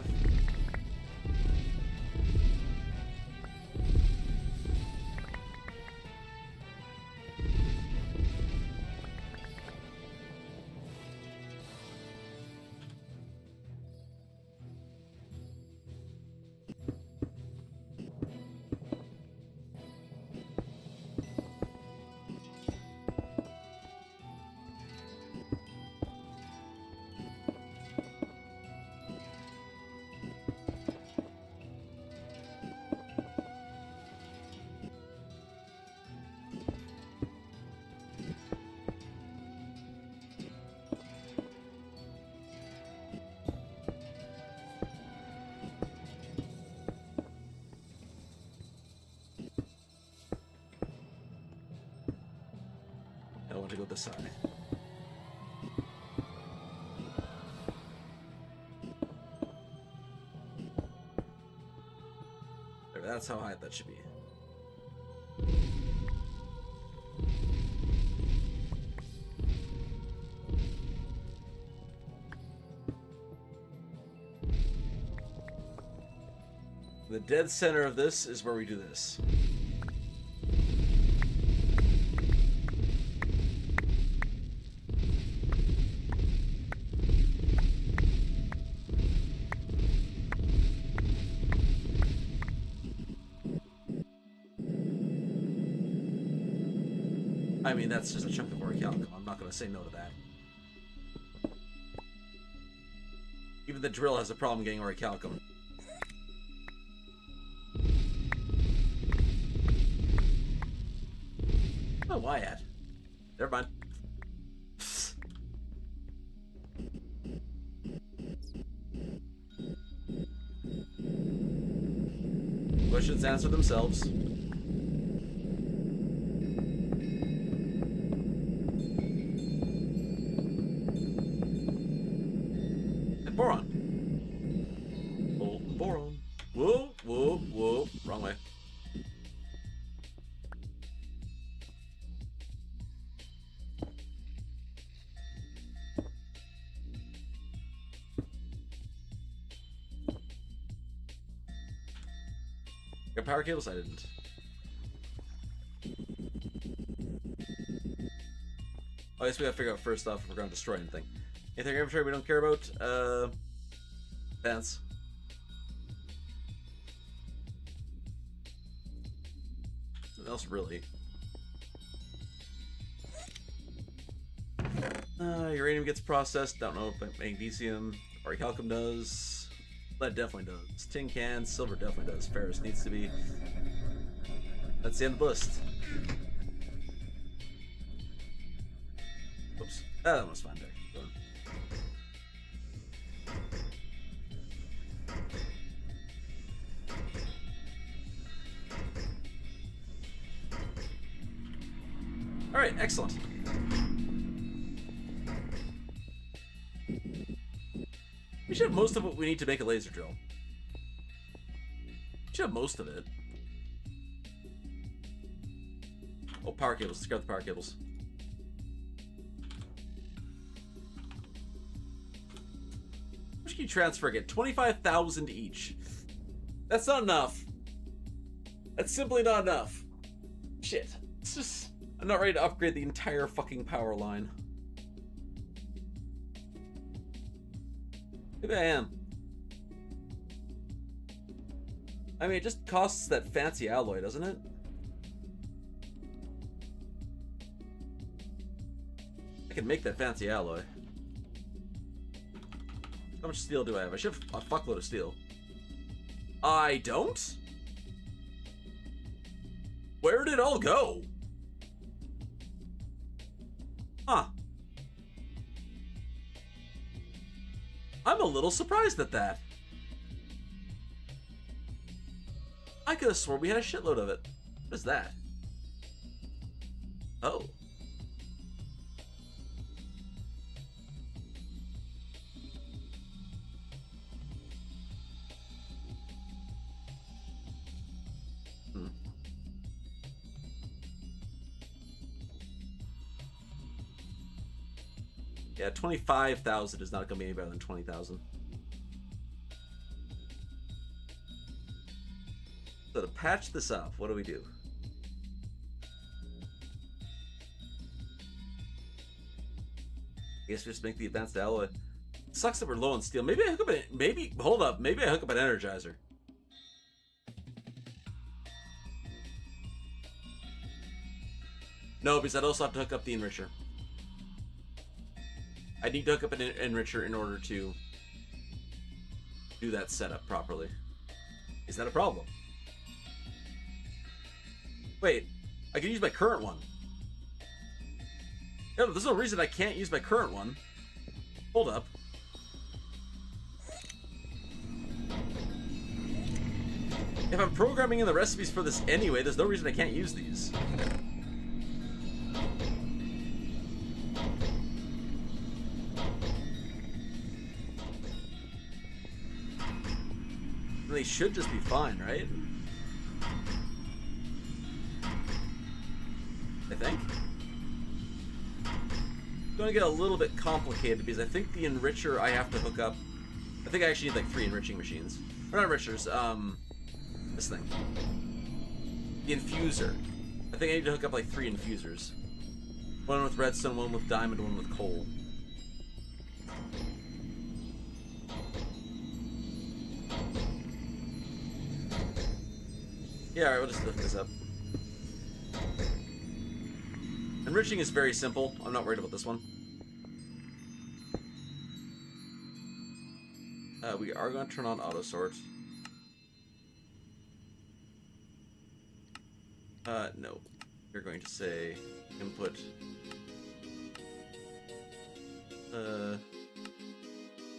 A: I want to go this side. There, that's how high that should be. The dead center of this is where we do this. I mean, that's just a chunk of orichalcum. I'm not going to say no to that. Even the drill has a problem getting orichalcum. Oh, why at? Never mind. Questions answer themselves. Boron. Oh, boron. Whoa, whoa, whoa. Wrong way. Got power cables? I didn't. I guess we gotta figure out first off if we're gonna destroy anything. Anything in our inventory we don't care about? Fence. Nothing else really. Uranium gets processed. Don't know if magnesium or orichalcum does. Lead definitely does. Tin can, silver definitely does. Ferrous needs to be. That's the end of the list. Oops. That was fine there. Alright, excellent. We should have most of what we need to make a laser drill. We should have most of it. Oh, power cables. Let's grab the power cables. How much can you transfer again? 25,000 each. That's not enough. That's simply not enough. Shit. It's just... I'm not ready to upgrade the entire fucking power line. Maybe I am. I mean, it just costs that fancy alloy, doesn't it? I can make that fancy alloy. How much steel do I have? I should have a fuckload of steel. I don't? Where did it all go? Huh. I'm a little surprised at that. I could have sworn we had a shitload of it. What is that? Oh. Yeah, 25,000 is not going to be any better than 20,000. So to patch this up, what do we do? I guess we just make the advanced alloy. It sucks that we're low on steel. Maybe I hook up an, hold up, maybe I hook up an energizer. No, because I'd also have to hook up the enricher. I need to hook up an enricher in order to do that setup properly. Is that a problem? Wait, I can use my current one. No, there's no reason I can't use my current one. Hold up. If I'm programming in the recipes for this anyway, there's no reason I can't use these. They should just be fine, right? I think. It's going to get a little bit complicated because I think the enricher I have to hook up. I think I actually need like 3 enriching machines. Or not enrichers, this thing. The infuser. I think I need to hook up like 3 infusers. One with redstone, one with diamond, one with coal. Yeah, alright, we'll just lift this up. Enriching is very simple. I'm not worried about this one. We are going to turn on auto sort. No. We're going to say input.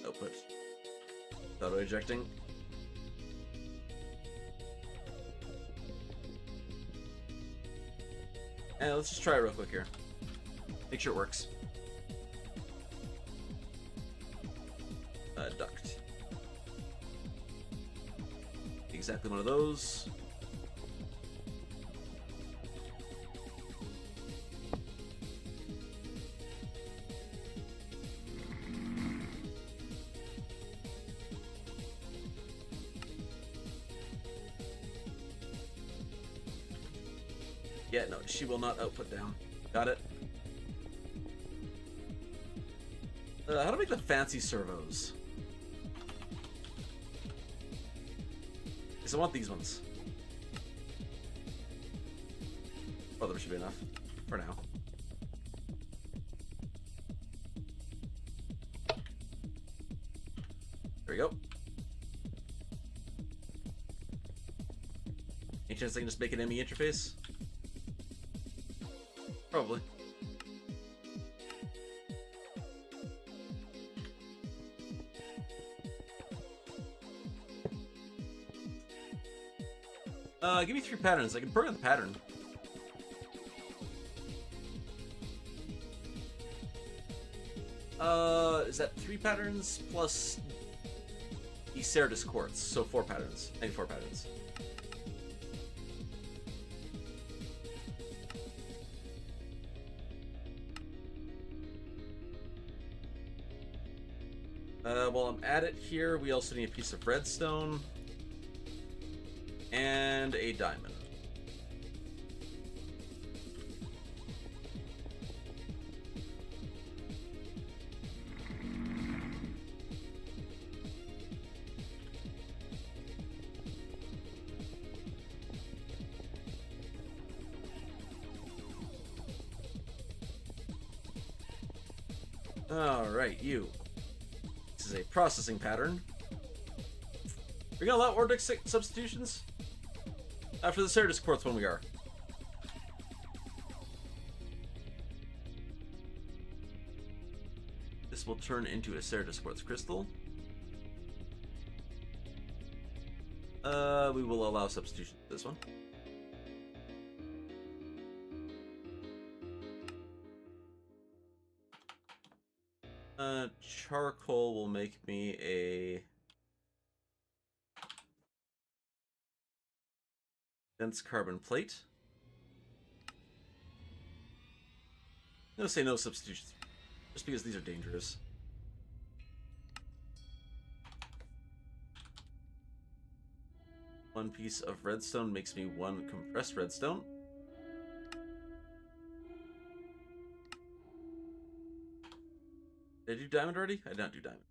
A: Output. Auto ejecting. And let's just try it real quick here. Make sure it works. Duct. Exactly one of those. Yeah, no, she will not output down. Got it. How to make the fancy servos? Because I want these ones. Oh, there should be enough for now. There we go. Any chance I can just make an ME interface? Probably. Give me 3 patterns. I can program the pattern. Is that 3 patterns plus Ecerdis quartz? So 4 patterns. I need 4 patterns. While I'm at it here, we also need a piece of redstone and a diamond. All right, you. This is a processing pattern. we gonna allow Ordic substitutions? For the Ceratus Quartz one we are. This will turn into a Ceratus Quartz crystal. We will allow substitution for this one. Charcoal will make me a dense carbon plate. I'm gonna say no substitutions, just because these are dangerous. One piece of redstone makes me one compressed redstone. Did I do diamond already? I did not do diamond.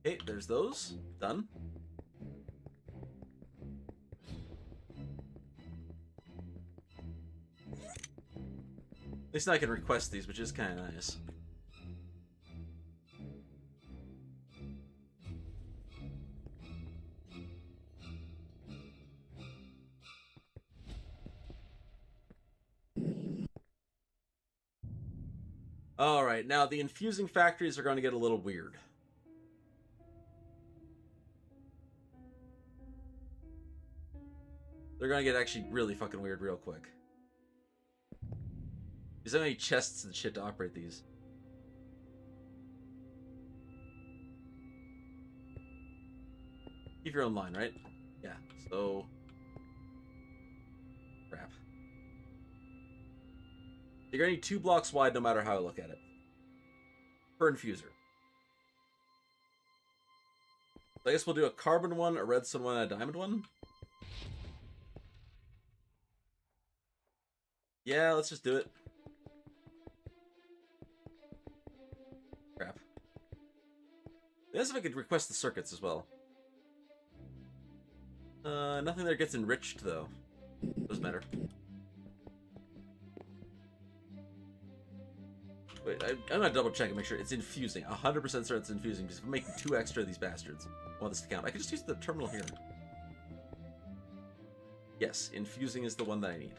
A: Okay, there's those. Done. At least now I can request these, which is kind of nice. Alright, now the infusing factories are going to get a little weird. They're going to get actually really fucking weird real quick. There's so many chests and shit to operate these. Keep your own line, right? Yeah, so... Crap. You're gonna need 2 blocks wide no matter how I look at it. Per infuser. So I guess we'll do a carbon one, a redstone one, and a diamond one. Yeah, let's just do it. Crap. I guess if I could request the circuits as well. Nothing there gets enriched, though. Doesn't matter. Wait, I'm gonna double check and make sure it's infusing. 100% certain it's infusing, because if I'm making 2 extra of these bastards, I want this to count. I can just use the terminal here. Yes, infusing is the one that I need.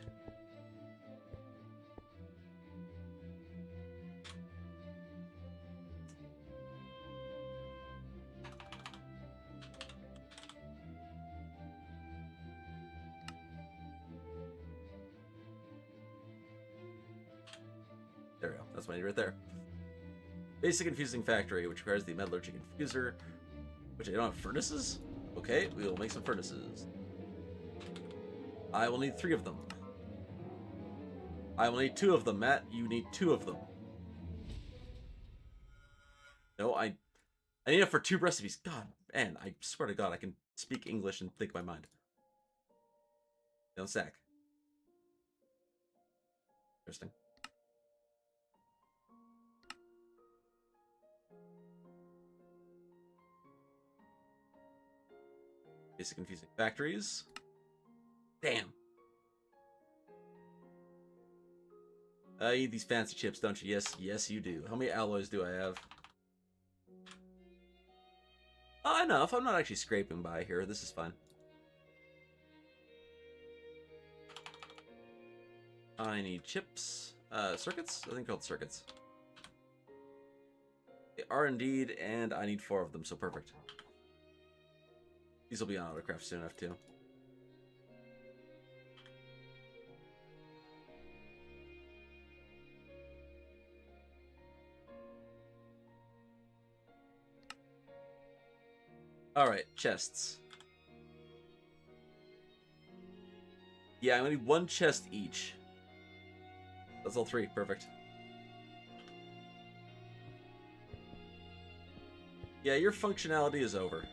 A: There we go. That's what I need right there. Basic infusing factory, which requires the metallurgic infuser. Which I don't have furnaces? Okay, we will make some furnaces. I will need 3 of them. I will need 2 of them, Matt. You need 2 of them. No, I need it for 2 recipes. God, man, I swear to God, I can speak English and think my mind. Don't stack. Interesting. Basic infusing factories. Damn. I need these fancy chips, don't you? Yes, yes you do. How many alloys do I have? Enough. I'm not actually scraping by here. This is fine. I need chips. Circuits? I think called circuits. They are indeed, and I need 4 of them, so perfect. These will be on autocraft soon enough, too. Alright, chests. Yeah, I'm gonna need 1 chest each. That's all 3, perfect. Yeah, your functionality is over.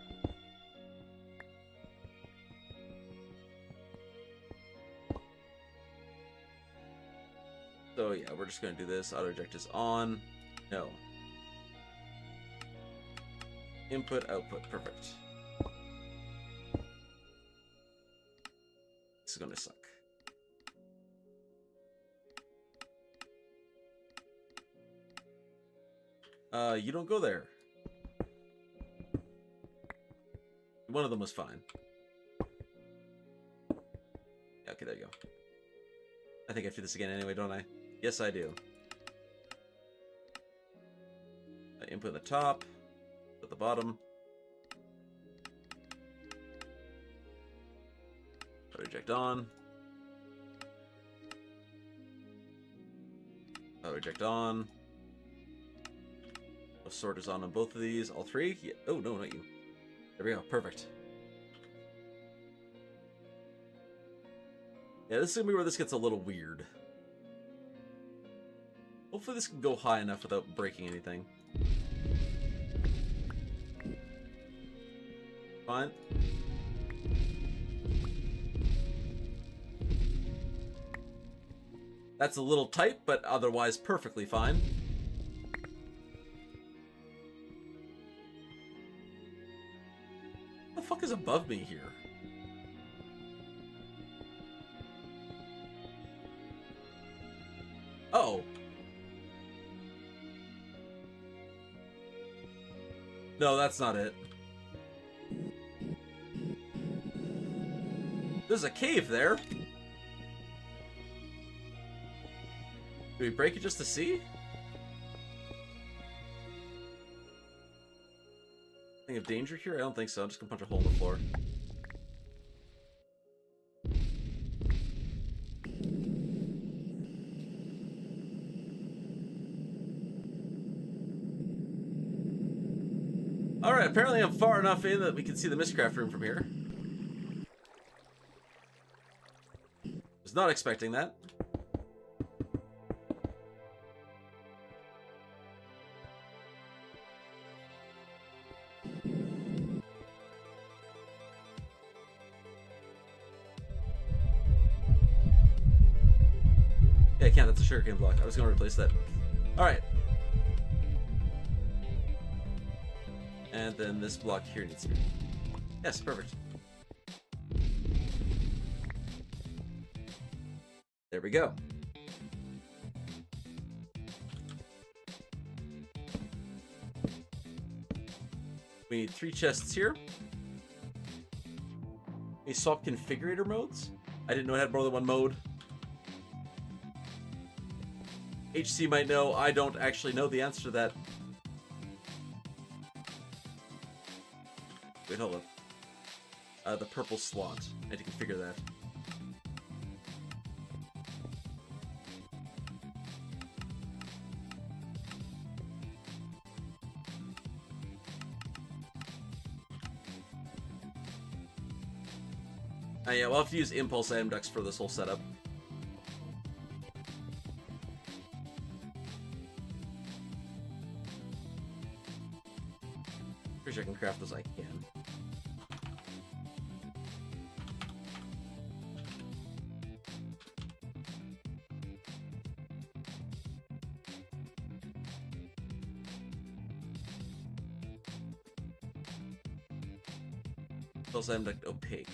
A: So yeah, we're just gonna do this. Auto eject is on. No. Input, output, perfect. is going to suck. You don't go there. One of them was fine. Yeah, okay, there you go. I think I do this again anyway, don't I? Yes, I do. Input at the top, at the bottom. Reject on. Reject on. Sort is on both of these. All three? Yeah. Oh, no, not you. There we go. Perfect. Yeah, this is going to be where this gets a little weird. Hopefully this can go high enough without breaking anything. Fine. That's a little tight, but otherwise perfectly fine. What the fuck is above me here? Oh. No, that's not it. There's a cave there. Do we break it just to see? Thing of danger here? I don't think so. I'm just gonna punch a hole in the floor. Alright, apparently I'm far enough in that we can see the Mistcraft room from here. Was not expecting that. Yeah, I can't. That's a sugarcane block. I was going to replace that. Alright. And then this block here needs to be... Yes, perfect. There we go. We need 3 chests here. We swap configurator modes. I didn't know it had more than one mode. HC might know. I don't actually know the answer to that. Wait, hold up. The purple slot. I need to configure that. Yeah, we'll have to use impulse item ducts for this whole setup. Pretty sure I can craft those I can. Impulse item duct opaque.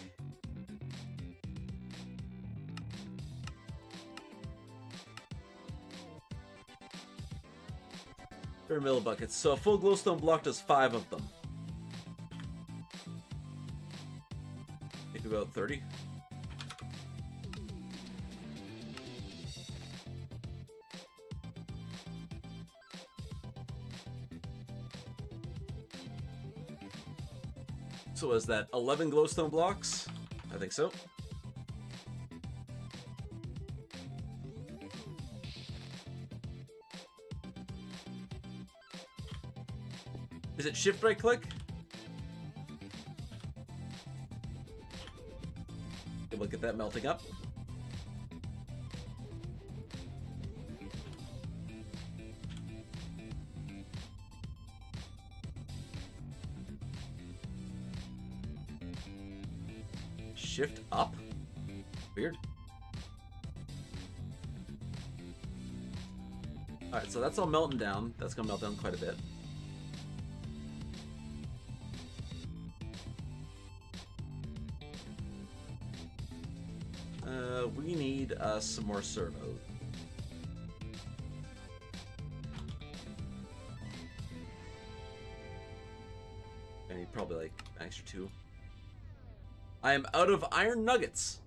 A: Mill buckets. So a full glowstone block does 5 of them. I think about 30. So is that 11 glowstone blocks? I think so. Is it shift right click? Okay, we'll get that melting up. Shift up? Weird. Alright, so that's all melting down. That's gonna melt down quite a bit. We need some more servos. I need probably like an extra 2. I am out of iron nuggets.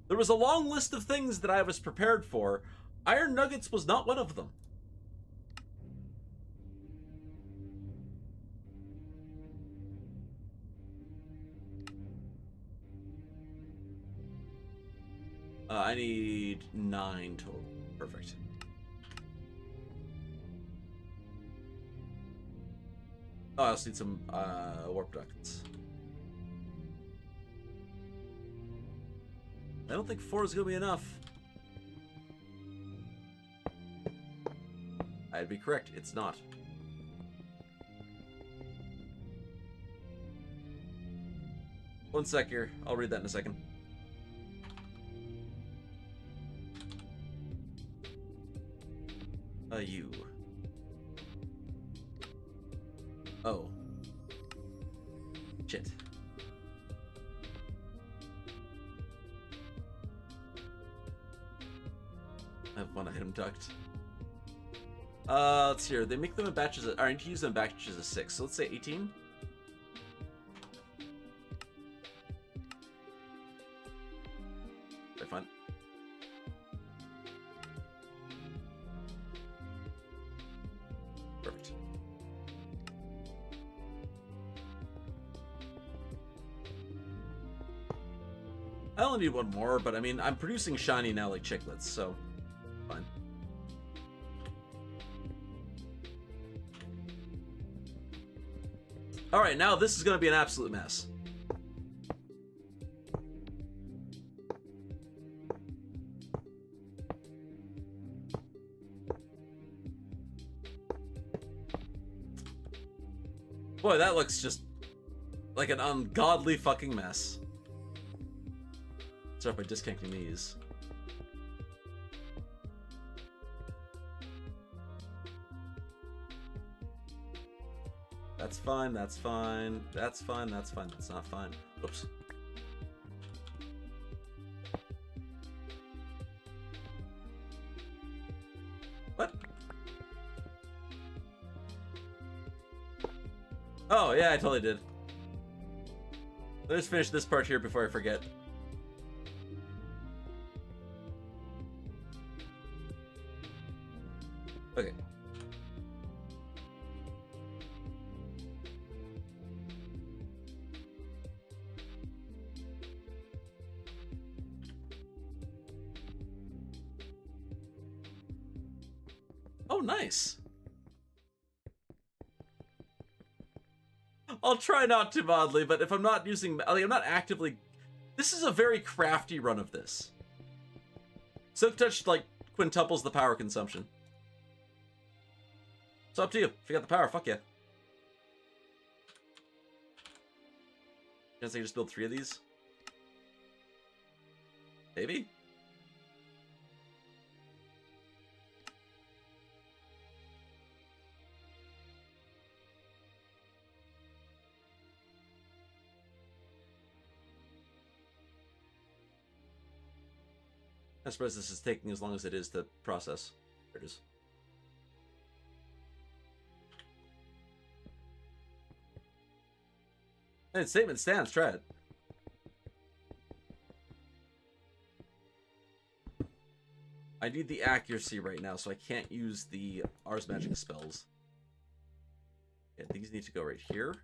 A: There was a long list of things that I was prepared for. Iron nuggets was not one of them. I need 9 total. Perfect. Oh, I also need some warp ducts. I don't think 4 is going to be enough. I'd be correct. It's not. One sec here. I'll read that in a second. You. Oh. Shit. I have one item duct. Let's see here. They make them in batches of, I need to use them in batches of 6. So let's say 18. Okay, fine. Perfect. I only need one more, but I mean, I'm producing shiny now like chiclets, so fine. Alright, now this is going to be an absolute mess. Boy, that looks just like an ungodly fucking mess. Start by disconnecting these. That's fine, that's fine, that's fine, that's fine, that's not fine. Oops. What? Oh, yeah, I totally did. Let's finish this part here before I forget. Okay. Oh, nice. I'll try not to oddly, but if I'm not using, like, I'm not actively. This is a very crafty run of this. Silk Touch like quintuples the power consumption. It's up to you. If you got the power, fuck yeah. Guess I can just build 3 of these? Maybe? I suppose this is taking as long as it is to process. There it is. And statement stands, try it. I need the accuracy right now, so I can't use the Ars Magic spells. Yeah, these need to go right here.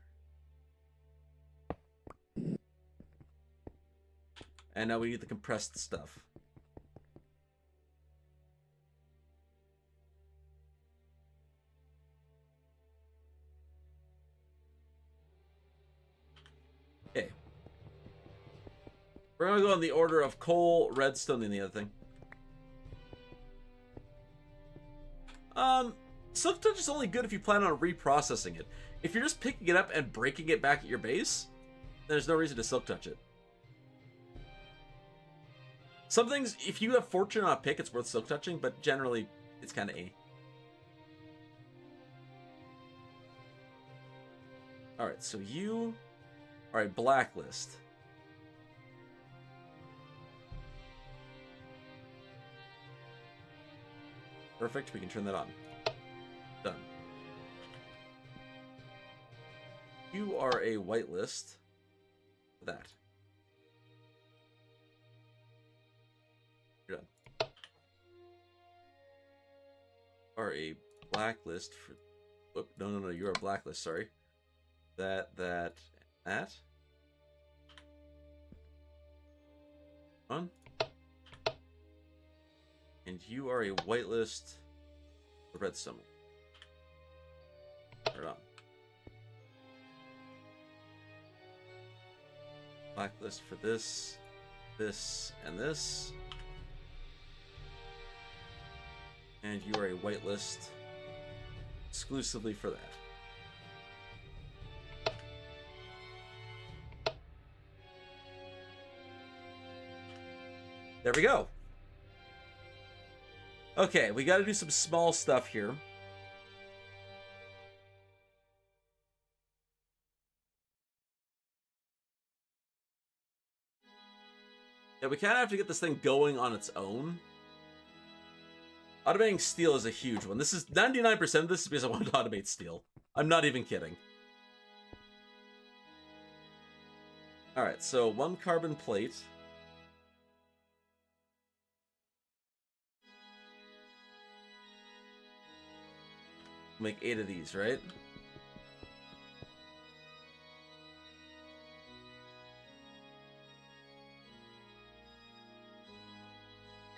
A: And now we need the compressed stuff. Okay. We're gonna go in the order of coal, redstone, and the other thing. Silk Touch is only good if you plan on reprocessing it. If you're just picking it up and breaking it back at your base, there's no reason to Silk Touch it. Some things, if you have fortune on a pick, it's worth Silk Touching, but generally, it's kind of A. Alright, so you... Alright, blacklist. Perfect, we can turn that on. Done. You are a whitelist for that. You're done. Are a blacklist for... Whoop, no, you're a blacklist, sorry. That. On. And you are a whitelist for redstone. Turn it on. Blacklist for this, and this. And you are a whitelist exclusively for that. There we go. Okay, we gotta do some small stuff here. Yeah, we kind of have to get this thing going on its own. Automating steel is a huge one. This is 99% of this is because I want to automate steel. I'm not even kidding. Alright, so 1 carbon plate. Make 8 of these, right?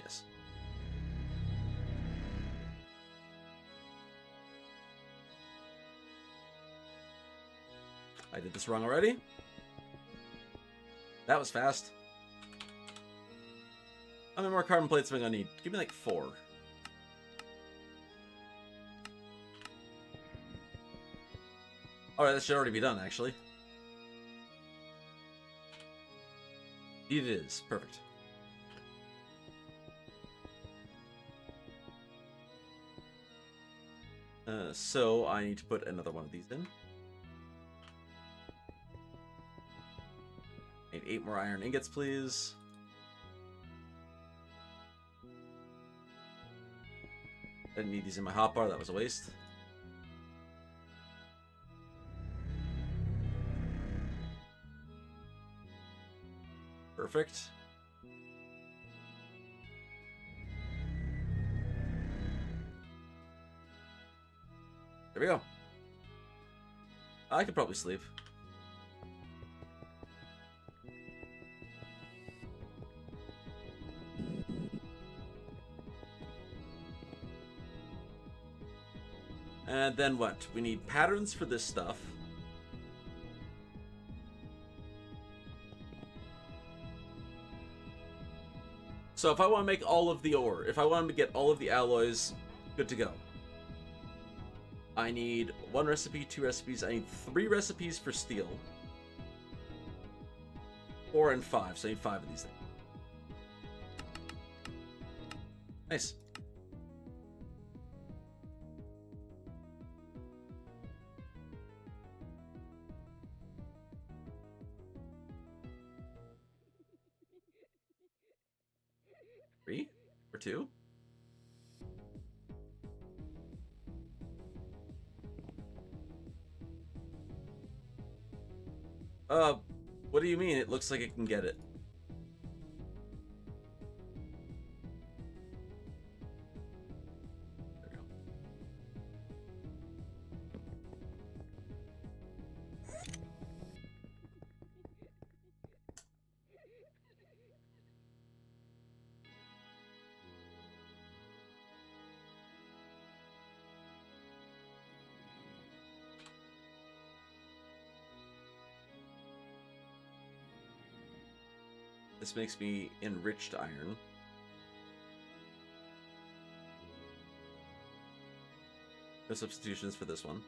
A: Yes. I did this wrong already. That was fast. How many more carbon plates am I gonna need? Give me like 4. Alright, that should already be done, actually. It is. Perfect. So I need to put another one of these in. Need 8 more iron ingots, please. Didn't need these in my hotbar, that was a waste. Perfect. There we go. I could probably sleep. And then what? We need patterns for this stuff. So if I want to make all of the ore, if I want to get all of the alloys, good to go. I need 1 recipe, 2 recipes. I need 3 recipes for steel. 4 and 5, so I need 5 of these things. Nice. Three or 2? What do you mean? It looks like it can get it. There we go. This makes me enriched iron. No substitutions for this one.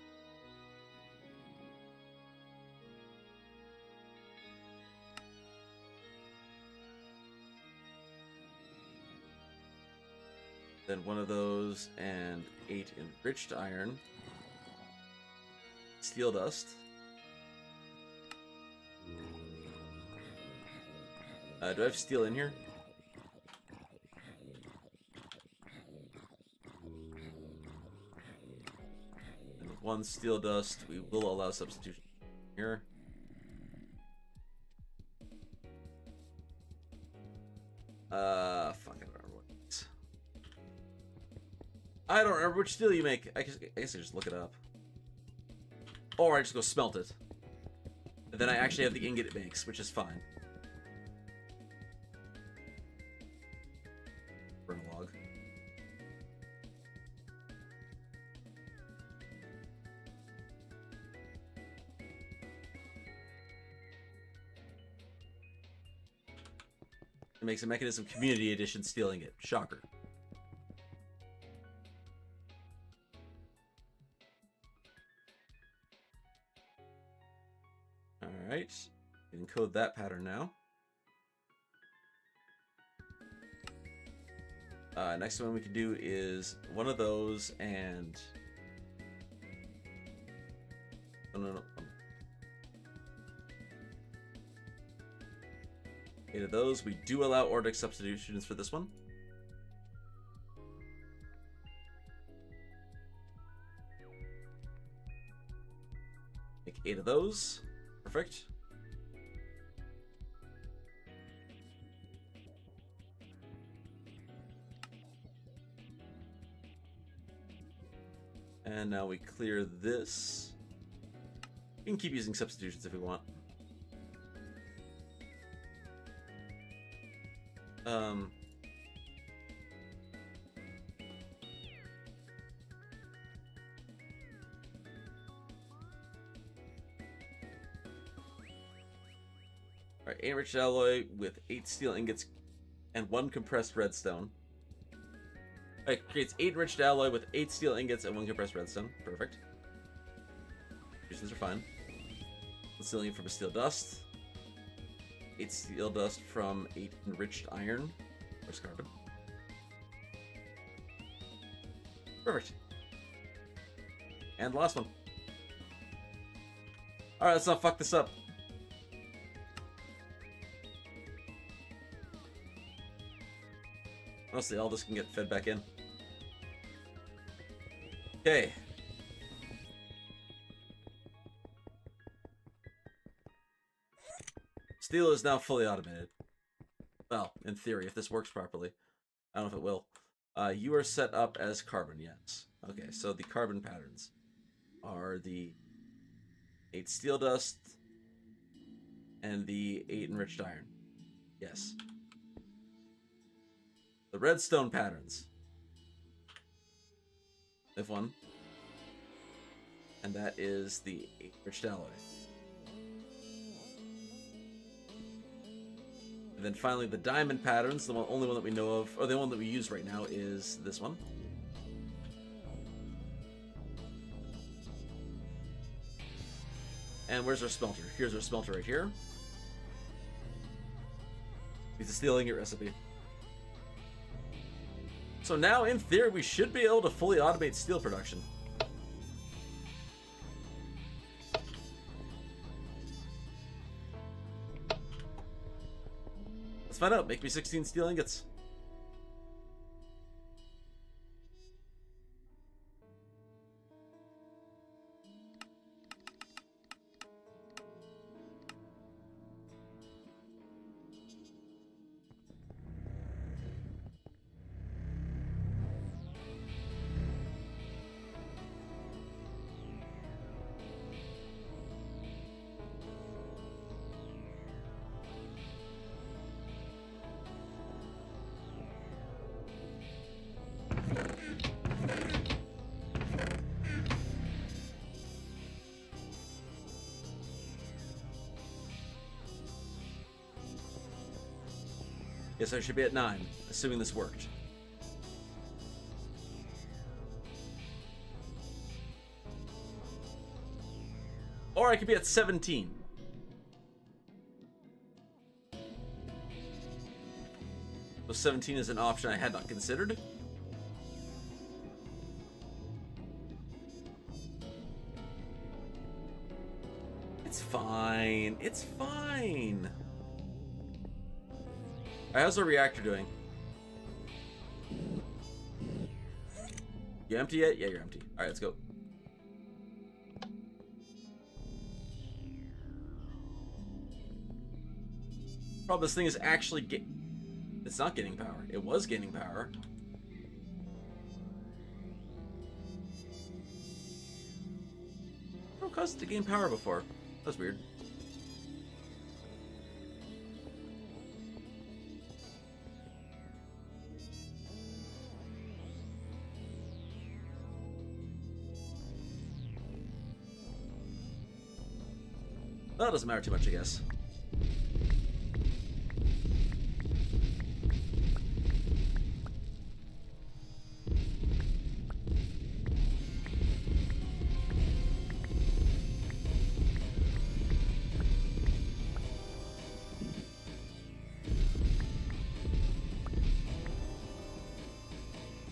A: Then 1 of those and 8 enriched iron. Steel dust. Do I have steel in here? 1 steel dust. We will allow substitution here. Fuck, I don't remember what it is. I don't remember which steel you make. I guess I just look it up. Or I just go smelt it. And then I actually have the ingot it makes, which is fine. Burn a log. It makes a Mechanism Community Edition steel ingot. Shocker. Alright. We can encode that pattern now. Next one we can do is one of those and... No. 8 of those. We do allow Ordic substitutions for this one. Make 8 of those. Perfect. And now we clear this. We can keep using substitutions if we want. Alright, enriched alloy with 8 steel ingots and 1 compressed redstone. Alright, creates 8 enriched alloy with 8 steel ingots and 1 compressed redstone. Perfect. These are fine. 1 steel ingot from a steel dust. 8 steel dust from 8 enriched iron. Where's carbon? Perfect. And the last one. Alright, let's not fuck this up. Honestly, all this can get fed back in. Okay. Steel is now fully automated. Well, in theory, if this works properly. I don't know if it will. You are set up as carbon, yes. Okay, so the carbon patterns are the 8 steel dust and the 8 enriched iron. Yes. The redstone patterns. If one. And that is the 8 enriched alloy. And then finally the diamond patterns, the only one that we know of, or the one that we use right now is this one. And where's our smelter? Here's our smelter right here. It's a steel ingot recipe. So now, in theory, we should be able to fully automate steel production. Let's find out. Make me 16 steel ingots. Yes, I should be at 9, assuming this worked. Or I could be at 17. So 17 is an option I had not considered. It's fine. It's fine. Alright, how's the reactor doing? You empty yet? Yeah, you're empty. Alright, let's go. Problem, this thing is actually it's not gaining power. It was gaining power. What caused it to gain power before? That was weird. Well, it doesn't matter too much, I guess.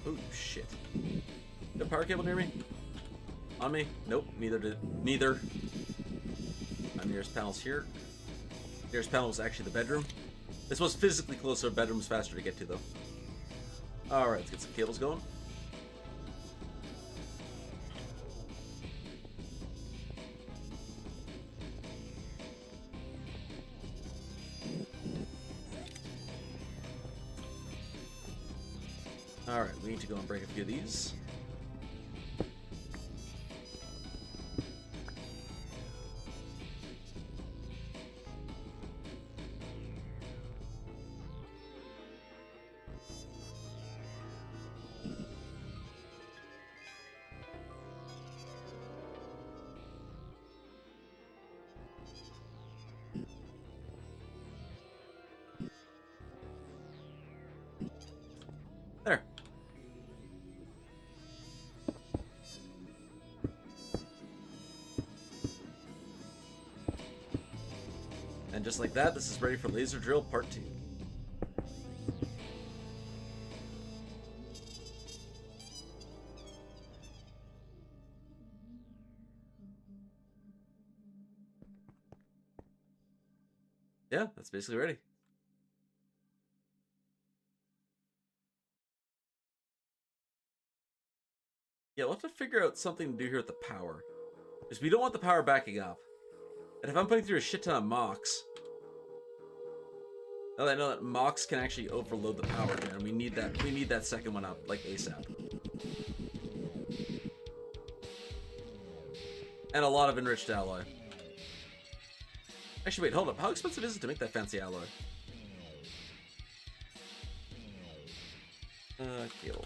A: Oh shit. The power cable near me? On me? Nope, neither. My nearest panel's here. Nearest panel was actually the bedroom. This was physically closer, bedroom was faster to get to though. Alright, let's get some cables going. Alright, we need to go and break a few of these. There. And just like that, this is ready for Laser Drill Part 2. Yeah, that's basically ready. Yeah, we'll have to figure out something to do here with the power. Because we don't want the power backing up. And if I'm putting through a shit ton of mocks, now that I know that mocks can actually overload the power again, and we need that second one up, like ASAP. And a lot of enriched alloy. Actually, wait, hold up. How expensive is it to make that fancy alloy? Cable.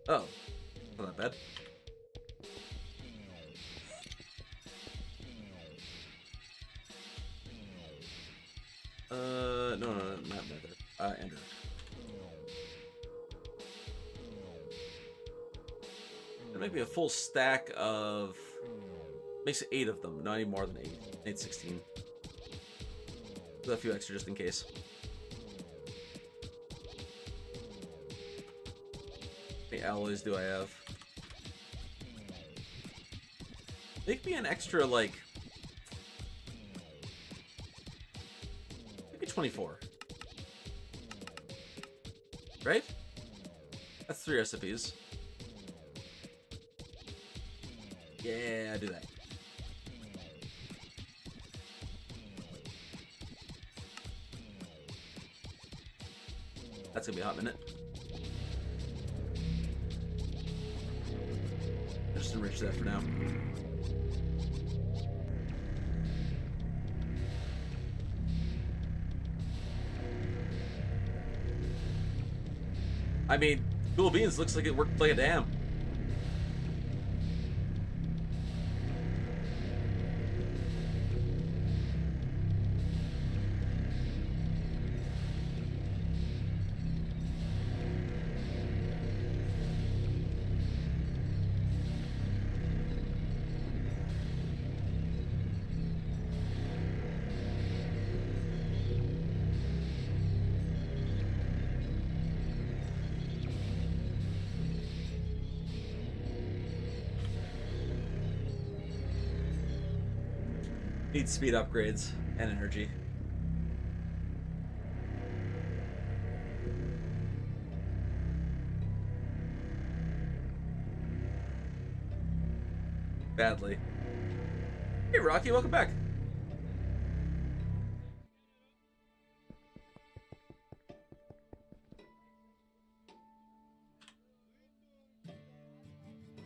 A: Oh, not that bad. No, not Nether. Ender. That might be a full stack of... Makes it 8 of them, not any more than 8. I need 16. With a few extra just in case. How many alloys do I have? Make me an extra, like... Maybe 24. Right? That's 3 recipes. Yeah, do that. That's gonna be a hot minute. Just enrich that for now. I mean, Cool Beans looks like it worked like a damn. Need speed upgrades and energy. Badly. Hey, Rocky, welcome back.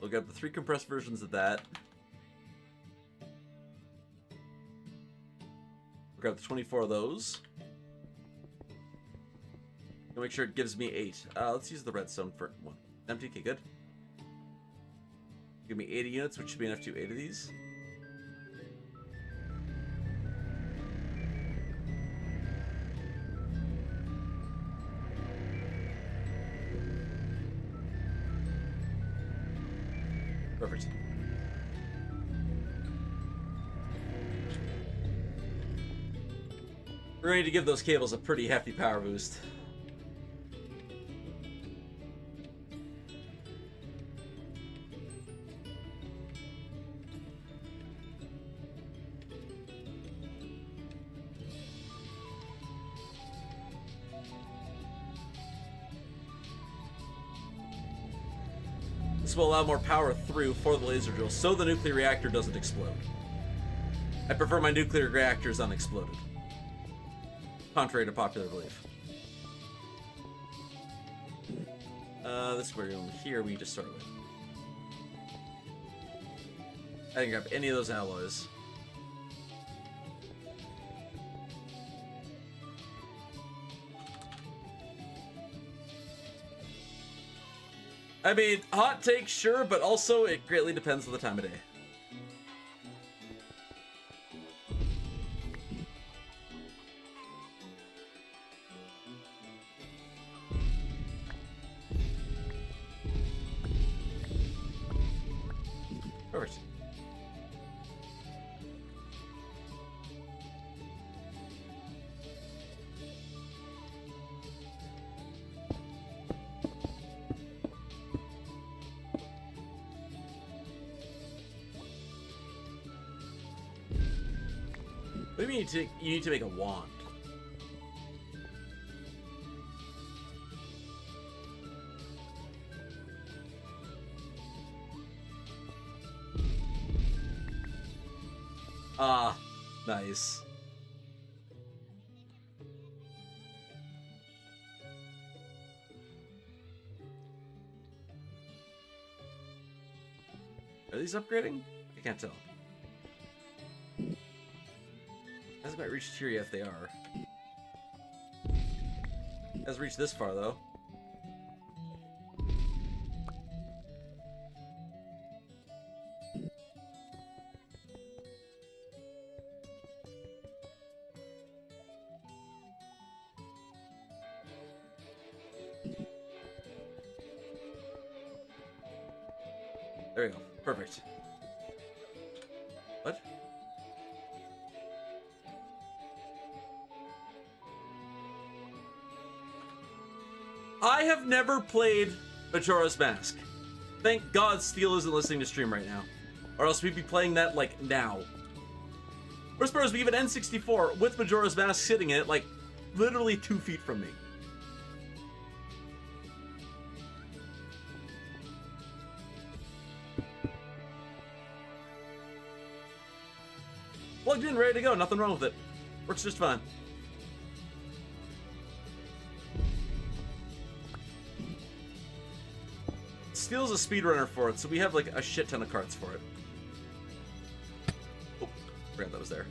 A: We'll get the 3 compressed versions of that. We'll grab the 24 of those. I'll make sure it gives me 8. Let's use the redstone for 1. Empty, okay, good. Give me 80 units, which should be enough to do 8 of these. Perfect. We're going to give those cables a pretty hefty power boost. This will allow more power through for the laser drill so the nuclear reactor doesn't explode. I prefer my nuclear reactors unexploded, contrary to popular belief. This room here we just started with. I didn't grab any of those alloys. I mean, hot take, sure, but also it greatly depends on the time of day. Perfect. What do you mean you need to make a wand? Ah, nice. Are these upgrading? I can't tell. Hasn't quite reached here yet if they are. Hasn't reached this far though. There we go. Perfect. What? I have never played Majora's Mask. Thank God Steel isn't listening to stream right now. Or else we'd be playing that, like, now. Worst part is we have an N64 with Majora's Mask sitting in it, like, literally 2 feet from me. Plugged in, ready to go, nothing wrong with it. Works just fine. Steel's a speedrunner for it, so we have like a shit ton of carts for it. Oh, forgot that was there.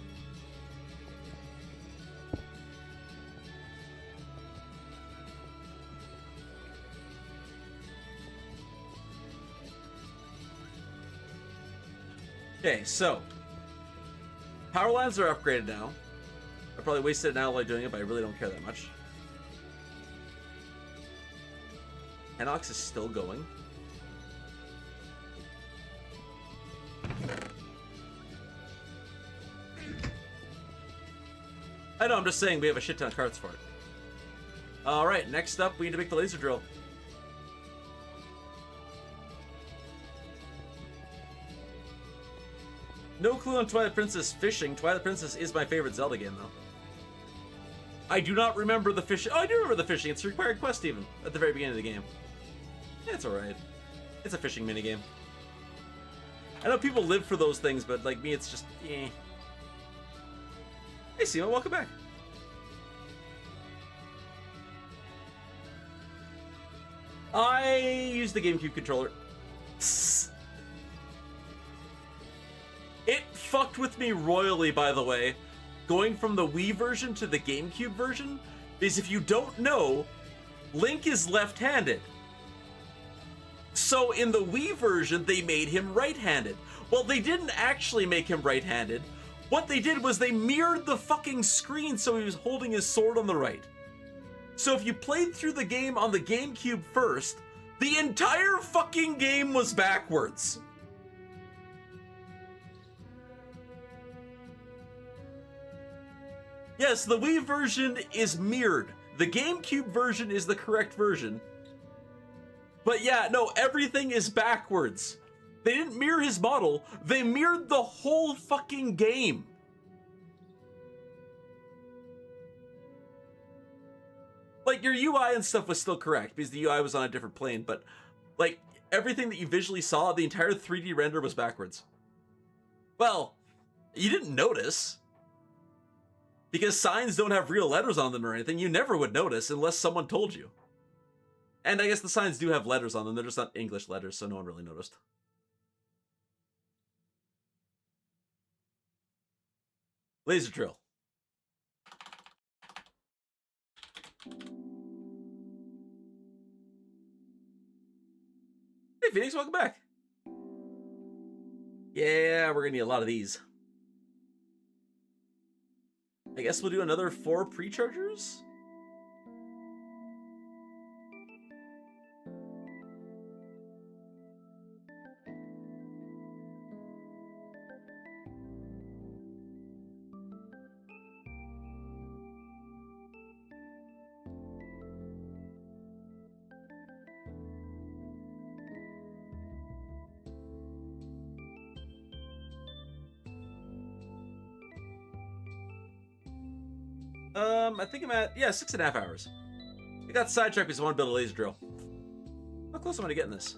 A: Okay, so power lines are upgraded now. I probably wasted an alloy doing it, but I really don't care that much. Henox is still going. I know, I'm just saying we have a shit ton of carts for it. Alright, next up we need to make the laser drill. No clue on Twilight Princess fishing. Twilight Princess is my favorite Zelda game, though. I do not remember the fishing. Oh, I do remember the fishing. It's a required quest, even, at the very beginning of the game. Yeah, it's alright. It's a fishing minigame. I know people live for those things, but like me, it's just, eh. Hey, Simo, welcome back. I use the GameCube controller. It fucked with me royally, by the way, going from the Wii version to the GameCube version, because if you don't know, Link is left-handed. So in the Wii version, they made him right-handed. Well, they didn't actually make him right-handed. What they did was they mirrored the fucking screen so he was holding his sword on the right. So if you played through the game on the GameCube first, the entire fucking game was backwards. Yes, the Wii version is mirrored. The GameCube version is the correct version. But yeah, no, everything is backwards. They didn't mirror his model, they mirrored the whole fucking game. Like, your UI and stuff was still correct, because the UI was on a different plane, but, like, everything that you visually saw, the entire 3D render was backwards. Well, you didn't notice. Because signs don't have real letters on them or anything, you never would notice unless someone told you. And I guess the signs do have letters on them, they're just not English letters, so no one really noticed. Laser drill. Hey Phoenix, welcome back. Yeah, we're gonna need a lot of these. I guess we'll do another 4 pre-chargers? I think I'm at, yeah, 6.5 hours. I got sidetracked because I want to build a laser drill. How close am I to getting this?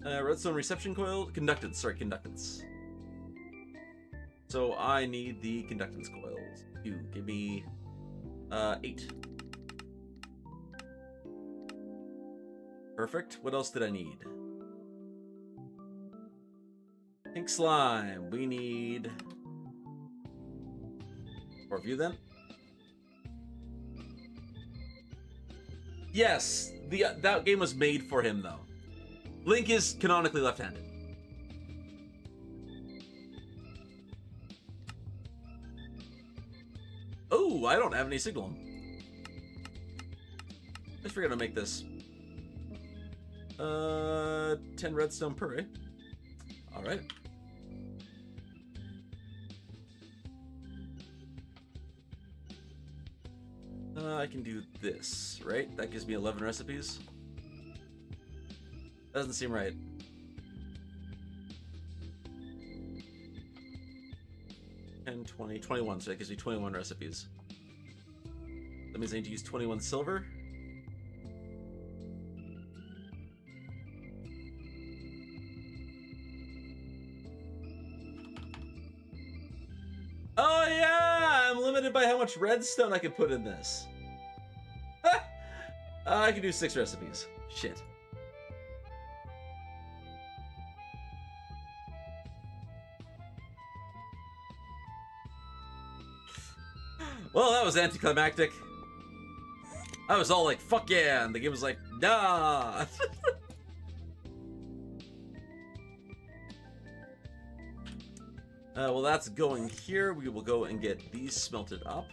A: Redstone reception coil, conductance, sorry, conductance. So I need the conductance coils. You give me 8. Perfect. What else did I need? Pink slime. We need 4 of you then. Yes, that game was made for him though. Link is canonically left-handed. Oh, I don't have any signal. I just forgot to make this. 10 redstone per, eh? Alright. I can do this, right? That gives me 11 recipes. Doesn't seem right. And 20, 21, so that gives me 21 recipes. That means I need to use 21 silver. Oh yeah! I'm limited by how much redstone I can put in this. I can do 6 recipes. Shit. Well, that was anticlimactic. I was all like, fuck yeah, and the game was like, nah. Well, that's going here. We will go and get these smelted up.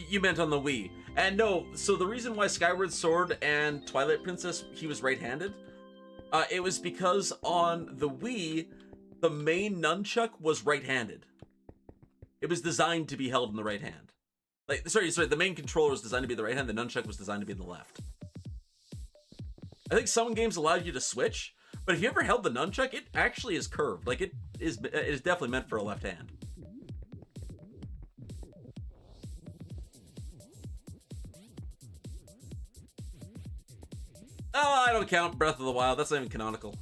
A: You meant on the Wii. And no, so the reason why Skyward Sword and Twilight Princess, he was right-handed, it was because on the Wii, the main nunchuck was right-handed. It was designed to be held in the right hand. Like, sorry, the main controller was designed to be the right hand, the nunchuck was designed to be in the left. I think some games allowed you to switch, but if you ever held the nunchuck, it actually is curved. Like, it is definitely meant for a left hand. Oh, I don't count Breath of the Wild. That's not even canonical.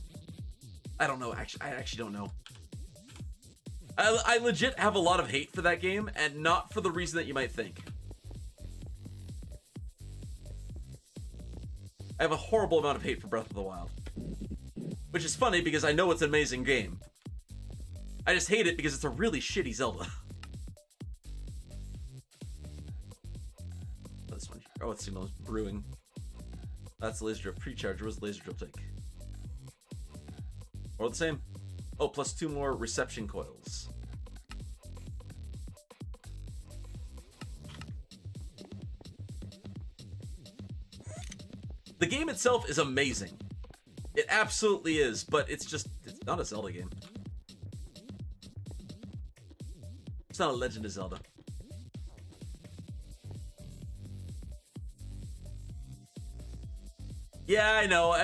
A: I don't know. Actually, I actually don't know. I legit have a lot of hate for that game, and not for the reason that you might think. I have a horrible amount of hate for Breath of the Wild. Which is funny because I know it's an amazing game. I just hate it because it's a really shitty Zelda. This one here. Oh, it's signal brewing. That's the laser drill precharger. What's the laser drill take? Or the same. Oh, plus 2 more reception coils. The game itself is amazing. It absolutely is, but it's not a Zelda game. It's not a Legend of Zelda. Yeah, I know,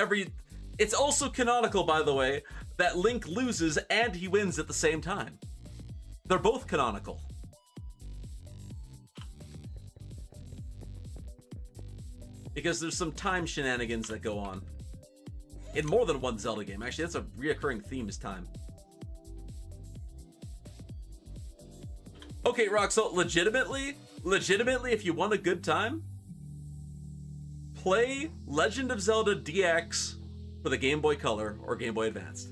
A: it's also canonical, by the way, that Link loses and he wins at the same time. They're both canonical. Because there's some time shenanigans that go on. In more than one Zelda game. Actually, that's a reoccurring theme is time. Okay, Roxo, legitimately, if you want a good time, play Legend of Zelda DX for the Game Boy Color or Game Boy Advanced.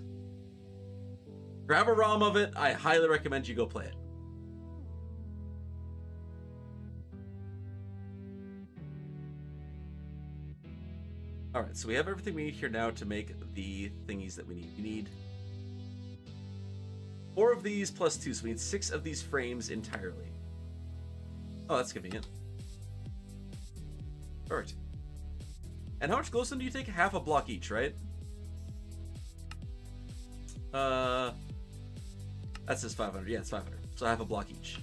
A: Grab a ROM of it. I highly recommend you go play it. Alright, so we have everything we need here now to make the thingies that we need. We need 4 of these plus 2, so we need 6 of these frames entirely. Oh, that's convenient. Alright. And how much glowstone do you take? Half a block each, right? That says 500. Yeah, it's 500. So half a block each.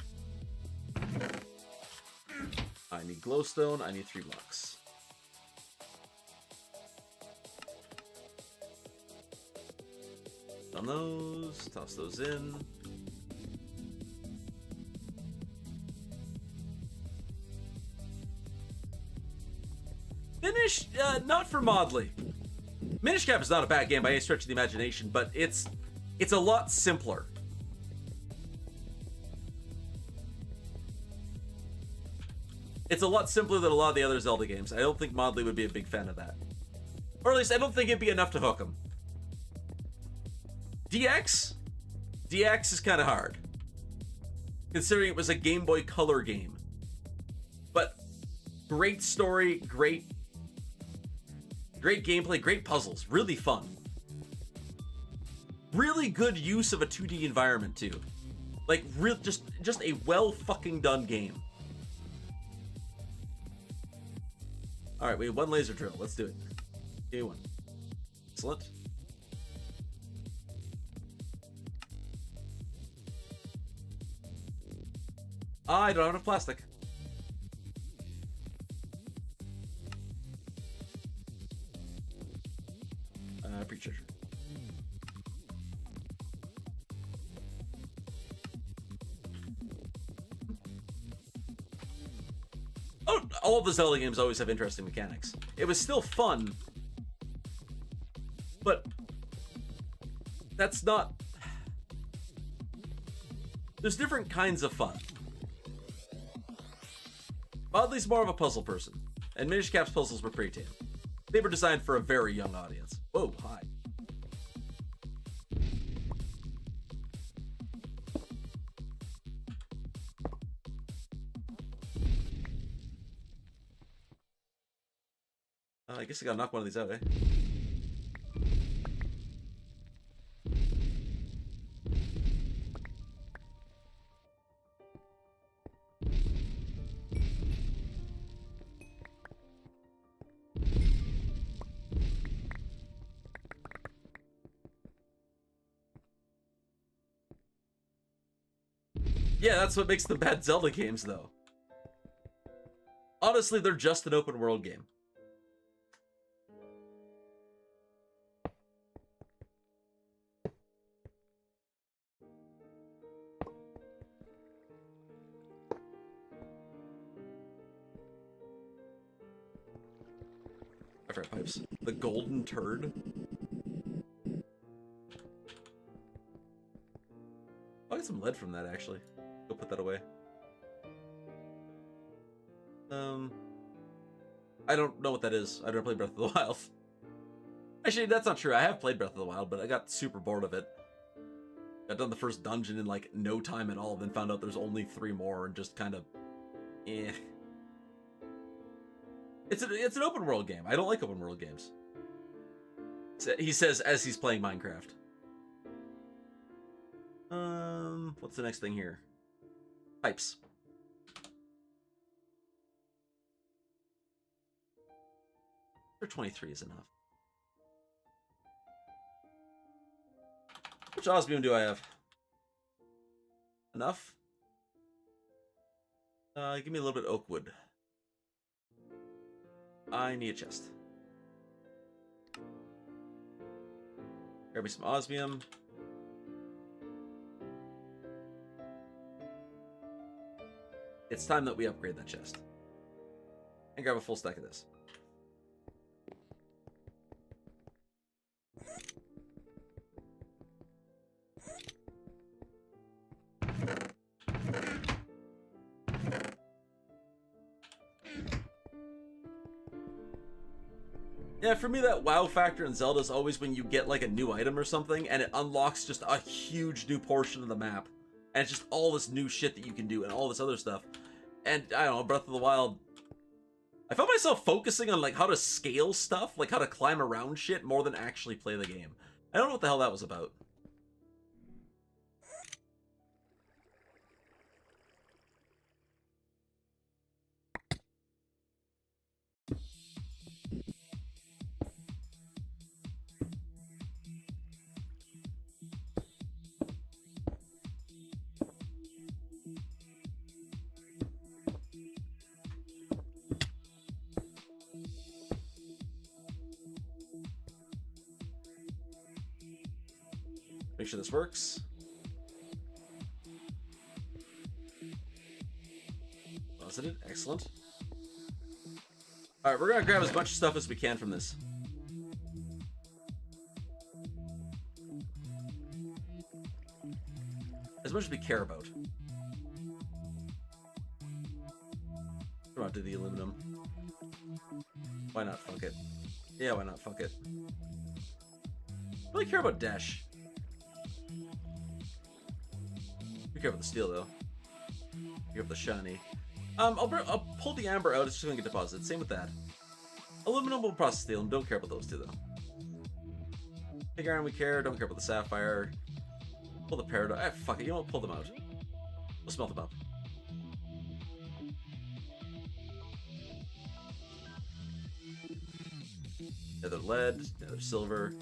A: I need glowstone. I need 3 blocks. On those, toss those in. Minish, not for Modly. Minish Cap is not a bad game by any stretch of the imagination, but it's a lot simpler. It's a lot simpler than a lot of the other Zelda games. I don't think Modly would be a big fan of that. Or at least I don't think it'd be enough to hook him. DX is kind of hard, considering it was a Game Boy Color game. But great story, great gameplay, great puzzles, really fun. Really good use of a 2D environment too. Like just a well fucking done game. All right, we have 1 laser drill. Let's do it. Give me 1. Excellent. I don't have enough plastic. Preacher. Oh, all of the Zelda games always have interesting mechanics. It was still fun, but that's not... There's different kinds of fun. Bodley's more of a puzzle person, and Minish Cap's puzzles were pretty tame. They were designed for a very young audience. Whoa, hi. I guess I gotta knock one of these out, eh? Yeah, that's what makes them bad Zelda games, though. Honestly, they're just an open world game. I forgot pipes. The golden turd. I'll get some lead from that, actually. Go put that away. I don't know what that is. I don't play Breath of the Wild. Actually, that's not true. I have played Breath of the Wild, but I got super bored of it. Got done the first dungeon in, like, no time at all, then found out there's only 3 more, and just kind of... eh. It's an open world game. I don't like open world games. He says as he's playing Minecraft. What's the next thing here? Pipes. Or 23 is enough. Which osmium do I have? Enough? Give me a little bit of oak wood. I need a chest. Grab me some osmium. It's time that we upgrade that chest. And grab a full stack of this. Yeah, for me, that wow factor in Zelda is always when you get, like, a new item or something, and it unlocks just a huge new portion of the map. And it's just all this new shit that you can do, and all this other stuff. And, I don't know, Breath of the Wild... I found myself focusing on, like, how to scale stuff, like how to climb around shit, more than actually play the game. I don't know what the hell that was about. Make sure this works. Positive, excellent. Alright, we're gonna grab as much stuff as we can from this. As much as we care about. Come on, do the aluminum. Why not? Fuck it. Yeah, why not? Fuck it. I really care about dash. Be careful with the steel, though. Be careful with the shiny. I'll pull the amber out. It's just gonna get deposited. Same with that. Aluminum will process steel, and don't care about those two, though. Pig iron we care. Don't care about the sapphire. Pull the peridot. Ah, fuck it. You won't pull them out. We'll smelt them up. Nether lead. Nether silver.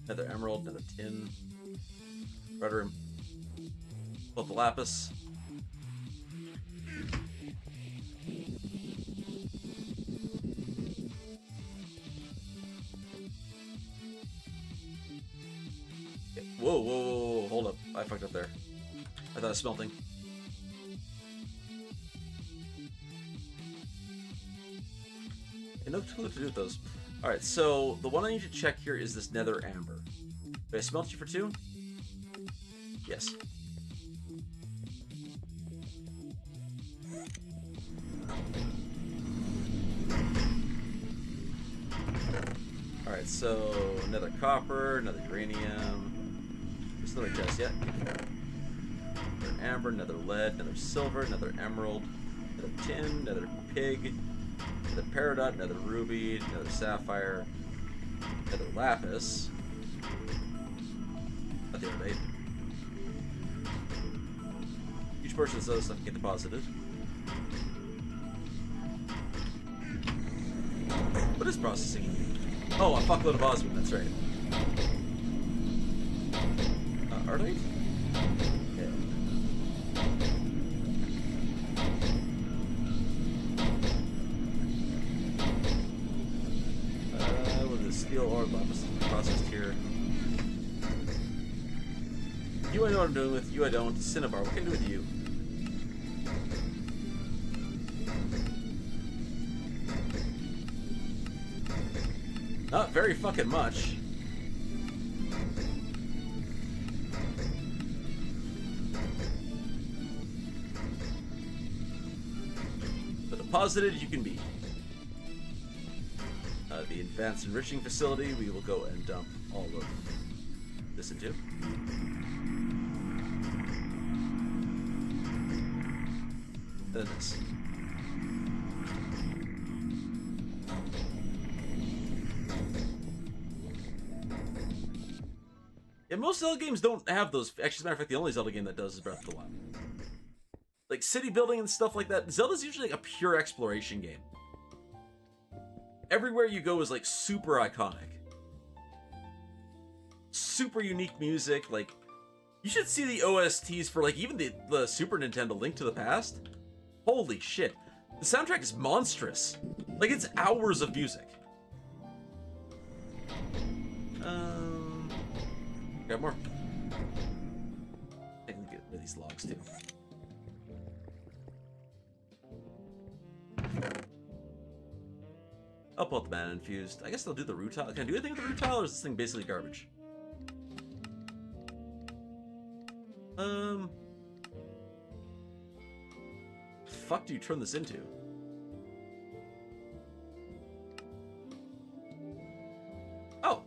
A: Nether emerald. Nether tin. Rudder. Pull the lapis. Okay. Whoa, whoa, whoa, whoa, hold up. I fucked up there. I thought I was smelting. No clue what to do with those. Alright, so the one I need to check here is this nether amber. Did I smelt you for 2? Yes. Alright, so another copper, another uranium. There's another chest yet. Another amber, another lead, another silver, another emerald, another tin, another pig, another peridot, another ruby, another sapphire, another lapis. Not the other day. Huge portion of this other stuff can get deposited. What is processing? Oh, a fuckload of osmium, that's right. Ardite? Okay. With the steel ore lapis processed here. You I know what I'm doing with, you I don't. Cinnabar, what can I do with you? Not very fucking much. The deposited you can be. The advanced enriching facility we will go and dump all of this into. Then this. Yeah, most Zelda games don't have those. Actually, as a matter of fact, the only Zelda game that does is Breath of the Wild. Like city building and stuff like that. Zelda's usually like a pure exploration game. Everywhere you go is like super iconic. Super unique music. Like, you should see the OSTs for like even the Super Nintendo Link to the Past. Holy shit. The soundtrack is monstrous. Like, it's hours of music. Got more. I can get rid of these logs too. I'll pull out the mana infused. I guess they'll do the root tile. Can I do anything with the root tile, or is this thing basically garbage? Fuck do you turn this into? Oh.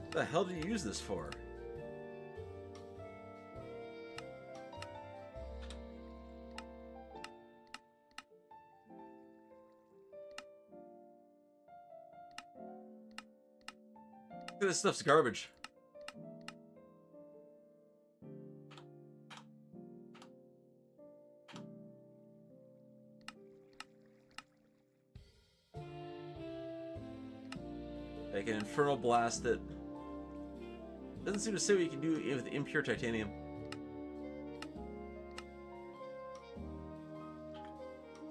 A: What the hell do you use this for? This stuff's garbage. I can infernal blast it. Doesn't seem to say what you can do with impure titanium.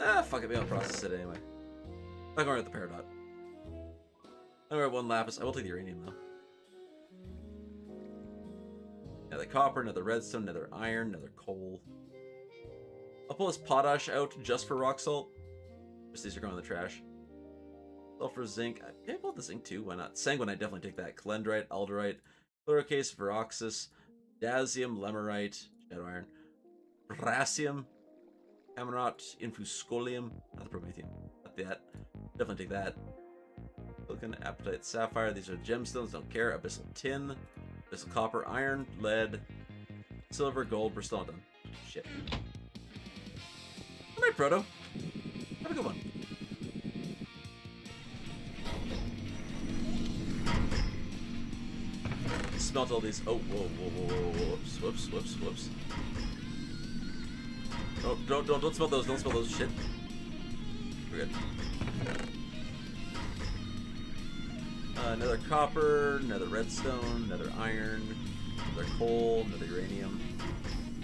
A: Ah, fuck it, maybe I'll process it anyway. I'm going with the Peridot. I'm going to one lapis. I will take the uranium though. Another copper, another redstone, another iron, another coal. I'll pull this potash out just for rock salt. Just these are going in the trash. Sulfur, zinc. Maybe I pull the zinc too. Why not? Sanguinite, definitely take that. Calendrite, alderite, chlorocase, veroxis, dazium, lemerite, shadow iron, brassium, camerot, infuscolium. Not the promethium. Not that. Definitely take that. Silicon, apatite, sapphire. These are gemstones. Don't care. Abyssal tin. Abyssal copper, iron, lead, silver, gold. We're still not done. Shit. Good night, Proto. Have a good one. Smelt all these. Oh, whoa, whoa, whoa, whoa, whoa. Whoops, whoops, whoops, whoops. Oh, don't smell those. Don't smell those. Shit. We're good. Another copper, another redstone, another iron, another coal, another uranium.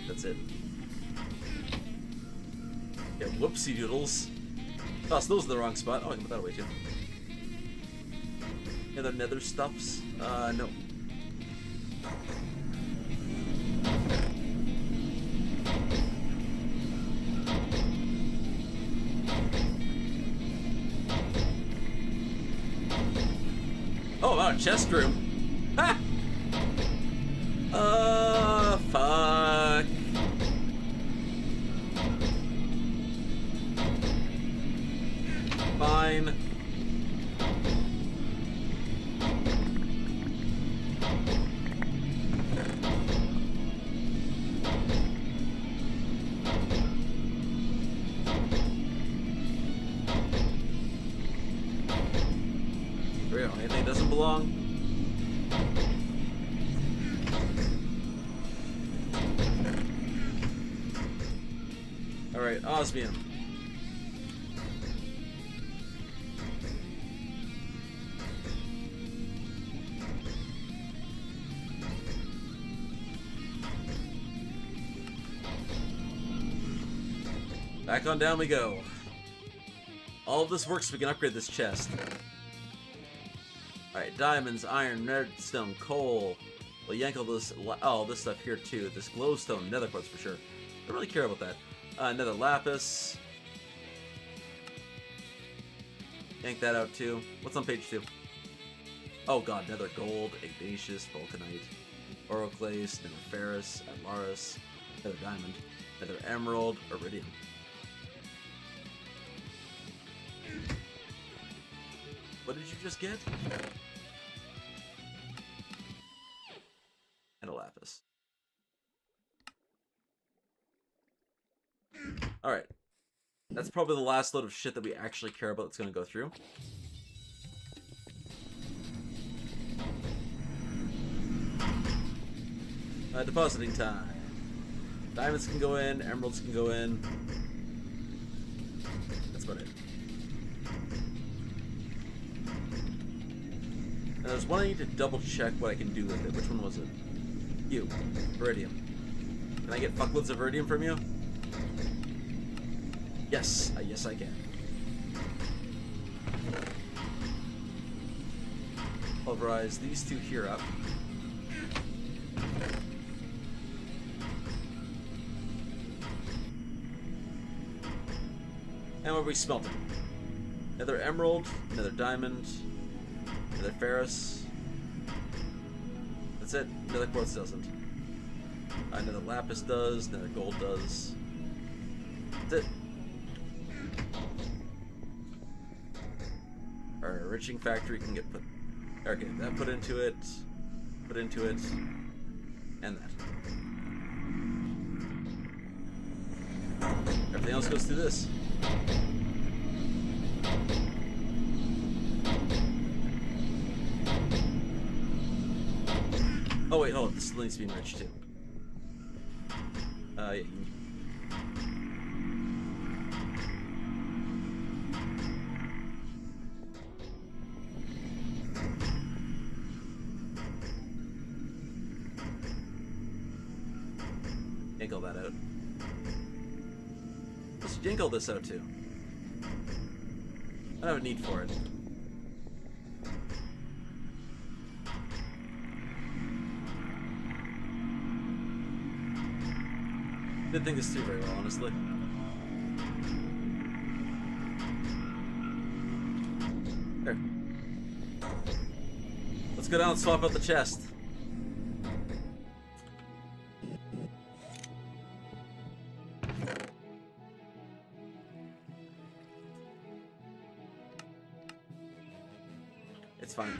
A: That's it. Yeah, whoopsie doodles. Oh, so those are the wrong spot. Oh, I can put that away too. Any other nether stuffs? No. Oh, wow, chest room. Ha! Fuck. Fine. Real, anything doesn't belong. Alright, osmium. Back on down we go. All of this works so we can upgrade this chest. Alright, diamonds, iron, redstone, coal. We'll yank all this, oh, this stuff here too. This glowstone, nether quartz for sure. Don't really care about that. Nether lapis. Yank that out too. What's on page 2? Oh god, nether gold, igneous, vulcanite, oroclase, nether ferrous, atlaris, nether diamond, nether emerald, iridium. What did you just get? And a lapis. Alright. That's probably the last load of shit that we actually care about that's going to go through. Depositing time. Diamonds can go in, emeralds can go in. That's about it. And there's one I need to double check what I can do with it. Which one was it? You. Iridium. Can I get fuckloads of iridium from you? Yes. Yes, I can. Pulverize these two here up. And what are we smelting? Another emerald, another diamond, another ferrous. That's it. Another quartz doesn't. Another lapis does, another gold does. That's it. Our enriching factory can get put. Okay, that put into it, and that. Everything else goes through this. Oh wait, hold on. This still needs to be enriched too. Yeah. Yank all that out. Let's yank all this out too. I don't have a need for it. Didn't think this through very well, honestly. There. Let's go down and swap out the chest. It's fine.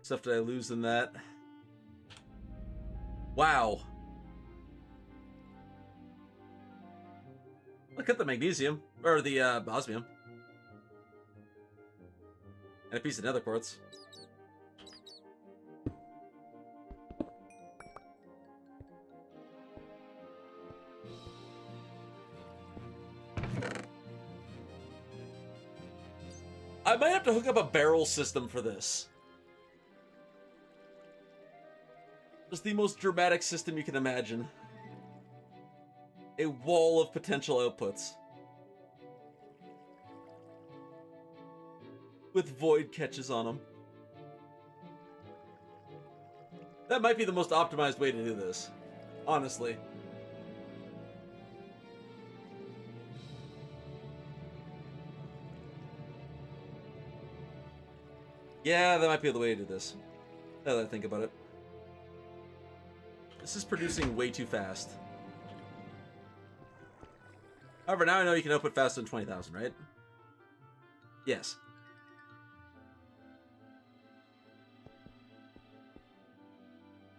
A: Stuff did I lose in that? Wow. Look at the magnesium. Or the osmium. And a piece of nether quartz. I might have to hook up a barrel system for this. Just the most dramatic system you can imagine. A wall of potential outputs. With void catches on them. That might be the most optimized way to do this. Honestly. Yeah, that might be the way to do this. Now that I think about it. This is producing way too fast. However, now I know you can output faster than 20,000, right? Yes.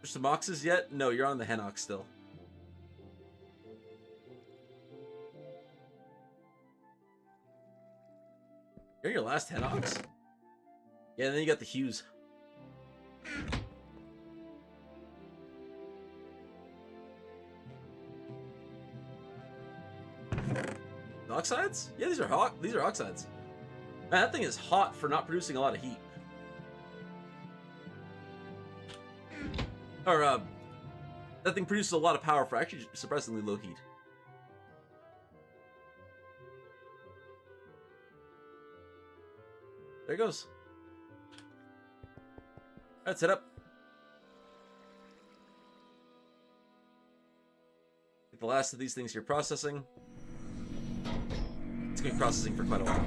A: There's some oxes yet? No, you're on the hen ox still. You're your last hen ox? Yeah, and then you got the hues. Oxides? Yeah, these are hot. These are oxides. Man, that thing is hot for not producing a lot of heat. Or, that thing produces a lot of power for actually surprisingly low heat. There it goes. Alright, set up. Get the last of these things here processing. It's going to be processing for quite a while.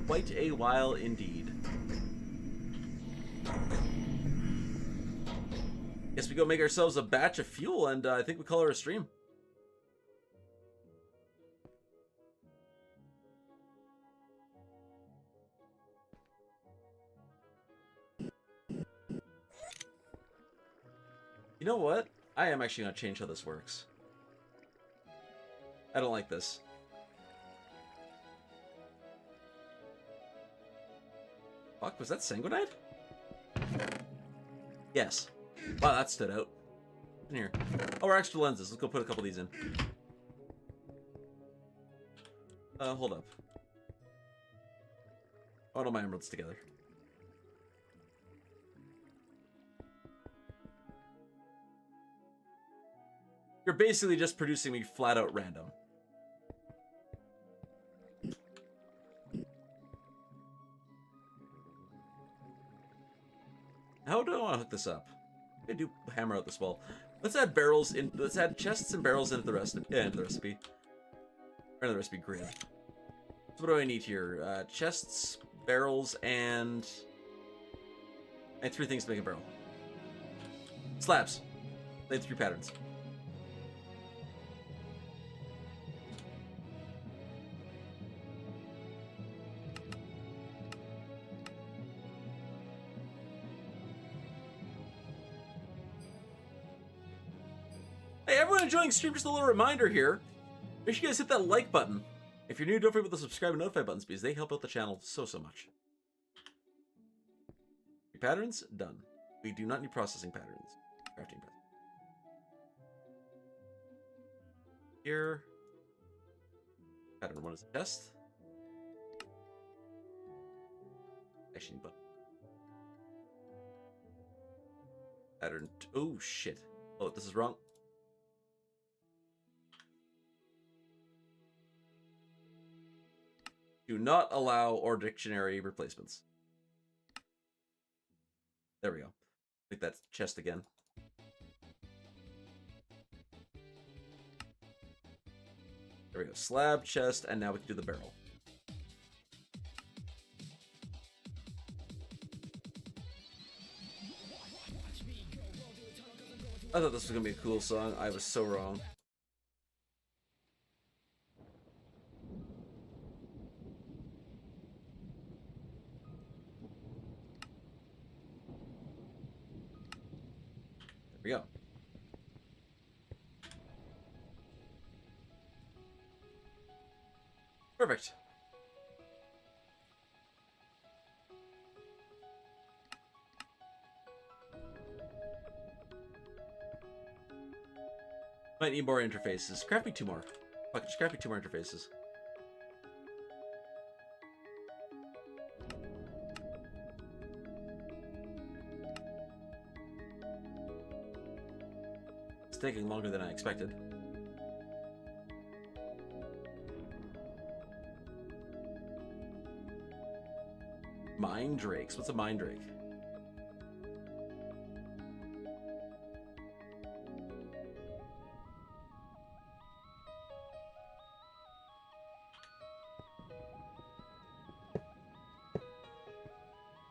A: Quite a while indeed. Guess we go make ourselves a batch of fuel, and I think we call her a stream. You know what? I am actually going to change how this works. I don't like this. Fuck, was that sanguinite? Yes. Wow, that stood out. In here. Oh, our extra lenses. Let's go put a couple of these in. Hold up. I want all my emeralds together. You're basically just producing me flat out random. How do I want to hook this up? I do hammer out this wall. Let's add barrels in. Let's add chests and barrels into the recipe. Into the recipe. Or the recipe grid. So what do I need here? Chests, barrels, and 3 things to make a barrel. Slabs. I need 3 patterns. Hey, everyone enjoying the stream, just a little reminder here. Make sure you guys hit that like button. If you're new, don't forget about the subscribe and notify buttons because they help out the channel so much. Patterns? Done. We do not need processing patterns. Crafting patterns. Here. Pattern 1 is a test. Actually, but pattern 2. Oh, shit. Oh, this is wrong. Do not allow or dictionary replacements. There we go. I think that's chest again. There we go. Slab, chest, and now we can do the barrel. I thought this was going to be a cool song. I was so wrong. There we go. Perfect. Might need more interfaces. Craft me 2 more. Fuck, just craft me 2 more interfaces. It's taking longer than I expected. Mine drakes. What's a mine drake?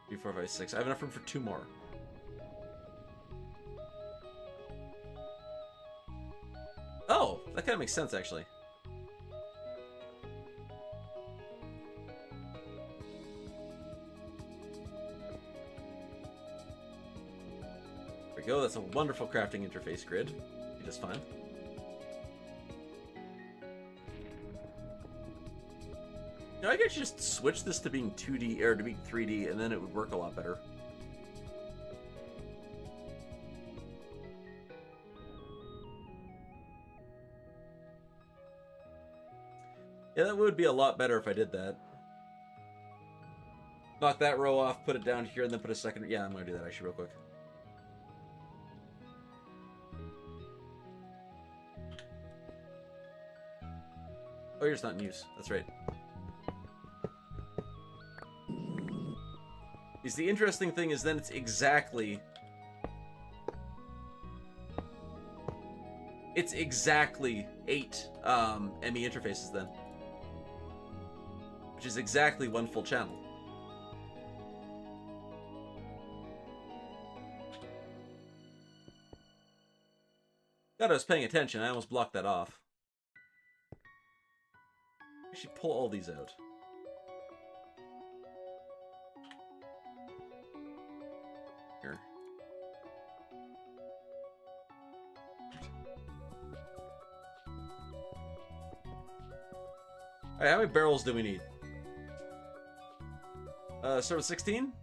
A: Three, 4, 5, 6. I have enough room for 2 more. Oh, that kind of makes sense, actually. There we go. That's a wonderful crafting interface grid. Be just fine. You know, I could just switch this to being 2D or to being 3D, and then it would work a lot better. Yeah, that would be a lot better if I did that. Knock that row off, put it down here, and then put a second... Yeah, I'm going to do that actually real quick. Oh, yours not in use. That's right. Is the interesting thing is then it's exactly... It's exactly 8 ME interfaces then. Which is exactly one full channel. God, I was paying attention. I almost blocked that off. I should pull all these out. Here. Alright, how many barrels do we need? Start with 16?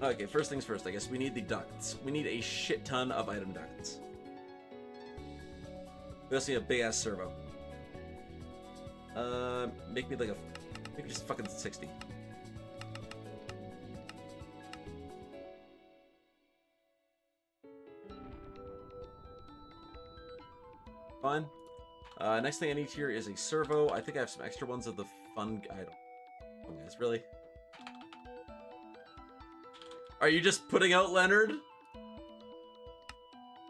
A: Okay, first things first, I guess we need the ducts. We need a shit ton of item ducts. We also need a big-ass servo. Make me like a... Maybe just fucking 60. Fine. Next thing I need here is a servo. I think I have some extra ones of the fun... I don't... Oh, guys, really? Are you just putting out Leonard?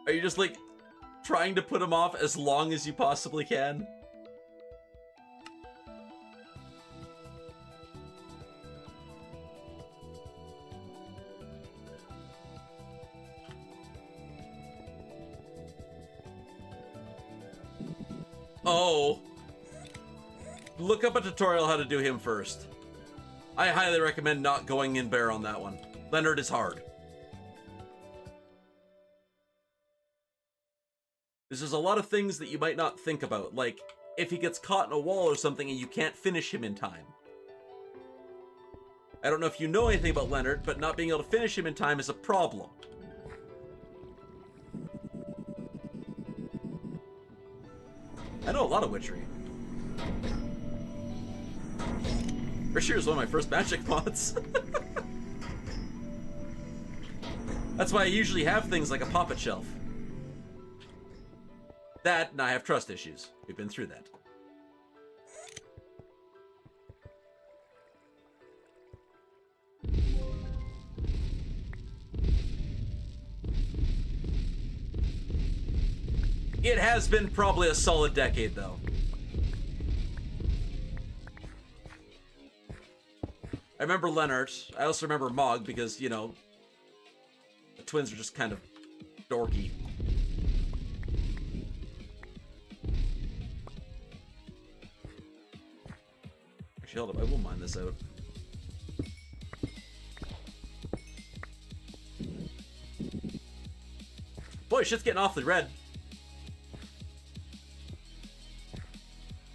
A: Are you just, like, trying to put him off as long as you possibly can? Oh. Look up a tutorial how to do him first. I highly recommend not going in bear on that one. Leonard is hard. There's a lot of things that you might not think about, like if he gets caught in a wall or something and you can't finish him in time. I don't know if you know anything about Leonard, but not being able to finish him in time is a problem. I know a lot of witchery. Risher is one of my first magic mods. That's why I usually have things like a poppet shelf. That, and I have trust issues. We've been through that. It has been probably a solid decade, though. I remember Leonard. I also remember Mog because, you know, the twins are just kind of dorky. Actually, hold up. I will mine this out. Boy, shit's getting awfully red.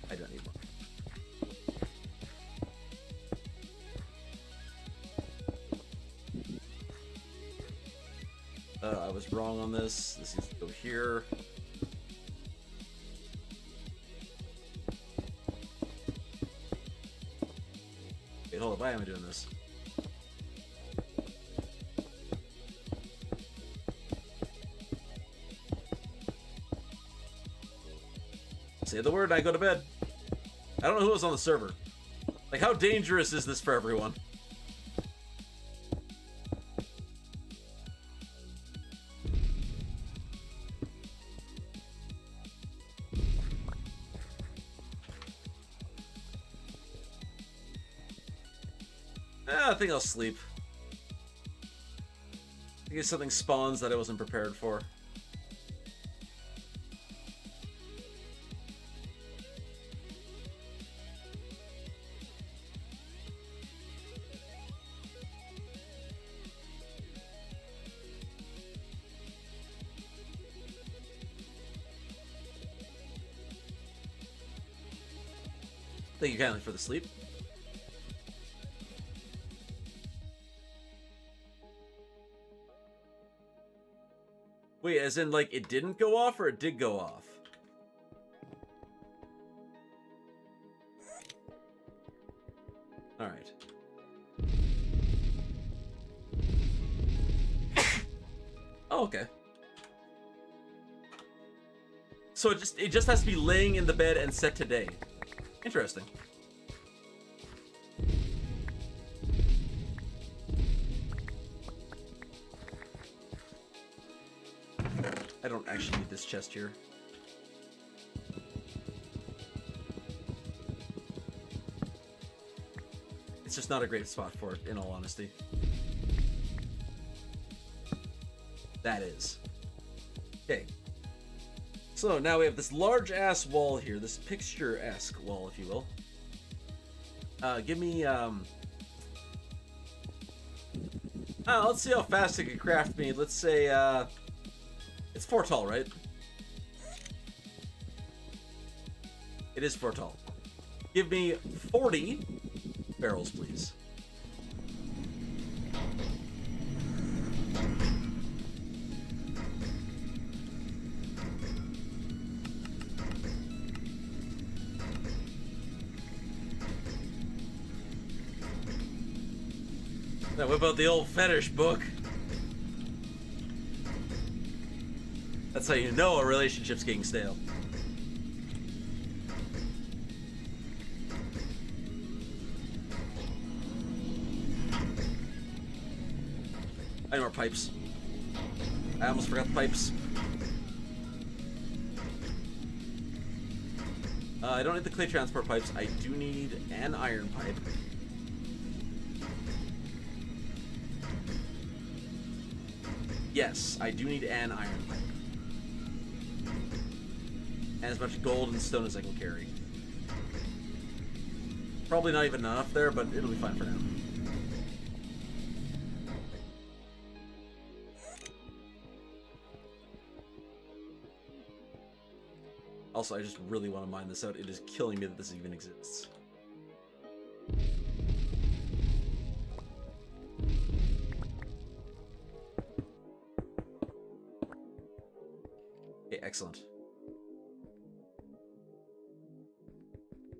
A: I don't need one. I was wrong on this. This needs to go here. Wait, hold up. Why am I doing this? Say the word and I go to bed. I don't know who was on the server. Like, how dangerous is this for everyone? I think I'll sleep. I guess something spawns that I wasn't prepared for. Thank you kindly for the sleep. Wait, as in, like, it didn't go off or it did go off? Oh, okay. So it just has to be laying in the bed and set to day. Interesting. I don't actually need this chest here. It's just not a great spot for it, in all honesty. That is. Okay. So now we have this large-ass wall here, this picture-esque wall, if you will. Give me, let's see how fast it can craft me. Let's say, it's 4 tall, right? It is 4 tall. Give me 40 barrels, please. Now, what about the old fetish book? That's how you know a relationship's getting stale. I need more pipes. I almost forgot the pipes. I don't need the clay transport pipes. I do need an iron pipe. Yes, I do need an iron pipe. And as much gold and stone as I can carry. Probably not even enough there, but it'll be fine for now. Also, I just really want to mine this out. It is killing me that this even exists. Okay, excellent. So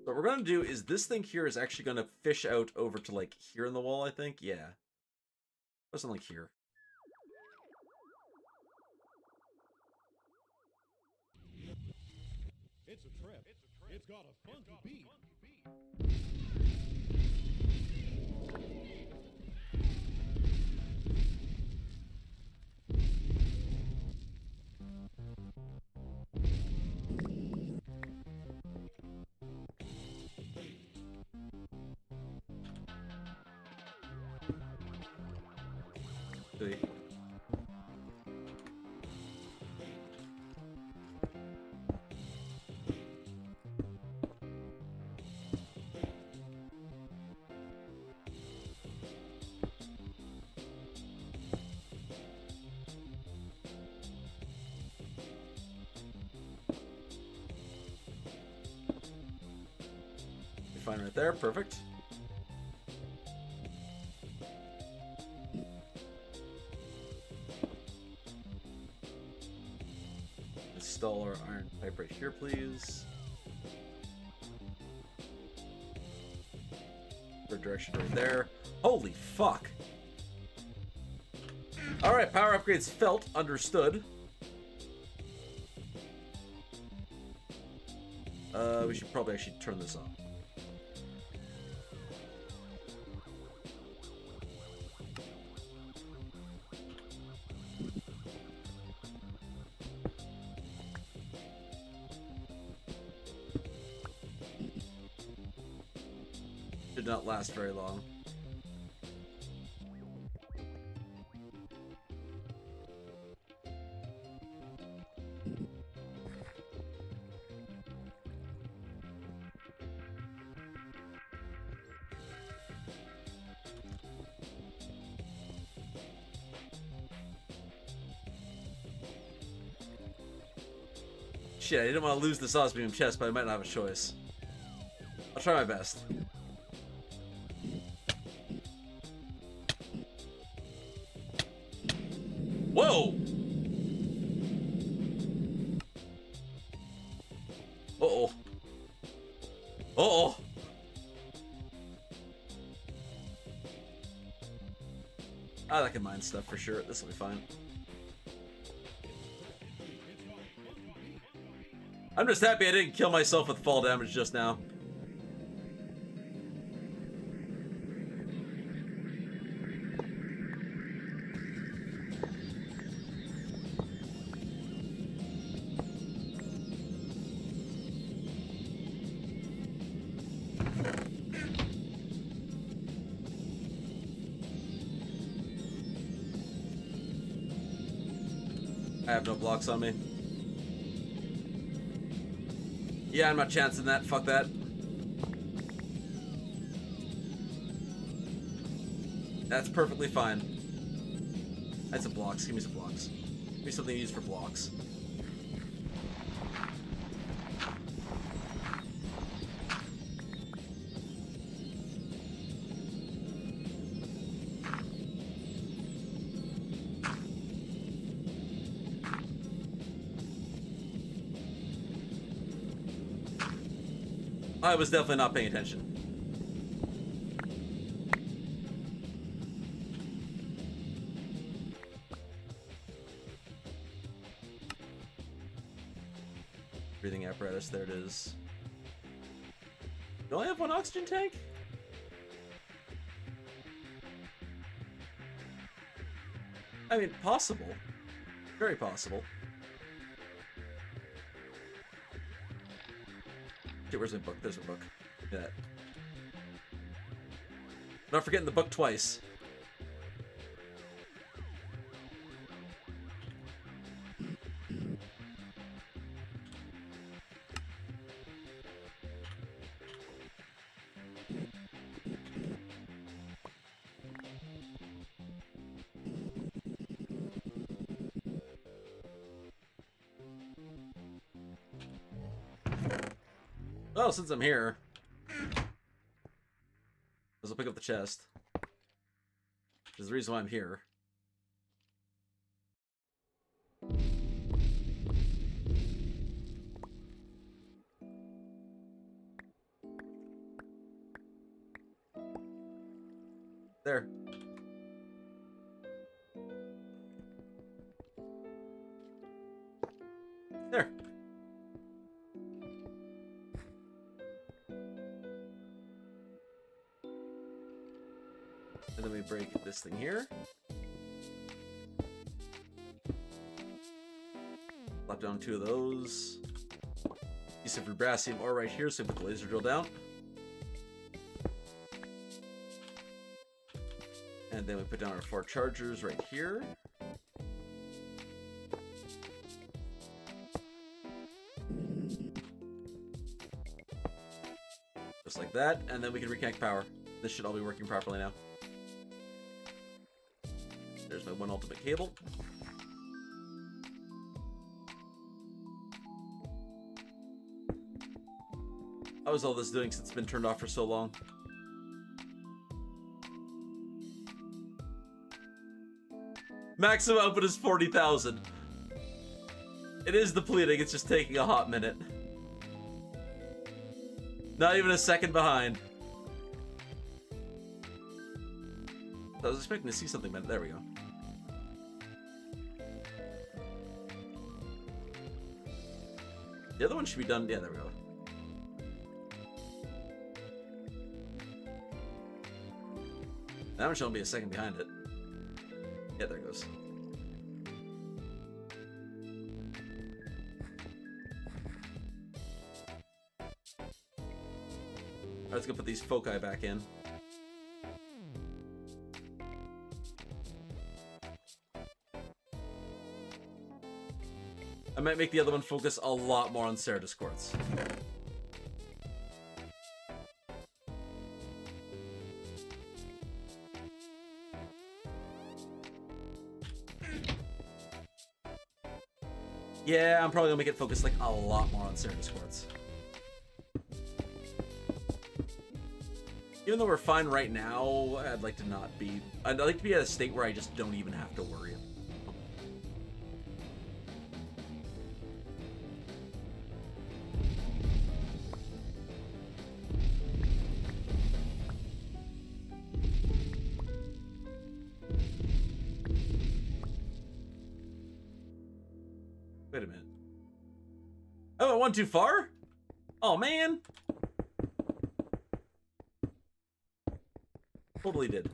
A: what we're going to do is this thing here is actually going to fish out over to, like, here in the wall, I think. Yeah. Wasn't like here.
D: It's a trip. It's got a funky beat.
A: See. Fine right there, perfect. Install our iron pipe right here, please. Third direction right there. Holy fuck! Alright, power upgrades felt, understood. We should probably actually turn this on. Did not last very long. Shit, I didn't want to lose the osmium chest, but I might not have a choice. I'll try my best. Whoa! Uh-oh. Uh-oh. I can mine stuff for sure. This will be fine. I'm just happy I didn't kill myself with fall damage just now. I have no blocks on me. Yeah, I'm not chancing that. Fuck that. That's perfectly fine. I had some blocks. Give me some blocks. Give me something to use for blocks. I was definitely not paying attention. Breathing apparatus, there it is. Do I have one oxygen tank? I mean, possible. Very possible. Okay, where's my book? There's my book. Look at that. Not forgetting the book twice. Well, since I'm here, I'll pick up the chest. Which is the reason why I'm here. There. There. And then we break this thing here. Plop down 2 of those. Piece of vibranium ore right here, so we put the laser drill down. And then we put down our 4 chargers right here. Just like that, and then we can reconnect power. This should all be working properly now. There's my 1 ultimate cable. How is all this doing since it's been turned off for so long? Maximum output is 40,000. It is depleting, it's just taking a hot minute. Not even a second behind. I was expecting to see something, but there we go. The other one should be done. Yeah, there we go. That one should only be a second behind it. Yeah, there it goes. Alright, let's go put these foci back in. I might make the other one focus a lot more on Certus quartz. Yeah, I'm probably gonna make it focus like a lot more on Certus quartz. Even though we're fine right now, I'd like to not be. I'd like to be at a state where I just don't even have to worry. Wait a minute. Oh, it went too far? Oh, man. Totally did.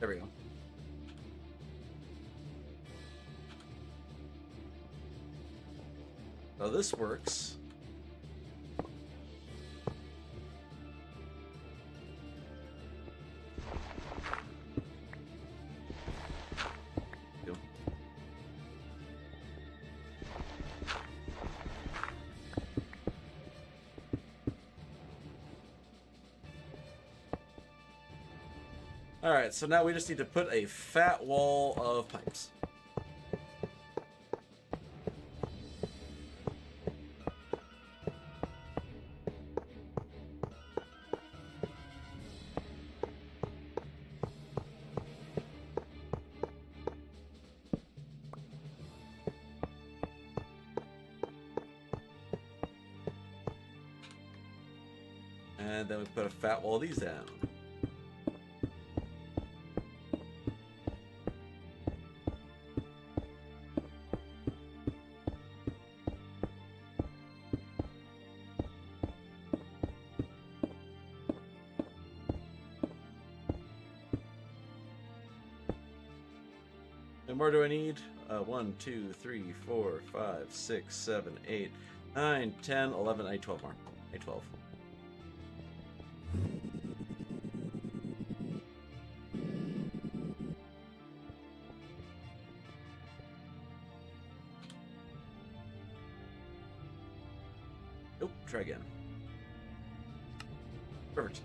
A: There we go. So this works. Alright, so now we just need to put a fat wall of pipes. And then we put a fat wall of these down. And more do I need? 1, 2, 3, 4, 5, 6, 7, 8, 9, 10, 11, 8, 12 more. 8, 12. Nope, try again. Perfect.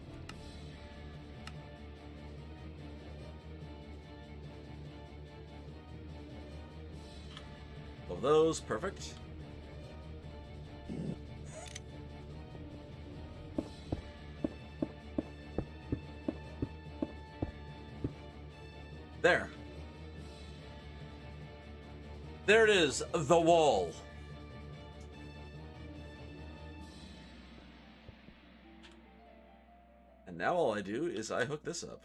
A: Of those, perfect. There. There it is, the wall. And now all I do is I hook this up.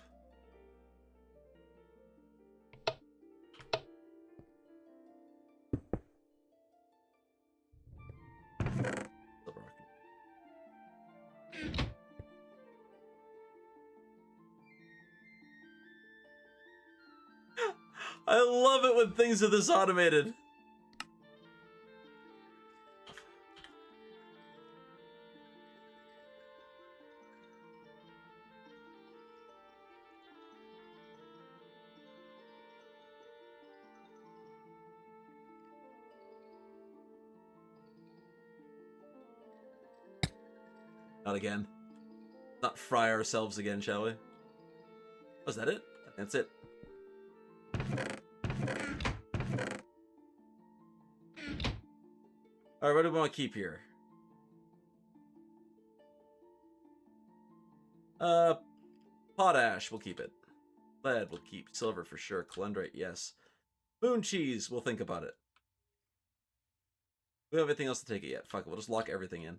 A: I love it when things are this automated. Not again. Not fry ourselves again, shall we? Was that it? That's it. Alright, what do we want to keep here? Potash, we'll keep it. Lead, we'll keep. Silver for sure. Calendrite, yes. Moon cheese, we'll think about it. We don't have anything else to take it yet. Fuck it, we'll just lock everything in.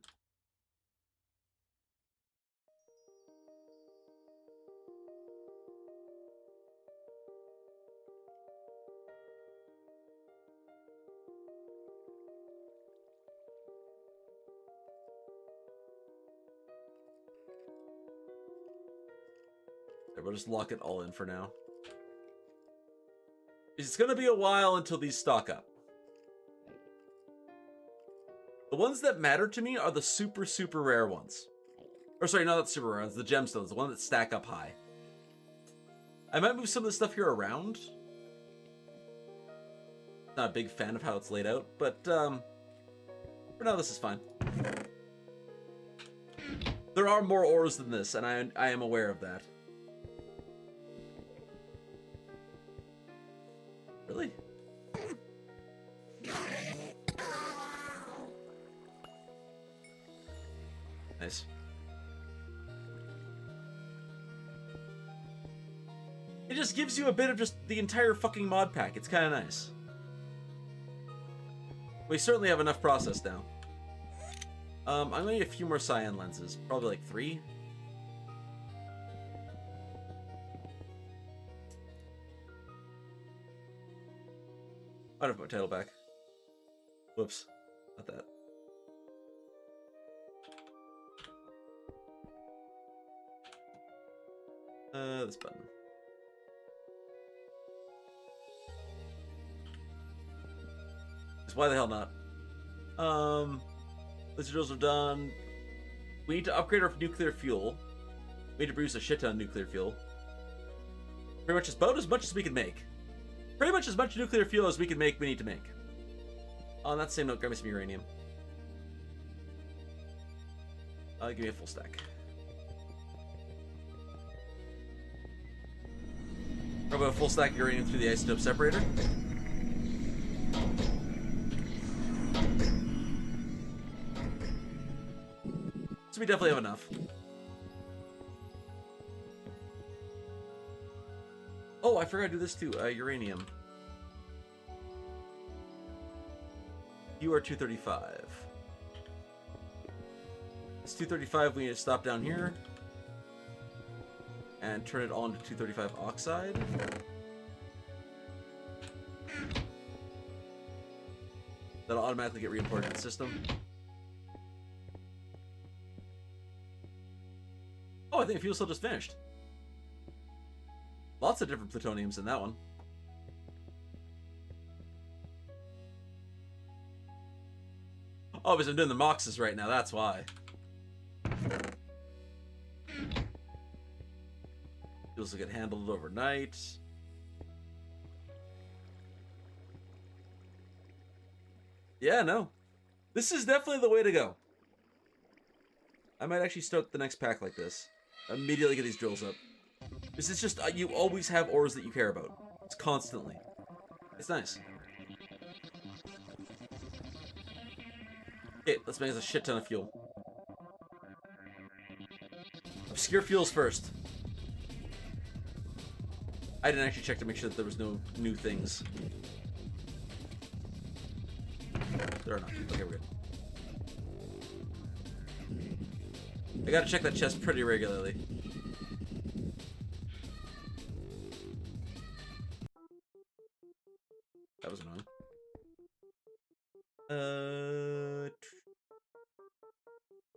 A: We'll just lock it all in for now. It's gonna be a while until these stock up. The ones that matter to me are the super, super rare ones. Or sorry, not the super rare ones, the gemstones, the one that stack up high. I might move some of this stuff here around. Not a big fan of how it's laid out, but for now this is fine. There are more ores than this, and I am aware of that. Really? Nice. It just gives you a bit of just the entire fucking mod pack. It's kind of nice. We certainly have enough processed now. I'm gonna need a few more cyan lenses. Probably like 3. I don't put my title back. Whoops. Not that. This button. Why the hell not? Laser drills are done. We need to upgrade our nuclear fuel. We need to produce a shit ton of nuclear fuel. Pretty much about as much as we can make. Pretty much as much nuclear fuel as we can make, we need to make. On that same note, grab me some uranium. Give me a full stack. Grab a full stack of uranium through the isotope separator. So we definitely have enough. Oh, I forgot to do this too. Uranium. You are 235. It's 235. We need to stop down here and turn it all into 235 oxide. That'll automatically get re-imported to the system. Oh, I think the fuel cell just finished. Lots of different plutoniums in that one. Oh, because I'm doing the MOXes right now, that's why. Fuels will get handled overnight. Yeah, no. This is definitely the way to go. I might actually start the next pack like this. Immediately get these drills up. This is just, you always have ores that you care about. It's constantly. It's nice. Okay, let's make us a shit ton of fuel. Obscure fuels first. I didn't actually check to make sure that there was no new things. There are not. Okay, we're good. I gotta check that chest pretty regularly. That was annoying.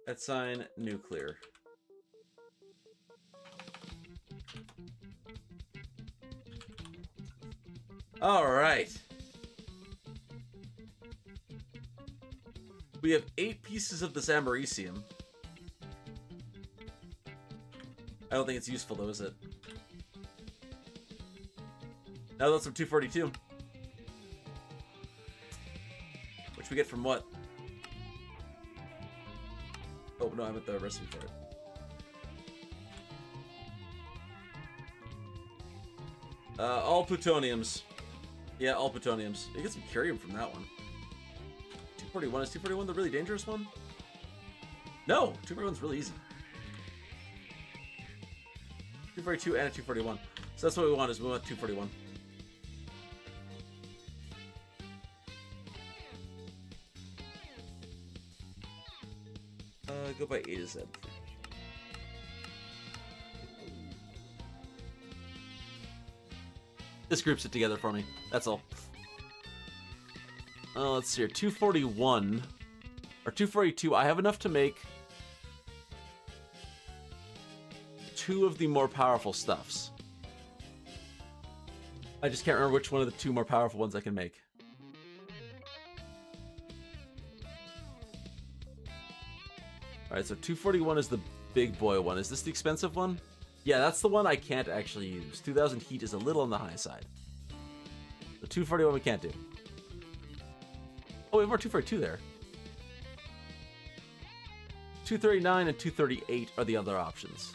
A: At sign nuclear. All right. We have 8 pieces of this americium. I don't think it's useful though, is it? Now that's some 242. Which we get from what? Oh no, I meant the recipe for it. All plutoniums. Yeah, all plutoniums. You get some curium from that one. 241. Is 241 the really dangerous one? No! 241's really easy. 242 and a 241. So that's what we want, is we want 241. Go by A to Z. This groups it together for me. That's all. Let's see here. 241 or 242. I have enough to make 2 of the more powerful stuffs. I just can't remember which one of the 2 more powerful ones I can make. Alright, so 241 is the big boy one. Is this the expensive one? Yeah, that's the one I can't actually use. 2000 heat is a little on the high side. The 241 we can't do. Oh, we have more 242 there. 239 and 238 are the other options.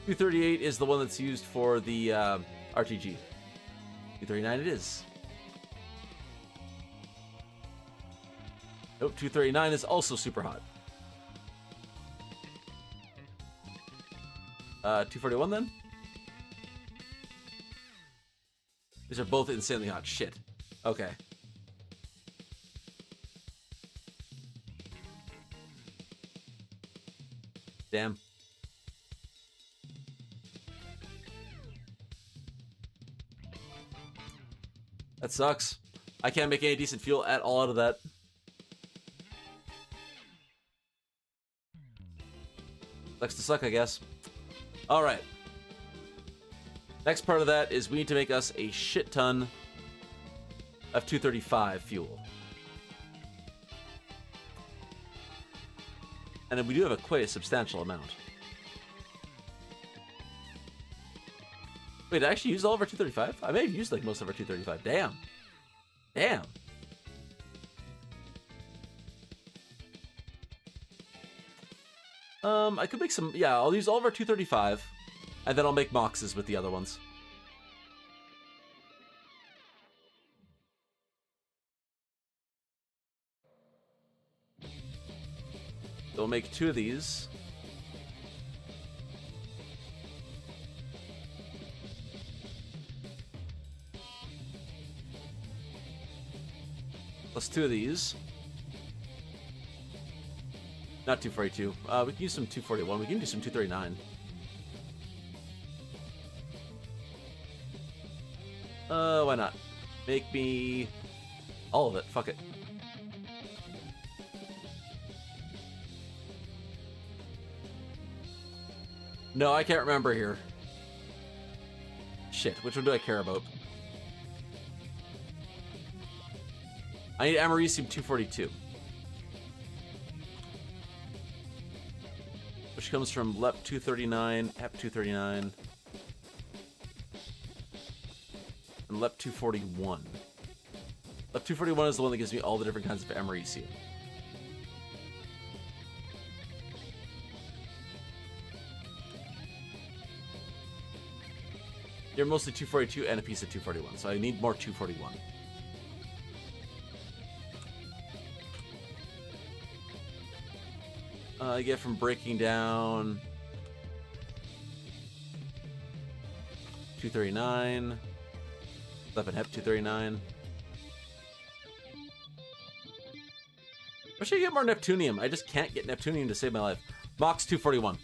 A: .238 is the one that's used for the RTG. 239 it is. Nope, 239 is also super hot. 241 then? These are both insanely hot. Shit. Okay. Damn. That sucks. I can't make any decent fuel at all out of that. Sucks to suck, I guess. Alright. Next part of that is we need to make us a shit ton of 235 fuel. And then we do have quite a substantial amount. Wait, did I actually use all of our 235? I may have used like most of our 235. Damn. Damn. I could make some, yeah, I'll use all of our 235, and then I'll make moxes with the other ones. So we'll make 2 of these. Plus 2 of these. Not 242. We can use some 241. We can do some 239. Why not? Make me all of it. Fuck it. No, I can't remember here. Shit, which one do I care about? I need Americium 242. Which comes from LEP 239, HEP 239, and LEP 241. LEP 241 is the one that gives me all the different kinds of Americium. You're mostly 242 and a piece of 241, so I need more 241. I get from breaking down 239, LEP and HEP 239. I should get more Neptunium. I just can't get Neptunium to save my life. Mox 241.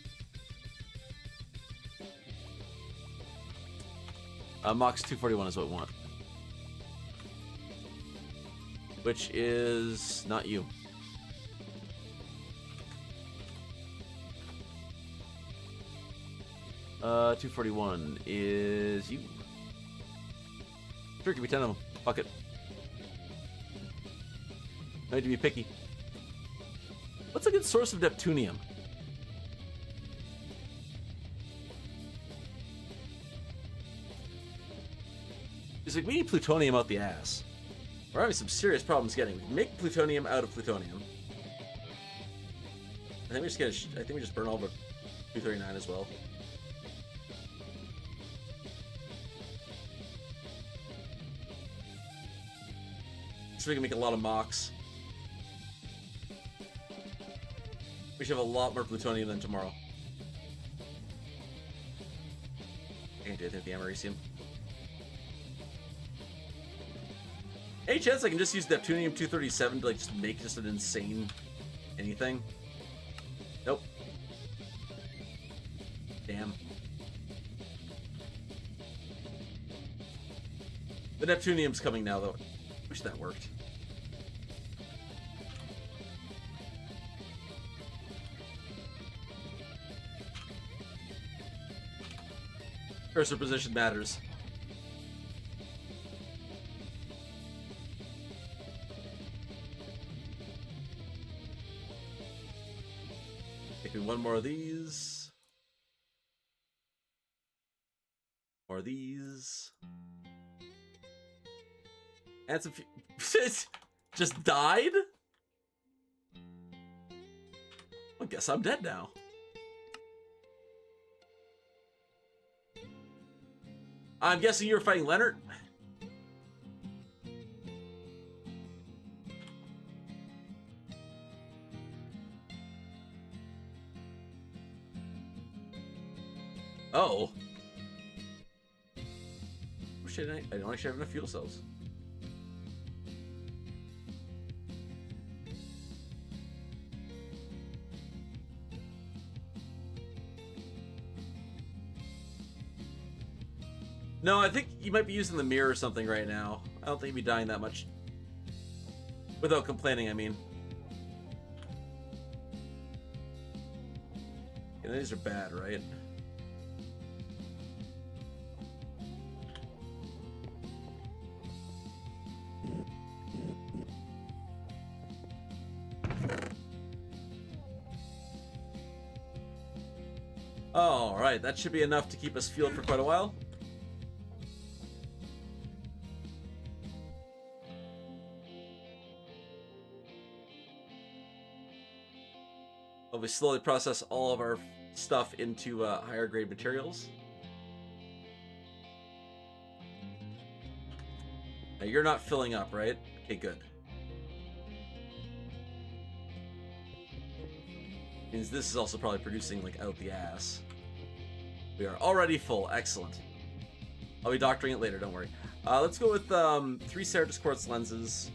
A: Mox 241 is what we want. Which is not you. Uh, 241 is you. Sure, give me 10 of them. Fuck it. I need to be picky. What's a good source of Neptunium? It's like we need plutonium out the ass. We're having some serious problems getting. We can make plutonium out of plutonium. I think we just get. I think we just burn all of our 239 as well. So we can make a lot of mocks. We should have a lot more plutonium than tomorrow. I can't do anything with the Americium. Any chance I can just use Neptunium 237 to like just make just an insane anything? Nope. Damn. The Neptunium's coming now though. Wish that worked. Cursor position matters. Take me one more of these. More of these. And some just died? I guess I'm dead now. I'm guessing you're fighting Leonard? Oh. Oh shit. I don't actually have enough fuel cells. No, I think you might be using the mirror or something right now. I don't think you'd be dying that much. Without complaining, I mean. Yeah, these are bad, right? Alright, that should be enough to keep us fueled for quite a while. We slowly process all of our stuff into higher grade materials. Now you're not filling up, right? Okay, good. Means this is also probably producing like out the ass. We are already full. Excellent. I'll be doctoring it later, don't worry. Let's go with 3 Ceratus quartz lenses.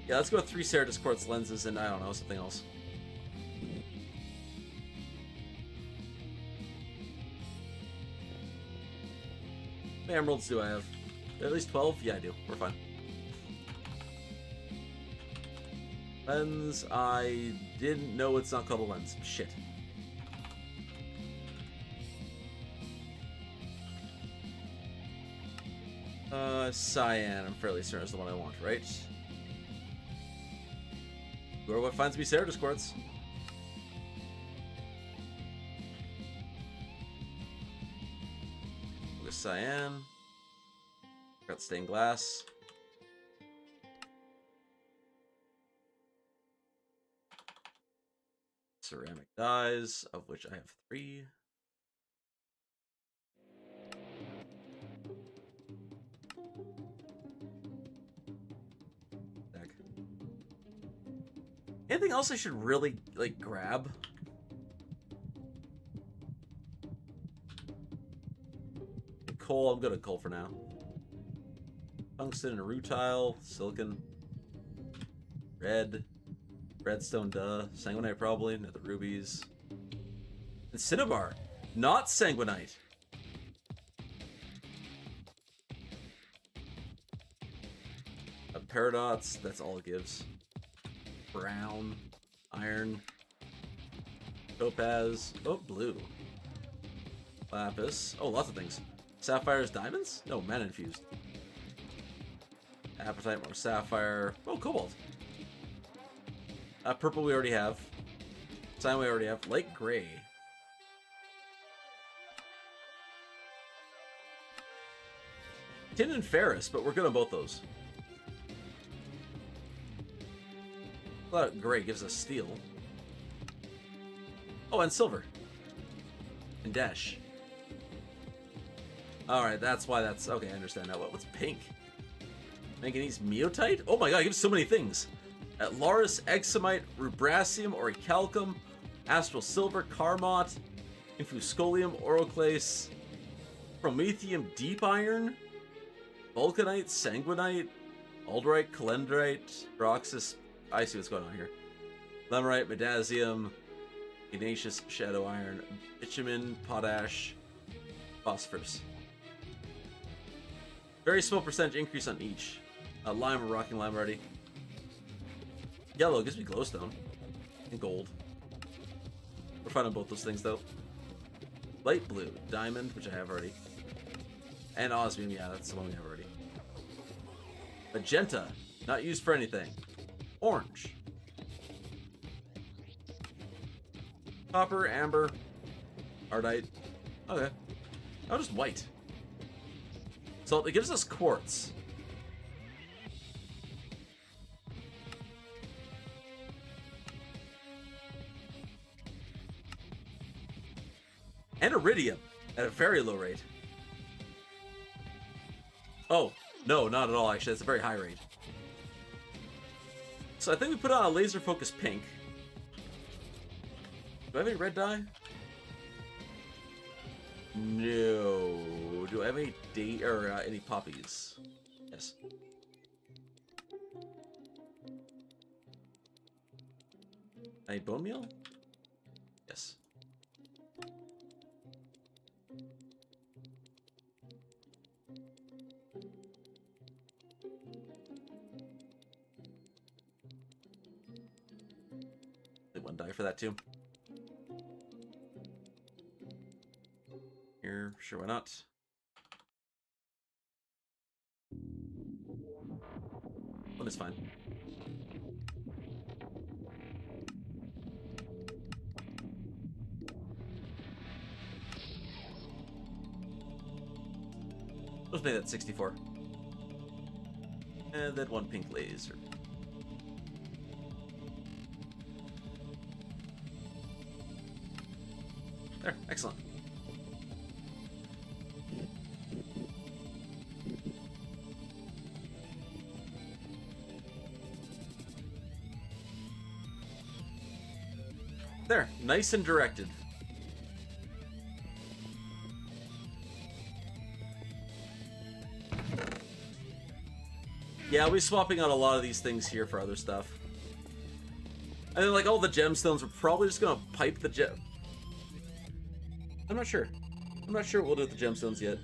A: Yeah, let's go with 3 Ceratus quartz lenses and I don't know, something else. How many emeralds do I have? At least 12? Yeah, I do. We're fine. Lens, I didn't know it's not called a lens. Shit. Cyan, I'm fairly certain is the one I want, right? Or what finds me Ceratus quartz. With cyan. Got stained glass. Ceramic dyes, of which I have 3. Anything else I should really, like, grab? Coal, I'm good at coal for now. Tungsten and rutile, silicon, redstone, duh, sanguinite probably, not the rubies. And cinnabar, not sanguinite. Paradox, that's all it gives. Brown, iron, topaz, oh, blue. Lapis, oh, lots of things. Sapphires, diamonds? No, mana infused. Apatite, more sapphire. Oh, cobalt. Purple we already have. Cyan we already have. Light gray. Tin and ferrous, but we're good on both those. Gray gives us steel. Oh, and silver. And dash. Alright, that's why that's... Okay, I understand now. What's pink? Manganese meotite? Oh my god, it gives so many things. Laurus, examite, rubracium, orichalcum, astral silver, carmot, infuscolium, oroclase, promethium deep iron, vulcanite, sanguinite, alderite, calendrite, roxas. I see what's going on here. Lemerite, medasium, igneous shadow iron, bitumen, potash, phosphorus. Very small percentage increase on each. Lime, we're rocking lime already. Yellow gives me glowstone. And gold. We're fine on both those things though. Light blue, diamond, which I have already. And osmium, yeah, that's the one we have already. Magenta, not used for anything. Orange. Copper, amber, ardite. Okay. Oh, just white. So it gives us quartz. And iridium at a very low rate. Oh, no, not at all, actually. That's a very high rate. So I think we put on a laser focus pink. Do I have any red dye? No. Do I have any date or any poppies? Yes. Any bone meal? Yes. One die for that too. Here, sure, why not? One is fine. Let's make that 64. And then one pink laser. There, excellent. There, nice and directed. Yeah, I'll be swapping out a lot of these things here for other stuff. And then, like, all the gemstones, we're probably just gonna pipe the gem. I'm not sure. I'm not sure what we'll do with the gemstones yet.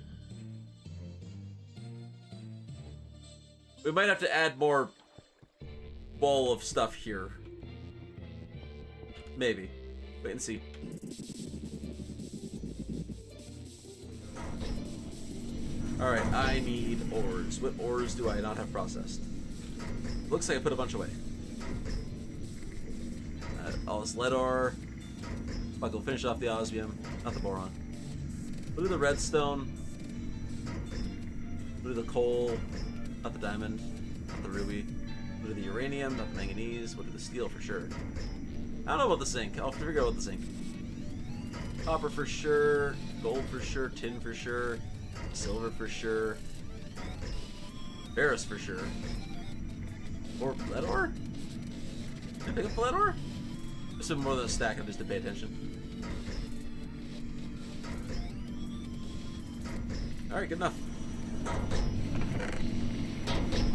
A: We might have to add more wall of stuff here. Maybe. Wait and see. Alright, I need ores. What ores do I not have processed? Looks like I put a bunch away. All this lead ore. Fuck, we'll finish off the osmium. Not the boron. We'll do the redstone. We'll do the coal. Not the diamond. Not the ruby. We'll do the uranium. Not the manganese. We'll do the steel for sure. I don't know about the zinc. I'll figure out about the zinc. Copper for sure. Gold for sure. Tin for sure. Silver for sure. Ferrous for sure. Or lead ore? Did I pick up lead ore? This is more than a stack. I just to pay attention. Alright, good enough.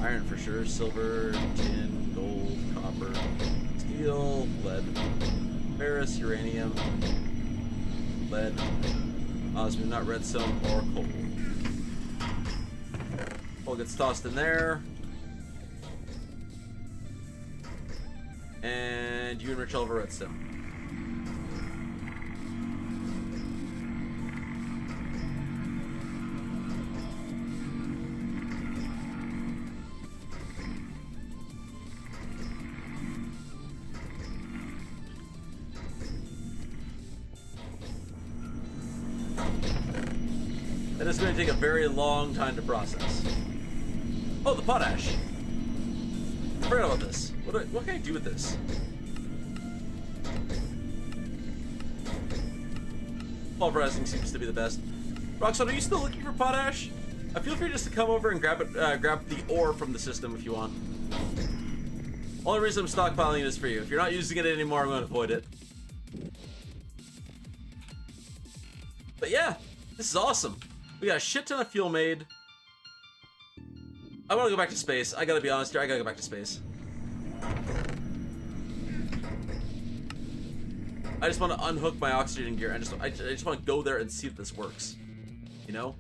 A: Iron for sure. Silver, tin, gold, copper, steel, lead, ferrous, uranium, lead, osmium, not redstone, or coal. Coal gets tossed in there. And you enrich all of our redstone. That is going to take a very long time to process. Oh, the potash. I forgot about this. What can I do with this? Pulverizing seems to be the best. Roxanne, are you still looking for potash? Feel free just to come over and grab it. Grab the ore from the system if you want. Only reason I'm stockpiling it is for you. If you're not using it anymore, I'm going to avoid it. But yeah, this is awesome. We got a shit ton of fuel made. I want to go back to space. I gotta be honest here. I gotta go back to space. I just want to unhook my oxygen gear and I just want to go there and see if this works. You know?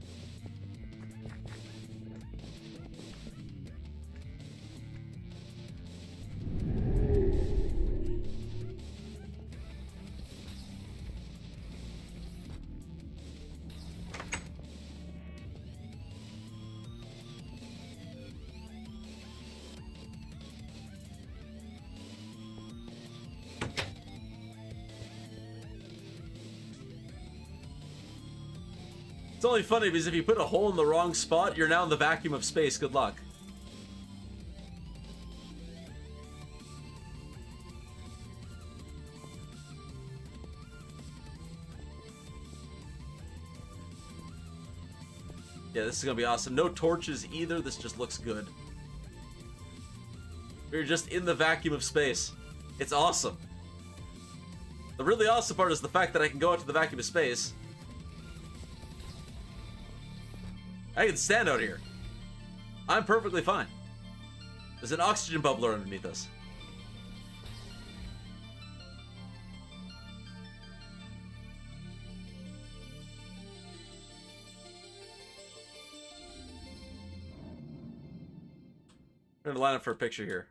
A: It's only funny because if you put a hole in the wrong spot, you're now in the vacuum of space. Good luck. Yeah, this is gonna be awesome. No torches either. This just looks good. We're just in the vacuum of space. It's awesome. The really awesome part is the fact that I can go out to the vacuum of space. I can stand out here. I'm perfectly fine. There's an oxygen bubbler underneath us. We're gonna line up for a picture here.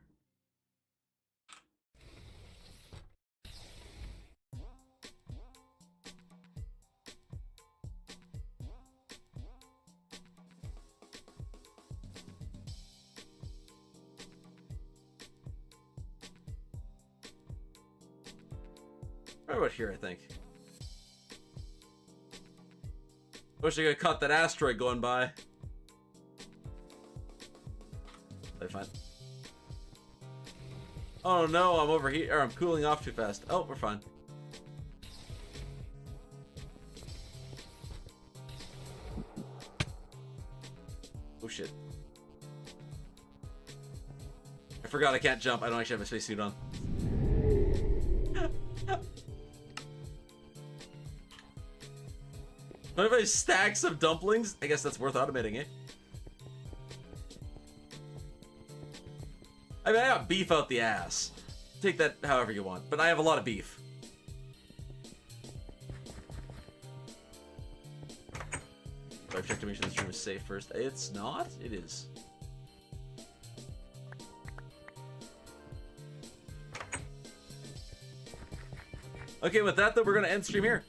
A: Right about here, I think. Wish I could have caught that asteroid going by. They fine. Oh no, I'm over here. Or I'm cooling off too fast. Oh, we're fine. Oh shit. I forgot I can't jump. I don't actually have a spacesuit on. What if I stacks of dumplings? I guess that's worth automating, eh? I mean, I got beef out the ass. Take that however you want, but I have a lot of beef. So I've checked to make sure the stream is safe first. It's not? It is. Okay, with that, though, we're going to end stream here.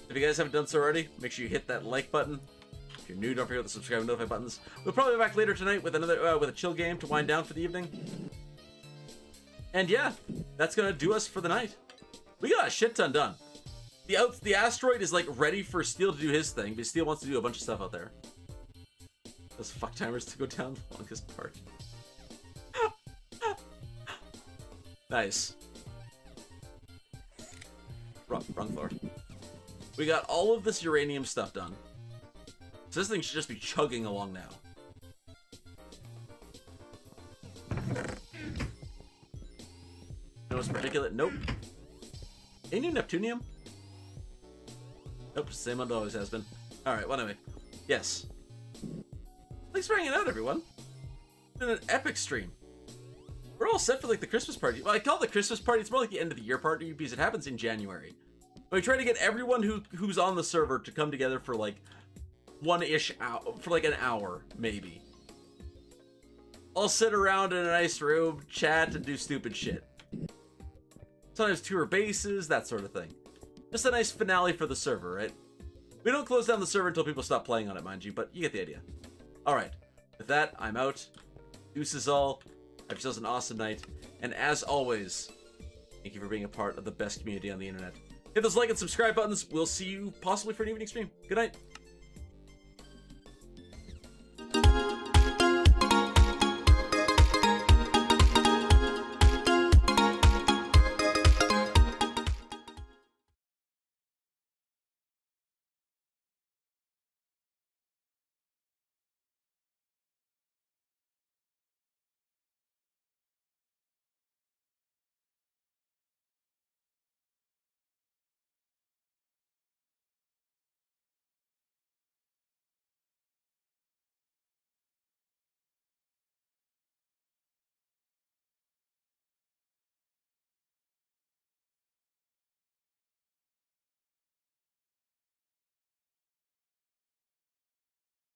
A: If you guys haven't done so already, make sure you hit that like button. If you're new, don't forget the subscribe and notify buttons. We'll probably be back later tonight with another with a chill game to wind down for the evening. And yeah, that's gonna do us for the night. We got a shit ton done. The asteroid is like ready for Steel to do his thing, but Steel wants to do a bunch of stuff out there. Those fuck timers to go down the longest part. Nice. Wrong floor. We got all of this uranium stuff done. So this thing should just be chugging along now. No, it's particulate. Nope. Ain't new Neptunium? Nope, same one it always has been. Alright, well anyway. Yes. Thanks for hanging out, everyone. It's been an epic stream. We're all set for like the Christmas party. Well, I call it the Christmas party. It's more like the end of the year party because it happens in January. But we try to get everyone who's on the server to come together for like one-ish hour, for like an hour, maybe. All sit around in a nice room, chat, and do stupid shit. Sometimes tour bases, that sort of thing. Just a nice finale for the server, right? We don't close down the server until people stop playing on it, mind you, but you get the idea. Alright, with that, I'm out. Deuces all. Have yourselves an awesome night. And as always, thank you for being a part of the best community on the internet. Hit those like and subscribe buttons. We'll see you possibly for an evening stream. Good night.